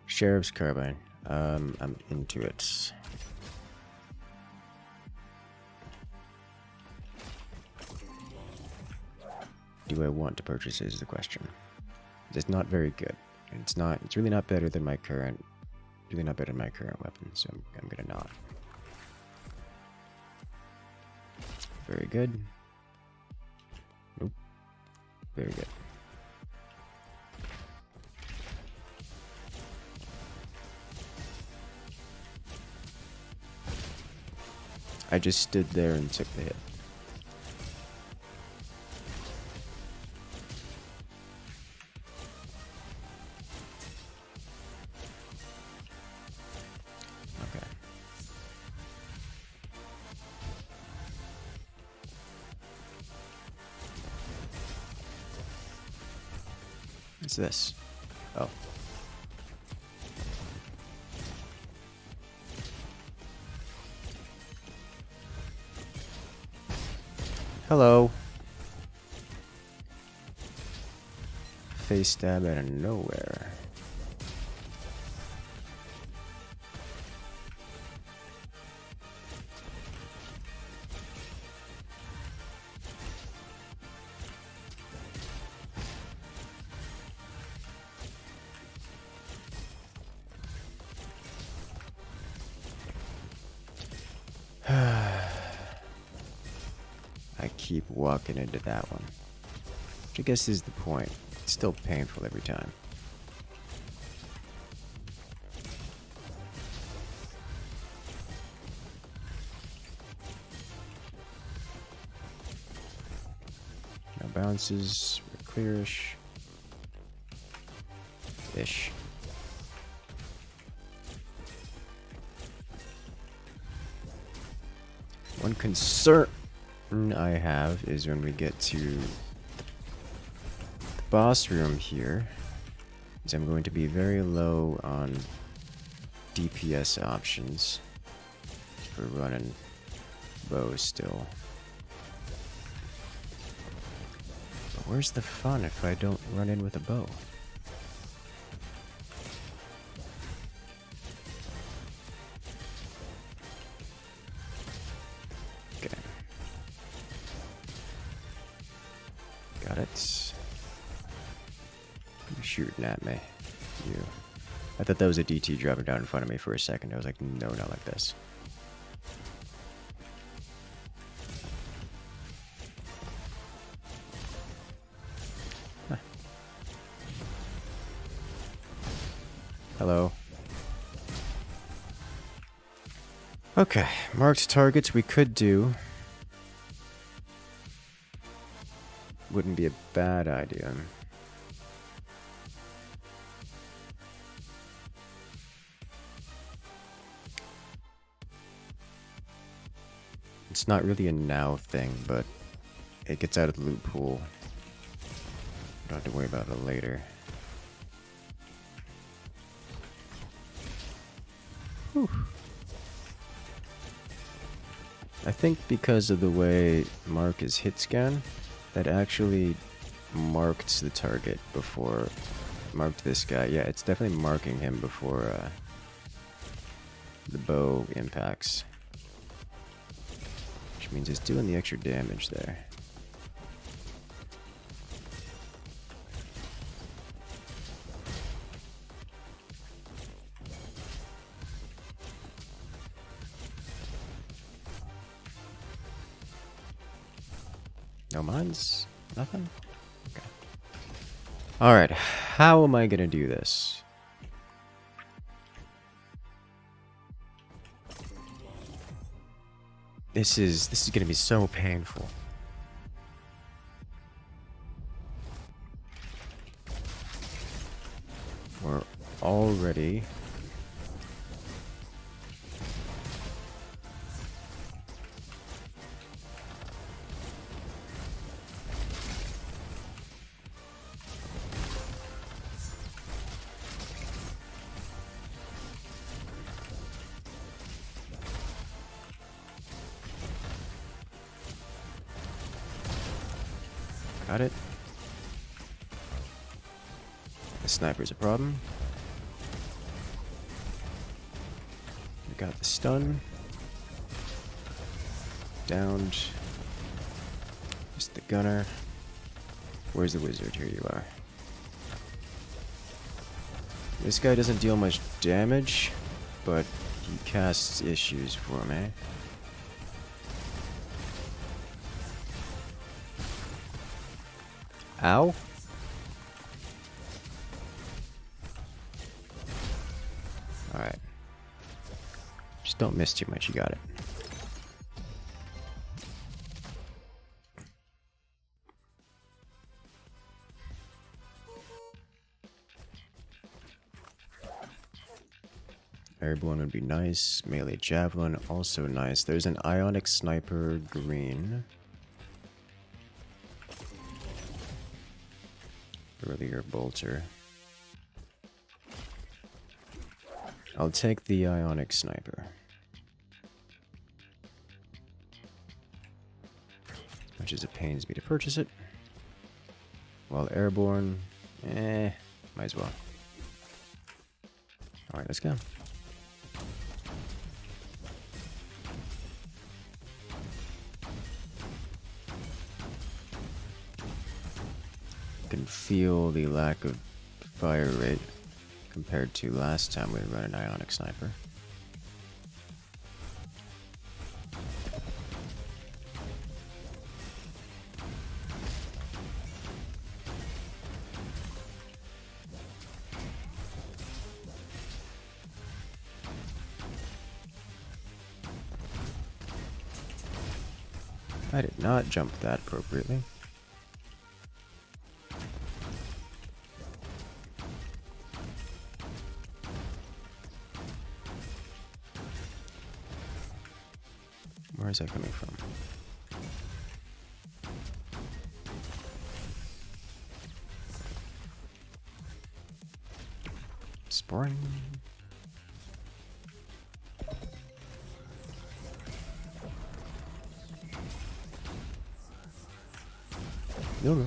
Sheriff's Carbine. I'm into it. Do I want to purchase it is the question. It's not very good. It's really not better than my current weapon, so I'm gonna not. Very good. Nope. Very good. I just stood there and took the hit. Okay. What's this? Oh. Hello. Face stab out of nowhere. I keep walking into that one. Which I guess is the point. It's still painful every time. No bounces. We're clearish. Ish. One concern I have is when we get to the boss room here, is I'm going to be very low on DPS options for running bows still. But where's the fun if I don't run in with a bow? Got it. You're shooting at me. You. I thought that was a DT dropping down in front of me for a second. I was like, no, not like this. Huh. Hello. Okay, marked targets we could do. Wouldn't be a bad idea. It's not really a now thing, but it gets out of the loot pool. Don't have to worry about it later. Whew. I think because of the way Mark is hit scan, that actually marked the target before... Marked this guy. Yeah, it's definitely marking him before the bow impacts. Which means it's doing the extra damage there. No mines? Nothing? Okay. Alright, how am I gonna do this? This is gonna be so painful. We're already... Got it. The sniper's a problem. We got the stun. Downed. Just the gunner. Where's the wizard? Here you are. This guy doesn't deal much damage, but he casts issues for me. Ow. Alright. Just don't miss too much, you got it. Airborne would be nice. Melee javelin, also nice. There's an ionic sniper green. Earlier bolter. I'll take the ionic sniper. As much as it pains me to purchase it. While airborne, might as well. Alright, let's go. Can feel the lack of fire rate compared to last time we run an ionic sniper. I did not jump that appropriately. Where is that coming from? Spring. No.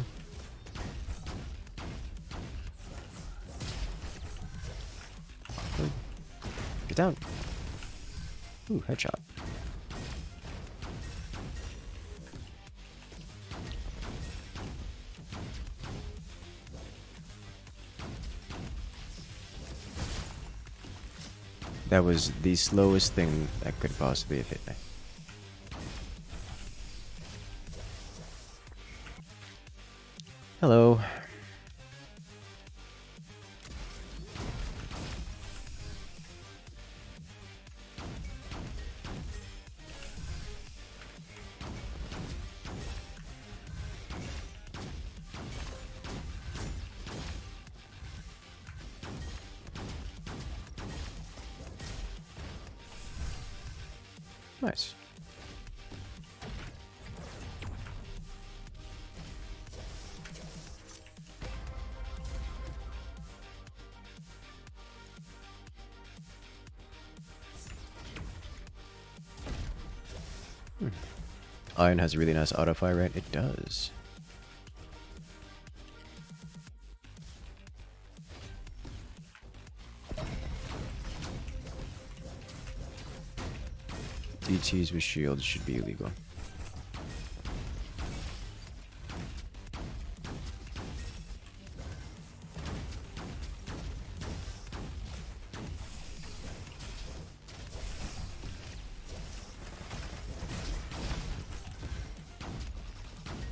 Get down. Ooh, headshot. That was the slowest thing that could possibly have hit me. Hello. Nice. Iron has a really nice auto fire rate. It does. DTs with shields should be illegal.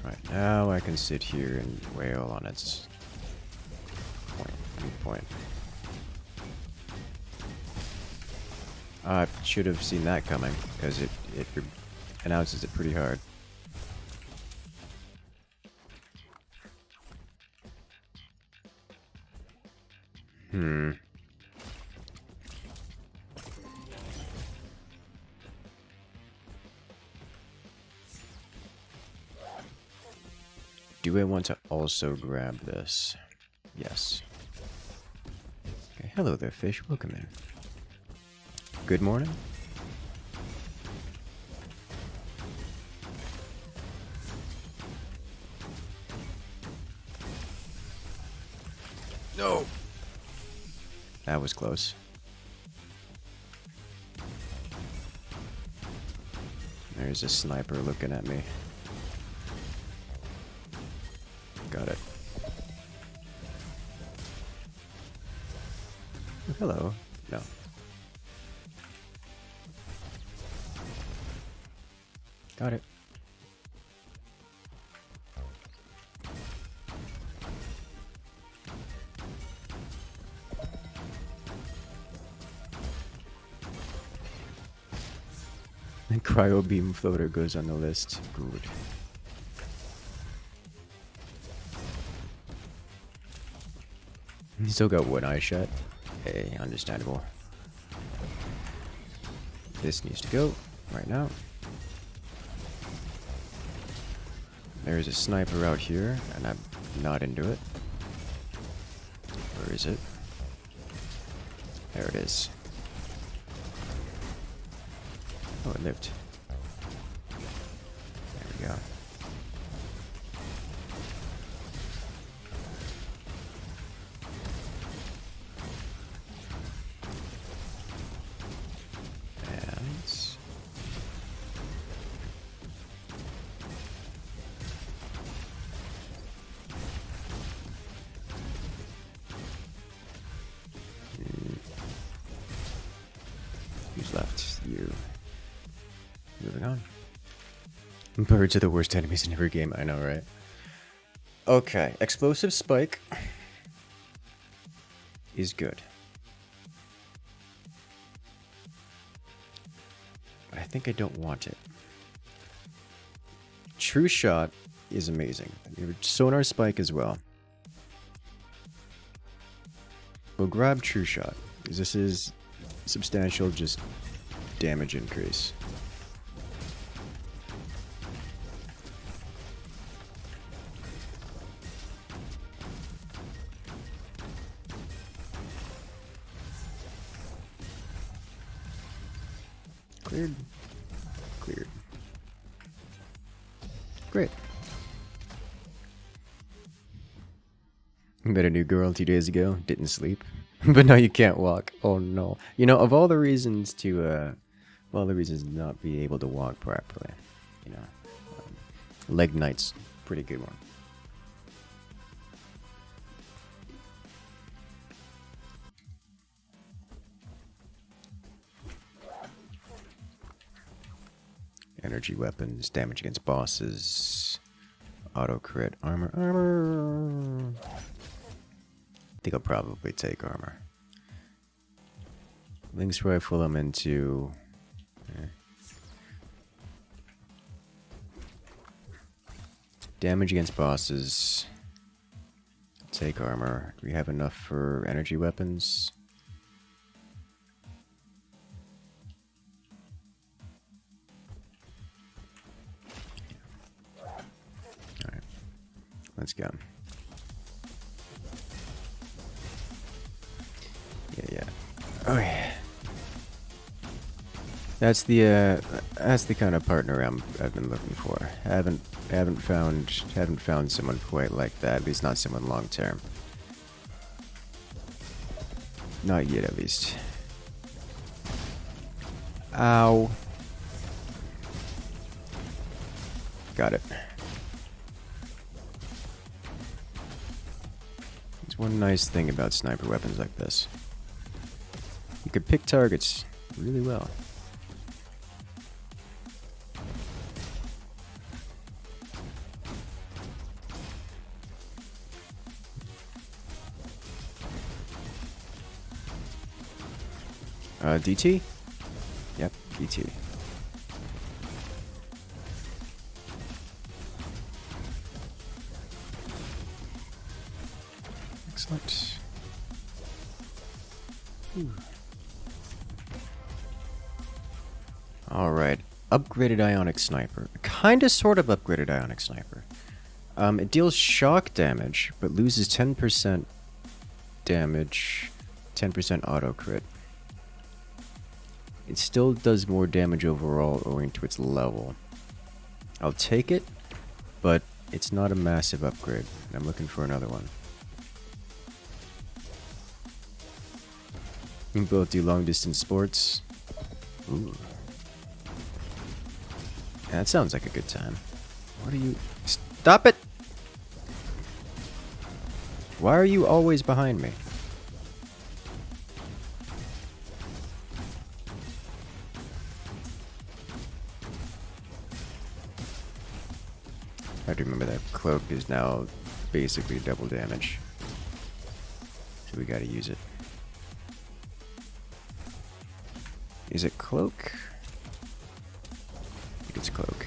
Right, now I can sit here and wail on its point. I should have seen that coming, because it announces it pretty hard. Do I want to also grab this? Yes. Okay, hello there, fish. Welcome in. Good morning. No. That was close. There's a sniper looking at me. Got it. Oh, hello. No. Got it. The cryo beam floater goes on the list. Good. Still got one eye shut. Hey, understandable. This needs to go right now. There's a sniper out here, and I'm not into it. Where is it? There it is. Oh, it lived. There we go. Who's left? You. Moving on. Birds are the worst enemies in every game, I know, right? Okay, explosive spike is good. But I think I don't want it. True shot is amazing. Sonar spike as well. We'll grab true shot, because this is substantial just damage increase. Cleared. Cleared. Great. Met a new girl 2 days ago. Didn't sleep. But now you can't walk. Oh no. You know, of all the reasons to, not be able to walk properly, you know, leg night's pretty good one. Energy weapons, damage against bosses, auto crit, armor. I think I'll probably take armor. Lynx rifle I'm into. Damage against bosses. Take armor. Do we have enough for energy weapons? Alright. Let's go. Yeah. Oh yeah. That's the kind of partner I've been looking for. I haven't found someone quite like that. At least not someone long term. Not yet, at least. Ow. Got it. There's one nice thing about sniper weapons like this. You could pick targets really well. DT? Yep, DT. Excellent. Alright, upgraded ionic sniper. Kinda sort of upgraded ionic sniper. It deals shock damage, but loses 10% damage, 10% auto crit. It still does more damage overall owing to its level. I'll take it, but it's not a massive upgrade. I'm looking for another one. You can both do long distance sports. Ooh. Yeah, that sounds like a good time. What are you... Stop it! Why are you always behind me? I have to remember that cloak is now basically double damage. So we gotta use it. Is it cloak? I think it's cloak.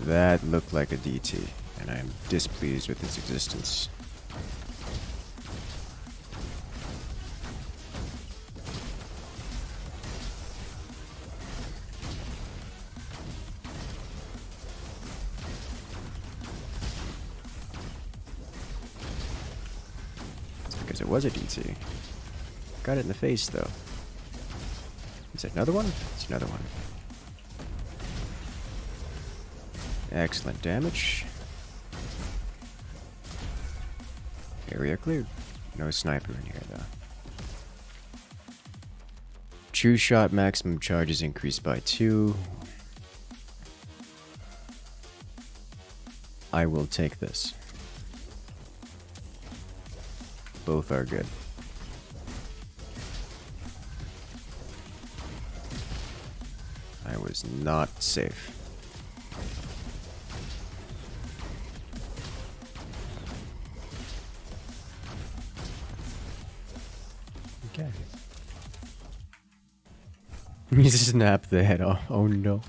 That looked like a DT, and I am displeased with its existence. It was a DT. Got it in the face, though. Is that another one? It's another one. Excellent damage. Area cleared. No sniper in here, though. True shot maximum charge is increased by 2. I will take this. Both are good. I was not safe. Okay. You snap the head off. Oh no.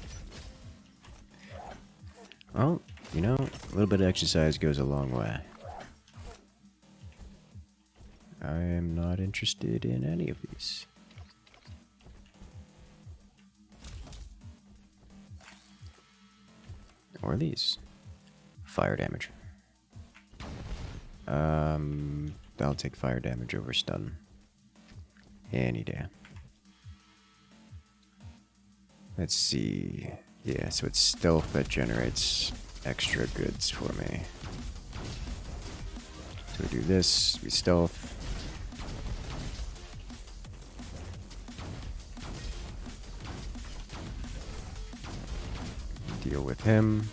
Well, you know, a little bit of exercise goes a long way. I am not interested in any of these. Or these. Fire damage. I'll take fire damage over stun. Any day. Let's see. Yeah, so it's stealth that generates extra goods for me. So we do this, we stealth. Deal with him.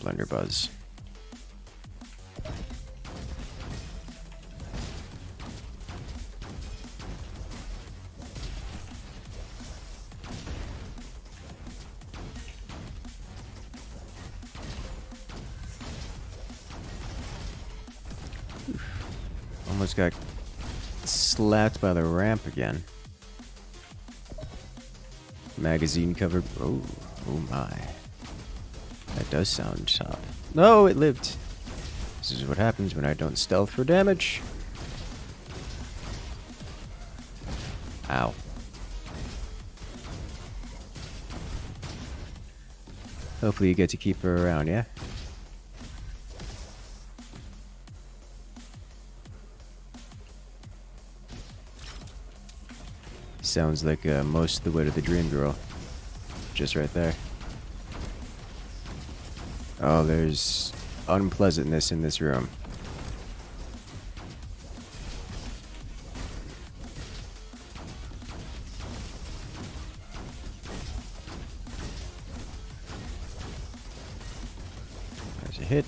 Blunderbuss. Almost got slapped by the ramp again. Magazine cover. Oh, oh my. That does sound top. No, it lived. This is what happens when I don't stealth for damage. Ow. Hopefully you get to keep her around, yeah? Sounds like most of the way to the dream girl. Just right there. Oh, there's unpleasantness in this room. There's a hit.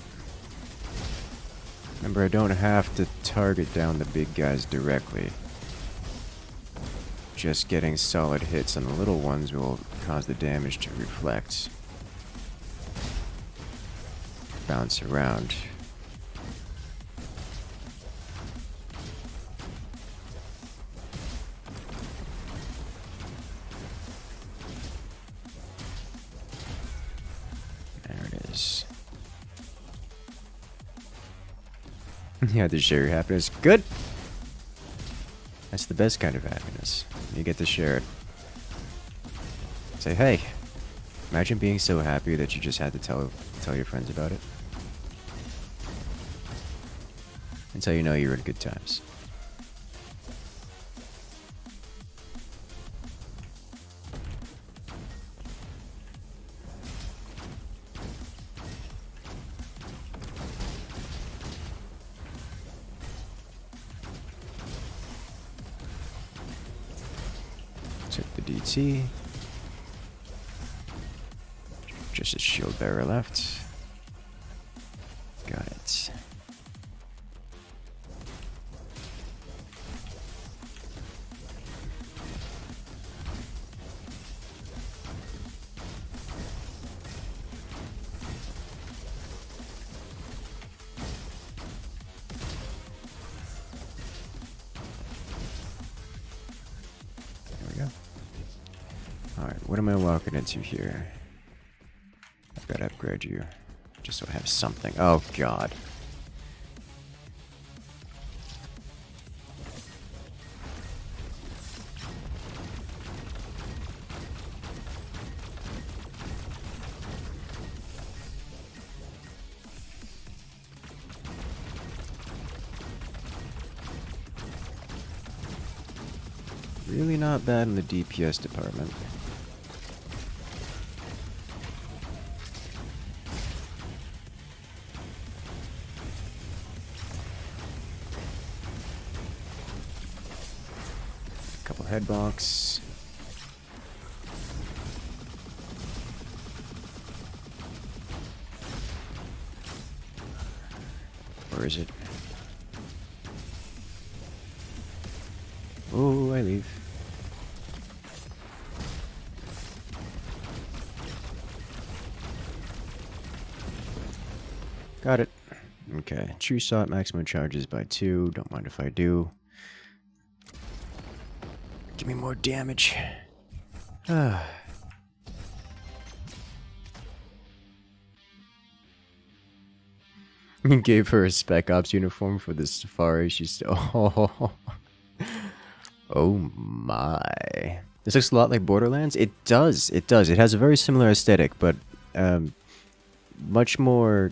Remember, I don't have to target down the big guys directly. Just getting solid hits on the little ones will cause the damage to reflect. Bounce around. There it is. You have to share your happiness. Good! That's the best kind of happiness. You get to share it. Say, hey, imagine being so happy that you just had to tell your friends about it. Until you know you're in good times. Took the DT. Just a shield bearer left. Got it. Alright, what am I walking into here? I've got to upgrade you. Just so I have something. Oh, God. Really not bad in the DPS department. Couple head bonks. Where is it? Oh, I leave. Got it. Okay. True shot maximum charges by 2. Don't mind if I do. Give me more damage. Ah. You gave her a Spec Ops uniform for the safari. She's still. Oh. Oh my. This looks a lot like Borderlands. It does. It does. It has a very similar aesthetic, but much more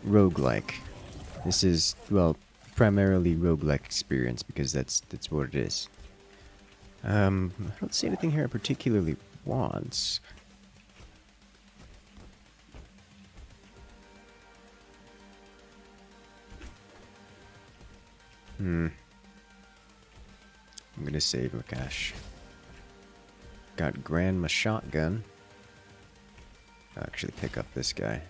roguelike. This is, well, primarily roguelike experience because that's what it is. I don't see anything here I particularly want. I'm gonna save my cash. Got Grandma Shotgun. I'll actually pick up this guy.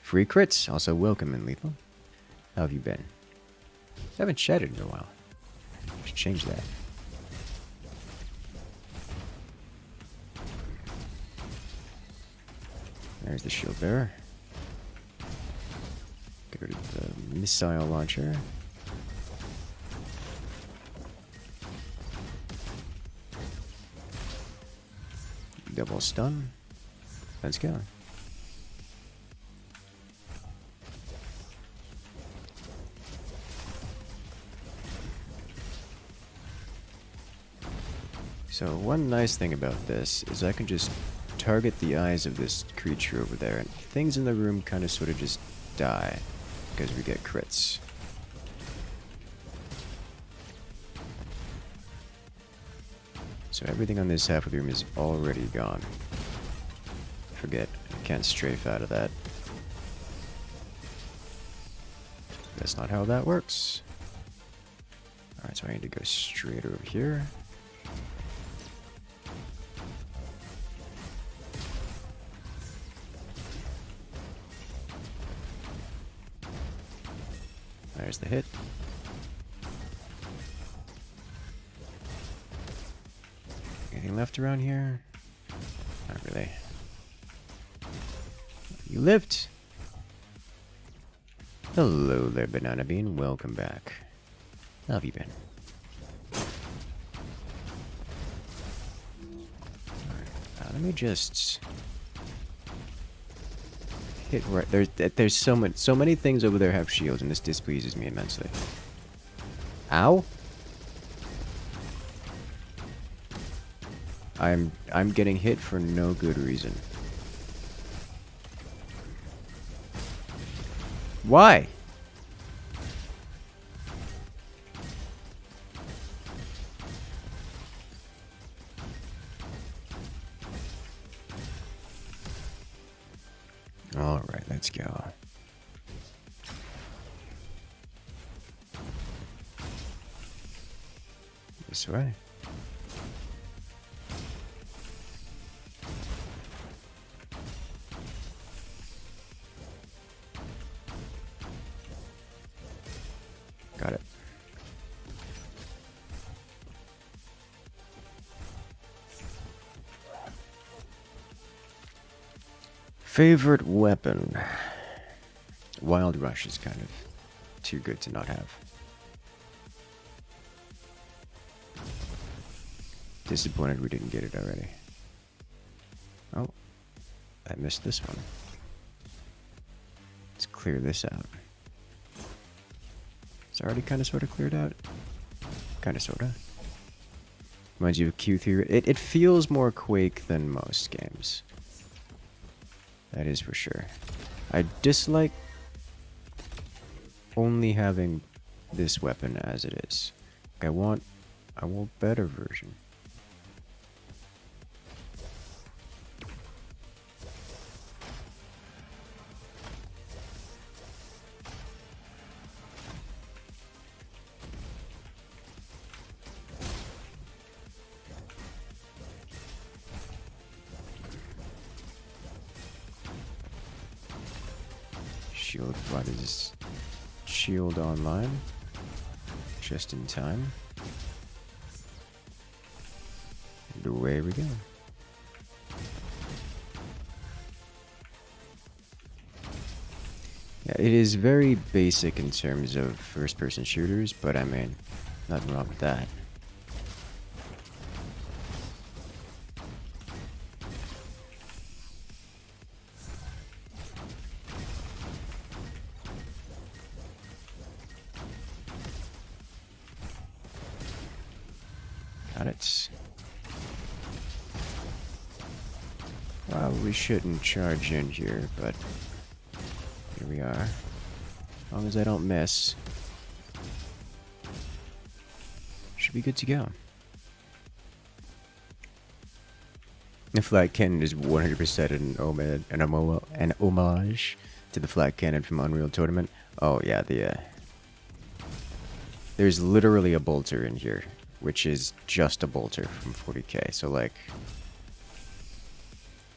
Free crits, also welcome in lethal. How have you been? Haven't chatted in a while. Should change that. There's the shield bearer. Get rid of the missile launcher. Double stun. Let's go. So one nice thing about this is I can just target the eyes of this creature over there, and things in the room kind of sort of just die because we get crits. So everything on this half of the room is already gone. Forget, I can't strafe out of that. That's not how that works. Alright, so I need to go straight over here. There's the hit. Anything left around here? Not really. You lived! Hello there, Banana Bean. Welcome back. How have you been? Alright, let me just hit right there's so many things over there have shields, and this displeases me immensely. Ow! I'm getting hit for no good reason. Why? All right, let's go. This way. Got it. Favorite weapon? Wild Rush is kind of too good to not have. Disappointed we didn't get it already. Oh, I missed this one. Let's clear this out. It's already kind of sort of cleared out. Kind of sort of. Reminds you of Q3. It feels more Quake than most games. That is for sure. I dislike only having this weapon as it is. I want better version. Shield, what is shield online? Just in time. And away we go. Yeah, it is very basic in terms of first-person shooters, but I mean, nothing wrong with that. Got it. Well, we shouldn't charge in here, but here we are. As long as I don't miss, should be good to go. The flat cannon is 100% an homage to the flat cannon from Unreal Tournament. Oh yeah, there's literally a bolter in here, which is just a bolter from 40k, so like,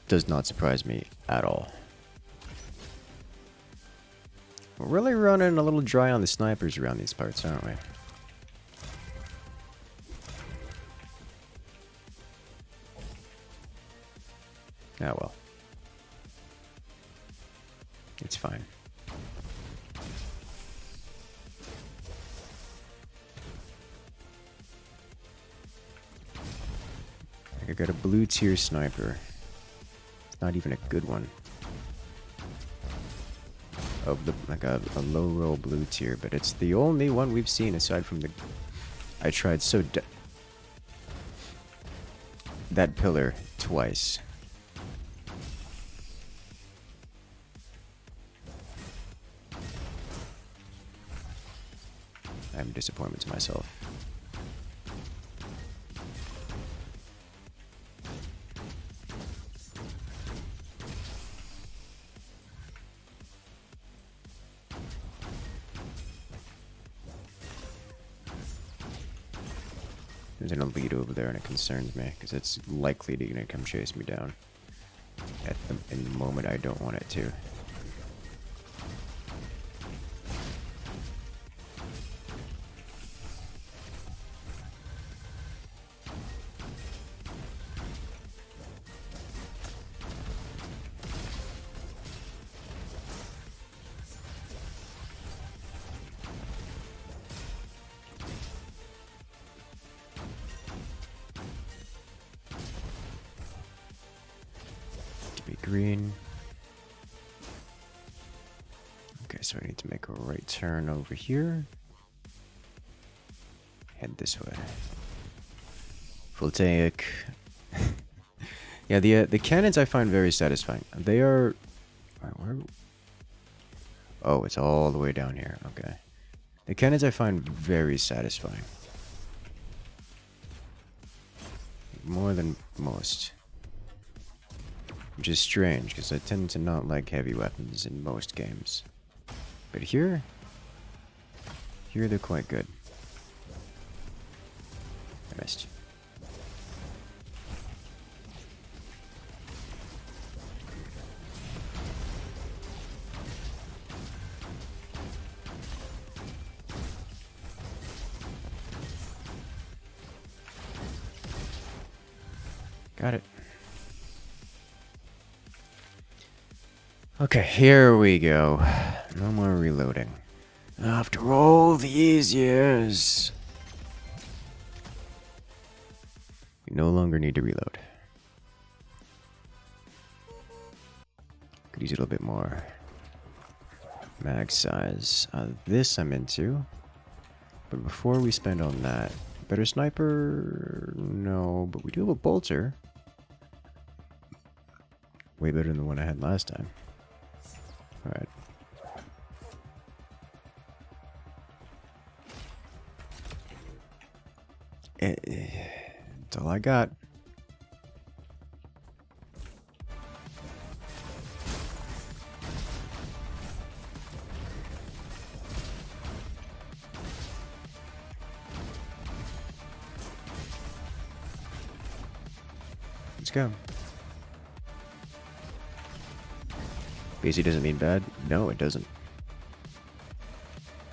does not surprise me at all. We're really running a little dry on the snipers around these parts, aren't we? Ah well. It's fine. I got a blue tier sniper. It's not even a good one. Of the like a low roll blue tier, but it's the only one we've seen aside from the. I tried that pillar twice. I'm disappointed to myself. There's an elite over there, and it concerns me because it's likely to come chase me down in the moment I don't want it to. Green. Okay, so I need to make a right turn over here. Head this way. Full tank. Yeah, the cannons I find very satisfying. They are. Where? Oh, it's all the way down here. Okay. The cannons I find very satisfying. More than most. Which is strange, because I tend to not like heavy weapons in most games. But here they're quite good. I missed. Got it. Okay, here we go. No more reloading. After all these years, we no longer need to reload. Could use a little bit more mag size. This I'm into. But before we spend on that, better sniper? No, but we do have a bolter. Way better than the one I had last time. Alright. That's all I got. Let's go. Basic doesn't mean bad? No, it doesn't.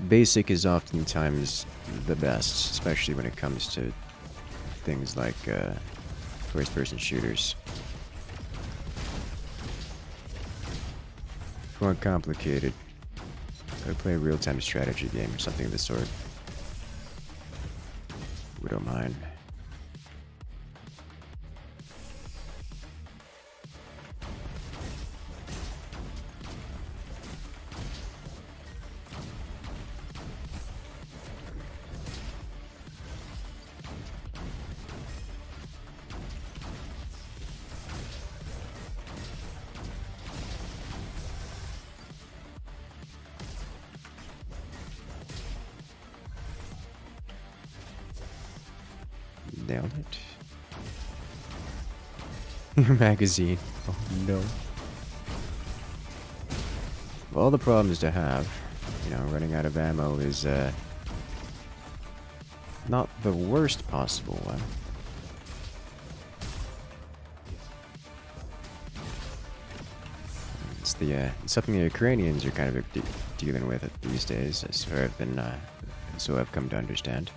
Basic is oftentimes the best, especially when it comes to things like first-person shooters. It's more complicated. Gotta play a real-time strategy game or something of the sort. We don't mind. Nailed it. Your magazine. Oh no. Of all the problems to have, you know, running out of ammo is not the worst possible one. It's it's something the Ukrainians are kind of dealing with these days, as far I've been, so I've come to understand.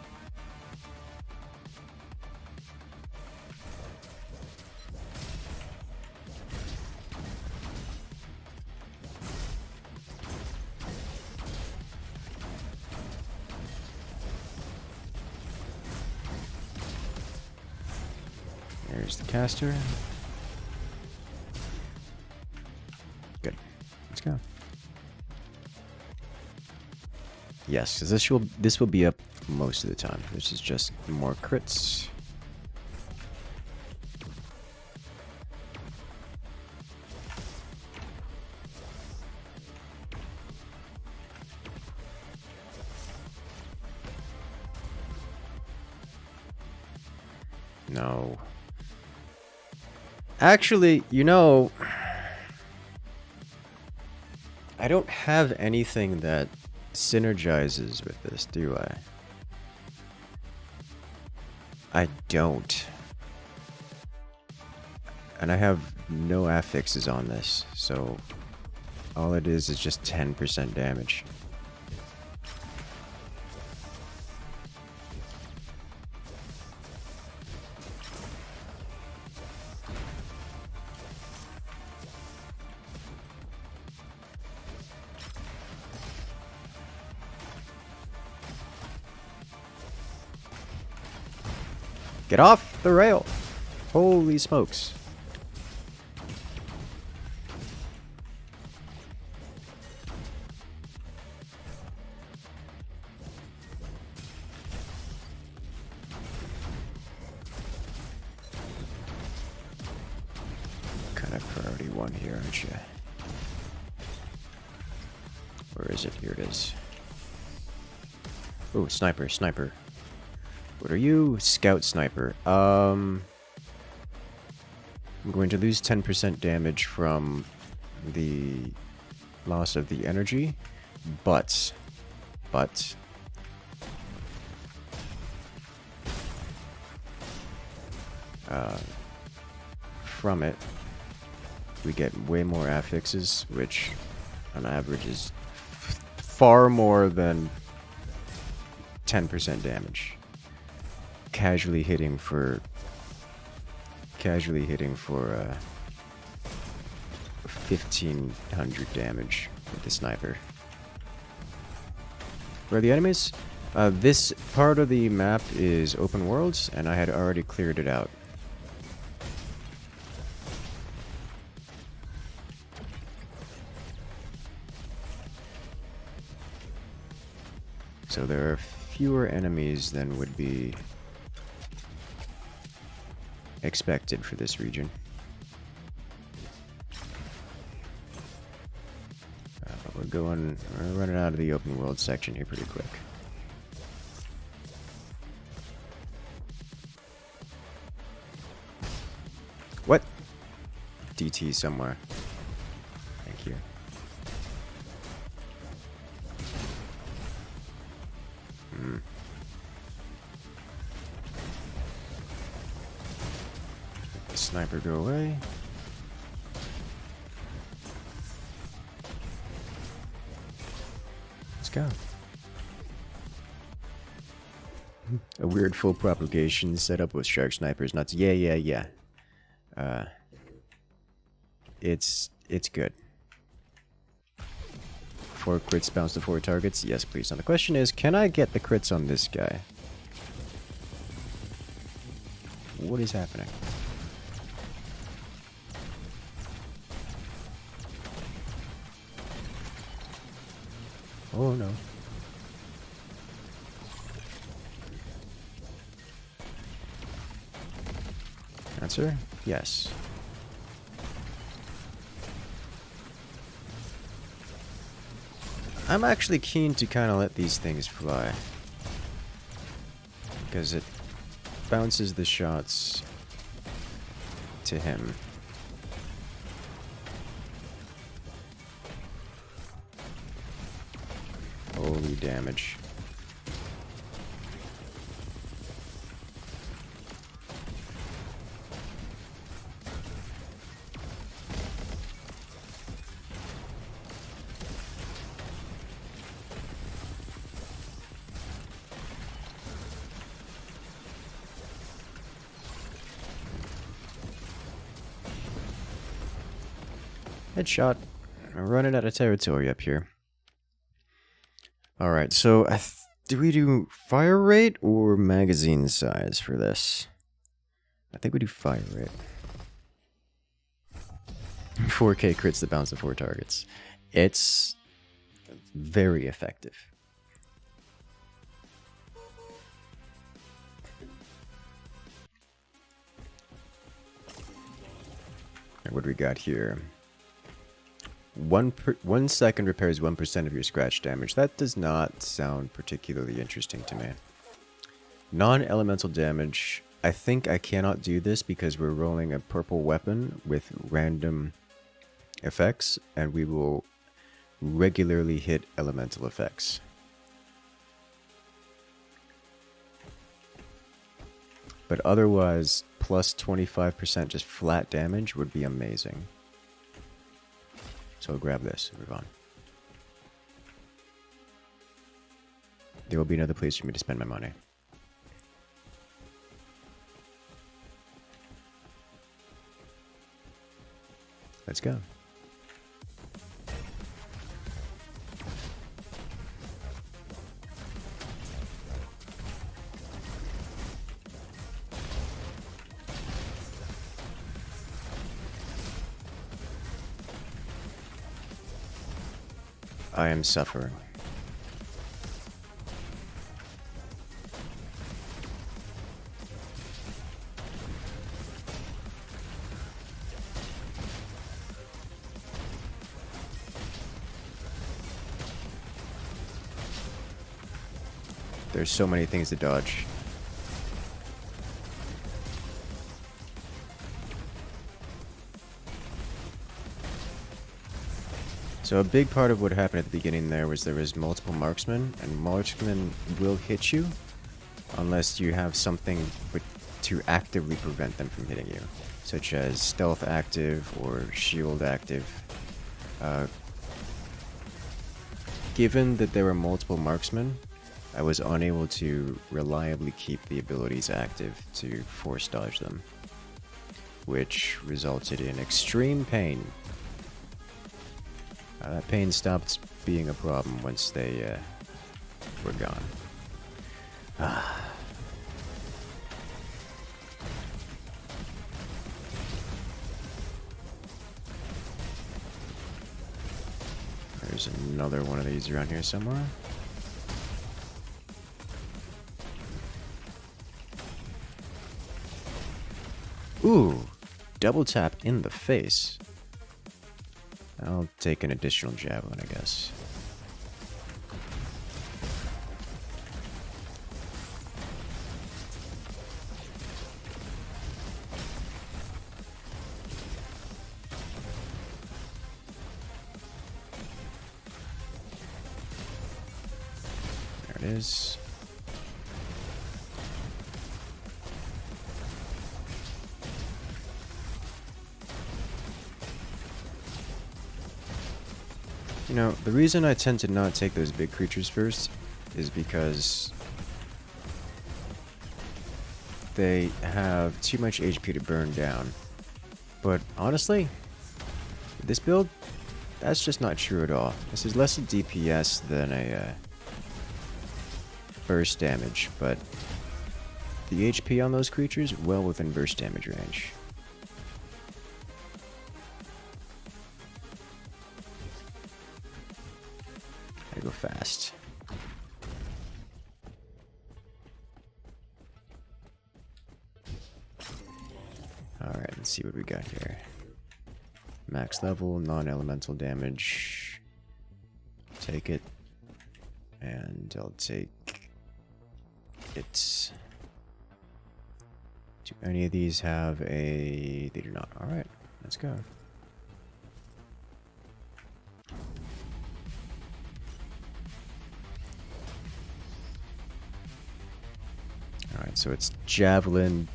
There's the caster. Good. Let's go. Yes, because this will be up most of the time. This is just more crits. No. Actually, you know, I don't have anything that synergizes with this, do I? I don't. And I have no affixes on this, so all it is just 10% damage. Get off the rail! Holy smokes. Kind of priority one here, aren't you? Where is it? Here it is. Oh, sniper, sniper. What are you? Scout sniper. I'm going to lose 10% damage from the loss of the energy, but from it we get way more affixes, which on average is far more than 10% damage. Casually hitting for 1500 damage with the sniper. Where are the enemies? This part of the map is open worlds, and I had already cleared it out. So there are fewer enemies than would be expected for this region. But we're running out of the open world section here pretty quick. What? DT somewhere. Thank you. Sniper, go away. Let's go. A weird full propagation setup with shark snipers. Nuts. Yeah. It's good. 4 crits bounce to 4 targets. Yes, please. Now the question is, can I get the crits on this guy? What is happening? Oh no. Answer? Yes. I'm actually keen to kind of let these things fly, because it bounces the shots to him. Holy damage. Headshot. I'm running out of territory up here. Alright, so do we do fire rate or magazine size for this? I think we do fire rate. 4K crits that bounce to 4 targets. It's very effective. And what do we got here? 1 second repairs 1% of your scratch damage. That does not sound particularly interesting to me. Non-elemental damage. I think I cannot do this because we're rolling a purple weapon with random effects, and we will regularly hit elemental effects. But otherwise, plus 25% just flat damage would be amazing. So I'll grab this and move on. There will be another place for me to spend my money. Let's go. I am suffering. There's so many things to dodge. So a big part of what happened at the beginning there was multiple marksmen, and marksmen will hit you unless you have something to actively prevent them from hitting you, such as stealth active or shield active. Given that there were multiple marksmen, I was unable to reliably keep the abilities active to force dodge them, which resulted in extreme pain. That pain stopped being a problem once they were gone. There's another one of these around here somewhere. Ooh, double tap in the face. I'll take an additional javelin, I guess. There it is. You know, the reason I tend to not take those big creatures first is because they have too much HP to burn down. But honestly, this build, that's just not true at all. This is less a DPS than a burst damage, but the HP on those creatures well within burst damage range. I go fast. Alright, let's see what we got here. Max level, non-elemental damage. Take it. And I'll take it. Do any of these have a... They do not. Alright, let's go. Alright, so it's javelin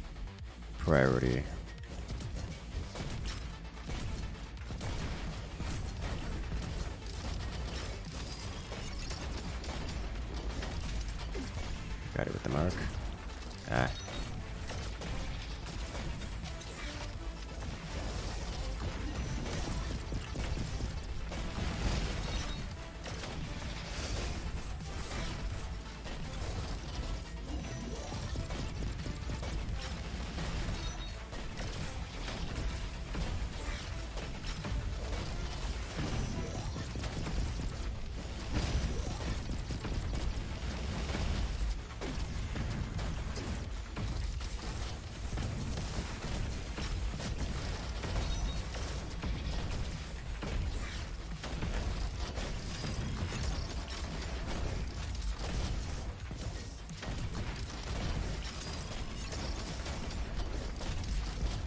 priority. Got it with the mark. Ah.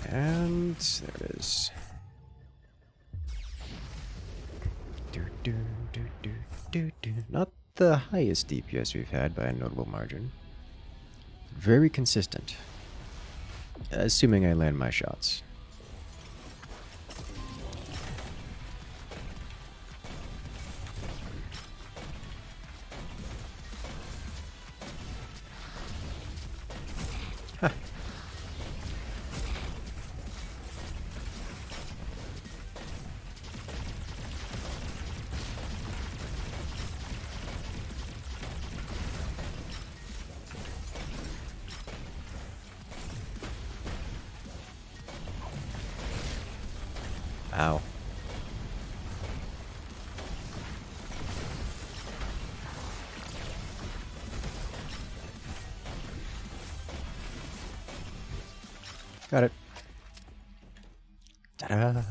And there it is. Not the highest DPS we've had by a notable margin. Very consistent. Assuming I land my shots. Huh. Ow. Got it. Ta-da!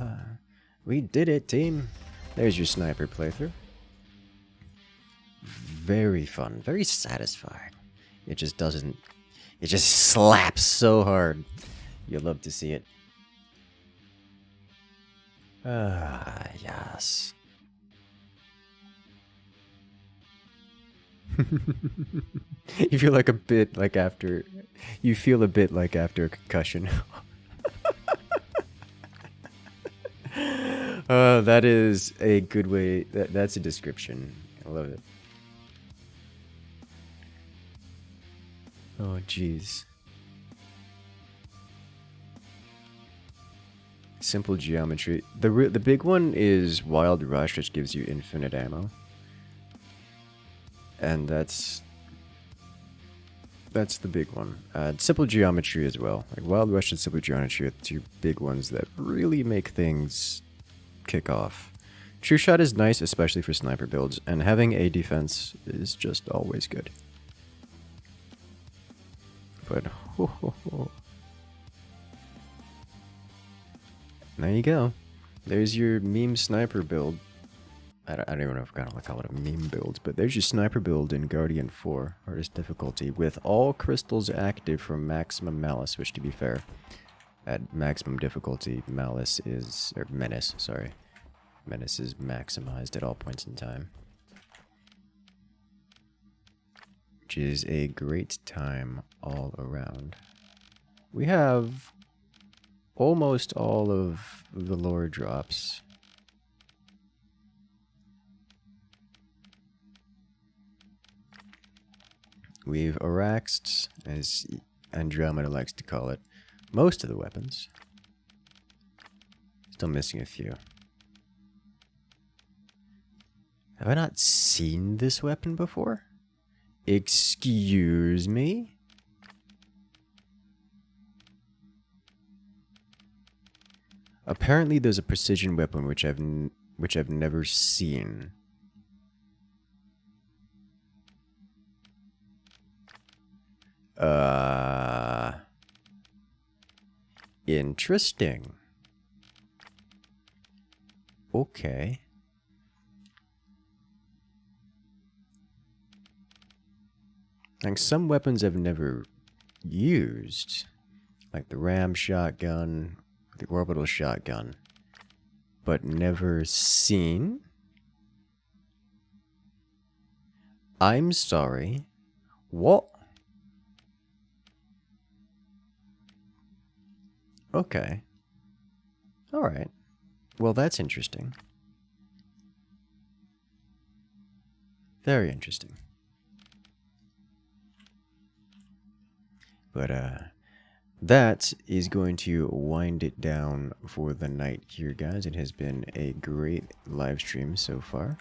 We did it, team! There's your sniper playthrough. Very fun, very satisfying. It just doesn't... It just slaps so hard. You'll love to see it. Ah, yes. You feel like a bit like after... You feel a bit like after a concussion. That is a good way... That's a description. I love it. Oh, jeez. Simple geometry. The big one is Wild Rush, which gives you infinite ammo. And that's the big one. Simple geometry as well. Like Wild Rush and Simple Geometry are the two big ones that really make things kick off. True Shot is nice, especially for sniper builds, and having a defense is just always good. But there you go. There's your meme sniper build. I don't even know if I'm gonna call it a meme build, but there's your sniper build in Guardian 4, hardest difficulty, with all crystals active from maximum malice, which to be fair, at maximum difficulty, malice is, or menace, sorry. Menace is maximized at all points in time. Which is a great time all around. We have almost all of the lore drops. We've Araxed, as Andromeda likes to call it, most of the weapons. Still missing a few. Have I not seen this weapon before? Excuse me? Apparently there's a precision weapon which I've never seen. Interesting. Okay. Like some weapons I've never used, like the ram shotgun, the orbital shotgun, but never seen. I'm sorry. What? Okay. Alright. Well, that's interesting. Very interesting. But, that is going to wind it down for the night here, guys. It has been a great live stream so far,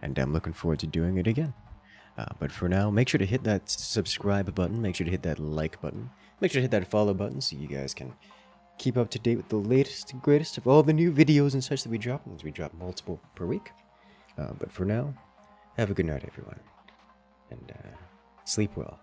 and I'm looking forward to doing it again. But for now, make sure to hit that subscribe button, make sure to hit that like button, make sure to hit that follow button so you guys can keep up to date with the latest and greatest of all the new videos and such that we drop, as we drop multiple per week. But for now, have a good night, everyone, and sleep well.